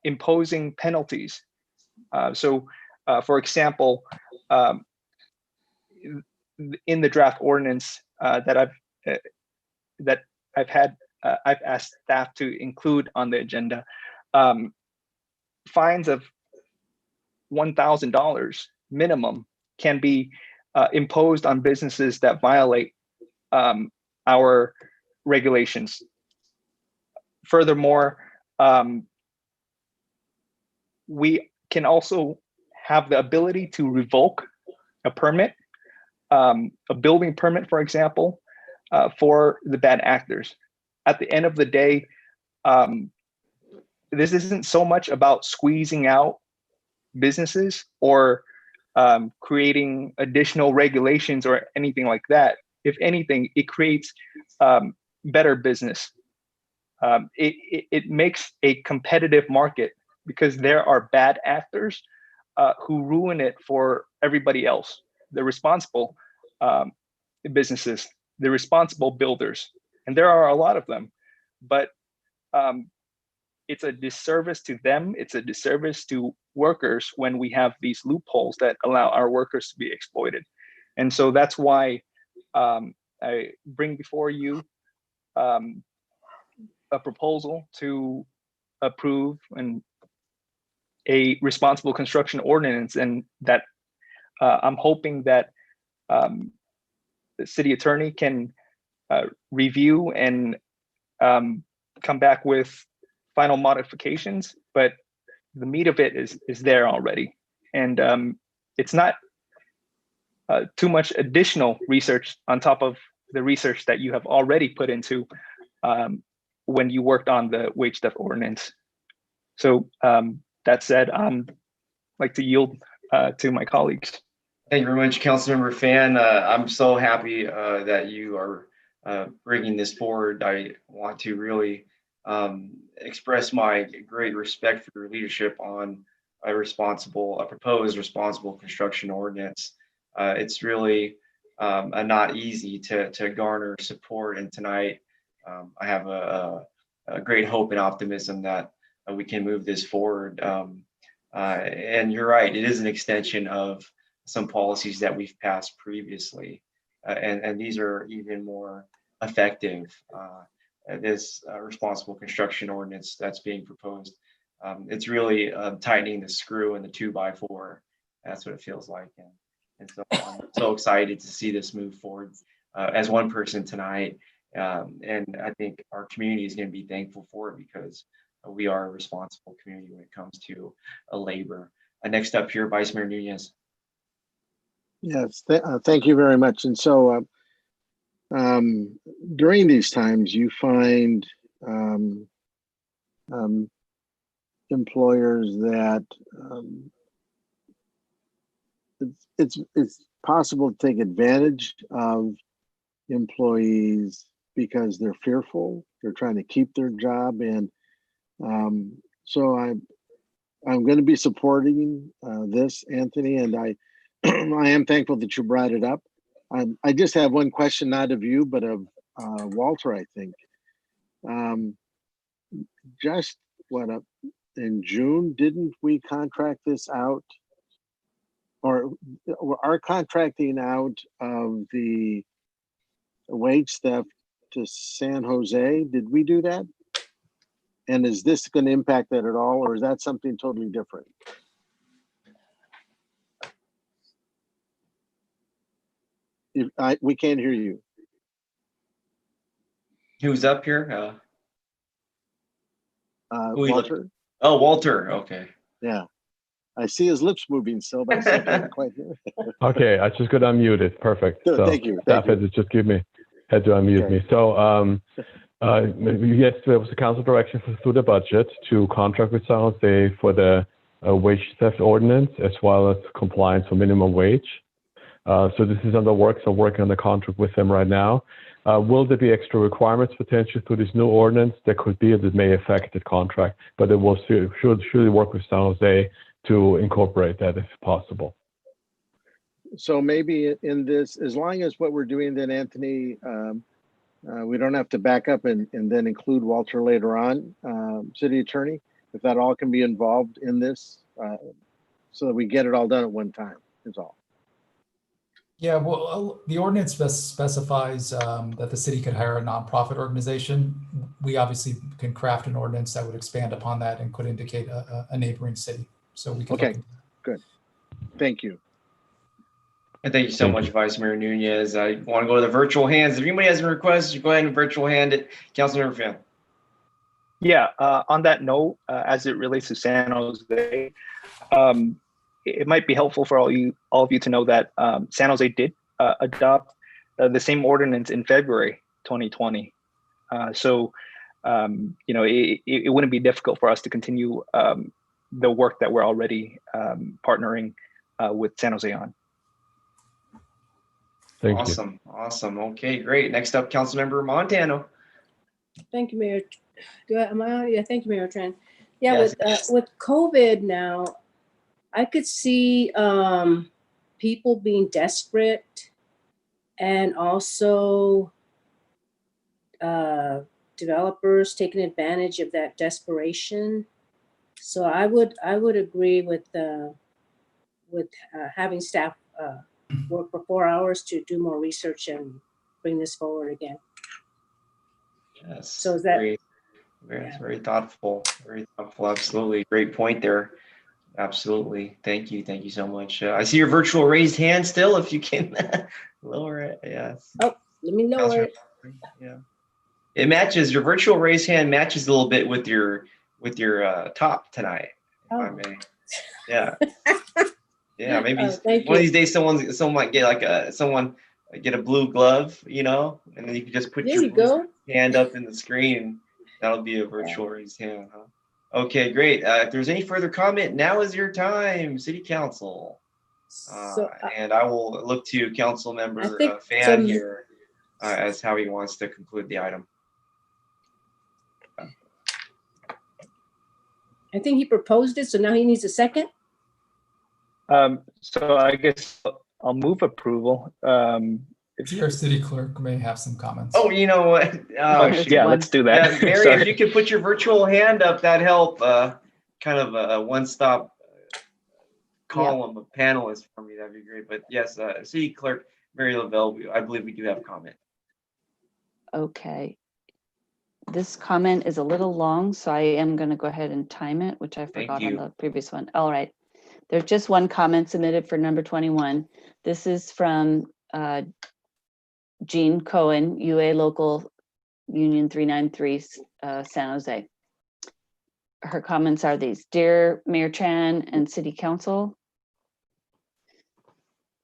imposing penalties. For example, in the draft ordinance that I've asked staff to include on the agenda, fines of $1,000 minimum can be imposed on businesses that violate our regulations. Furthermore, we can also have the ability to revoke a permit, a building permit, for example, for the bad actors. At the end of the day, this isn't so much about squeezing out businesses or creating additional regulations or anything like that. If anything, it creates better business. It makes a competitive market because there are bad actors who ruin it for everybody else. The responsible businesses, the responsible builders, and there are a lot of them, but it's a disservice to them. It's a disservice to workers when we have these loopholes that allow our workers to be exploited. And so that's why I bring before you a proposal to approve a responsible construction ordinance, and that I'm hoping that the city attorney can review and come back with final modifications, but the meat of it is there already. And it's not too much additional research on top of the research that you have already put into when you worked on the wage theft ordinance. So that said, I'd like to yield to my colleagues. Thank you very much, Councilmember Fan. I'm so happy that you are bringing this forward. I want to really express my great respect for your leadership on a proposed responsible construction ordinance. It's really not easy to garner support, and tonight I have a great hope and optimism that we can move this forward. And you're right, it is an extension of some policies that we've passed previously, and these are even more effective. This responsible construction ordinance that's being proposed, it's really tightening the screw in the 2x4. That's what it feels like, and so I'm so excited to see this move forward as one person tonight, and I think our community is going to be thankful for it because we are a responsible community when it comes to labor. Next up here, Vice Mayor Nunez. Yes, thank you very much. And so during these times, you find employers that it's possible to take advantage of employees because they're fearful, they're trying to keep their job, and so I'm going to be supporting this, Anthony, and I am thankful that you brought it up. I just have one question, not of you, but of Walter, I think. Just in June, didn't we contract this out, or our contracting out of the wage theft to San Jose? Did we do that? And is this going to impact that at all, or is that something totally different? We can't hear you. Who's up here? Walter. Oh, Walter. Okay. Yeah, I see his lips moving still, but I still can't quite hear. Okay, I just got unmuted. Perfect. Good, so thank you. Staff had to just had to unmute me. So yes, there was a council direction through the budget to contract with San Jose for the wage theft ordinance as well as compliance for minimum wage. So this is under work, so working on the contract with them right now. Will there be extra requirements potentially through this new ordinance? There could be, that may affect the contract, but it will surely work with San Jose to incorporate that if possible. So maybe in this, as long as what we're doing then, Anthony, We don't have to back up and then include Walter later on, city attorney, if that all can be involved in this, so that we get it all done at one time is all. Yeah, well, the ordinance specifies that the city could hire a nonprofit organization. We obviously can craft an ordinance that would expand upon that and could indicate a neighboring city. So we could. Okay, good. Thank you. And thank you so much, Vice Mayor Nunez. I want to go to the virtual hands. If anybody has any requests, you go ahead and virtual hand it. Councilmember Fan. Yeah, on that note, as it relates to San Jose, it might be helpful for all of you to know that San Jose did adopt the same ordinance in February 2020. So, you know, it wouldn't be difficult for us to continue the work that we're already partnering with San Jose on. Thank you. Awesome. Okay, great. Next up, Councilmember Montano. Thank you, Mayor. Am I on? Yeah, thank you, Mayor Tran. Yeah, yes. With COVID now, I could see people being desperate, and also developers taking advantage of that desperation. So I would agree with having staff work for 4 hours to do more research and bring this forward again. Yes. So is that very thoughtful, very thoughtful. Absolutely, great point there. Absolutely, thank you so much. I see your virtual raised hand still. If you can lower it, yes. Oh, let me lower it. Yeah, it matches. Your virtual raised hand matches a little bit with your top tonight. If I may. Yeah. Yeah, maybe one of these days someone might get like get a blue glove, you know, and then you can just put your hand up in the screen. That'll be a virtual raised hand, huh? Okay, great. If there's any further comment, now is your time, City Council. And I will look to Council Member Fan here as how he wants to conclude the item. I think he proposed it, so now he needs a second. So I guess I'll move approval. Our city clerk may have some comments. Oh, you know what? Yeah, let's do that. Yeah, Mary, if you could put your virtual hand up, that'd help. Kind of a one-stop column of panelists for me. That'd be great. But yes, City Clerk Mary Lavelle, I believe we do have comment. Okay. This comment is a little long, so I am going to go ahead and time it, which I forgot on the previous one. All right. There's just one comment submitted for number 21. This is from Jean Cohen, UA Local Union 393, San Jose. Her comments are these: Dear Mayor Tran and City Council,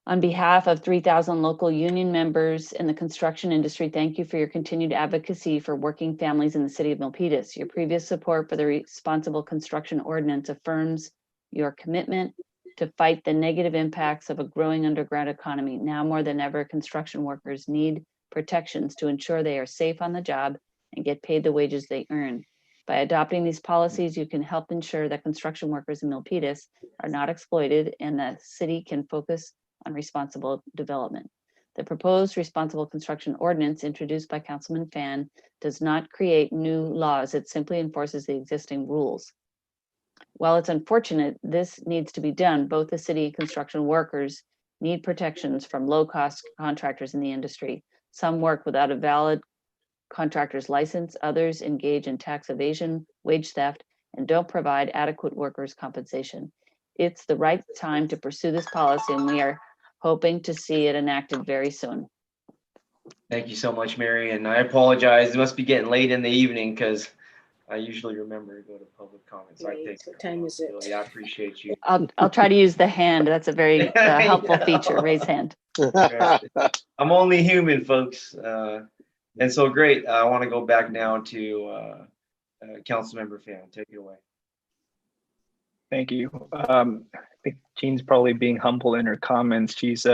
on behalf of 3,000 local union members in the construction industry, thank you for your continued advocacy for working families in the city of Milpitas. Your previous support for the Responsible Construction Ordinance affirms your commitment to fight the negative impacts of a growing underground economy. Now more than ever, construction workers need protections to ensure they are safe on the job and get paid the wages they earn. By adopting these policies, you can help ensure that construction workers in Milpitas are not exploited and the city can focus on responsible development. The proposed Responsible Construction Ordinance introduced by Councilman Fan does not create new laws. It simply enforces the existing rules. While it's unfortunate this needs to be done, both the city and construction workers need protections from low-cost contractors in the industry. Some work without a valid contractor's license, others engage in tax evasion, wage theft, and don't provide adequate workers' compensation. It's the right time to pursue this policy, and we are hoping to see it enacted very soon. Thank you so much, Mary. And I apologize. It must be getting late in the evening because I usually remember to go to public comments. So I think what time is it? I appreciate you. I'll try to use the hand. That's a very helpful feature. Raise hand. I'm only human, folks. And so great. I want to go back now to Councilmember Fan. Take it away. Thank you. I think Jean's probably being humble in her comments. She's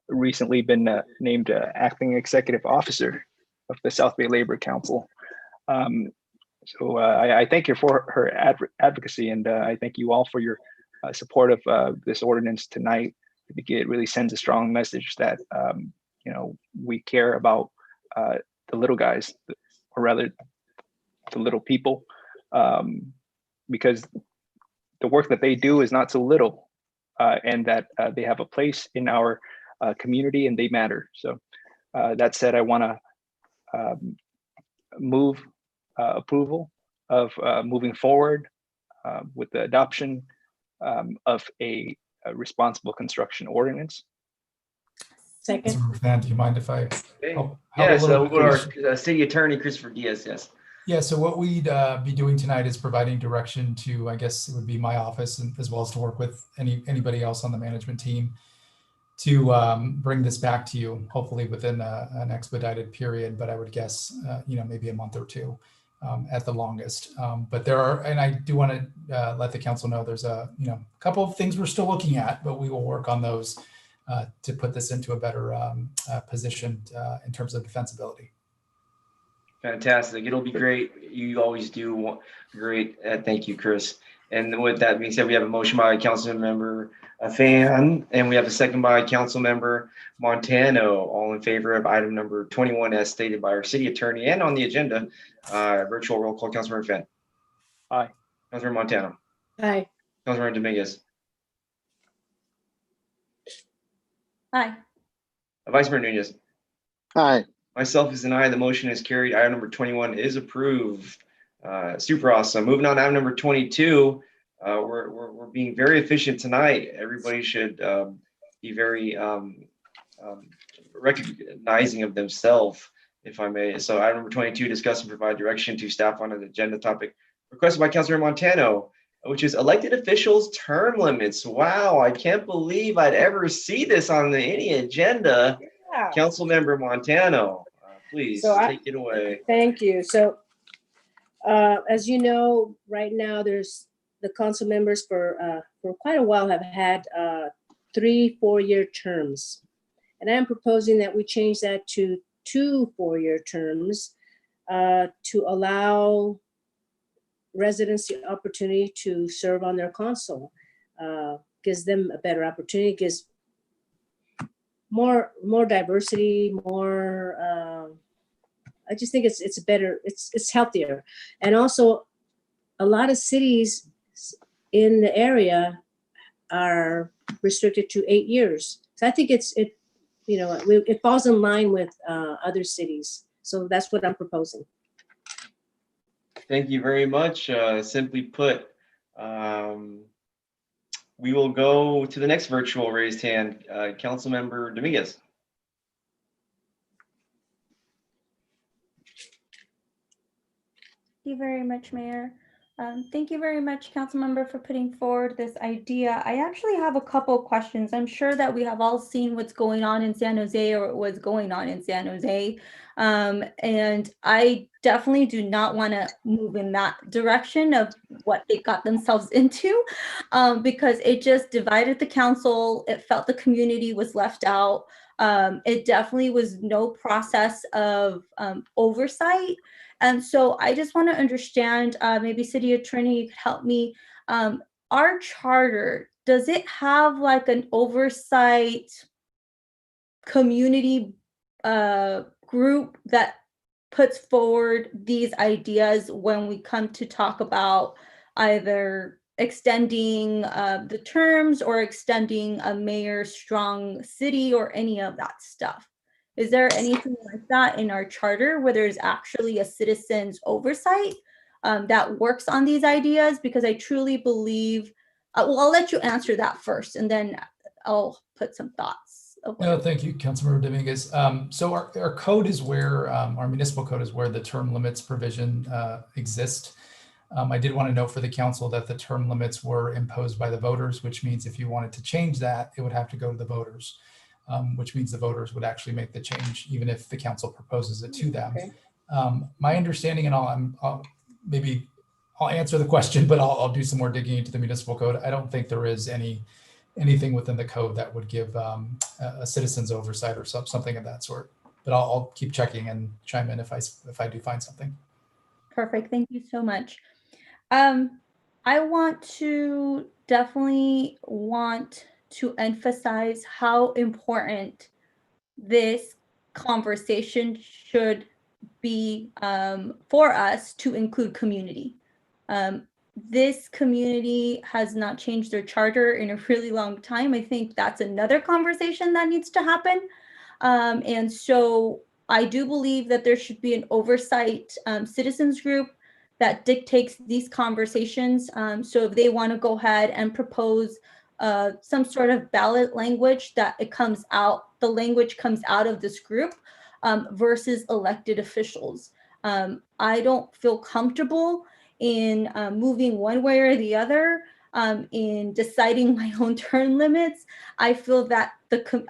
recently been named acting executive officer of the South Bay Labor Council. So I thank you for her advocacy, and I thank you all for your support of this ordinance tonight. I think it really sends a strong message that you know, we care about the little guys, or rather the little people, because the work that they do is not so little, and that they have a place in our community and they matter. So that said, I want to move approval of moving forward with the adoption of a responsible construction ordinance. Second. Fan, do you mind if I? Yeah, so our city attorney, Christopher Diaz, yes. Yeah, so what we'd be doing tonight is providing direction to, I guess it would be my office, and as well as to work with anybody else on the management team to bring this back to you, hopefully within an expedited period, but I would guess, maybe a month or two at the longest. But there are, and I do want to let the council know there's a couple of things we're still looking at, but we will work on those to put this into a better position in terms of defensibility. Fantastic. It'll be great. You always do great. Thank you, Chris. And with that being said, we have a motion by Council Member Fan, and we have a second by Council Member Montano. All in favor of item number 21 as stated by our city attorney and on the agenda. Virtual roll call. Council Member Fan. Aye. Council Member Montano. Aye. Council Member Dominguez. Aye. Vice Mayor Nunez. Aye. Myself is an aye. The motion is carried. Item number 21 is approved. Super awesome. Moving on to item number 22. We're being very efficient tonight. Everybody should be very recognizing of themselves, if I may. So item number 22, discuss and provide direction to staff on an agenda topic requested by Councilor Montano, which is elected officials term limits. Wow, I can't believe I'd ever see this on any agenda. Yeah. Council Member Montano, please take it away. Thank you. So as you know, right now there's the council members for quite a while have had 3 4-year terms. And I'm proposing that we change that to 2 4-year terms to allow residents the opportunity to serve on their council. Gives them a better opportunity, gives more diversity, more. I just think it's better. It's healthier, and also a lot of cities in the area are restricted to 8 years. So I think it falls in line with other cities. So that's what I'm proposing. Thank you very much. Simply put, we will go to the next virtual raised hand. Councilmember Dominguez. Thank you very much, Mayor. Thank you very much, Councilmember, for putting forward this idea. I actually have a couple of questions. I'm sure that we have all seen what's going on in San Jose, or what's going on in San Jose. And I definitely do not want to move in that direction of what they got themselves into, because it just divided the council. It felt the community was left out. It definitely was no process of oversight. And so I just want to understand, maybe City Attorney, you could help me. Our charter, does it have like an oversight community group that puts forward these ideas when we come to talk about either extending the terms or extending a mayor's strong city or any of that stuff? Is there anything like that in our charter where there's actually a citizen's oversight that works on these ideas? Because I truly believe, well, I'll let you answer that first, and then I'll put some thoughts. No, thank you, Councilmember Dominguez. So our code is where, our municipal code is where the term limits provision exist. I did want to note for the council that the term limits were imposed by the voters, which means if you wanted to change that, it would have to go to the voters. Which means the voters would actually make the change, even if the council proposes it to them. Okay. My understanding, and I'll answer the question, but I'll do some more digging into the municipal code. I don't think there is anything within the code that would give a citizen's oversight or something of that sort. But I'll keep checking and chime in if I do find something. Perfect. Thank you so much. I definitely want to emphasize how important this conversation should be for us to include community. This community has not changed their charter in a really long time. I think that's another conversation that needs to happen. And so I do believe that there should be an oversight citizens group that dictates these conversations. So if they want to go ahead and propose some sort of ballot language, that it comes out, the language comes out of this group versus elected officials. I don't feel comfortable in moving one way or the other in deciding my own term limits. I feel that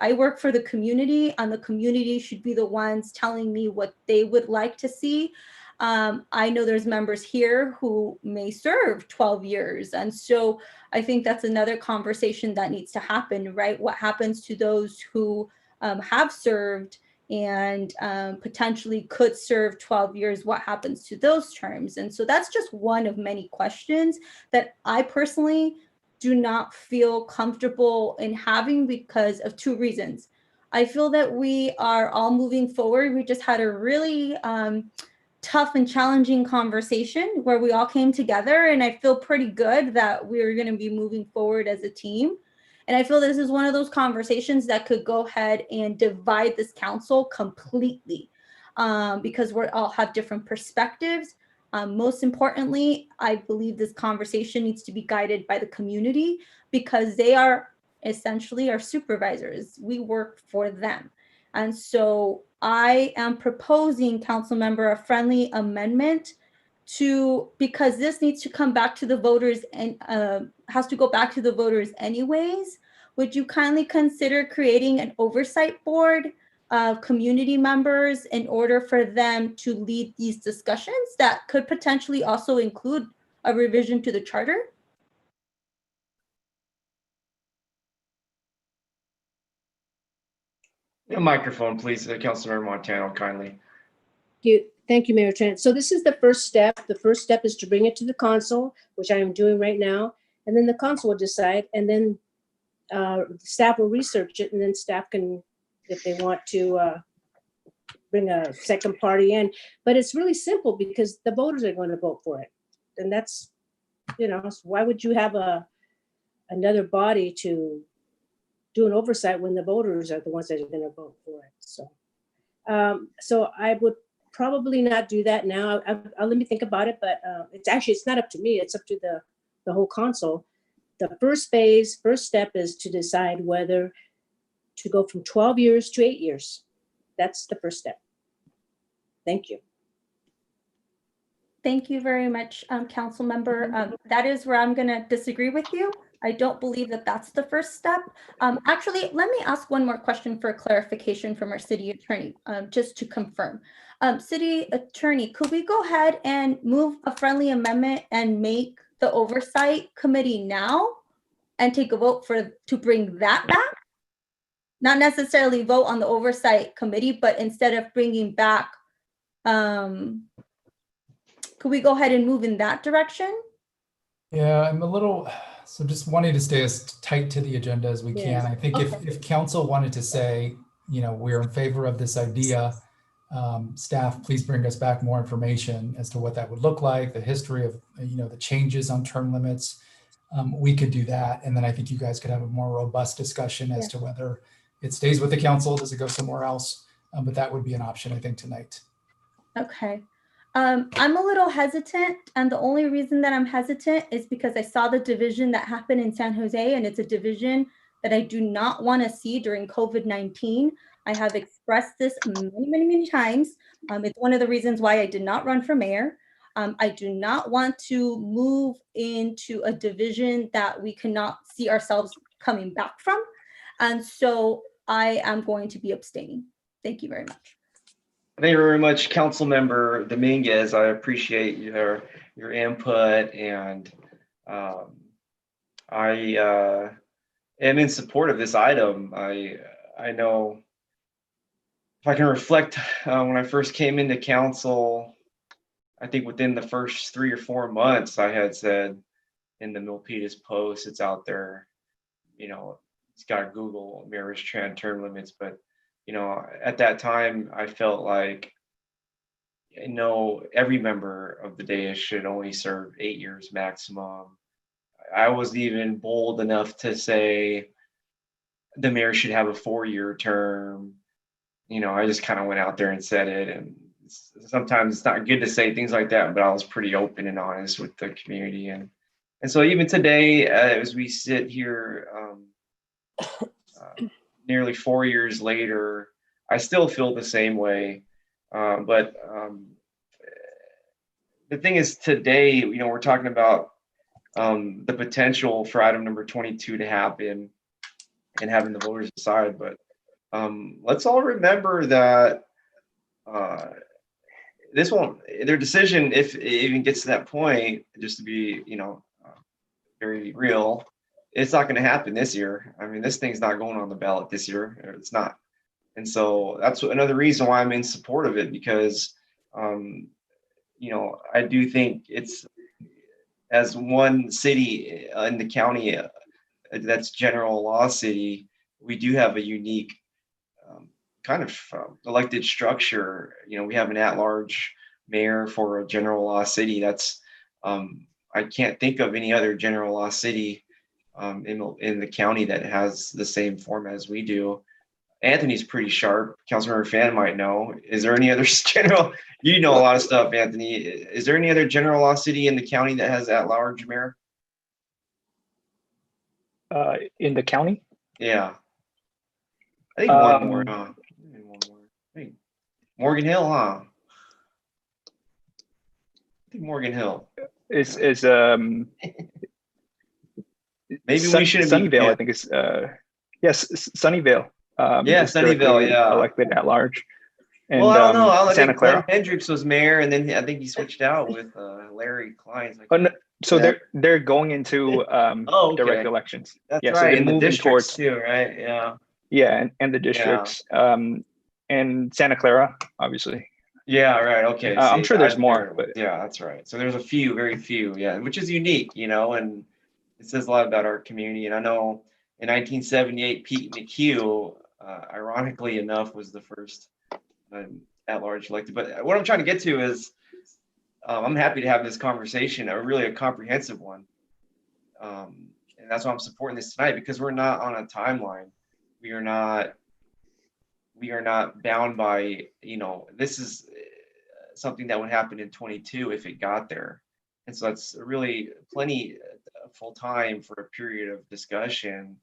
I work for the community, and the community should be the ones telling me what they would like to see. I know there's members here who may serve 12 years. And so I think that's another conversation that needs to happen, right? What happens to those who have served and potentially could serve 12 years? What happens to those terms? And so that's just one of many questions that I personally do not feel comfortable in having because of two reasons. I feel that we are all moving forward. We just had a really tough and challenging conversation where we all came together, and I feel pretty good that we're going to be moving forward as a team. And I feel this is one of those conversations that could go ahead and divide this council completely because we all have different perspectives. Most importantly, I believe this conversation needs to be guided by the community because they are essentially our supervisors. We work for them. And so I am proposing, council member, a friendly amendment because this needs to come back to the voters and has to go back to the voters anyways. Would you kindly consider creating an oversight board of community members in order for them to lead these discussions that could potentially also include a revision to the charter? A microphone, please, Councilmember Montano, kindly. Thank you, Mayor Trent. So this is the first step. The first step is to bring it to the council, which I am doing right now. And then the council will decide, and then staff will research it, and then staff can, if they want to bring a second party in. But it's really simple because the voters are going to vote for it. And that's, you know, so why would you have another body to do an oversight when the voters are the ones that are going to vote for it? So, so I would probably not do that now. I'll let me think about it, but it's not up to me. It's up to the whole council. The first step is to decide whether to go from 12 years to 8 years. That's the first step. Thank you. Thank you very much, council member. That is where I'm going to disagree with you. I don't believe that that's the first step. Actually, let me ask one more question for clarification from our city attorney, just to confirm. City attorney, could we go ahead and move a friendly amendment and make the oversight committee now and take a vote to bring that back? Not necessarily vote on the oversight committee, but instead of bringing back, could we go ahead and move in that direction? Yeah, I'm a little, so just wanting to stay as tight to the agenda as we can. I think if council wanted to say, you know, we're in favor of this idea, staff, please bring us back more information as to what that would look like, the history of, you know, the changes on term limits. We could do that. And then I think you guys could have a more robust discussion as to whether it stays with the council, does it go somewhere else? But that would be an option, I think, tonight. Okay. I'm a little hesitant, and the only reason that I'm hesitant is because I saw the division that happened in San Jose, and it's a division that I do not want to see during COVID-19. I have expressed this many times. It's one of the reasons why I did not run for mayor. I do not want to move into a division that we cannot see ourselves coming back from. And so I am going to be abstaining. Thank you very much. Thank you very much, Councilmember Dominguez. I appreciate your input, and I am in support of this item. I know if I can reflect when I first came into council, I think within the first 3 or 4 months, I had said in the Milpitas post, it's out there, you know, it's got Google Mayor's term limits, but at that time, I felt like, every member of the dais should only serve 8 years maximum. I was even bold enough to say the mayor should have a 4-year term. I just kind of went out there and said it. And sometimes it's not good to say things like that, but I was pretty open and honest with the community. And so even today, as we sit here, nearly 4 years later, I still feel the same way. But the thing is, today, we're talking about the potential for item number 22 to happen and having the voters decide. But let's all remember that their decision, if it even gets to that point, just to be, very real, it's not going to happen this year. I mean, this thing's not going on the ballot this year. It's not. And so that's another reason why I'm in support of it, because, I do think it's, as one city in the county that's general law city, we do have a unique kind of elected structure. We have an at-large mayor for a general law city. That's I can't think of any other general law city in the county that has the same format as we do. Anthony's pretty sharp. Councilmember Fan might know. Is there any other general? You know a lot of stuff, Anthony. Is there any other general law city in the county that has at-large mayor? In the county? Yeah. I think one more. Hey, Morgan Hill, huh? I think Morgan Hill. Is maybe we should Sunnyvale, I think is yes, Sunnyvale. Yeah, Sunnyvale, yeah. Elected at large. And, well, I don't know. I Santa think Clara. Glenn Hendricks was mayor, and then I think he switched out with Larry Klein. Oh, no, so they're going into direct elections. That's yeah, right. So they're in the moving districts towards too, right? Yeah. Yeah, and the districts, and Santa Clara, obviously. Yeah, right. Okay. I'm sure there's more, but yeah, that's right. So there's a few, very few, yeah, which is unique, and it says a lot about our community. And I know in 1978, Pete McHugh, ironically enough, was the first at-large elected. But what I'm trying to get to is, I'm happy to have this conversation, really a comprehensive one, and that's why I'm supporting this tonight, because we're not on a timeline. We are not bound by, this is something that would happen in 22 if it got there. And so that's really plenty full time for a period of discussion.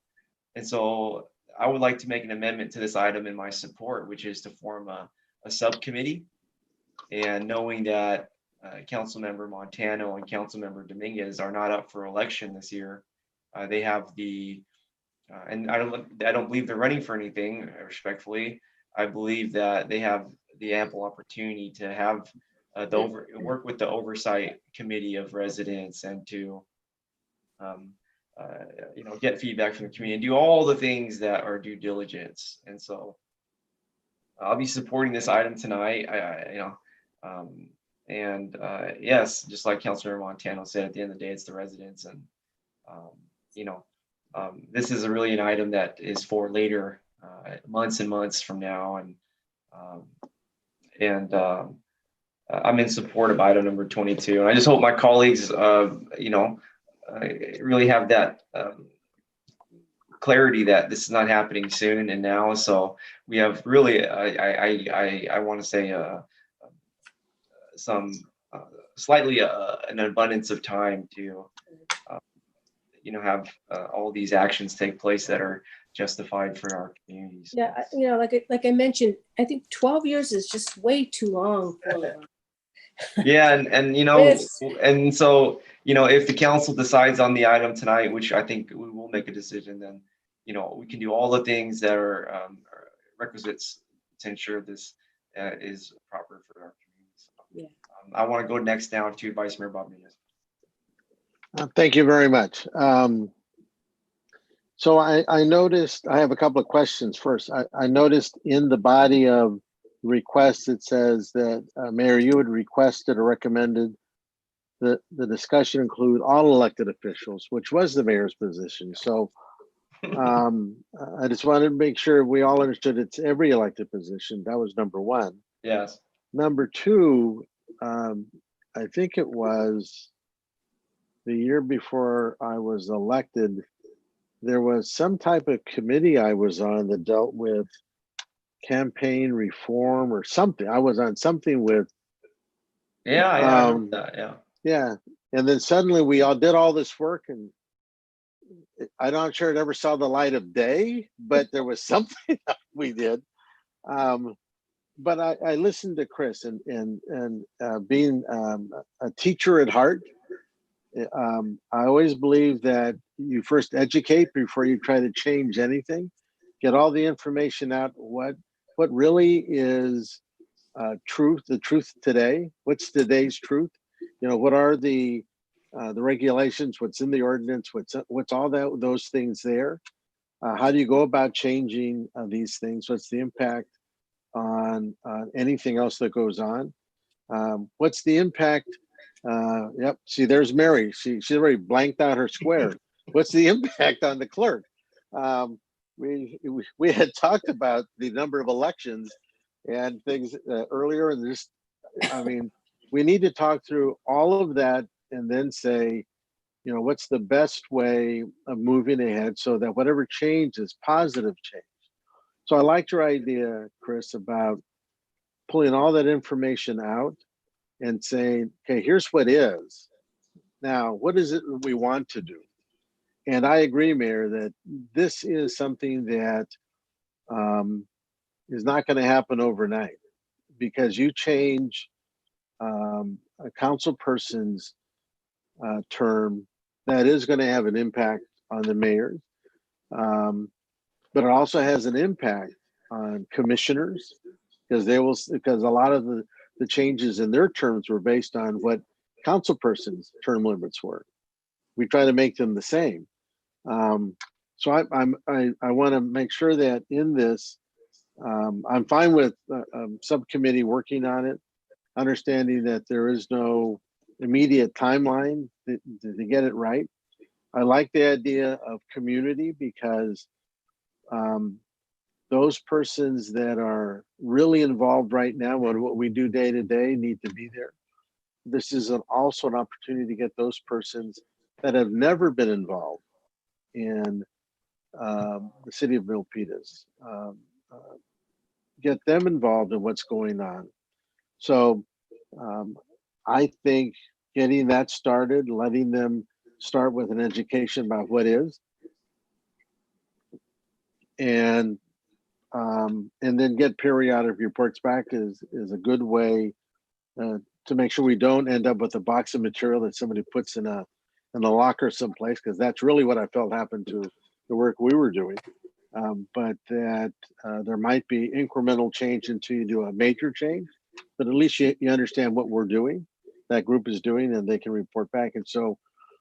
And so I would like to make an amendment to this item in my support, which is to form a subcommittee. And knowing that Councilmember Montano and Councilmember Dominguez are not up for election this year, they have the and I don't believe they're running for anything, respectfully. I believe that they have the ample opportunity to have work with the oversight committee of residents and to get feedback from the community and do all the things that are due diligence. And so I'll be supporting this item tonight. Yes, just like Councilor Montano said, at the end of the day, it's the residents, and this is really an item that is for later, months and months from now, and I'm in support of item number 22. And I just hope my colleagues, really have that clarity that this is not happening soon and now. So we have really, I want to say, some slightly an abundance of time to have all these actions take place that are justified for our communities. Yeah, like I mentioned, I think 12 years is just way too long for yeah, and and so if the council decides on the item tonight, which I think we will make a decision, then we can do all the things that are requisites to ensure this is proper for our communities. Yeah. I want to go next down to Vice Mayor Bob Nunez. Thank you very much. So I noticed, I have a couple of questions. First, I noticed in the body of request, it says that Mayor, you had requested or recommended that the discussion include all elected officials, which was the mayor's position. So I just wanted to make sure we all understood it's every elected position. That was number one. Yes. Number two, I think it was the year before I was elected, there was some type of committee I was on that dealt with campaign reform or something. I was on something with. Yeah, I remember that. Yeah. Yeah. And then suddenly we all did all this work, and I'm not sure it ever saw the light of day, but there was something that we did. But I listened to Chris, and being a teacher at heart, I always believe that you first educate before you try to change anything. Get all the information out. What really is truth? The truth today. What's today's truth? What are the regulations? What's in the ordinance? What's all those things there? How do you go about changing these things? What's the impact on anything else that goes on? What's the impact? Yep. See, there's Mary. She already blanked out her square. What's the impact on the clerk? We had talked about the number of elections and things earlier, and just, we need to talk through all of that and then say, what's the best way of moving ahead so that whatever change is positive change. So I liked your idea, Chris, about pulling all that information out and saying, okay, here's what is. Now, what is it we want to do? And I agree, Mayor, that this is something that is not going to happen overnight, because you change a council person's term, that is going to have an impact on the mayors. But it also has an impact on commissioners, because a lot of the changes in their terms were based on what council persons' term limits were. We try to make them the same. So I want to make sure that in this, I'm fine with subcommittee working on it, understanding that there is no immediate timeline to get it right. I like the idea of community, because those persons that are really involved right now in what we do day to day need to be there. This is also an opportunity to get those persons that have never been involved in the city of Milpitas, get them involved in what's going on. So I think getting that started, letting them start with an education about what is, and then get periodic reports back is a good way to make sure we don't end up with a box of material that somebody puts in a locker someplace, because that's really what I felt happened to the work we were doing. But that there might be incremental change until you do a major change, but at least you understand what we're doing, that group is doing, and they can report back. And so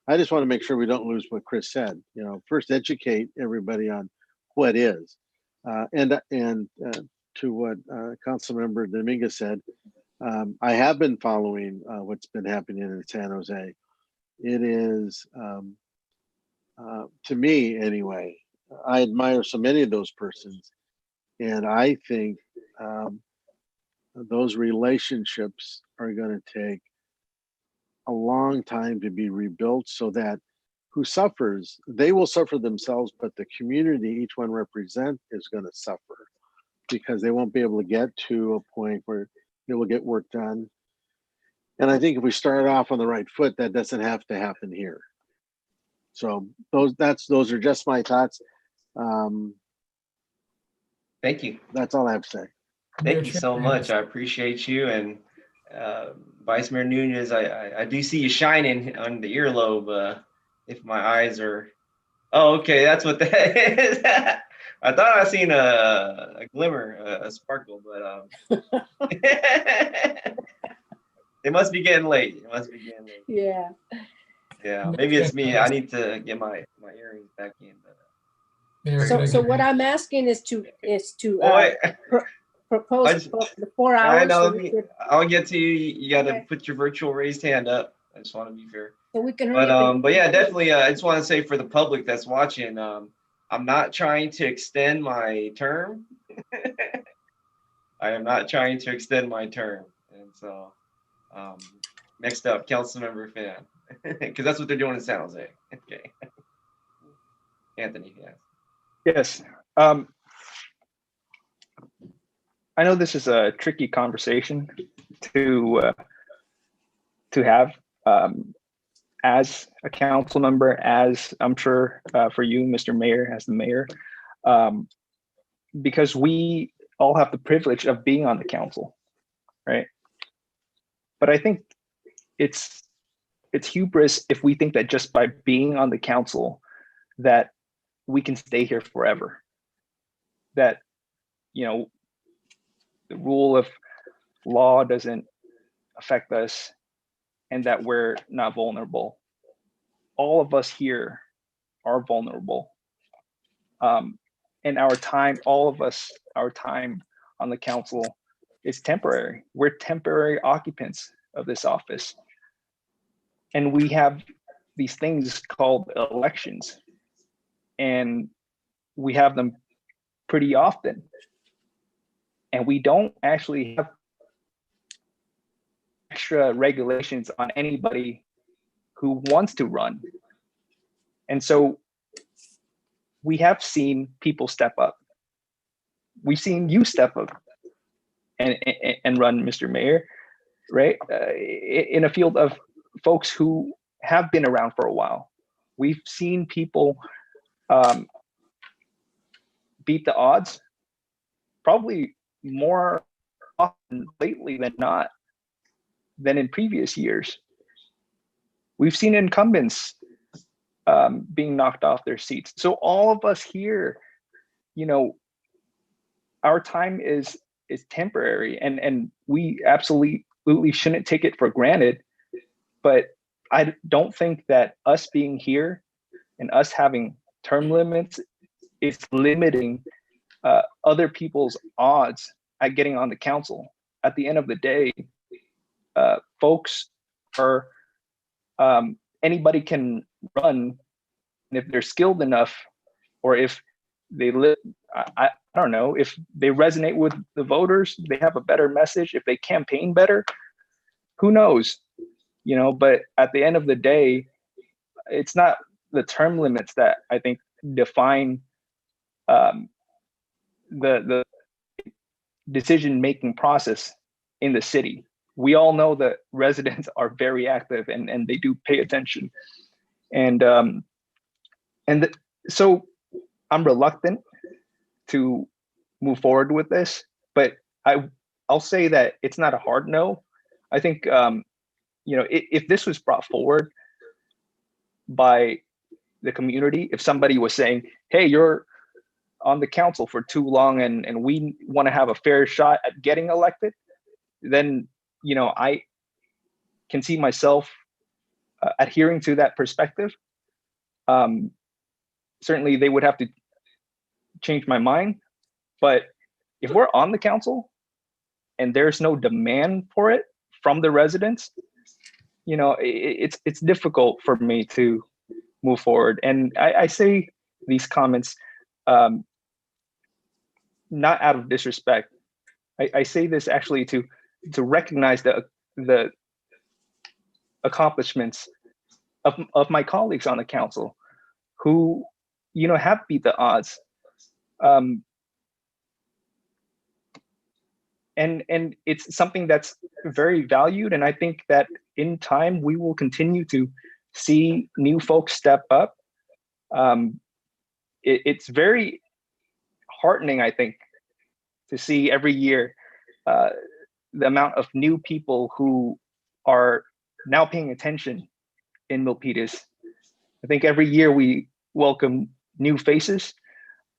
I just want to make sure we don't lose what Chris said. First educate everybody on what is. And to what Councilmember Dominguez said, I have been following what's been happening in San Jose. It is, to me anyway, I admire so many of those persons, and I think those relationships are going to take a long time to be rebuilt, so that who suffers, they will suffer themselves, but the community each one represents is going to suffer, because they won't be able to get to a point where they will get work done. And I think if we start off on the right foot, that doesn't have to happen here. So those are just my thoughts. Thank you. That's all I have to say. Thank you so much. I appreciate you. And Vice Mayor Nunez, I do see you shining on the earlobe. If my eyes are, oh, okay, that's what that is. I thought I seen a glimmer, a sparkle, but it must be getting late. It must be getting late. Yeah. Yeah, maybe it's me. I need to get my earrings back in. But, so what I'm asking is to propose the 4 hours. I know. I'll get to you. You got to put your virtual raised hand up. I just want to be fair. So we can. But yeah, definitely. I just want to say for the public that's watching, I'm not trying to extend my term. I am not trying to extend my term. And so, next up, Councilmember Fan, because that's what they're doing in San Jose. Okay. Anthony, yes. Yes. I know this is a tricky conversation to have as a council member, as I'm sure for you, Mr. Mayor, as the mayor, because we all have the privilege of being on the council, right? But I think it's hubris if we think that just by being on the council that we can stay here forever. That, you know, the rule of law doesn't affect us and that we're not vulnerable. All of us here are vulnerable. And our time, all of us, our time on the council is temporary. We're temporary occupants of this office. And we have these things called elections. And we have them pretty often. And we don't actually have extra regulations on anybody who wants to run. And so we have seen people step up. We've seen you step up and run, Mr. Mayor, right? In a field of folks who have been around for a while. We've seen people beat the odds, probably more often lately than not than in previous years. We've seen incumbents being knocked off their seats. So all of us here, you know, our time is temporary, and we absolutely shouldn't take it for granted. But I don't think that us being here and us having term limits is limiting other people's odds at getting on the council. At the end of the day, folks are, anybody can run, and if they're skilled enough, or if they live, I don't know, if they resonate with the voters, they have a better message, if they campaign better, who knows, you know. But at the end of the day, it's not the term limits that I think define the decision-making process in the city. We all know that residents are very active and they do pay attention. So I'm reluctant to move forward with this, but I'll say that it's not a hard no. I think, you know, if this was brought forward by the community, if somebody was saying, hey, you're on the council for too long and we want to have a fair shot at getting elected, then, you know, I can see myself adhering to that perspective. Certainly they would have to change my mind, but if we're on the council and there's no demand for it from the residents, you know, it's difficult for me to move forward. And I say these comments not out of disrespect. I say this actually to recognize the accomplishments of my colleagues on the council who, you know, have beat the odds. And it's something that's very valued. And I think that in time, we will continue to see new folks step up. It's very heartening, I think, to see every year the amount of new people who are now paying attention in Milpitas. I think every year we welcome new faces.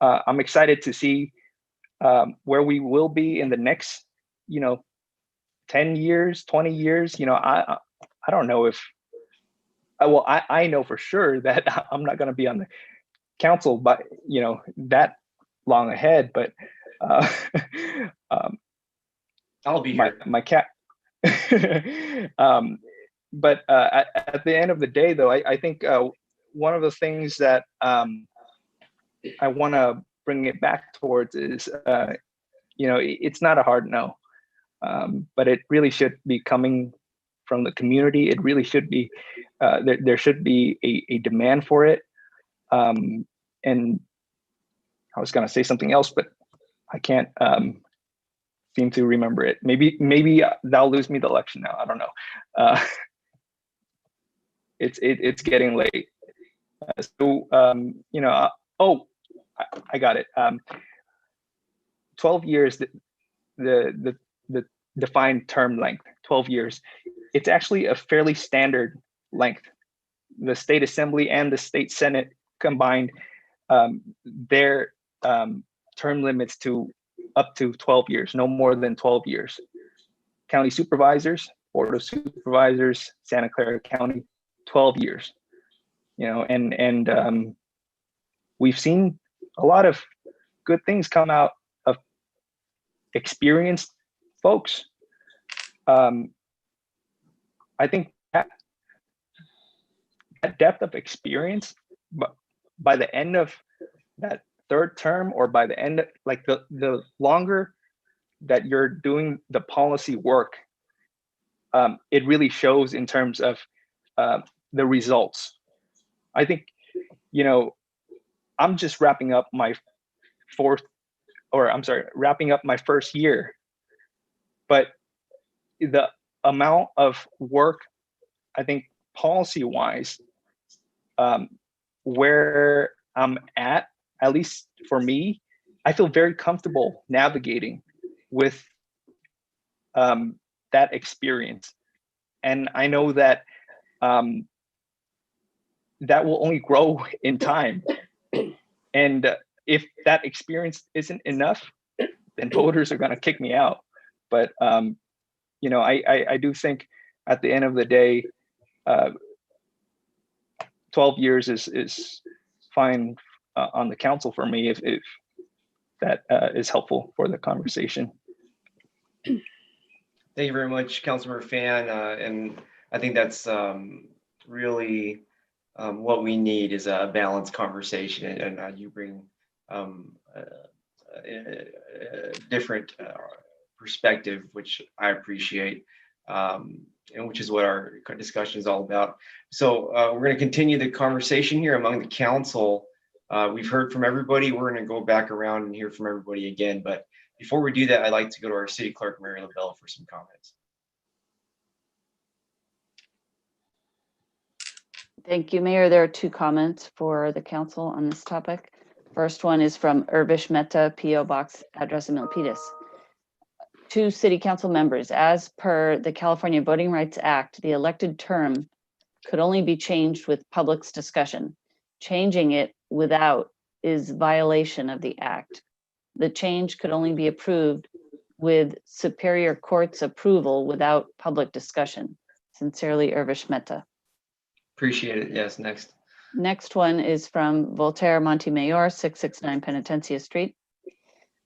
I'm excited to see where we will be in the next, you know, 10 years, 20 years. You know, I don't know if, well, I know for sure that I'm not going to be on the council, but, you know, that long ahead, but I'll be here. My cat. But at the end of the day, though, I think one of the things that I want to bring it back towards is, it's not a hard no, but it really should be coming from the community. It really should be, there should be a demand for it. And I was going to say something else, but I can't seem to remember it. Maybe that'll lose me the election now. I don't know. It's getting late. I got it. 12 years, the defined term length, 12 years. It's actually a fairly standard length. The state assembly and the state senate combined their term limits to up to 12 years, no more than 12 years. County supervisors, board of supervisors, Santa Clara County, 12 years. And we've seen a lot of good things come out of experienced folks. I think that depth of experience, but by the end of that third term, or by the end, like the longer that you're doing the policy work, it really shows in terms of the results. I think, I'm just wrapping up my wrapping up my first year, but the amount of work, I think policy wise, where I'm at least for me, I feel very comfortable navigating with that experience. And I know that that will only grow in time. And if that experience isn't enough, then voters are going to kick me out. But, I do think at the end of the day, 12 years is fine on the council for me, if that is helpful for the conversation. Thank you very much, Councilmember Fan. And I think that's really what we need is a balanced conversation, and you bring a different perspective, which I appreciate, and which is what our discussion is all about. So we're going to continue the conversation here among the council. We've heard from everybody. We're going to go back around and hear from everybody again. But before we do that, I'd like to go to our city clerk, Mary LaBelle, for some comments. Thank you, Mayor. There are two comments for the council on this topic. First one is from Urvish Mehta, P.O. Box address in Milpitas. To city council members, as per the California Voting Rights Act, the elected term could only be changed with public's discussion. Changing it without is violation of the act. The change could only be approved with Superior Court's approval without public discussion. Sincerely, Urvish Mehta. Appreciate it. Yes, next. Next one is from Voltaire Montemayor, 669 Penitencia Street.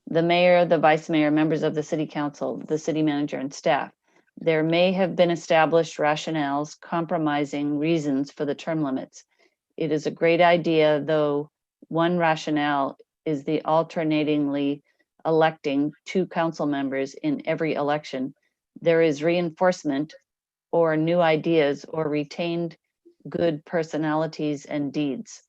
The mayor, the vice mayor, members of the city council, the city manager, and staff. There may have been established rationales compromising reasons for the term limits. It is a great idea, though one rationale is the alternatingly electing 2 council members in every election. There is reinforcement or new ideas or retained good personalities and deeds.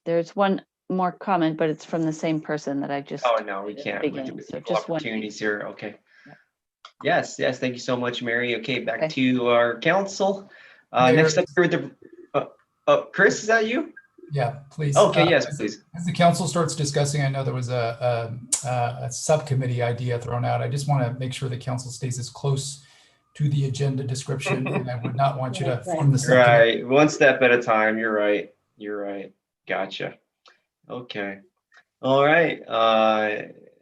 There's one more comment, but it's from the same person that I just. Oh, no, we can't. So just opportunities here. Okay. Yes, thank you so much, Mary. Okay, back to our council. Next up here with the, Chris, is that you? Yeah, please. Okay, yes, please. As the council starts discussing, I know there was a subcommittee idea thrown out. I just want to make sure the council stays as close to the agenda description, and I would not want you to form the subcommittee. Right, one step at a time. You're right. Gotcha. Okay. All right.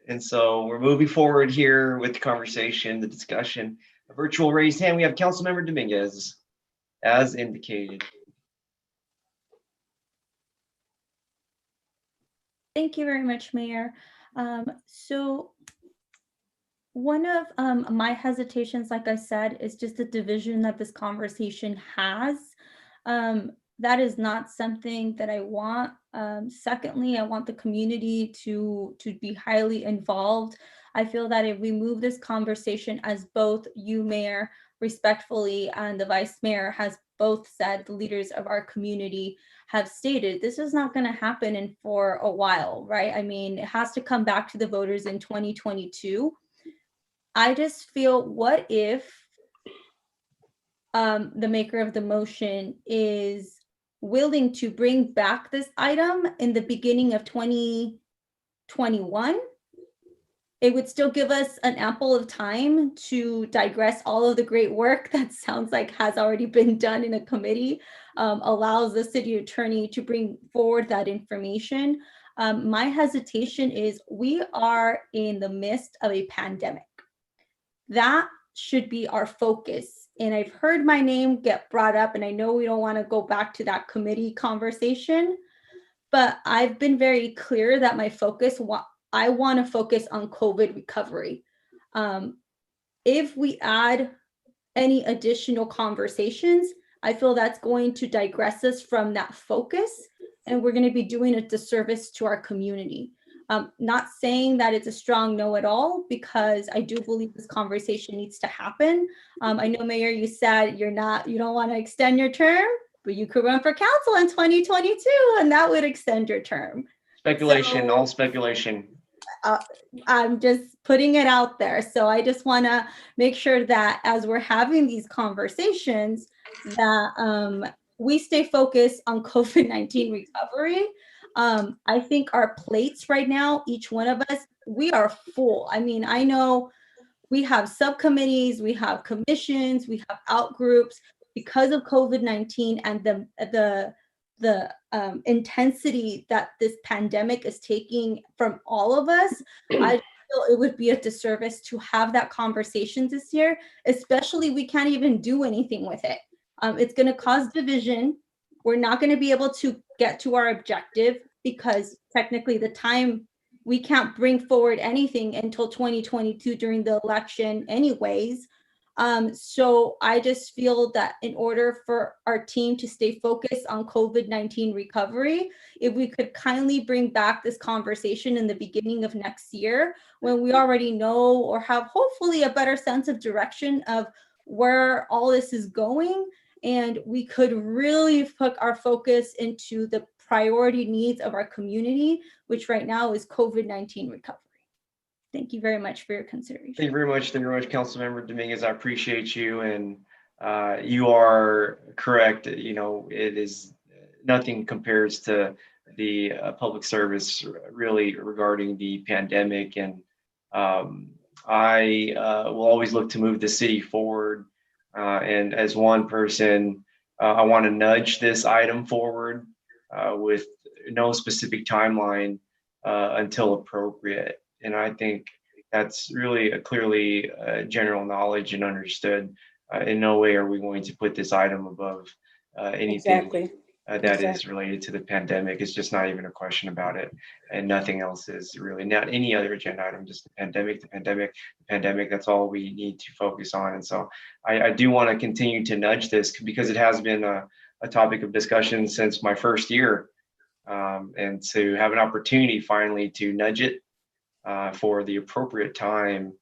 And so we're moving forward here with the conversation, the discussion. A virtual raised hand. We have Councilmember Dominguez, as indicated. Thank you very much, Mayor. So One of my hesitations, like I said, is just the division that this conversation has. That is not something that I want. Secondly, I want the community to be highly involved. I feel that if we move this conversation, as both you, Mayor, respectfully, and the Vice Mayor has both said, the leaders of our community have stated, this is not going to happen in for a while, right? I mean, it has to come back to the voters in 2022. I just feel, what if the maker of the motion is willing to bring back this item in the beginning of 2021? It would still give us an ample of time to digress all of the great work that sounds like has already been done in a committee, allows the city attorney to bring forward that information. My hesitation is, we are in the midst of a pandemic. That should be our focus. And I've heard my name get brought up, and I know we don't want to go back to that committee conversation, but I've been very clear that my focus, I want to focus on COVID recovery. If we add any additional conversations, I feel that's going to digress us from that focus, and we're going to be doing a disservice to our community. Not saying that it's a strong no at all, because I do believe this conversation needs to happen. I know, Mayor, you said you don't want to extend your term, but you could run for council in 2022, and that would extend your term. Speculation, all speculation. I'm just putting it out there. So I just want to make sure that as we're having these conversations, that we stay focused on COVID-19 recovery. I think our plates right now, each one of us, we are full. I mean, I know we have subcommittees, we have commissions, we have outgroups because of COVID-19 and the intensity that this pandemic is taking from all of us. I feel it would be a disservice to have that conversation this year, especially we can't even do anything with it. It's going to cause division. We're not going to be able to get to our objective, because technically the time, we can't bring forward anything until 2022 during the election anyways. So I just feel that in order for our team to stay focused on COVID-19 recovery, if we could kindly bring back this conversation in the beginning of next year, when we already know or have hopefully a better sense of direction of where all this is going, and we could really put our focus into the priority needs of our community, which right now is COVID-19 recovery. Thank you very much for your consideration. Thank you very much. Thank you very much, Councilmember Dominguez. I appreciate you, and you are correct. You know, it is nothing compares to the public service really regarding the pandemic, and I will always look to move the city forward. And as one person, I want to nudge this item forward with no specific timeline until appropriate. And I think that's really clearly general knowledge and understood. In no way are we going to put this item above anything that is related to the pandemic. It's just not even a question about it. And nothing else is really, not any other agenda item, just the pandemic. That's all we need to focus on. And so I do want to continue to nudge this, because it has been a topic of discussion since my first year. And to have an opportunity finally to nudge it for the appropriate time,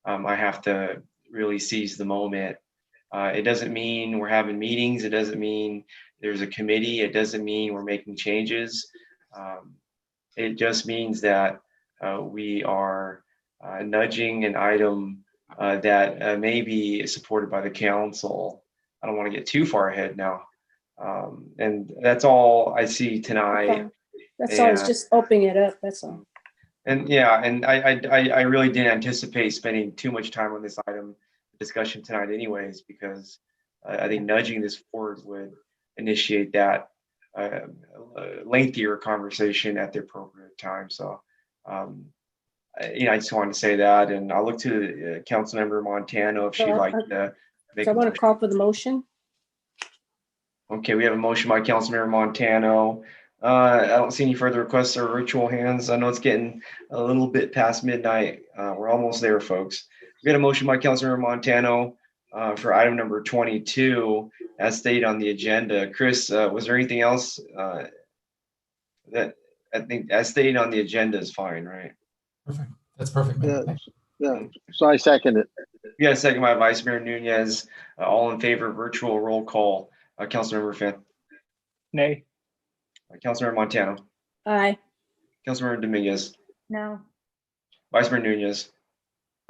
I have to really seize the moment. It doesn't mean we're having meetings. It doesn't mean there's a committee. It doesn't mean we're making changes. It just means that we are nudging an item that may be supported by the council. I don't want to get too far ahead now. And that's all I see tonight. Okay. That's all. It's just opening it up. That's all. And yeah, and I really didn't anticipate spending too much time on this item discussion tonight anyways, because I think nudging this forward would initiate that lengthier conversation at the appropriate time. So I just wanted to say that, and I'll look to Councilmember Montano if she'd like to make So I want to call for the motion. Okay, we have a motion by Councilmember Montano. I don't see any further requests or virtual hands. I know it's getting a little bit past midnight. We're almost there, folks. We got a motion by Councilmember Montano for item number 22 as stated on the agenda. Chris, was there anything else that I think as stated on the agenda is fine, right? Perfect. That's perfect, Mayor. Yeah, so I second it. We got a second by Vice Mayor Nunez. All in favor, virtual roll call. Councilmember Finn. Nay. Councilmember Montano. Aye. Councilmember Dominguez. No. Vice Mayor Nunez.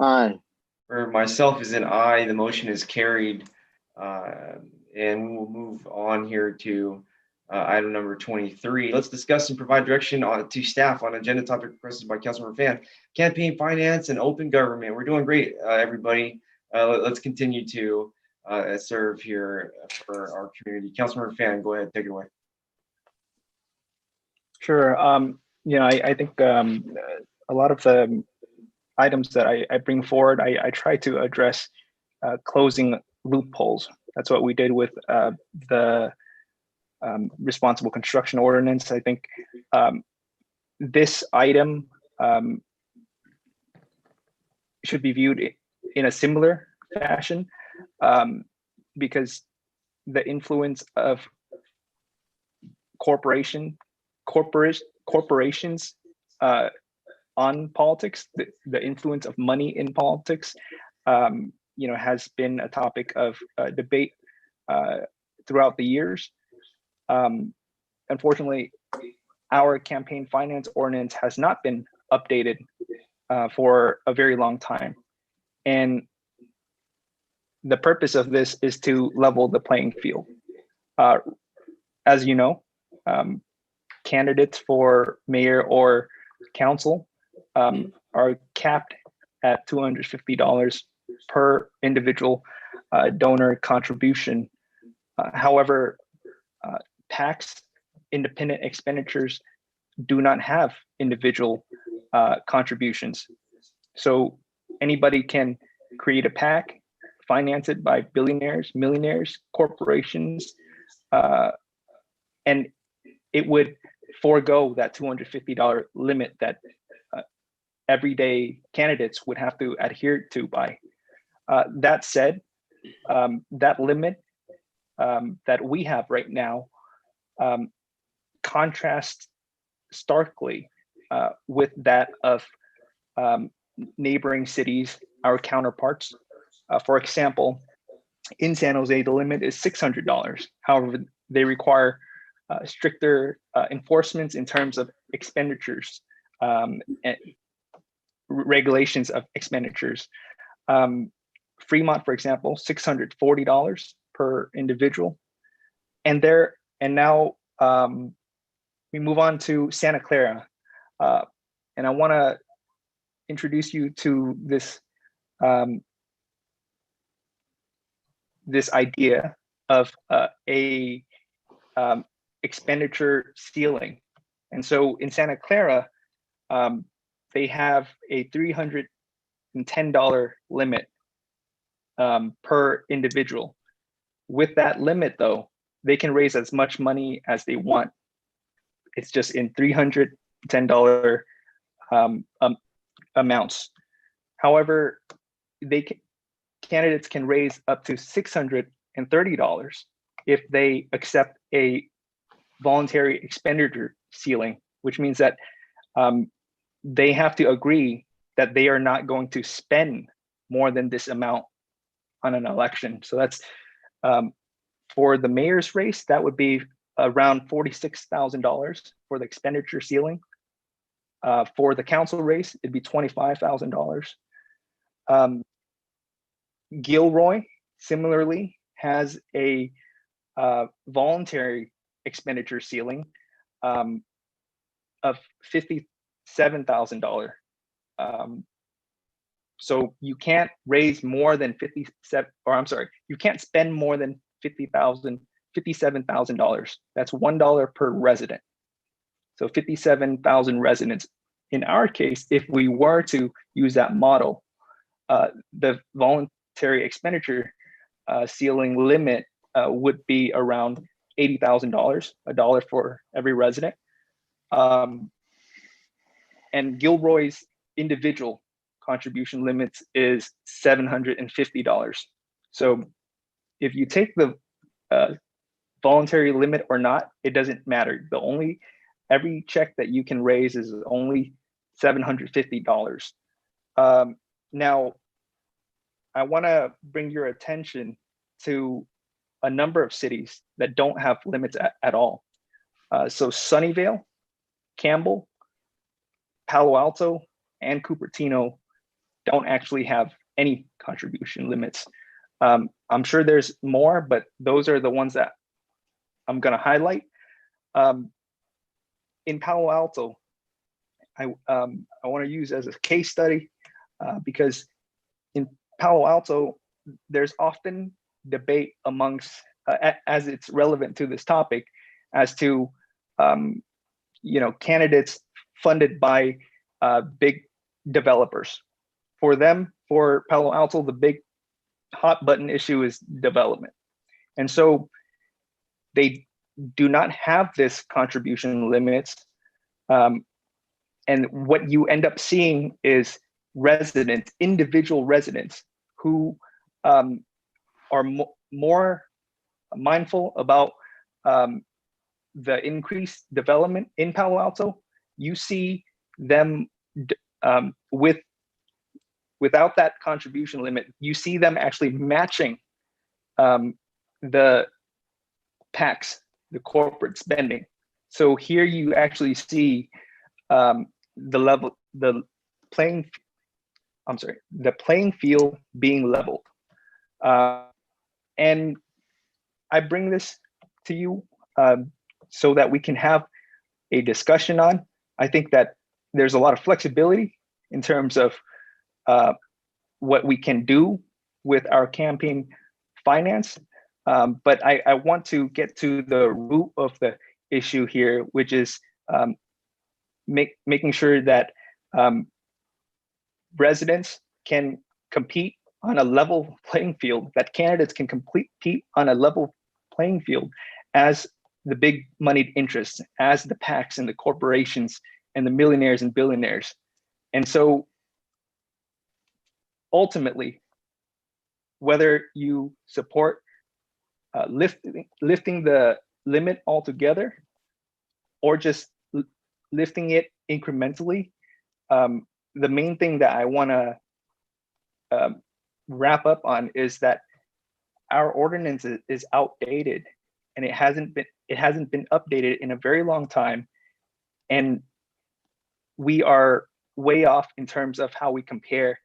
Aye. For myself is an aye. The motion is carried. And we will move on here to item number 23. Let's discuss and provide direction to staff on agenda topic requested by Councilmember Fan. Campaign finance and open government. We're doing great, everybody. Let's continue to serve here for our community. Councilmember Fan, go ahead, take it away. Sure. I think a lot of the items that I bring forward, I try to address closing loopholes. That's what we did with the responsible construction ordinance. I think this item should be viewed in a similar fashion because the influence of corporations on politics, the influence of money in politics, has been a topic of debate throughout the years. Unfortunately, our campaign finance ordinance has not been updated for a very long time. And the purpose of this is to level the playing field. As you know, candidates for mayor or council are capped at $250 per individual donor contribution. However, tax independent expenditures do not have individual contributions. So anybody can create a PAC, finance it by billionaires, millionaires, corporations, and it would forego that $250 limit that everyday candidates would have to adhere to by. That said, that limit that we have right now contrasts starkly with that of neighboring cities, our counterparts. For example, in San Jose, the limit is $600. However, they require stricter enforcements in terms of expenditures and regulations of expenditures. Fremont, for example, $640 per individual. And now we move on to Santa Clara. And I want to introduce you to this this idea of a expenditure ceiling. And so in Santa Clara, they have a $310 limit per individual. With that limit, though, they can raise as much money as they want. It's just in $310 amounts. However, candidates can raise up to $630 if they accept a voluntary expenditure ceiling, which means that they have to agree that they are not going to spend more than this amount on an election. So that's for the mayor's race, that would be around $46,000 for the expenditure ceiling. For the council race, it'd be $25,000. Gilroy similarly has a voluntary expenditure ceiling of $57,000. So you can't raise more than you can't spend more than $57,000. That's $1 per resident. So 57,000 residents. In our case, if we were to use that model, the voluntary expenditure ceiling limit would be around $80,000, $1 for every resident. And Gilroy's individual contribution limits is $750. So if you take the voluntary limit or not, it doesn't matter. Every check that you can raise is only $750. Now, I want to bring your attention to a number of cities that don't have limits at all. So Sunnyvale, Campbell, Palo Alto, and Cupertino don't actually have any contribution limits. I'm sure there's more, but those are the ones that I'm going to highlight. In Palo Alto, I want to use as a case study because in Palo Alto, there's often debate amongst, as it's relevant to this topic, as to candidates funded by big developers. For Palo Alto, the big hot button issue is development. And so they do not have this contribution limits. And what you end up seeing is individual residents who are more mindful about the increased development in Palo Alto. You see them without that contribution limit, you see them actually matching the PACs, the corporate spending. So here you actually see the playing field being leveled. And I bring this to you so that we can have a discussion on. I think that there's a lot of flexibility in terms of what we can do with our campaign finance. But I want to get to the root of the issue here, which is making sure that residents can compete on a level playing field, that candidates can compete on a level playing field as the big moneyed interests, as the PACs and the corporations and the millionaires and billionaires. And so ultimately, whether you support lifting the limit altogether or just lifting it incrementally, the main thing that I want to wrap up on is that our ordinance is outdated, and it hasn't been updated in a very long time, and we are way off in terms of how we compare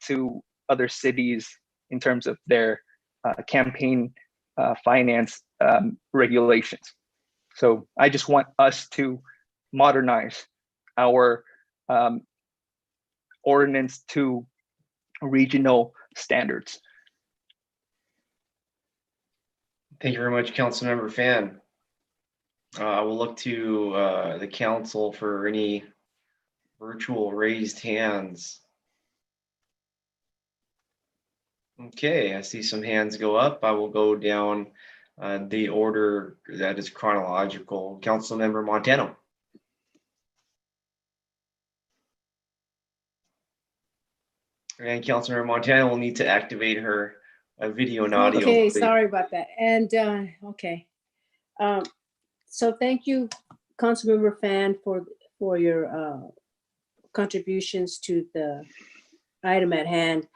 to other cities in terms of their campaign finance regulations. So I just want us to modernize our ordinance to regional standards. Thank you very much, Councilmember Fan. I will look to the council for any virtual raised hands. Okay, I see some hands go up. I will go down the order that is chronological. Councilmember Montano. And Councilmember Montano will need to activate her video and audio. Okay, sorry about that. And okay. So thank you, Councilmember Fan, for your contributions to the item at hand.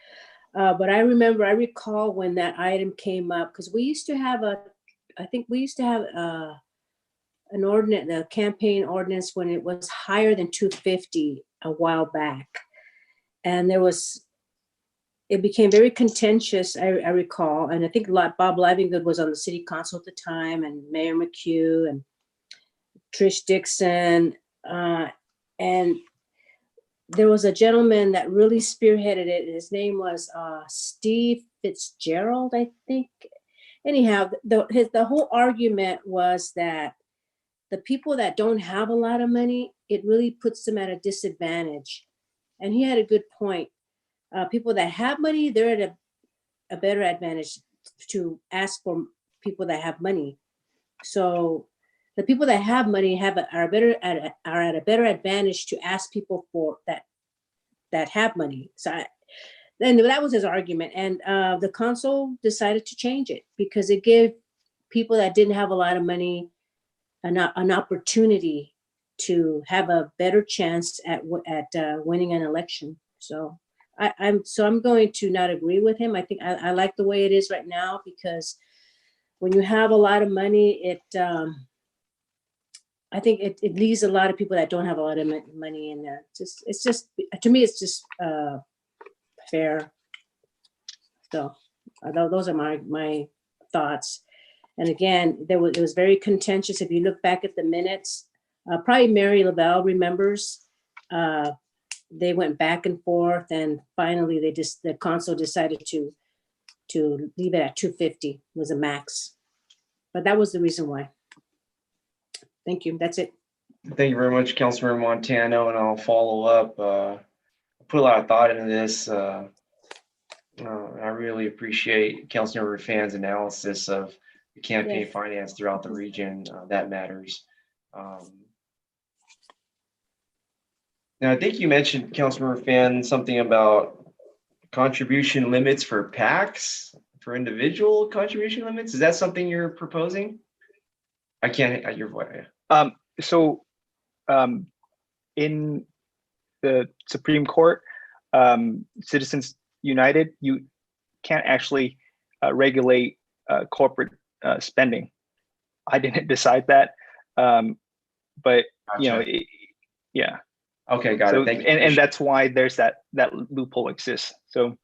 But I recall when that item came up, because we used to have an ordinance, a campaign ordinance, when it was higher than 250 a while back. And it became very contentious, I recall. And I think Bob Livingood was on the city council at the time, and Mayor McHugh and Trish Dixon. And there was a gentleman that really spearheaded it. His name was Steve Fitzgerald, I think. Anyhow, the whole argument was that the people that don't have a lot of money, it really puts them at a disadvantage. And he had a good point. People that have money, they're at a better advantage to ask for people that have money. So the people that have money are at a better advantage to ask people for that that have money. And that was his argument. And the council decided to change it because it gave people that didn't have a lot of money an opportunity to have a better chance at winning an election. So I'm going to not agree with him. I think I like the way it is right now, because when you have a lot of money, I think it leaves a lot of people that don't have a lot of money in there. It's just to me, it's just fair. So those are my thoughts. And again, it was very contentious. If you look back at the minutes, probably Mary Lavelle remembers. They went back and forth, and finally the council decided to leave it at 250 was a max. But that was the reason why. Thank you. That's it. Thank you very much, Councilmember Montano, and I'll follow up. I put a lot of thought into this. I really appreciate Councilmember Fan's analysis of the campaign finance throughout the region. That matters. Now, I think you mentioned, Councilmember Fan, something about contribution limits for PACs, for individual contribution limits. Is that something you're proposing? I can't, your voice. In the Supreme Court, Citizens United, you can't actually regulate corporate spending. I didn't decide that, but Gotcha. Yeah. Okay, got it. Thank you. And that's why there's that loophole exists. So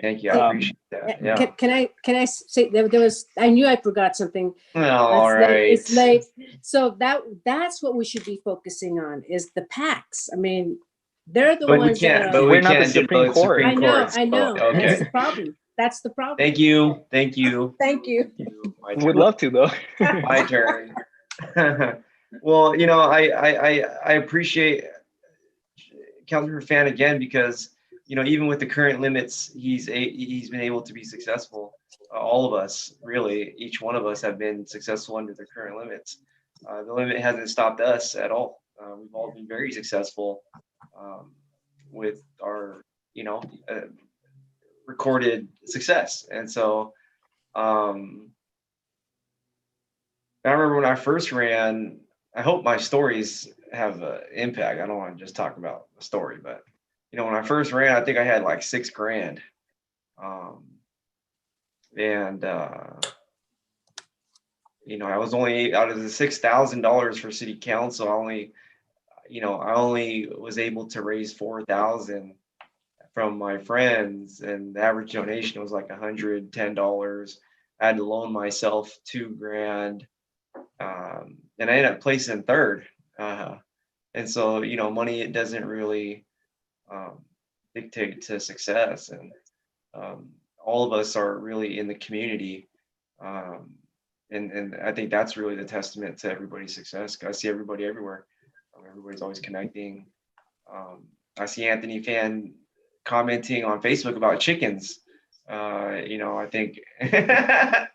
thank you. I appreciate that. Yeah. Can I say there was? I knew I forgot something. All right. It's late. So that's what we should be focusing on is the PACs. I mean, they're the ones that are. But we're not the Supreme Court. I know. Okay. That's the problem. That's the problem. Thank you. Thank you. Thank you. Would love to, though. My turn. Well, I appreciate Councilmember Fan again, because even with the current limits, he's been able to be successful. All of us, really, each one of us have been successful under the current limits. The limit hasn't stopped us at all. We've all been very successful with our recorded success. And so I remember when I first ran, I hope my stories have an impact. I don't want to just talk about the story, but when I first ran, I think I had like $6 grand. I was only out of the $6,000 for city council. I only was able to raise $4,000 from my friends, and the average donation was like $110. I had to loan myself $2 grand, and I ended up placing third. And so, money, it doesn't really dictate to success, and all of us are really in the community. And I think that's really the testament to everybody's success. I see everybody everywhere. Everybody's always connecting. I see Anthony Fan commenting on Facebook about chickens. I think, I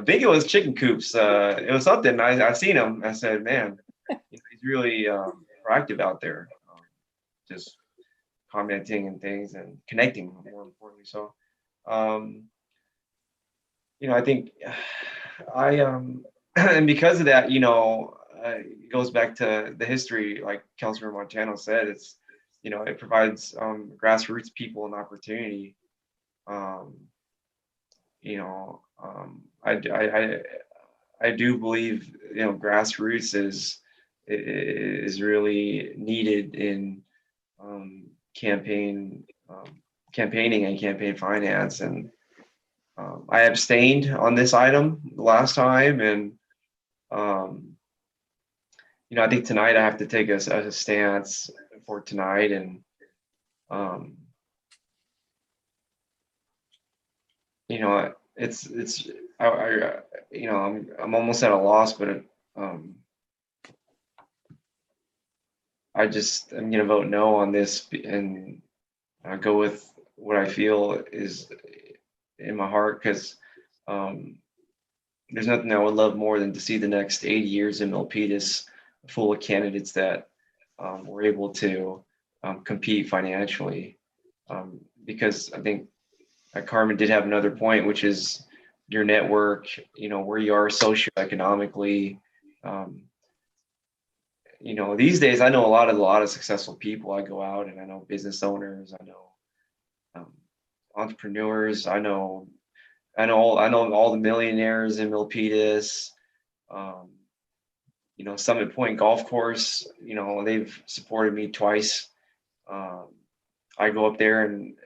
think it was chicken coops. It was something. I seen him. I said, man, he's really proactive out there, just commenting and things and connecting, more importantly. So, I think and because of that, it goes back to the history, like Councilmember Montano said, it provides grassroots people an opportunity. I do believe grassroots is really needed in campaigning and campaign finance. And I abstained on this item the last time, and I think tonight I have to take a stance for tonight, and I'm almost at a loss, but I'm gonna vote no on this and go with what I feel is in my heart, because there's nothing I would love more than to see the next 80 years in Milpitas full of candidates that were able to compete financially. Because I think Carmen did have another point, which is your network, where you are socioeconomically. These days I know a lot of successful people. I go out and I know business owners, I know entrepreneurs, I know all the millionaires in Milpitas. Summit Point Golf Course, they've supported me twice. I go up there and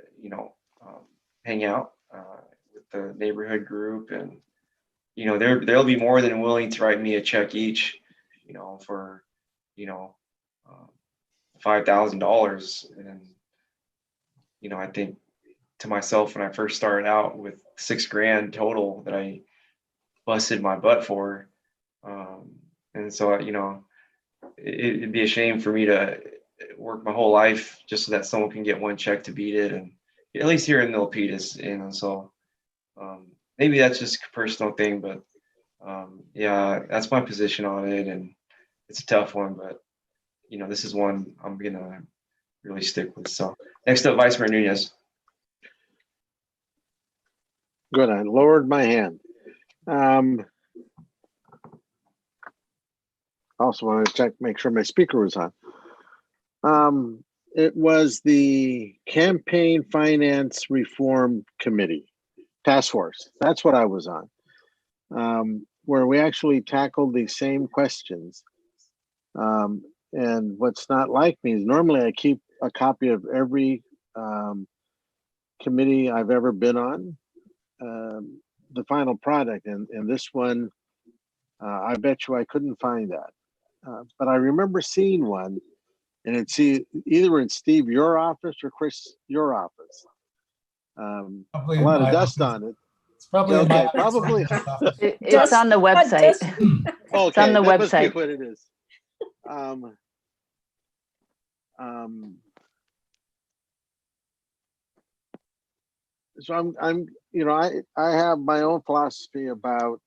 hang out with the neighborhood group, and they'll be more than willing to write me a check each, for $5,000. And I think to myself, when I first started out with $6,000 total that I busted my butt for, and so it'd be a shame for me to work my whole life just so that someone can get one check to beat it. And at least here in Milpitas, so maybe that's just a personal thing, but yeah, that's my position on it, and it's a tough one, but this is one I'm gonna really stick with. So next up, Vice Mayor Nunez. Good, I lowered my hand. Also want to check, make sure my speaker was on. It was the Campaign Finance Reform Committee Task Force. That's what I was on, where we actually tackled the same questions. And what's not like me is normally I keep a copy of every committee I've ever been on, the final product. And this one, I bet you I couldn't find that. But I remember seeing one, and it's either in Steve, your office, or Chris, your office. A lot of dust on it. It's probably okay, probably. It's on the website. Okay, it's on the that website. Must be what it is. So I'm I have my own philosophy about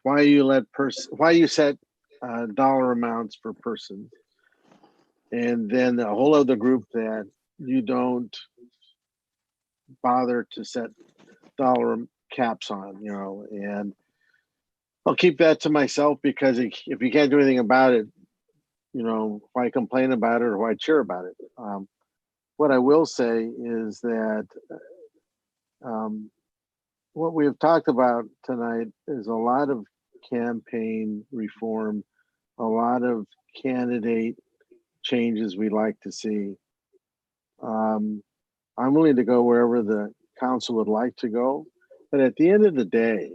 why you set dollar amounts for persons, and then a whole other group that you don't bother to set dollar caps on, and I'll keep that to myself, because if you can't do anything about it, why complain about it or why cheer about it? What I will say is that what we have talked about tonight is a lot of campaign reform, a lot of candidate changes we'd like to see. I'm willing to go wherever the council would like to go, but at the end of the day,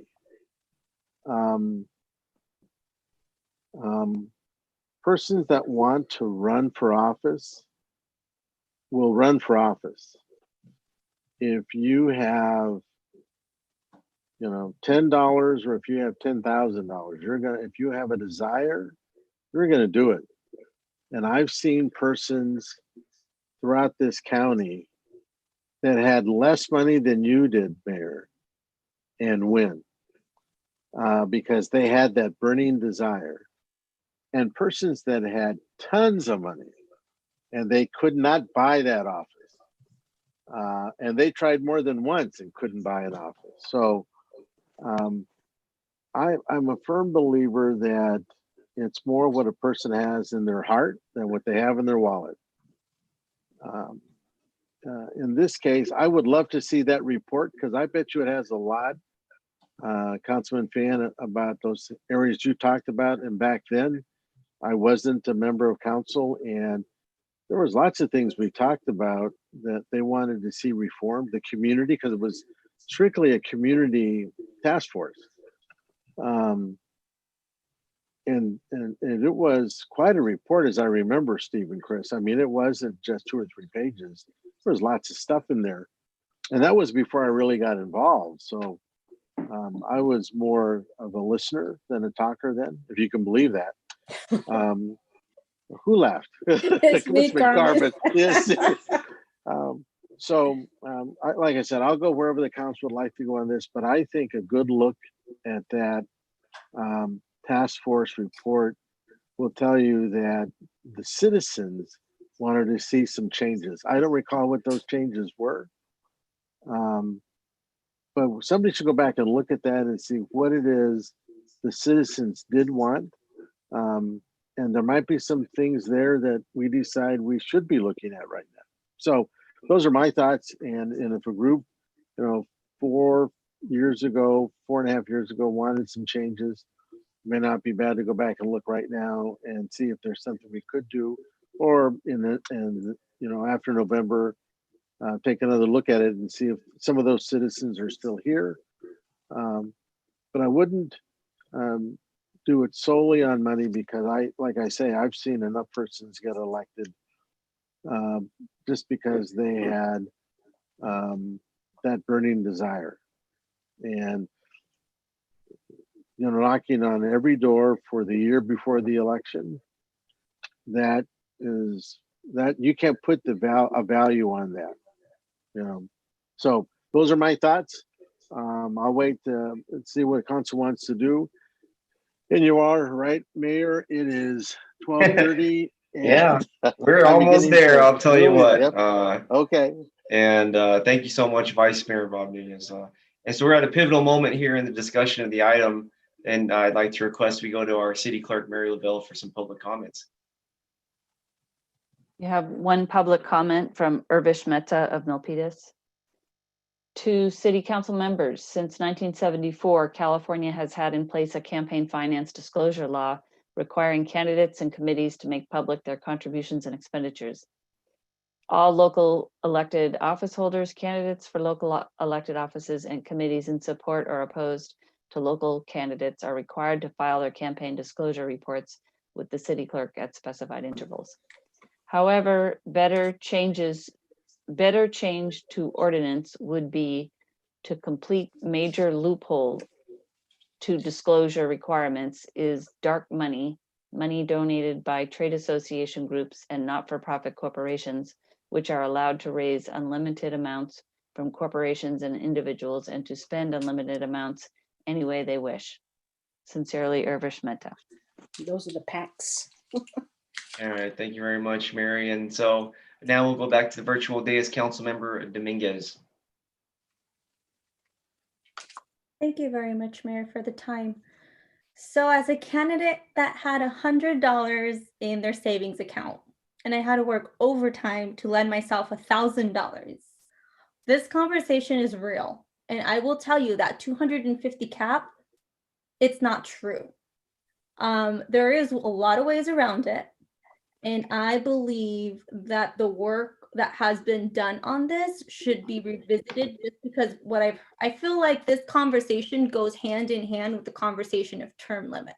persons that want to run for office will run for office. If you have, $10, or if you have $10,000, if you have a desire, you're gonna do it. And I've seen persons throughout this county that had less money than you did, Mayor, and win, because they had that burning desire. And persons that had tons of money and they could not buy that office, and they tried more than once and couldn't buy an office. So I'm a firm believer that it's more what a person has in their heart than what they have in their wallet. In this case, I would love to see that report, because I bet you it has a lot, Councilman Fan, about those areas you talked about. And back then, I wasn't a member of council, and there was lots of things we talked about that they wanted to see reformed. The community, because it was strictly a community task force. And it was quite a report, as I remember, Steve and Chris. I mean, it wasn't just 2 or 3 pages. There was lots of stuff in there. And that was before I really got involved. So I was more of a listener than a talker then, if you can believe that. Who laughed? It's me, Carmen. Yes. Like I said, I'll go wherever the council would like to go on this, but I think a good look at that task force report will tell you that the citizens wanted to see some changes. I don't recall what those changes were. But somebody should go back and look at that and see what it is the citizens did want. And there might be some things there that we decide we should be looking at right now. So those are my thoughts. And if a group, 4 years ago, 4.5 years ago, wanted some changes, it may not be bad to go back and look right now and see if there's something we could do, or after November, take another look at it and see if some of those citizens are still here. But I wouldn't do it solely on money, because like I say, I've seen enough persons get elected just because they had that burning desire. And knocking on every door for the year before the election, that you can't put a value on that. So those are my thoughts. I'll wait to see what council wants to do. And you are right, Mayor. It is 12:30. Yeah, we're almost there. I'll tell you what. Yep. Okay. And thank you so much, Vice Mayor Bob Nunez. And so we're at a pivotal moment here in the discussion of the item. And I'd like to request we go to our City Clerk, Mary LaBelle, for some public comments. You have one public comment from Urvish Mehta of Milpitas. To City Council members, since 1974, California has had in place a campaign finance disclosure law requiring candidates and committees to make public their contributions and expenditures. All local elected office holders, candidates for local elected offices, and committees in support or opposed to local candidates are required to file their campaign disclosure reports with the city clerk at specified intervals. However, better change to ordinance would be to complete major loophole to disclosure requirements is dark money donated by trade association groups and not-for-profit corporations, which are allowed to raise unlimited amounts from corporations and individuals and to spend unlimited amounts any way they wish. Sincerely, Urvish Mehta. Those are the PACs. All right, thank you very much, Mary. And so now we'll go back to the virtual dais, Councilmember Dominguez. Thank you very much, Mayor, for the time. So as a candidate that had $100 in their savings account, and I had to work overtime to lend myself $1,000, this conversation is real. And I will tell you that 250 cap, it's not true. There is a lot of ways around it. And I believe that the work that has been done on this should be revisited, just because I feel like this conversation goes hand in hand with the conversation of term limits.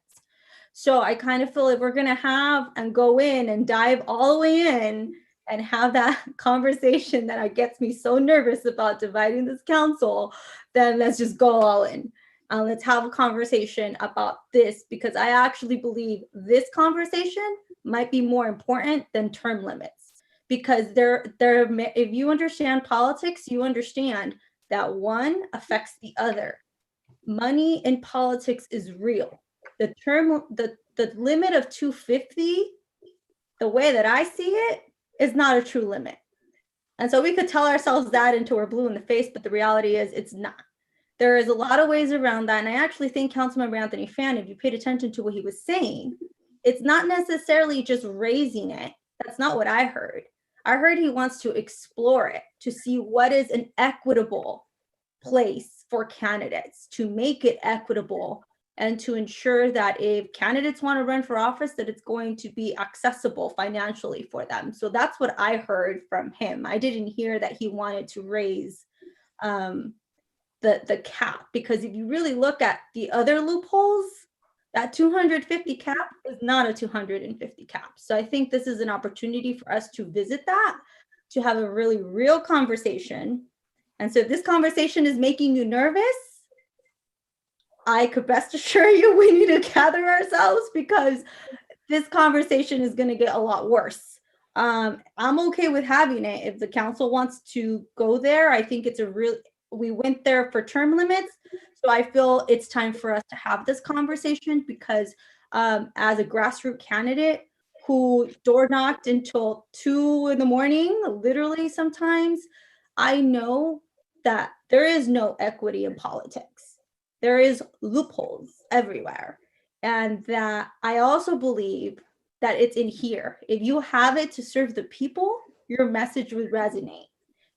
So I kind of feel like we're going to have and go in and dive all the way in and have that conversation that gets me so nervous about dividing this council, then let's just go all in. Let's have a conversation about this, because I actually believe this conversation might be more important than term limits, because if you understand politics, you understand that one affects the other. Money in politics is real. The limit of 250, the way that I see it, is not a true limit. And so we could tell ourselves that until we're blue in the face, but the reality is it's not. There is a lot of ways around that. And I actually think Councilmember Anthony Phan, if you paid attention to what he was saying, it's not necessarily just raising it. That's not what I heard. I heard he wants to explore it, to see what is an equitable place for candidates, to make it equitable, and to ensure that if candidates want to run for office, that it's going to be accessible financially for them. So that's what I heard from him. I didn't hear that he wanted to raise the cap, because if you really look at the other loopholes, that 250 cap is not a 250 cap. So I think this is an opportunity for us to visit that, to have a really real conversation. And so if this conversation is making you nervous, I could best assure you we need to gather ourselves, because this conversation is going to get a lot worse. I'm okay with having it. If the council wants to go there, I think it's we went there for term limits. So I feel it's time for us to have this conversation, because as a grassroots candidate who door knocked until 2 in the morning, literally sometimes, I know that there is no equity in politics. There is loopholes everywhere. And that I also believe that it's in here. If you have it to serve the people, your message would resonate.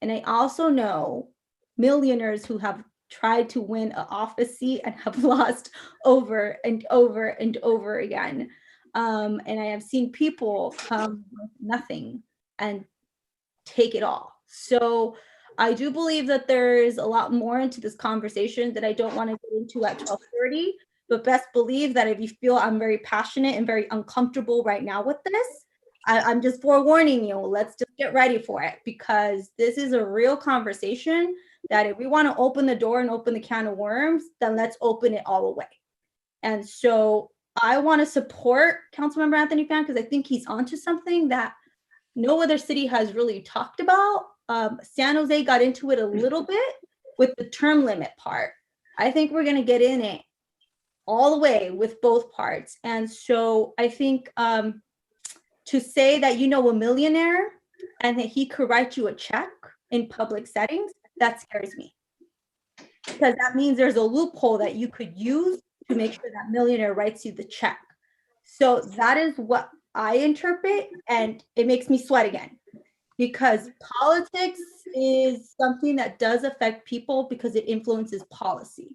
And I also know millionaires who have tried to win an office seat and have lost over and over and over again. And I have seen people come with nothing and take it all. So I do believe that there is a lot more into this conversation that I don't want to get into at 12:30, but best believe that if you feel I'm very passionate and very uncomfortable right now with this, I'm just forewarning you, let's just get ready for it, because this is a real conversation that if we want to open the door and open the can of worms, then let's open it all the way. And so I want to support Councilmember Anthony Phan because I think he's onto something that no other city has really talked about. San Jose got into it a little bit with the term limit part. I think we're going to get in it all the way with both parts. And so I think to say that you know a millionaire and that he could write you a check in public settings, that scares me. Because that means there's a loophole that you could use to make sure that millionaire writes you the check. So that is what I interpret, and it makes me sweat again. Because politics is something that does affect people because it influences policy.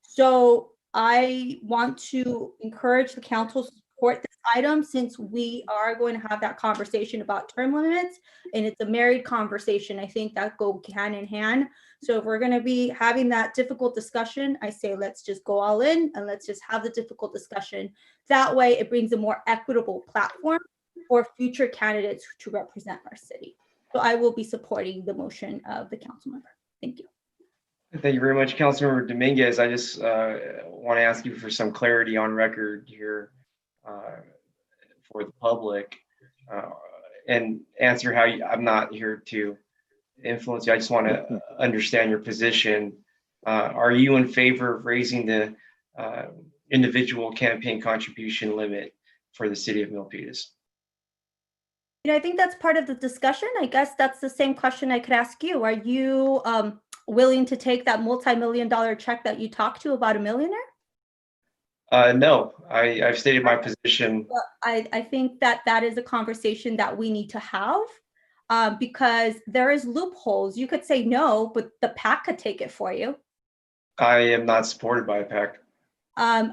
So I want to encourage the council to support this item since we are going to have that conversation about term limits, and it's a married conversation. I think that go hand in hand. So if we're going to be having that difficult discussion, I say let's just go all in and let's just have the difficult discussion. That way it brings a more equitable platform for future candidates to represent our city. So I will be supporting the motion of the council member. Thank you. Thank you very much, Councilmember Dominguez. I just want to ask you for some clarity on record here for the public and answer how I'm not here to influence you. I just want to understand your position. Are you in favor of raising the individual campaign contribution limit for the city of Milpitas? You know, I think that's part of the discussion. I guess that's the same question I could ask you. Are you willing to take that multi-million-dollar check that you talked to about a millionaire? No, I've stated my position. Well, I think that is a conversation that we need to have because there is loopholes. You could say no, but the PAC could take it for you. I am not supported by a PAC.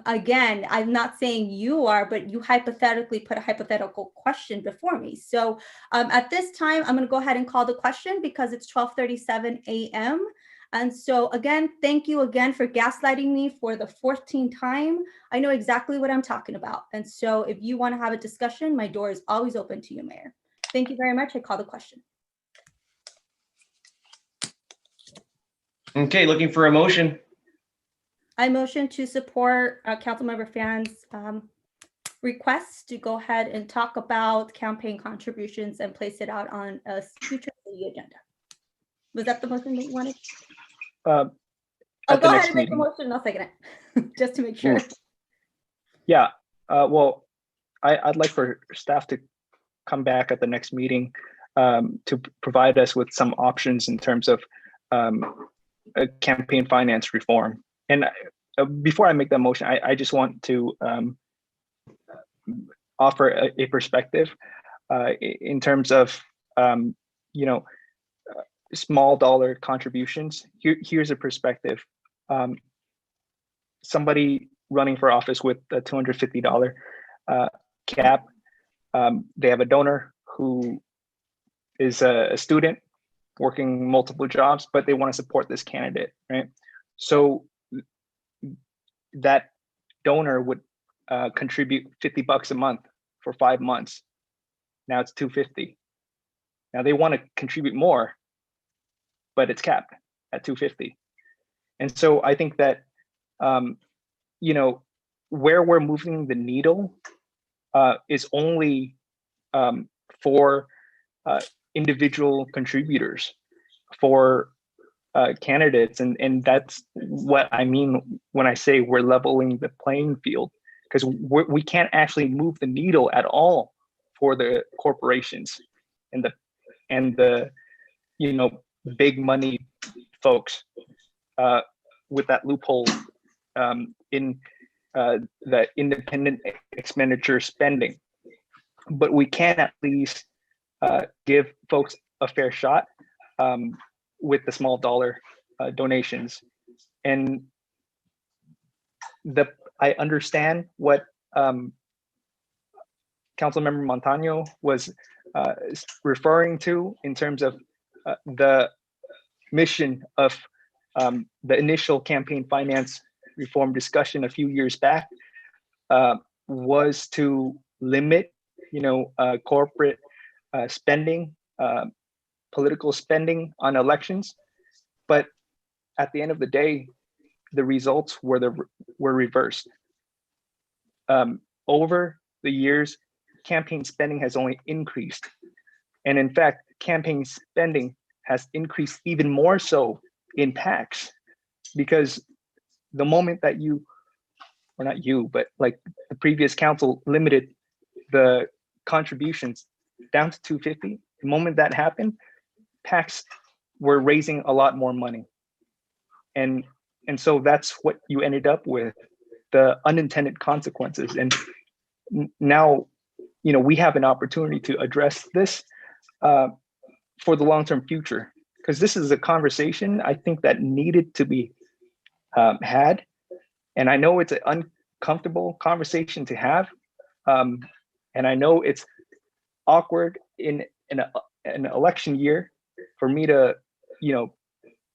Again, I'm not saying you are, but you hypothetically put a hypothetical question before me. So at this time, I'm going to go ahead and call the question because it's 12:37 a.m. And so again, thank you again for gaslighting me for the 14th time. I know exactly what I'm talking about. And so if you want to have a discussion, my door is always open to you, Mayor. Thank you very much. I call the question. Okay, looking for a motion. I motion to support Councilmember Phan's request to go ahead and talk about campaign contributions and place it out on a future city agenda. Was that the motion that you wanted? Go ahead and make the motion. I'll second it, just to make sure. Yeah. Well, I'd like for staff to come back at the next meeting to provide us with some options in terms of a campaign finance reform. And before I make that motion, I just want to offer a perspective in terms of, small dollar contributions. Here's a perspective. Somebody running for office with a $250 cap, they have a donor who is a student working multiple jobs, but they want to support this candidate, right? So that donor would contribute $50 a month for 5 months. Now it's $250. Now they want to contribute more, but it's capped at $250. And so I think that, where we're moving the needle is only for individual contributors, for candidates. And that's what I mean when I say we're leveling the playing field, because we can't actually move the needle at all for the corporations and the big money folks with that loophole in the independent expenditure spending. But we can at least give folks a fair shot with the small dollar donations. And I understand what Councilmember Montano was referring to in terms of the mission of the initial campaign finance reform discussion a few years back was to limit, corporate spending, political spending on elections. But at the end of the day, the results were reversed. Over the years, campaign spending has only increased. And in fact, campaign spending has increased even more so in PACs, because the moment that but like the previous council limited the contributions down to $250, the moment that happened, PACs were raising a lot more money. And so that's what you ended up with, the unintended consequences. And now, we have an opportunity to address this for the long-term future, because this is a conversation I think that needed to be had. And I know it's an uncomfortable conversation to have. And I know it's awkward in an election year for me to,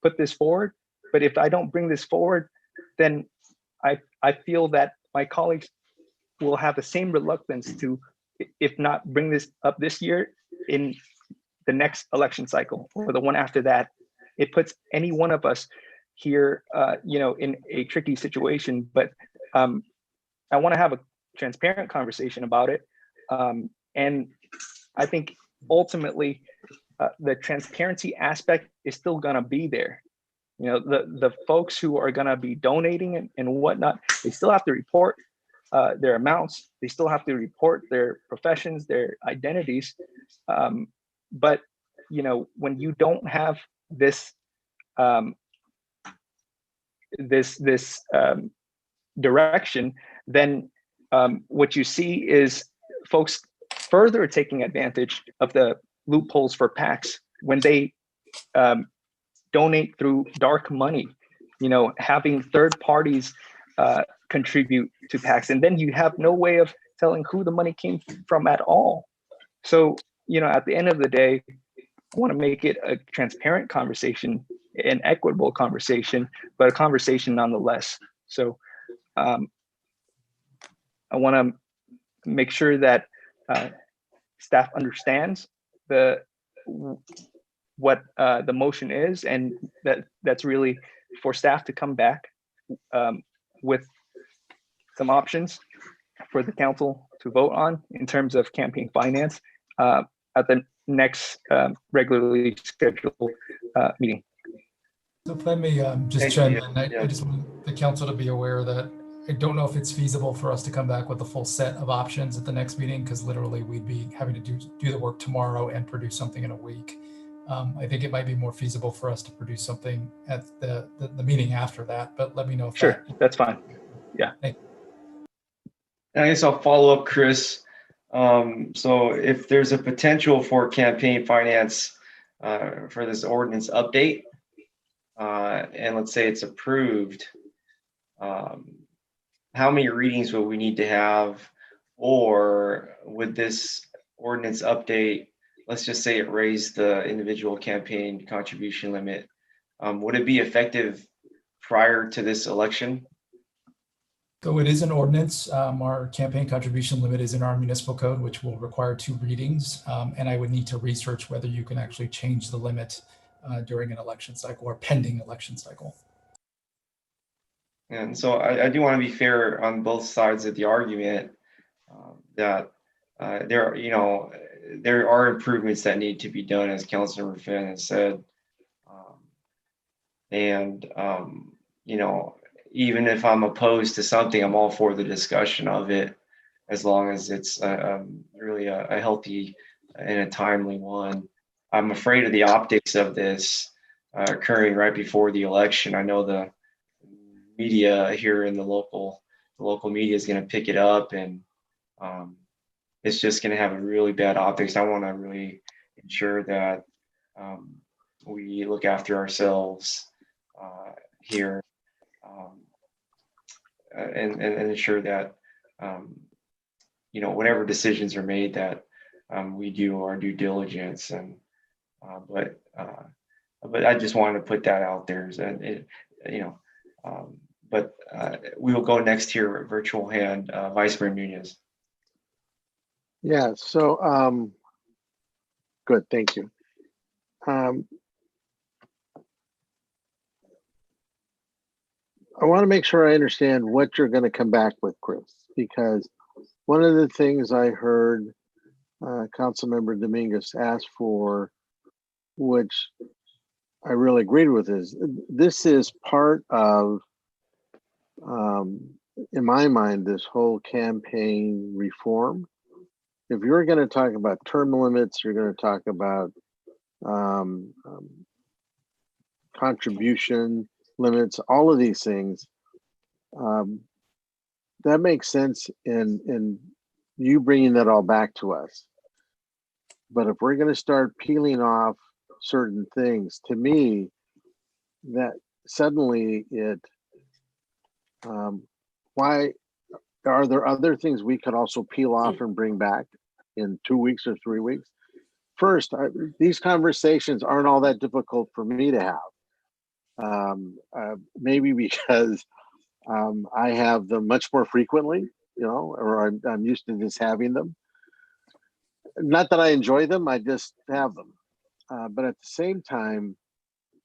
put this forward. But if I don't bring this forward, then I feel that my colleagues will have the same reluctance to, if not bring this up this year, in the next election cycle or the one after that. It puts any one of us here, in a tricky situation. But I want to have a transparent conversation about it. And I think ultimately the transparency aspect is still going to be there. The folks who are going to be donating and whatnot, they still have to report their amounts. They still have to report their professions, their identities. But when you don't have this direction, then what you see is folks further taking advantage of the loopholes for PACs when they donate through dark money, having third parties contribute to PACs, and then you have no way of telling who the money came from at all. So, at the end of the day, I want to make it a transparent conversation, an equitable conversation, but a conversation nonetheless. So I want to make sure that staff understands what the motion is, and that's really for staff to come back with some options for the council to vote on in terms of campaign finance at the next regularly scheduled meeting. So if I may just chime in, I just want the council to be aware that I don't know if it's feasible for us to come back with a full set of options at the next meeting, because literally we'd be having to do the work tomorrow and produce something in a week. I think it might be more feasible for us to produce something at the meeting after that, but let me know if Sure, that's fine. Yeah. Thank you. I guess I'll follow up, Chris. So if there's a potential for campaign finance for this ordinance update, and let's say it's approved, how many readings would we need to have? Or would this ordinance update, let's just say it raised the individual campaign contribution limit, would it be effective prior to this election? So it is an ordinance. Our campaign contribution limit is in our municipal code, which will require 2 readings. And I would need to research whether you can actually change the limit during an election cycle or pending election cycle. And so I do want to be fair on both sides of the argument that there are improvements that need to be done, as Councilor Finn has said. Even if I'm opposed to something, I'm all for the discussion of it. as long as it's really a healthy and a timely one. I'm afraid of the optics of this occurring right before the election. I know the media here in the local media is going to pick it up, and it's just going to have a really bad optics. I want to really ensure that we look after ourselves here, and ensure that whatever decisions are made, that we do our due diligence. And but I just wanted to put that out there. But we will go next here, virtual hand, Vice Mayor Nunez. Yeah, so good, thank you. I want to make sure I understand what you're going to come back with, Chris, because one of the things I heard Councilmember Dominguez ask for, which I really agreed with, is this is part of, in my mind, this whole campaign reform. If you're going to talk about term limits, you're going to talk about contribution limits, all of these things, that makes sense in you bringing that all back to us. But if we're going to start peeling off certain things, to me, that suddenly why are there other things we could also peel off and bring back in 2 weeks or 3 weeks? First, these conversations aren't all that difficult for me to have. Maybe because I have them much more frequently, or I'm used to just having them. Not that I enjoy them, I just have them. But at the same time,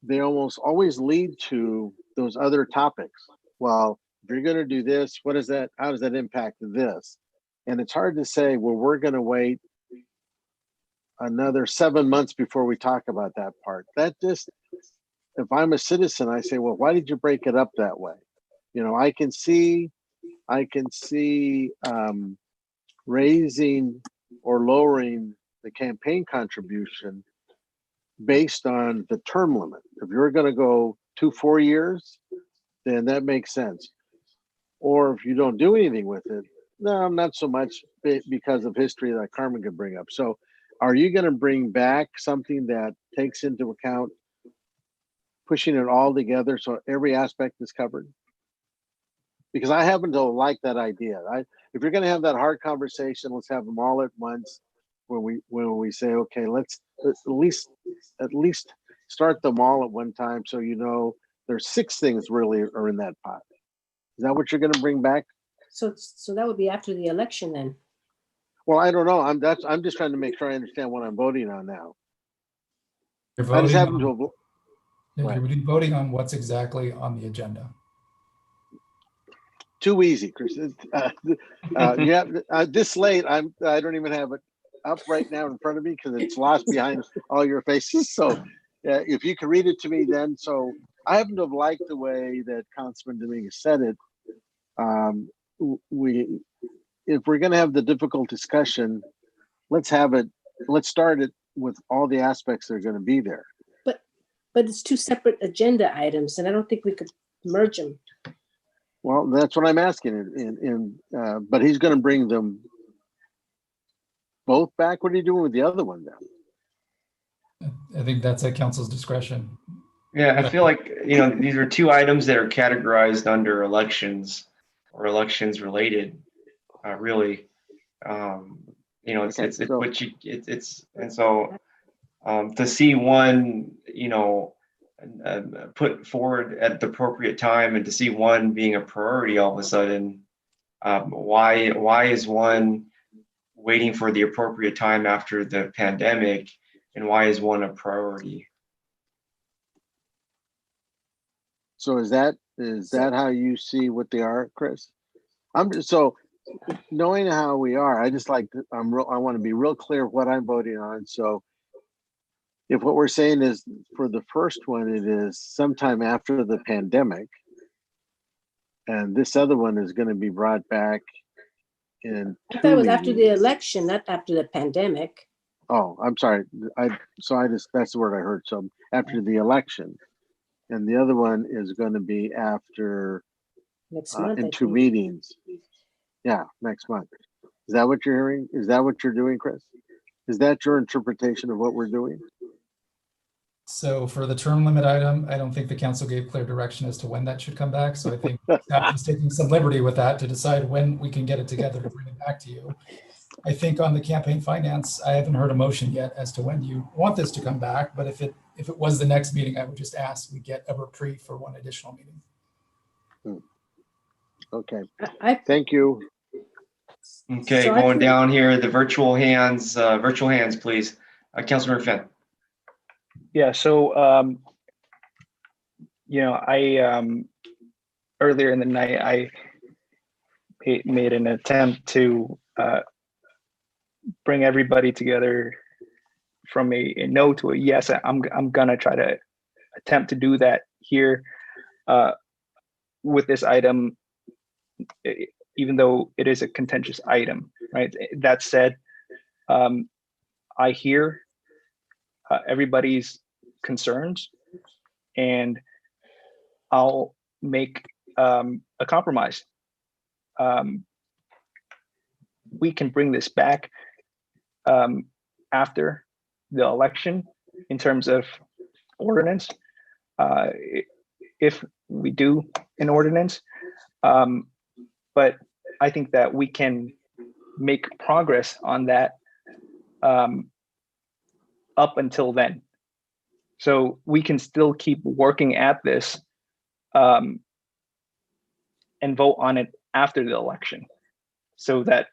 they almost always lead to those other topics. Well, if you're going to do this, how does that impact this? And it's hard to say, well, we're going to wait another 7 months before we talk about that part. That just, if I'm a citizen, I say, well, why did you break it up that way? I can see raising or lowering the campaign contribution based on the term limit. If you're going to go 4 years, then that makes sense. Or if you don't do anything with it, no, not so much, because of history that Carmen could bring up. So are you going to bring back something that takes into account pushing it all together so every aspect is covered? Because I happen to like that idea. If you're going to have that hard conversation, let's have them all at once. When we say, okay, let's at least start them all at one time, so there's 6 things really are in that pot. Is that what you're going to bring back? So that would be after the election then. Well, I don't know. I'm just trying to make sure I understand what I'm voting on now. You're I just voting happen on, to. you're voting on what's exactly on the agenda. Too easy, Chris. You have this late. I don't even have it up right now in front of me because it's lost behind all your faces. So, if you can read it to me, then. So I happen to have liked the way that Councilman Dominguez said it. If we're going to have the difficult discussion, let's start it with all the aspects that are going to be there. But it's 2 separate agenda items, and I don't think we could merge them. Well, that's what I'm asking. But he's going to bring them both back. What are you doing with the other one then? I think that's at council's discretion. Yeah, I feel like, these are 2 items that are categorized under elections or elections related, really. To see one, put forward at the appropriate time, and to see one being a priority all of a sudden, why is one waiting for the appropriate time after the pandemic, and why is one a priority? So is that how you see what they are, Chris? So knowing how we are, I want to be real clear what I'm voting on. So if what we're saying is for the first one, it is sometime after the pandemic, and this other one is going to be brought back in I two thought it was after the meetings. election, not after the pandemic. Oh, I'm sorry. That's the word I heard. So after the election, and the other one is going to be after Next month, in I two think. meetings. Yeah, next month. Is that what you're hearing? Is that what you're doing, Chris? Is that your interpretation of what we're doing? So for the term limit item, I don't think the council gave clear direction as to when that should come back. So I think staff is taking some liberty with that to decide when we can get it together to bring it back to you. I think on the campaign finance, I haven't heard a motion yet as to when you want this to come back. But if it was the next meeting, I would just ask we get a reprieve for one additional meeting. Okay. Thank you. Okay, So going down here, the virtual hands, please. Councilmember Finn. Yeah, so I earlier in the night I made an attempt to bring everybody together from a no to a yes. I'm gonna try to attempt to do that here with this item, even though it is a contentious item, right? That said, I hear everybody's concerns, and I'll make a compromise. We can bring this back after the election in terms of ordinance, if we do an ordinance. But I think that we can make progress on that up until then. So we can still keep working at this and vote on it after the election, so that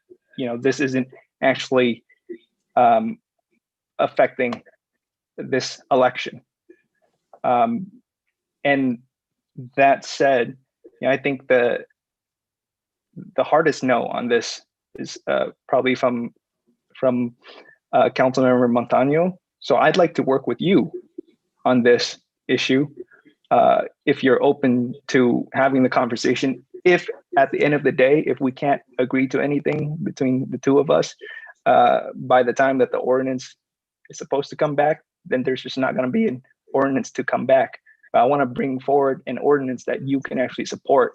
this isn't actually affecting this election. And that said, I think the hardest no on this is probably from Councilmember Montano. So I'd like to work with you on this issue, if you're open to having the conversation. If at the end of the day, if we can't agree to anything between the two of us, by the time that the ordinance is supposed to come back, then there's just not going to be an ordinance to come back. I want to bring forward an ordinance that you can actually support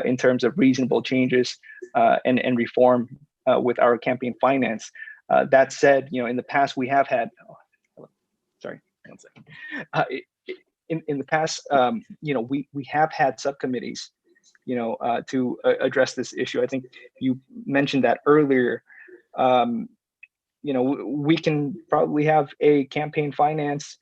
in terms of reasonable changes and reform with our campaign finance. That said, in the past we have had, sorry, one second. In the past, we have had subcommittees, to address this issue. I think you mentioned that earlier. We can probably have a campaign finance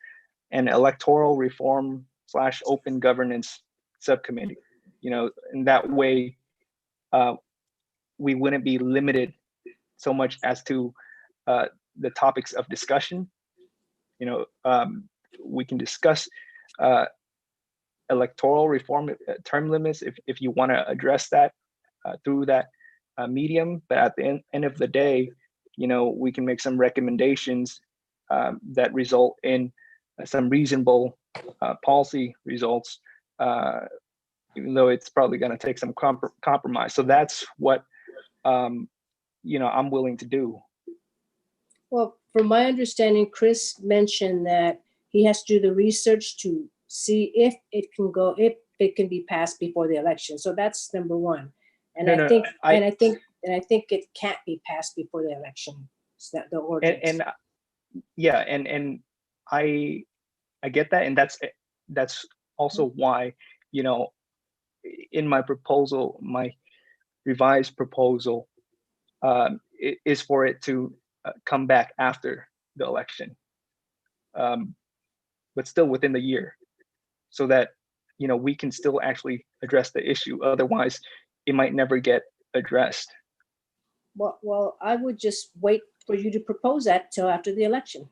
and electoral reform / open governance subcommittee, in that way, we wouldn't be limited so much as to the topics of discussion. We can discuss electoral reform, term limits, if you want to address that through that medium. But at the end of the day, we can make some recommendations that result in some reasonable policy results, even though it's probably going to take some compromise. So that's what I'm willing to do. Well, from my understanding, Chris mentioned that he has to do the research to see if it can be passed before the election. So that's number one. And I think it can't be passed before the election. Is that the ordinance? And I get that, and that's also why, in my proposal, my revised proposal is for it to come back after the election, but still within the year, so that we can still actually address the issue. Otherwise, it might never get addressed. Well, I would just wait for you to propose that till after the election.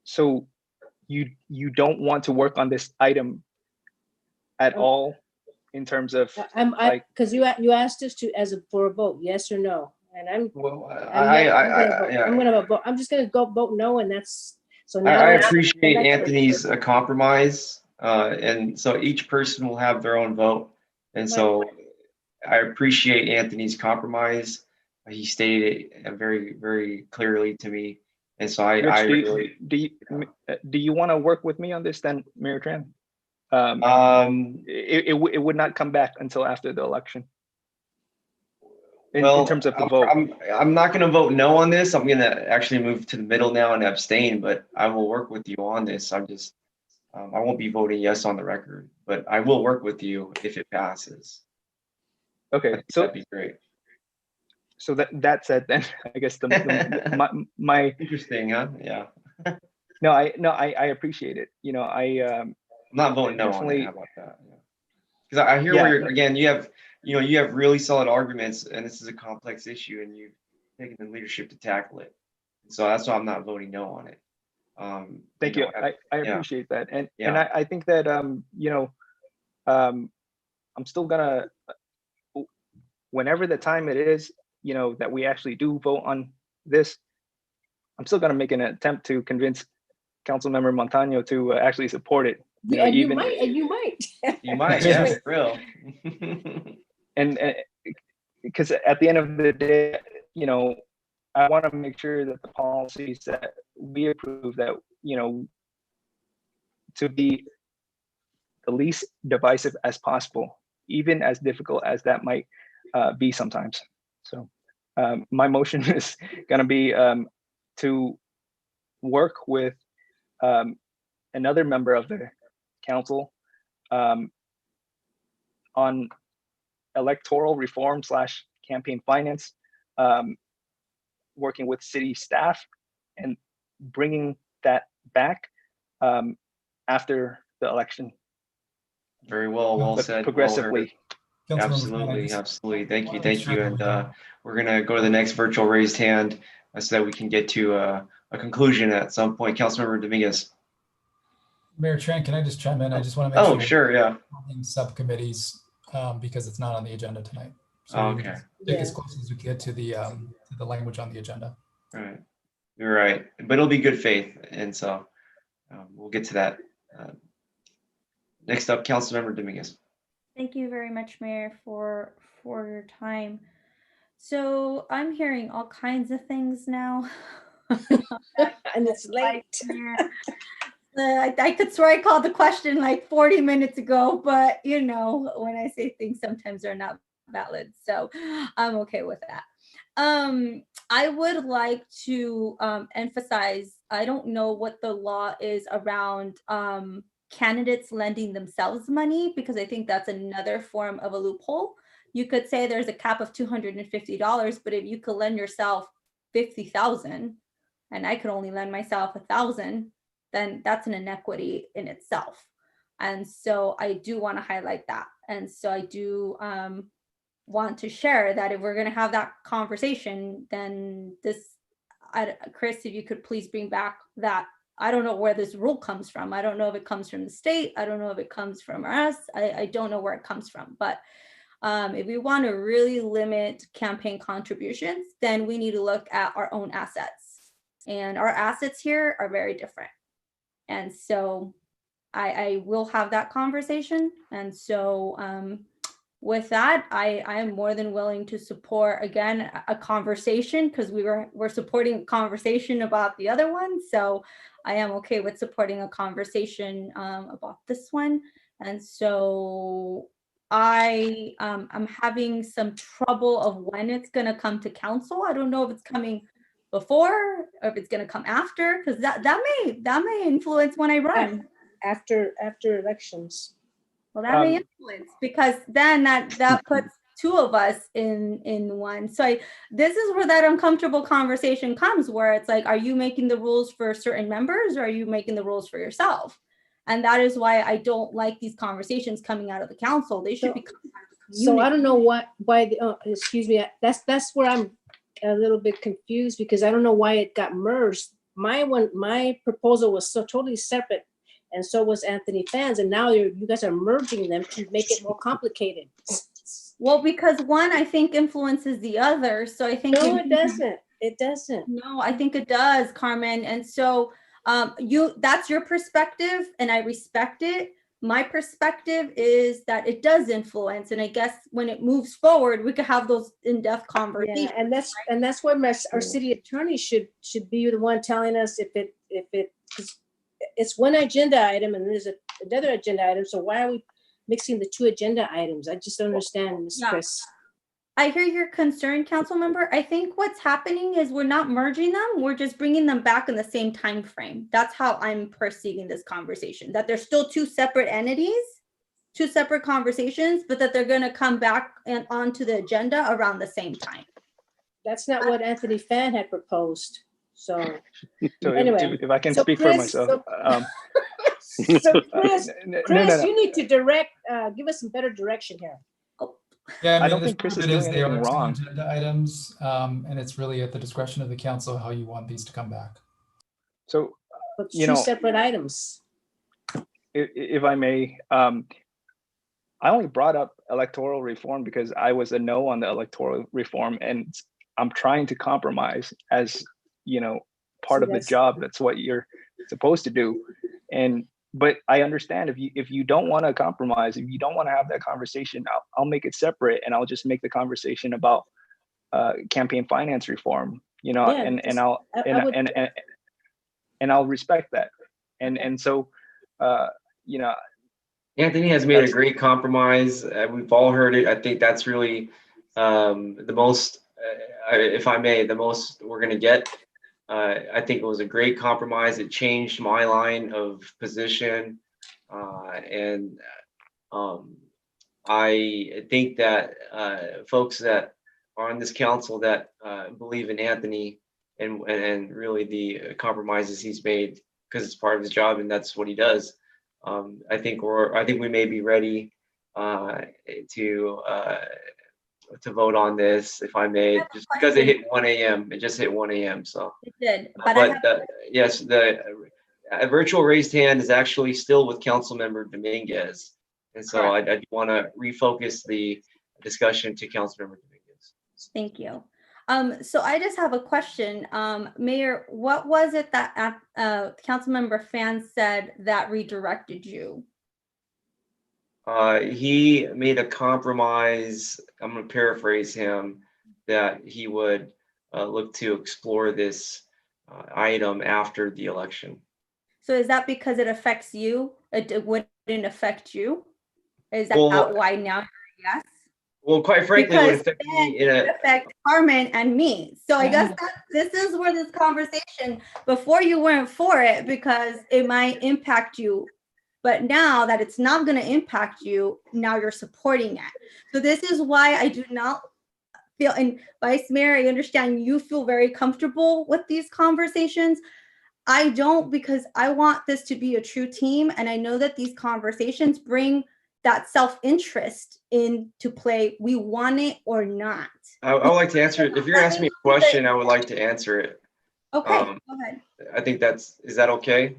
So you don't want to work on this item at all, in terms of because you asked us to for a vote, yes or no, and I'm gonna vote. I'm just gonna go vote no, and that's so now. I appreciate Anthony's compromise, and so each person will have their own vote, And so I appreciate Anthony's compromise. He stated it very, very clearly to me. And so Rich, I do really, you want to work with me on this then, Mayor Tran? It would not come back until after the election. In terms of the vote. I'm not going to vote no on this. I'm going to actually move to the middle now and abstain, but I will work with you on this. I'm just, I won't be voting yes on the record, but I will work with you if it passes. Okay, so that'd be great. So that said, then I guess my interesting, huh? Yeah. No, I appreciate it. You know, I'm not voting no on it. How about that? Because I hear where you're, again, you have really solid arguments, and this is a complex issue, and you've taken the leadership to tackle it. So that's why I'm not voting no on it. Thank you. I appreciate that, and I think that I'm still gonna, whenever the time it is, that we actually do vote on this, I'm still gonna make an attempt to convince Councilmember Montano to actually support it. You might. You might, yeah, for real. And because at the end of the day, I want to make sure that the policies that we approve, that to be the least divisive as possible, even as difficult as that might be sometimes. So my motion is going to be to work with another member of the council on electoral reform / campaign finance, working with city staff and bringing that back after the election. Very well said. Progressively. Well, absolutely. Thank you. And we're gonna go to the next virtual raised hand so that we can get to a conclusion at some point. Councilmember Dominguez. Mayor Tran, can I just chime in? I just want to make sure. Oh, sure, yeah. In subcommittees, because it's not on the agenda tonight. So okay. Take as close as we get to the language on the agenda. Right. You're right, but it'll be good faith, and so we'll get to that. Next up, Councilmember Dominguez. Thank you very much, Mayor, for your time. So I'm hearing all kinds of things now. And it's late. I could swear I called the question like 40 minutes ago, but when I say things, sometimes they're not valid. So I'm okay with that. I would like to emphasize, I don't know what the law is around candidates lending themselves money, because I think that's another form of a loophole. You could say there's a cap of $250, but if you could lend yourself $50,000 and I could only lend myself $1,000, then that's an inequity in itself. And so I do want to highlight that. And so I do want to share that if we're going to have that conversation, then Chris, if you could please bring back that. I don't know where this rule comes from. I don't know if it comes from the state. I don't know if it comes from us. I don't know where it comes from. But if we want to really limit campaign contributions, then we need to look at our own assets. And our assets here are very different. And so I will have that conversation. And so with that, I am more than willing to support, again, a conversation, because we're supporting a conversation about the other one. So I am okay with supporting a conversation about this one. And so I'm having some trouble of when it's going to come to council. I don't know if it's coming before or if it's going to come after, because that may influence when I run after elections. Well, that may influence, because then that puts two of us in one. So this is where that uncomfortable conversation comes, where it's like, are you making the rules for certain members, or are you making the rules for yourself? And that is why I don't like these conversations coming out of the council. They should be coming out of the community. So I don't know why excuse me, that's where I'm a little bit confused, because I don't know why it got merged. My proposal was so totally separate, and so was Anthony Phan's, and now you guys are merging them to make it more complicated. Well, because one, I think, influences the other. So I think no, it doesn't. It doesn't. No, I think it does, Carmen. And so that's your perspective, and I respect it. My perspective is that it does influence, and I guess when it moves forward, we could have those in-depth conversations. Yeah, and that's where our city attorney should be the one telling us if it 'cause it's one agenda item and there's another agenda item. So why are we mixing the two agenda items? I just don't understand, Ms. Yeah. Chris. I hear your concern, council member. I think what's happening is we're not merging them. We're just bringing them back in the same time frame. That's how I'm perceiving this conversation, that there's still two separate entities, two separate conversations, but that they're going to come back and onto the agenda around the same time. That's not what Anthony Fan had proposed. So So anyway, if I can so speak Chris, for myself. so Chris, No, you need to direct, give us some better direction here. Yeah, I don't think Chris is doing they are anything two wrong. agenda items, and it's really at the discretion of the council how you want these to come back. So, But you two know, separate items. if I may, I only brought up electoral reform because I was a no on the electoral reform, and I'm trying to compromise as, you know, part of the job. That's what you're supposed to do. But I understand if you don't want to compromise, if you don't want to have that conversation, I'll make it separate, and I'll just make the conversation about campaign finance reform, you know, Yeah, and I'll respect that. And so, you know, Anthony has made a great compromise. We've all heard it. I think that's really the most, if I may, the most we're going to get. I think it was a great compromise. It changed my line of position. And I think that folks that are on this council that believe in Anthony and really the compromises he's made, because it's part of his job and that's what he does. I think we may be ready to vote on this, if I may, just because it hit 1 a.m. It just hit 1 a.m. So it did, but yes, the virtual raised hand is actually still with Councilmember Dominguez, and so I want to refocus the discussion to Councilmember Dominguez. Thank you. So I just have a question, Mayor. What was it that Councilmember Fan said that redirected you? He made a compromise. I'm going to paraphrase him, that he would look to explore this item after the election. So is that because it affects you? It wouldn't affect you? Is that why now you're a yes? Well, quite frankly, it would affect me in a affect Carmen and me. So I guess this is where this conversation, before you weren't for it because it might impact you. But now that it's not going to impact you, now you're supporting it. So this is why I do not feel, and Vice Mayor, I understand you feel very comfortable with these conversations. I don't, because I want this to be a true team. And I know that these conversations bring that self-interest into play. We want it or not. I would like to answer it. If you're asking me a question, I would like to answer it. Okay, go ahead. I think is that okay?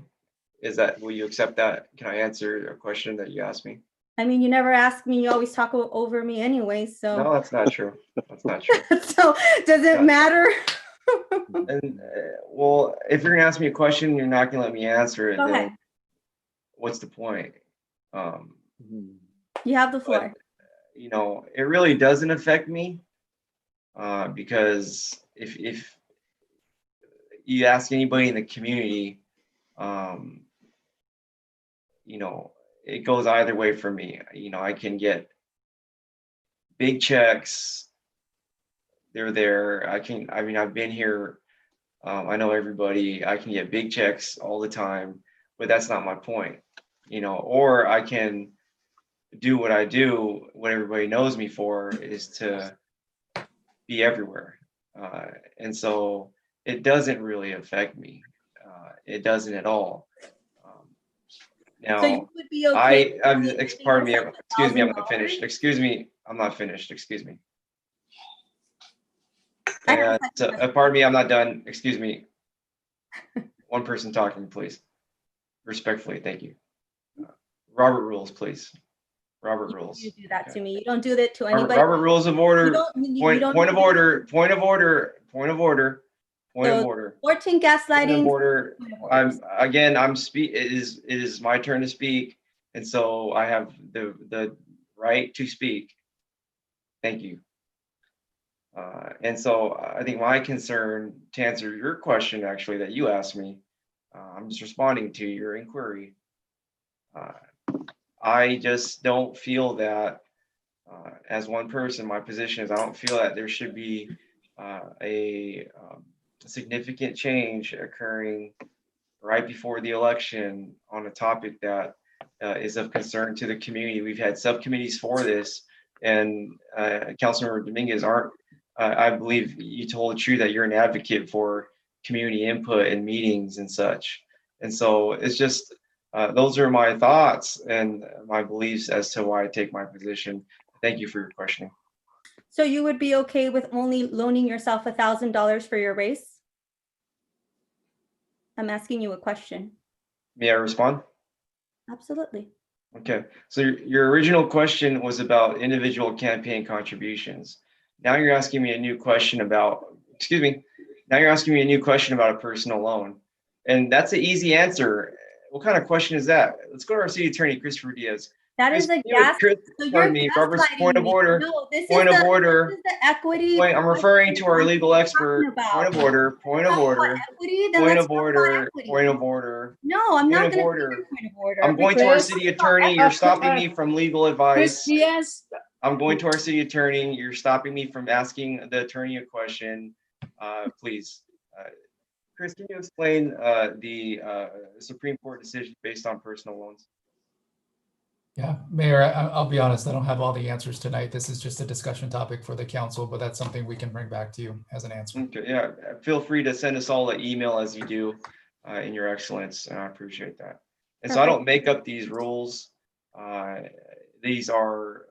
Will you accept that? Can I answer a question that you asked me? I mean, you never ask me, you always talk over me anyway, so. No, that's not true. That's not true. So does it matter? And well, if you're gonna ask me a question, you're not gonna let me answer it. Go then ahead. What's the point? You have the floor. But, you know, it really doesn't affect me because if you ask anybody in the community, you know, it goes either way for me. You know, I can get big checks. They're there. I mean, I've been here. I know everybody. I can get big checks all the time, but that's not my point. You know, or I can do what I do, what everybody knows me for, is to be everywhere. And so it doesn't really affect me. It doesn't at all. Now, so you would be okay. Pardon me, excuse me, I'm not finished. Excuse me, I'm not finished. Excuse me. And pardon me, I'm not done. Excuse me. One person talking, please. Respectfully, thank you. Robert rules, please. Robert rules. You do that to me. You don't do that to anybody. Robert rules of order. Point of order. 14 gaslighting. It is my turn to speak. And so I have the right to speak. Thank you. And so I think my concern, to answer your question actually that you asked me, I'm just responding to your inquiry. I just don't feel that as one person, my position is I don't feel that there should be a significant change occurring right before the election on a topic that is of concern to the community. We've had subcommittees for this, and Councilmember Dominguez, I believe you told the truth that you're an advocate for community input and meetings and such. And so it's just, those are my thoughts and my beliefs as to why I take my position. Thank you for your questioning. So you would be okay with only loaning yourself $1,000 for your race? I'm asking you a question. May I respond? Absolutely. Okay, so your original question was about individual campaign contributions. Now you're asking me a new question about, now you're asking me a new question about a personal loan. And that's an easy answer. What kind of question is that? Let's go to our city attorney, Christopher Diaz. That is a gas. So Pardon me, point of order. No, this point is of order. This is the equity. I'm referring to our legal expert. Point of order. Point of order. Point of order. Point of order. No, I'm not going to order. Point of order. I'm going to our city attorney. You're stopping me from legal advice. Yes. I'm going to our city attorney. You're stopping me from asking the attorney a question. Please. Chris, can you explain the Supreme Court decision based on personal loans? Yeah, Mayor, I'll be honest, I don't have all the answers tonight. This is just a discussion topic for the council, but that's something we can bring back to you as an answer. Okay, yeah, feel free to send us all an email as you do in your excellence. I appreciate that. And so I don't make up these rules. These are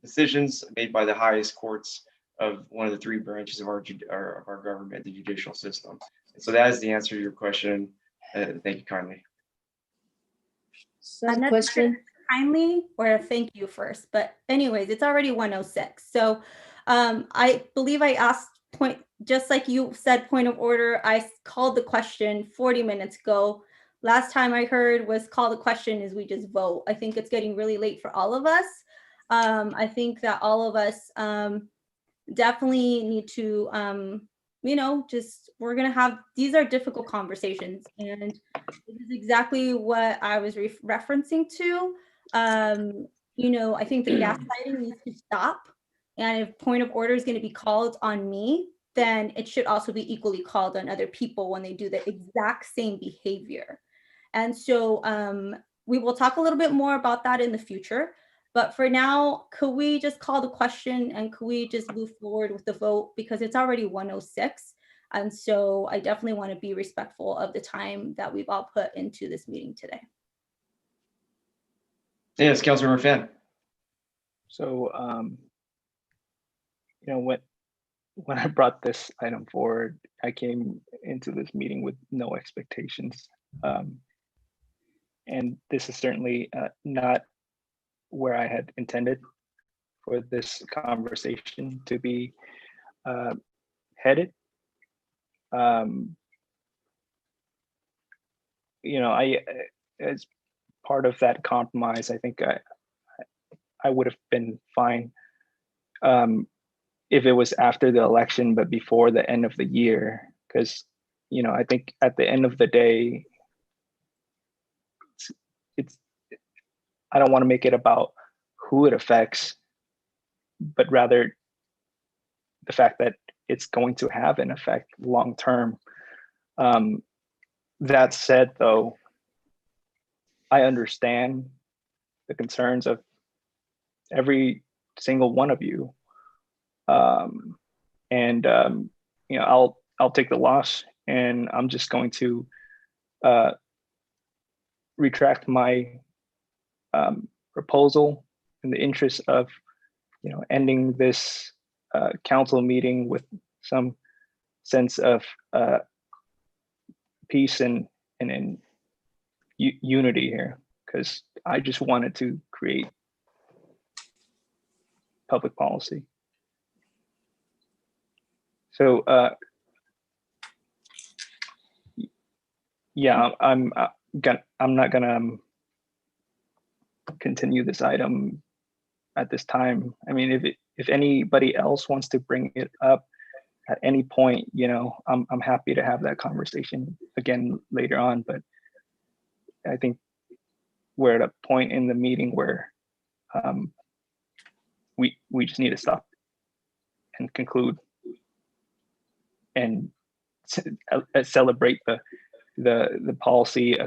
decisions made by the highest courts of one of the three branches of our government, the judicial system. And so that is the answer to your question. Thank you kindly. So question. Kindly or a thank you first, but anyways, it's already 1:06. So I believe I asked just like you said, point of order. I called the question 40 minutes ago. Last time I heard was call the question is we just vote. I think it's getting really late for all of us. I think that all of us definitely need to, we're going to have, these are difficult conversations. And this is exactly what I was referencing to. I think the gaslighting needs to stop. And if point of order is going to be called on me, then it should also be equally called on other people when they do the exact same behavior. And so we will talk a little bit more about that in the future. But for now, could we just call the question and could we just move forward with the vote because it's already 1:06. And so I definitely want to be respectful of the time that we've all put into this meeting today. Yes, Councilmember Fan. So, when I brought this item forward, I came into this meeting with no expectations. And this is certainly not where I had intended for this conversation to be headed. As part of that compromise, I think I would have been fine if it was after the election, but before the end of the year, because I think at the end of the day, I don't want to make it about who it affects, but rather the fact that it's going to have an effect long term. That said, though, I understand the concerns of every single one of you, and I'll take the loss, and I'm just going to retract my proposal in the interest of ending this council meeting with some sense of peace and unity here, because I just wanted to create public policy. So yeah, I'm not gonna continue this item at this time. I mean, if anybody else wants to bring it up at any point, you know, I'm happy to have that conversation again later on. But I think we're at a point in the meeting where we just need to stop and conclude and celebrate the policy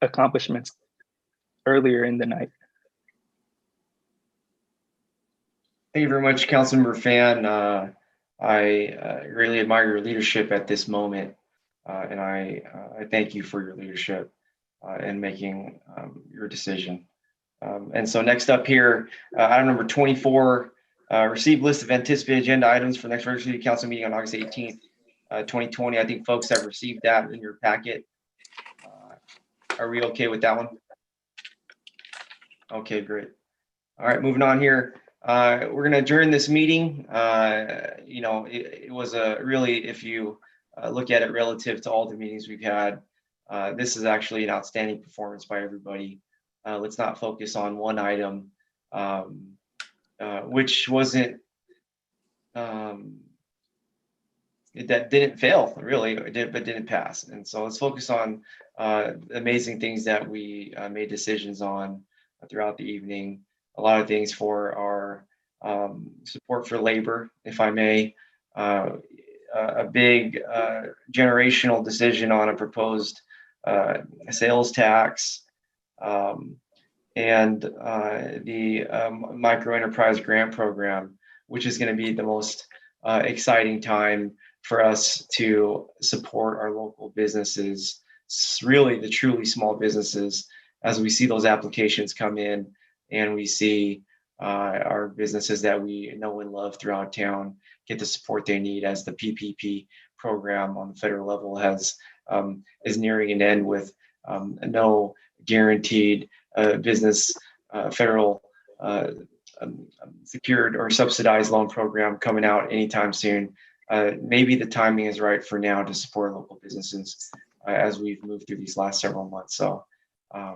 accomplishments earlier in the night. Thank you very much, Councilmember Fan. I really admire your leadership at this moment, and I thank you for your leadership in making your decision. And so next up here, item number 24, receive list of anticipated agenda items for next regular city council meeting on August 18th, 2020. I think folks have received that in your packet. Are we okay with that one? Okay, great. All right, moving on here. We're going to adjourn this meeting. You know, it was a really, if you look at it relative to all the meetings we've had, this is actually an outstanding performance by everybody. Let's not focus on one item, which wasn't, that didn't fail, really, but didn't pass. And so let's focus on amazing things that we made decisions on throughout the evening. A lot of things for our support for labor, if I may, a big generational decision on a proposed sales tax, and the Microenterprise grant program, which is going to be the most exciting time for us to support our local businesses, really the truly small businesses, as we see those applications come in and we see our businesses that we know and love throughout town get the support they need, as the PPP program on the federal level is nearing an end with no guaranteed business federal secured or subsidized loan program coming out anytime soon. Maybe the timing is right for now to support local businesses as we've moved through these last several months. So I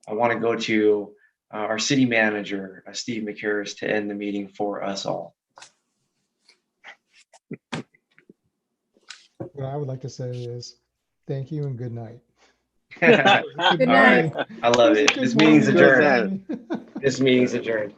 want to go to our city manager, Steve McHarris, to end the meeting for us all. What I would like to say is thank you and good night. Good night. I love it. This meeting's adjourned. This meeting's adjourned.